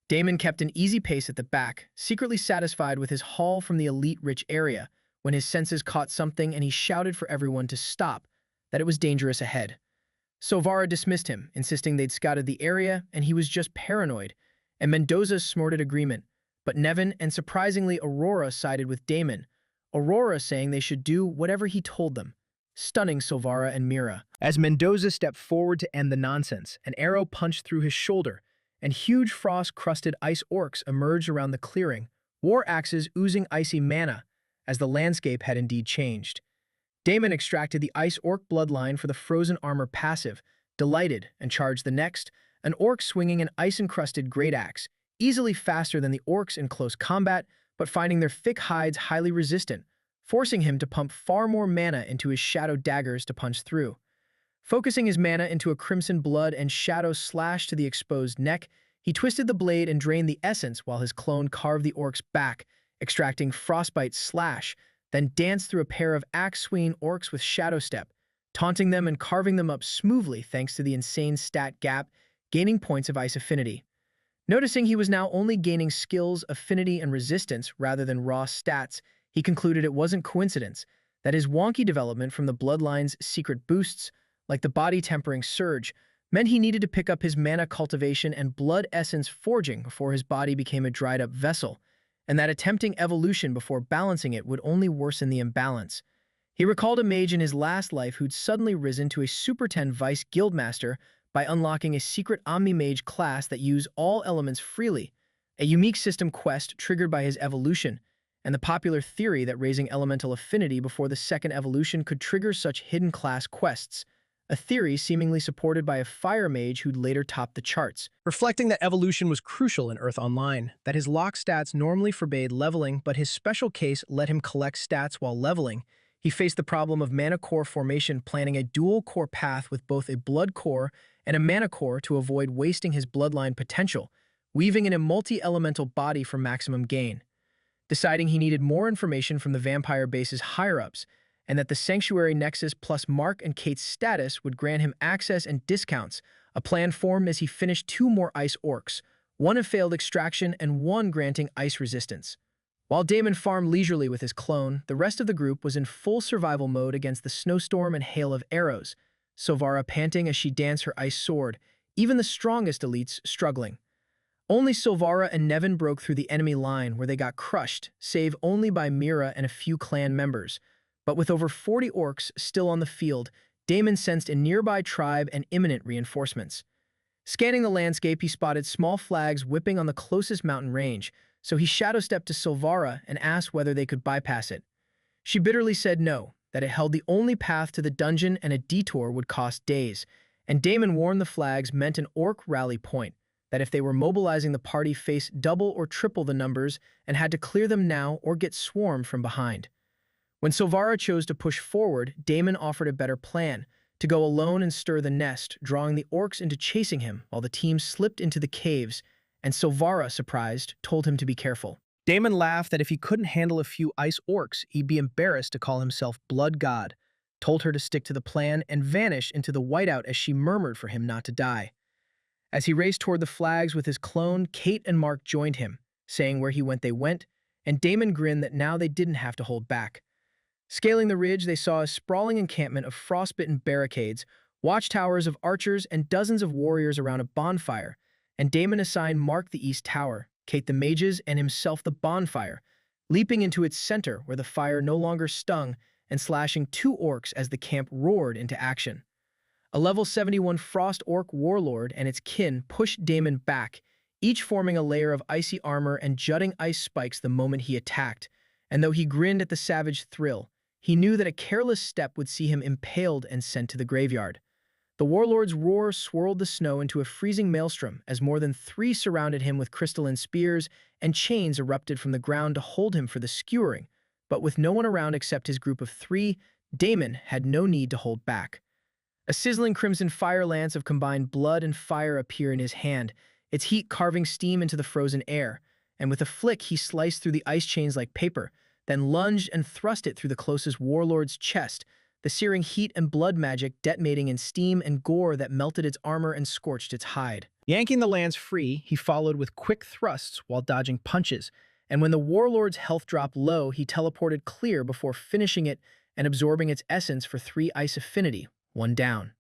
Damon kept an easy pace at the back, secretly satisfied with his haul from the elite-rich area, when his senses caught something and he shouted for everyone to stop, that it was dangerous ahead. Silvara dismissed him, insisting they'd scouted the area and he was just paranoid, and Mendoza snorted agreement, but Nevin and surprisingly Aurora sided with Damon, Aurora saying they should do whatever he told them, stunning Silvara and Mira. As Mendoza stepped forward to end the nonsense, an arrow punched through his shoulder, and huge frost-crusted ice orcs emerged around the clearing, war axes oozing icy mana, as the landscape had indeed changed. Damon extracted the ice orc bloodline for the frozen armor passive, delighted, and charged the next, an orc swinging an ice-encrusted great axe, easily faster than the orcs in close combat, but finding their thick hides highly resistant, forcing him to pump far more mana into his shadow daggers to punch through. Focusing his mana into a crimson blood and shadow slash to the exposed neck, he twisted the blade and drained the essence while his clone carved the orc's back, extracting frostbite slash, then danced through a pair of axe-swinging orcs with shadow step, taunting them and carving them up smoothly thanks to the insane stat gap, gaining points of ice affinity. Noticing he was now only gaining skills, affinity, and resistance rather than raw stats, he concluded it wasn't coincidence that his wonky development from the bloodline's secret boosts, like the body-tempering surge, meant he needed to pick up his mana cultivation and blood essence forging before his body became a dried-up vessel, and that attempting evolution before balancing it would only worsen the imbalance. He recalled a mage in his last life who'd suddenly risen to a Super 10 Vice Guildmaster by unlocking a secret Omni-Mage class that used all elements freely, a unique system quest triggered by his evolution, and the popular theory that raising elemental affinity before the second evolution could trigger such hidden class quests, a theory seemingly supported by a fire mage who'd later topped the charts, reflecting that evolution was crucial in Earth Online, that his lock stats normally forbade leveling, but his special case let him collect stats while leveling. He faced the problem of mana core formation, planning a dual core path with both a blood core and a mana core to avoid wasting his bloodline potential, weaving in a multi-elemental body for maximum gain. Deciding he needed more information from the vampire base's higher-ups, and that the Sanctuary Nexus plus Mark and Kate's status would grant him access and discounts, a plan formed as he finished 2 more ice orcs, one of failed extraction and one granting ice resistance. While Damon farmed leisurely with his clone, the rest of the group was in full survival mode against the snowstorm and hail of arrows, Silvara panting as she danced her ice sword, even the strongest elites struggling. Only Silvara and Nevin broke through the enemy line where they got crushed, save only by Mira and a few clan members. But with over 40 orcs still on the field, Damon sensed a nearby tribe and imminent reinforcements. Scanning the landscape, he spotted small flags whipping on the closest mountain range, so he shadow-stepped to Silvara and asked whether they could bypass it. She bitterly said no, that it held the only path to the dungeon and a detour would cost days, and Damon warned the flags meant an orc rally point, that if they were mobilizing the party faced double or triple the numbers and had to clear them now or get swarmed from behind. When Silvara chose to push forward, Damon offered a better plan, to go alone and stir the nest, drawing the orcs into chasing him while the team slipped into the caves, and Silvara, surprised, told him to be careful. Damon laughed that if he couldn't handle a few ice orcs, he'd be embarrassed to call himself Blood God, told her to stick to the plan, and vanish into the whiteout as she murmured for him not to die. As he raced toward the flags with his clone, Kate and Mark joined him, saying where he went they went, and Damon grinned that now they didn't have to hold back. Scaling the ridge, they saw a sprawling encampment of frostbitten barricades, watchtowers of archers, and dozens of warriors around a bonfire, and Damon assigned Mark the East Tower, Kate the mages, and himself the bonfire, leaping into its center where the fire no longer stung and slashing 2 orcs as the camp roared into action. A level 71 Frost Orc Warlord and its kin pushed Damon back, each forming a layer of icy armor and jutting ice spikes the moment he attacked, and though he grinned at the savage thrill, he knew that a careless step would see him impaled and sent to the graveyard. The warlord's roar swirled the snow into a freezing maelstrom as more than 3 surrounded him with crystalline spears, and chains erupted from the ground to hold him for the skewering, but with no one around except his group of 3, Damon had no need to hold back. A sizzling crimson fire lance of combined blood and fire appeared in his hand, its heat carving steam into the frozen air, and with a flick he sliced through the ice chains like paper, then lunged and thrust it through the closest warlord's chest, the searing heat and blood magic detonating in steam and gore that melted its armor and scorched its hide. Yanking the lance free, he followed with quick thrusts while dodging punches, and when the warlord's health dropped low, he teleported clear before finishing it and absorbing its essence for 3 ice affinity, 1 down.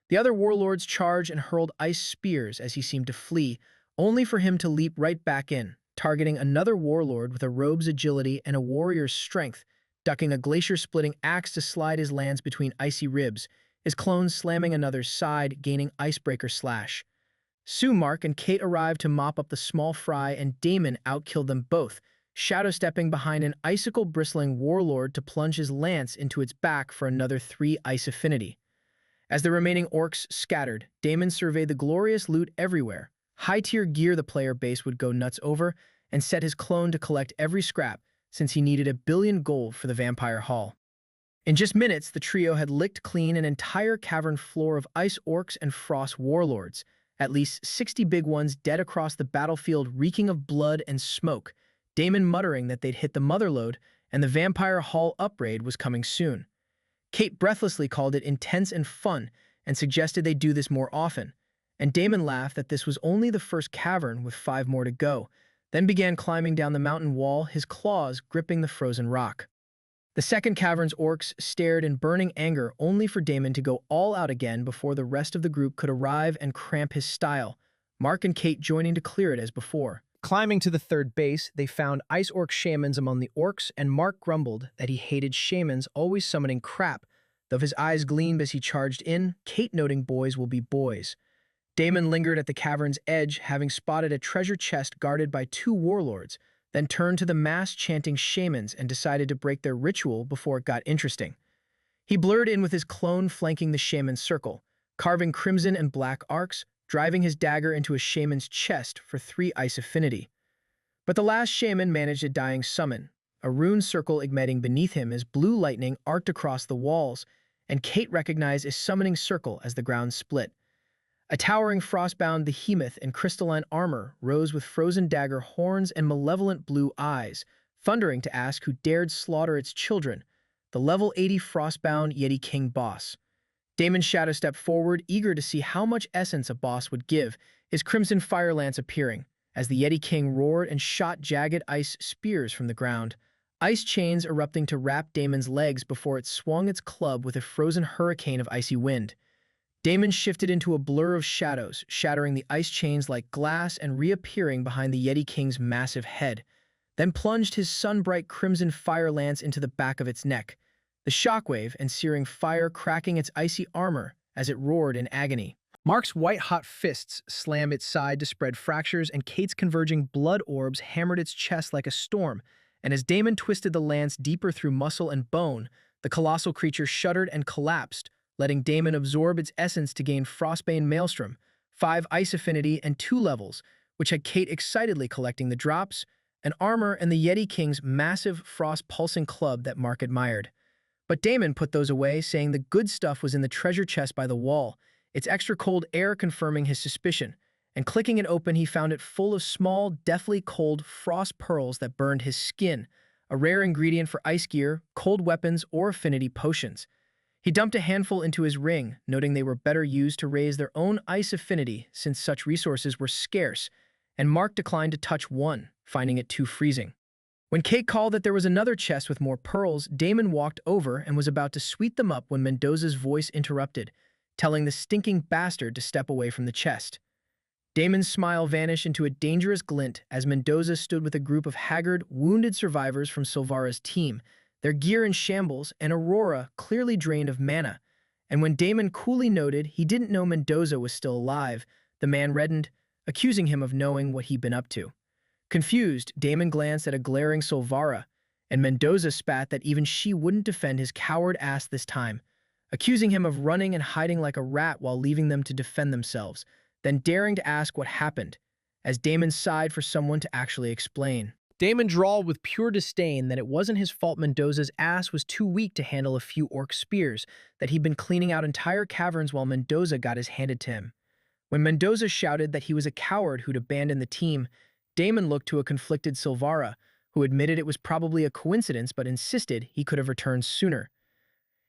The other warlords charged and hurled ice spears as he seemed to flee, only for him to leap right back in, targeting another warlord with a rogue's agility and a warrior's strength, ducking a glacier-splitting axe to slide his lance between icy ribs, his clone slamming another's side, gaining icebreaker slash. Soon Mark and Kate arrived to mop up the small fry, and Damon outkilled them both, shadow-stepping behind an icicle-bristling warlord to plunge his lance into its back for another 3 ice affinity. As the remaining orcs scattered, Damon surveyed the glorious loot everywhere, high-tier gear the player base would go nuts over, and set his clone to collect every scrap, since he needed 1 billion gold for the vampire hall. In just minutes, the trio had licked clean an entire cavern floor of ice orcs and frost warlords, at least 60 big ones dead across the battlefield reeking of blood and smoke, Damon muttering that they'd hit the motherlode and the vampire hall upgrade was coming soon. Kate breathlessly called it intense and fun and suggested they do this more often, and Damon laughed that this was only the first cavern with 5 more to go, then began climbing down the mountain wall, his claws gripping the frozen rock. The second cavern's orcs stared in burning anger, only for Damon to go all out again before the rest of the group could arrive and cramp his style, Mark and Kate joining to clear it as before. Climbing to the third base, they found ice orc shamans among the orcs, and Mark grumbled that he hated shamans always summoning crap, though his eyes gleamed as he charged in, Kate noting boys will be boys. Damon lingered at the cavern's edge, having spotted a treasure chest guarded by 2 warlords, then turned to the mass-chanting shamans and decided to break their ritual before it got interesting. He blurred in with his clone flanking the shaman's circle, carving crimson and black arcs, driving his dagger into a shaman's chest for 3 ice affinity. But the last shaman managed a dying summon, a rune circle igniting beneath him as blue lightning arced across the walls, and Kate recognized a summoning circle as the ground split. A towering frostbound behemoth in crystalline armor rose with frozen dagger horns and malevolent blue eyes, thundering to ask who dared slaughter its children, the level 80 frostbound Yeti King boss. Damon's shadow stepped forward, eager to see how much essence a boss would give, his crimson fire lance appearing, as the Yeti King roared and shot jagged ice spears from the ground, ice chains erupting to wrap Damon's legs before it swung its club with a frozen hurricane of icy wind. Damon shifted into a blur of shadows, shattering the ice chains like glass and reappearing behind the Yeti King's massive head, then plunged his sun-bright crimson fire lance into the back of its neck, the shockwave and searing fire cracking its icy armor as it roared in agony. Mark's white-hot fists slammed its side to spread fractures, and Kate's converging blood orbs hammered its chest like a storm, and as Damon twisted the lance deeper through muscle and bone, the colossal creature shuddered and collapsed, letting Damon absorb its essence to gain Frostbane Maelstrom, 5 ice affinity and 2 levels, which had Kate excitedly collecting the drops, an armor and the Yeti King's massive frost-pulsing club that Mark admired. But Damon put those away, saying the good stuff was in the treasure chest by the wall, its extra cold air confirming his suspicion, and clicking it open he found it full of small, deathly cold frost pearls that burned his skin, a rare ingredient for ice gear, cold weapons, or affinity potions. He dumped a handful into his ring, noting they were better used to raise their own ice affinity since such resources were scarce, and Mark declined to touch one, finding it too freezing. When Kate called that there was another chest with more pearls, Damon walked over and was about to sweep them up when Mendoza's voice interrupted, telling the stinking bastard to step away from the chest. Damon's smile vanished into a dangerous glint as Mendoza stood with a group of haggard, wounded survivors from Silvara's team, their gear in shambles, and Aurora clearly drained of mana. And when Damon coolly noted he didn't know Mendoza was still alive, the man reddened, accusing him of knowing what he'd been up to. Confused, Damon glanced at a glaring Silvara, and Mendoza spat that even she wouldn't defend his coward ass this time, accusing him of running and hiding like a rat while leaving them to defend themselves, then daring to ask what happened, as Damon sighed for someone to actually explain. Damon drawled with pure disdain that it wasn't his fault Mendoza's ass was too weak to handle a few orc spears, that he'd been cleaning out entire caverns while Mendoza got his handed to him. When Mendoza shouted that he was a coward who'd abandoned the team, Damon looked to a conflicted Silvara, who admitted it was probably a coincidence but insisted he could have returned sooner.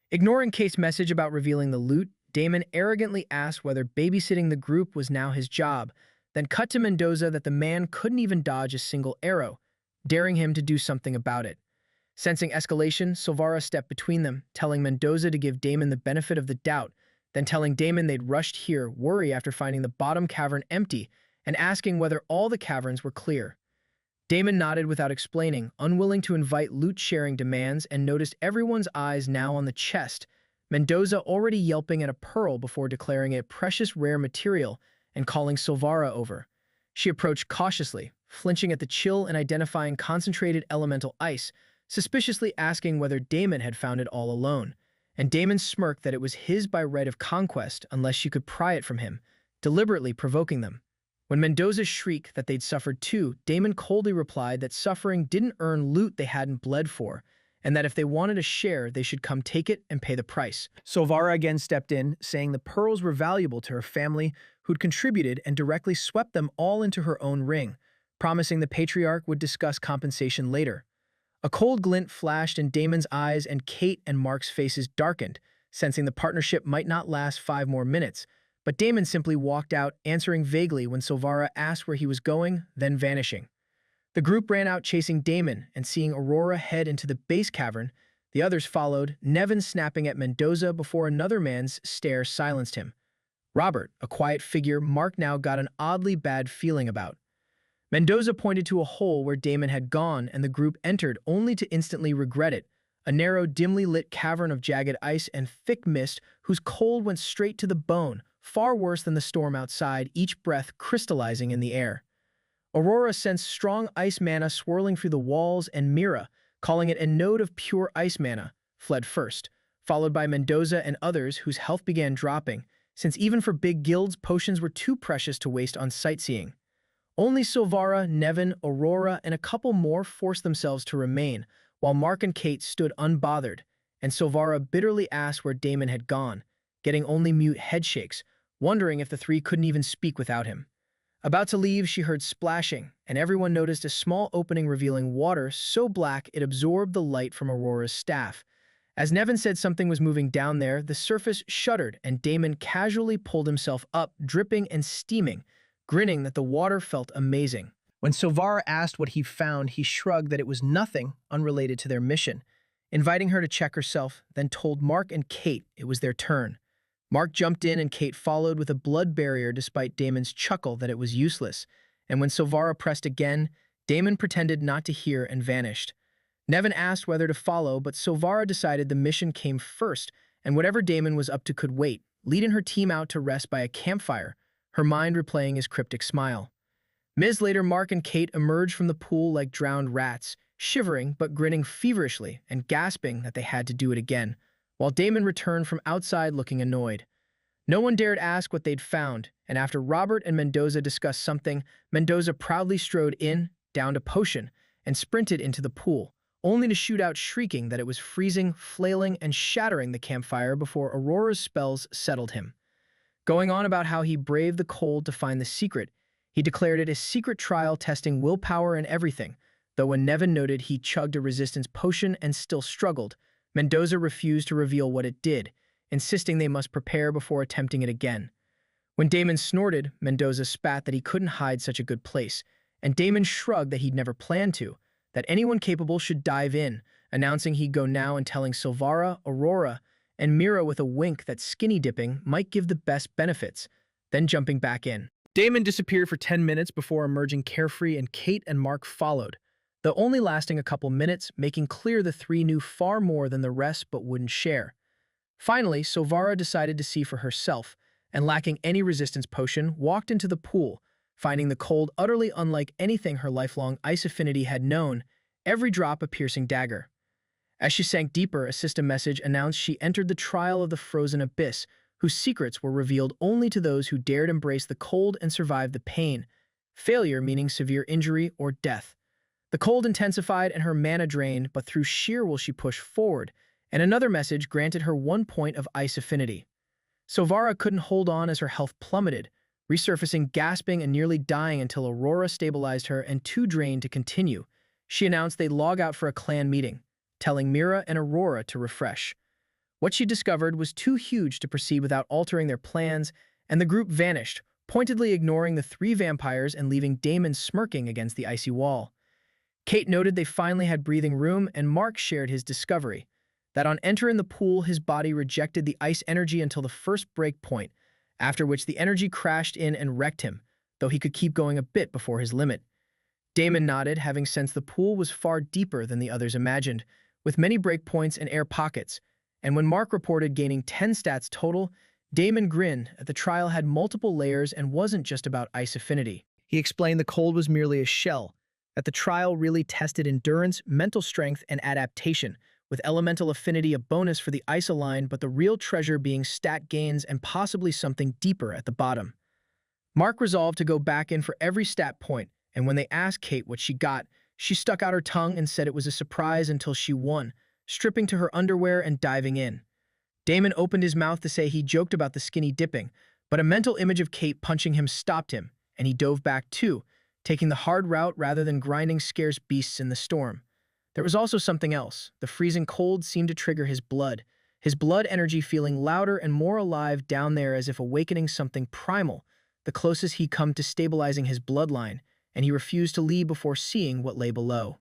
Ignoring Kate's message about revealing the loot, Damon arrogantly asked whether babysitting the group was now his job, then cut to Mendoza that the man couldn't even dodge a single arrow, daring him to do something about it. Sensing escalation, Silvara stepped between them, telling Mendoza to give Damon the benefit of the doubt, then telling Damon they'd rushed here, worry after finding the bottom cavern empty, and asking whether all the caverns were clear. Damon nodded without explaining, unwilling to invite loot-sharing demands, and noticed everyone's eyes now on the chest, Mendoza already yelping at a pearl before declaring it a precious rare material and calling Silvara over. She approached cautiously, flinching at the chill and identifying concentrated elemental ice, suspiciously asking whether Damon had found it all alone, and Damon smirked that it was his by right of conquest unless she could pry it from him, deliberately provoking them. When Mendoza shrieked that they'd suffered too, Damon coldly replied that suffering didn't earn loot they hadn't bled for, and that if they wanted a share, they should come take it and pay the price. Silvara again stepped in, saying the pearls were valuable to her family, who'd contributed and directly swept them all into her own ring, promising the patriarch would discuss compensation later. A cold glint flashed in Damon's eyes, and Kate and Mark's faces darkened, sensing the partnership might not last 5 more minutes, but Damon simply walked out, answering vaguely when Silvara asked where he was going, then vanishing. The group ran out chasing Damon, and seeing Aurora head into the base cavern, the others followed, Nevin snapping at Mendoza before another man's stare silenced him. Robert, a quiet figure Mark now got an oddly bad feeling about. Mendoza pointed to a hole where Damon had gone, and the group entered only to instantly regret it, a narrow, dimly lit cavern of jagged ice and thick mist whose cold went straight to the bone, far worse than the storm outside, each breath crystallizing in the air. Aurora sensed strong ice mana swirling through the walls, and Mira, calling it a node of pure ice mana, fled first, followed by Mendoza and others whose health began dropping, since even for big guilds, potions were too precious to waste on sightseeing. Only Silvara, Nevin, Aurora, and a couple more forced themselves to remain, while Mark and Kate stood unbothered, and Silvara bitterly asked where Damon had gone, getting only mute headshakes, wondering if the three couldn't even speak without him. About to leave, she heard splashing, and everyone noticed a small opening revealing water so black it absorbed the light from Aurora's staff. As Nevin said something was moving down there, the surface shuddered, and Damon casually pulled himself up, dripping and steaming, grinning that the water felt amazing. When Silvara asked what he found, he shrugged that it was nothing unrelated to their mission, inviting her to check herself, then told Mark and Kate it was their turn. Mark jumped in and Kate followed with a blood barrier despite Damon's chuckle that it was useless, and when Silvara pressed again, Damon pretended not to hear and vanished. Nevin asked whether to follow, but Silvara decided the mission came first, and whatever Damon was up to could wait, leading her team out to rest by a campfire, her mind replaying his cryptic smile. Minutes later, Mark and Kate emerged from the pool like drowned rats, shivering but grinning feverishly and gasping that they had to do it again, while Damon returned from outside looking annoyed. No one dared ask what they'd found, and after Robert and Mendoza discussed something, Mendoza proudly strode in, downed a potion, and sprinted into the pool, only to shoot out shrieking that it was freezing, flailing, and shattering the campfire before Aurora's spells settled him. Going on about how he braved the cold to find the secret, he declared it a secret trial testing willpower and everything, though when Nevin noted he chugged a resistance potion and still struggled, Mendoza refused to reveal what it did, insisting they must prepare before attempting it again. When Damon snorted, Mendoza spat that he couldn't hide such a good place, and Damon shrugged that he'd never planned to, that anyone capable should dive in, announcing he'd go now and telling Silvara, Aurora, and Mira with a wink that skinny dipping might give the best benefits, then jumping back in. Damon disappeared for 10 minutes before emerging carefree, and Kate and Mark followed, though only lasting a couple minutes, making clear the three knew far more than the rest but wouldn't share. Finally, Silvara decided to see for herself, and lacking any resistance potion, walked into the pool, finding the cold utterly unlike anything her lifelong ice affinity had known, every drop a piercing dagger. As she sank deeper, a system message announced she entered the trial of the frozen abyss, whose secrets were revealed only to those who dared embrace the cold and survive the pain, failure meaning severe injury or death. The cold intensified and her mana drained, but through sheer will she push forward, and another message granted her 1 point of ice affinity. Silvara couldn't hold on as her health plummeted, resurfacing gasping and nearly dying until Aurora stabilized her and too drained to continue. She announced they'd log out for a clan meeting, telling Mira and Aurora to refresh. What she discovered was too huge to proceed without altering their plans, and the group vanished, pointedly ignoring the 3 vampires and leaving Damon smirking against the icy wall. Kate noted they finally had breathing room, and Mark shared his discovery, that on entering the pool his body rejected the ice energy until the first break point, after which the energy crashed in and wrecked him, though he could keep going a bit before his limit. Damon nodded, having sensed the pool was far deeper than the others imagined, with many breakpoints and air pockets, and when Mark reported gaining 10 stats total, Damon grinned that the trial had multiple layers and wasn't just about ice affinity. He explained the cold was merely a shell, that the trial really tested endurance, mental strength, and adaptation, with elemental affinity a bonus for the ice-aligned, but the real treasure being stat gains and possibly something deeper at the bottom. Mark resolved to go back in for every stat point, and when they asked Kate what she got, she stuck out her tongue and said it was a surprise until she won, stripping to her underwear and diving in. Damon opened his mouth to say he joked about the skinny dipping, but a mental image of Kate punching him stopped him, and he dove back too, taking the hard route rather than grinding scarce beasts in the storm. There was also something else. The freezing cold seemed to trigger his blood energy feeling louder and more alive down there as if awakening something primal, the closest he'd come to stabilizing his bloodline, and he refused to leave before seeing what lay below.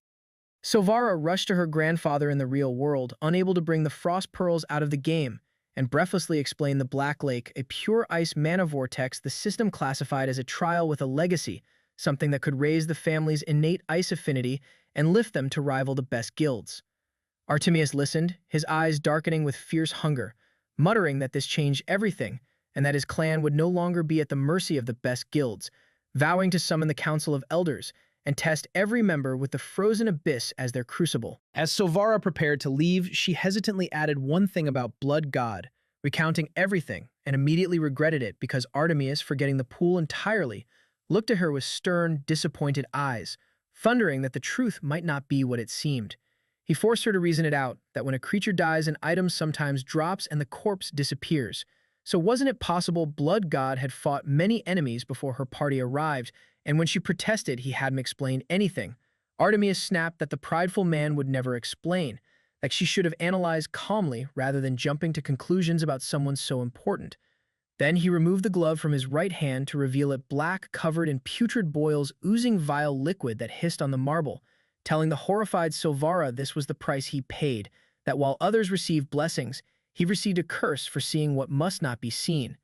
Silvara rushed to her grandfather in the real world, unable to bring the frost pearls out of the game, and breathlessly explained the Black Lake, a pure ice mana vortex the system classified as a trial with a legacy, something that could raise the family's innate ice affinity and lift them to rival the best guilds. Artemius listened, his eyes darkening with fierce hunger, muttering that this changed everything, and that his clan would no longer be at the mercy of the best guilds, vowing to summon the Council of Elders and test every member with the frozen abyss as their crucible. As Sovara prepared to leave, she hesitantly added one thing about Blood God, recounting everything, and immediately regretted it because Artemius, forgetting the pool entirely, looked at her with stern, disappointed eyes, thundering that the truth might not be what it seemed. He forced her to reason it out, that when a creature dies, an item sometimes drops and the corpse disappears. So wasn't it possible Blood God had fought many enemies before her party arrived, and when she protested he hadn't explained anything? Artemius snapped that the prideful man would never explain, that she should have analyzed calmly rather than jumping to conclusions about someone so important. Then he removed the glove from his right hand to reveal it black, covered in putrid boils, oozing vile liquid that hissed on the marble, telling the horrified Sovara this was the price he paid, that while others received blessings, he received a curse for seeing what must not be seen.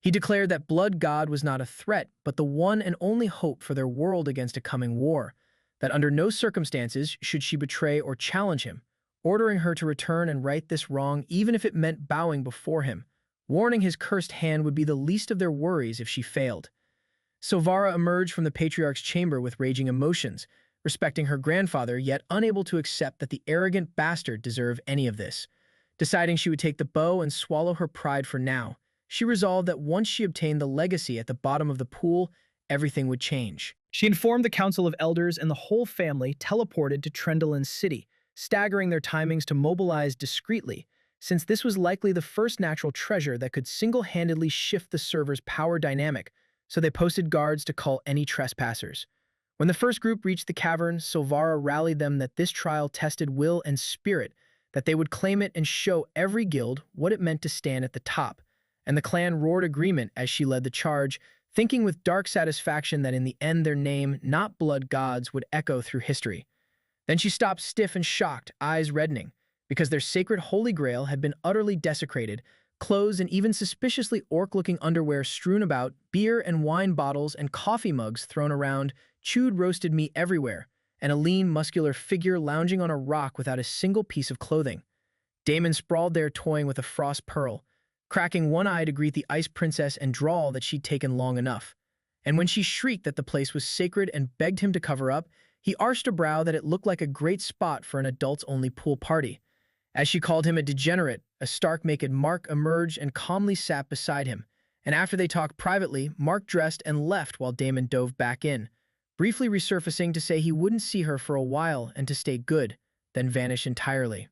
He declared that Blood God was not a threat, but the one and only hope for their world against a coming war, that under no circumstances should she betray or challenge him, ordering her to return and right this wrong even if it meant bowing before him, warning his cursed hand would be the least of their worries if she failed. Sovara emerged from the Patriarch's chamber with raging emotions, respecting her grandfather, yet unable to accept that the arrogant bastard deserved any of this. Deciding she would take the bow and swallow her pride for now, she resolved that once she obtained the legacy at the bottom of the pool, everything would change. She informed the Council of Elders, and the whole family teleported to Trendelen's city, staggering their timings to mobilize discreetly, since this was likely the first natural treasure that could single-handedly shift the server's power dynamic, so they posted guards to cull any trespassers. When the first group reached the cavern, Sovara rallied them that this trial tested will and spirit, that they would claim it and show every guild what it meant to stand at the top, and the clan roared agreement as she led the charge, thinking with dark satisfaction that in the end their name, not Blood Gods, would echo through history. Then she stopped stiff and shocked, eyes reddening, because their sacred Holy Grail had been utterly desecrated, clothes and even suspiciously orc-looking underwear strewn about, beer and wine bottles and coffee mugs thrown around, chewed roasted meat everywhere, and a lean, muscular figure lounging on a rock without a single piece of clothing. Damon sprawled there toying with a frost pearl, cracking one eye to greet the ice princess and drawl that she'd taken long enough. And when she shrieked that the place was sacred and begged him to cover up, he arched a brow that it looked like a great spot for an adults-only pool party. As she called him a degenerate, a stark-naked Mark emerged and calmly sat beside him, and after they talked privately, Mark dressed and left while Damon dove back in, briefly resurfacing to say he wouldn't see her for a while and to stay good, then vanish entirely.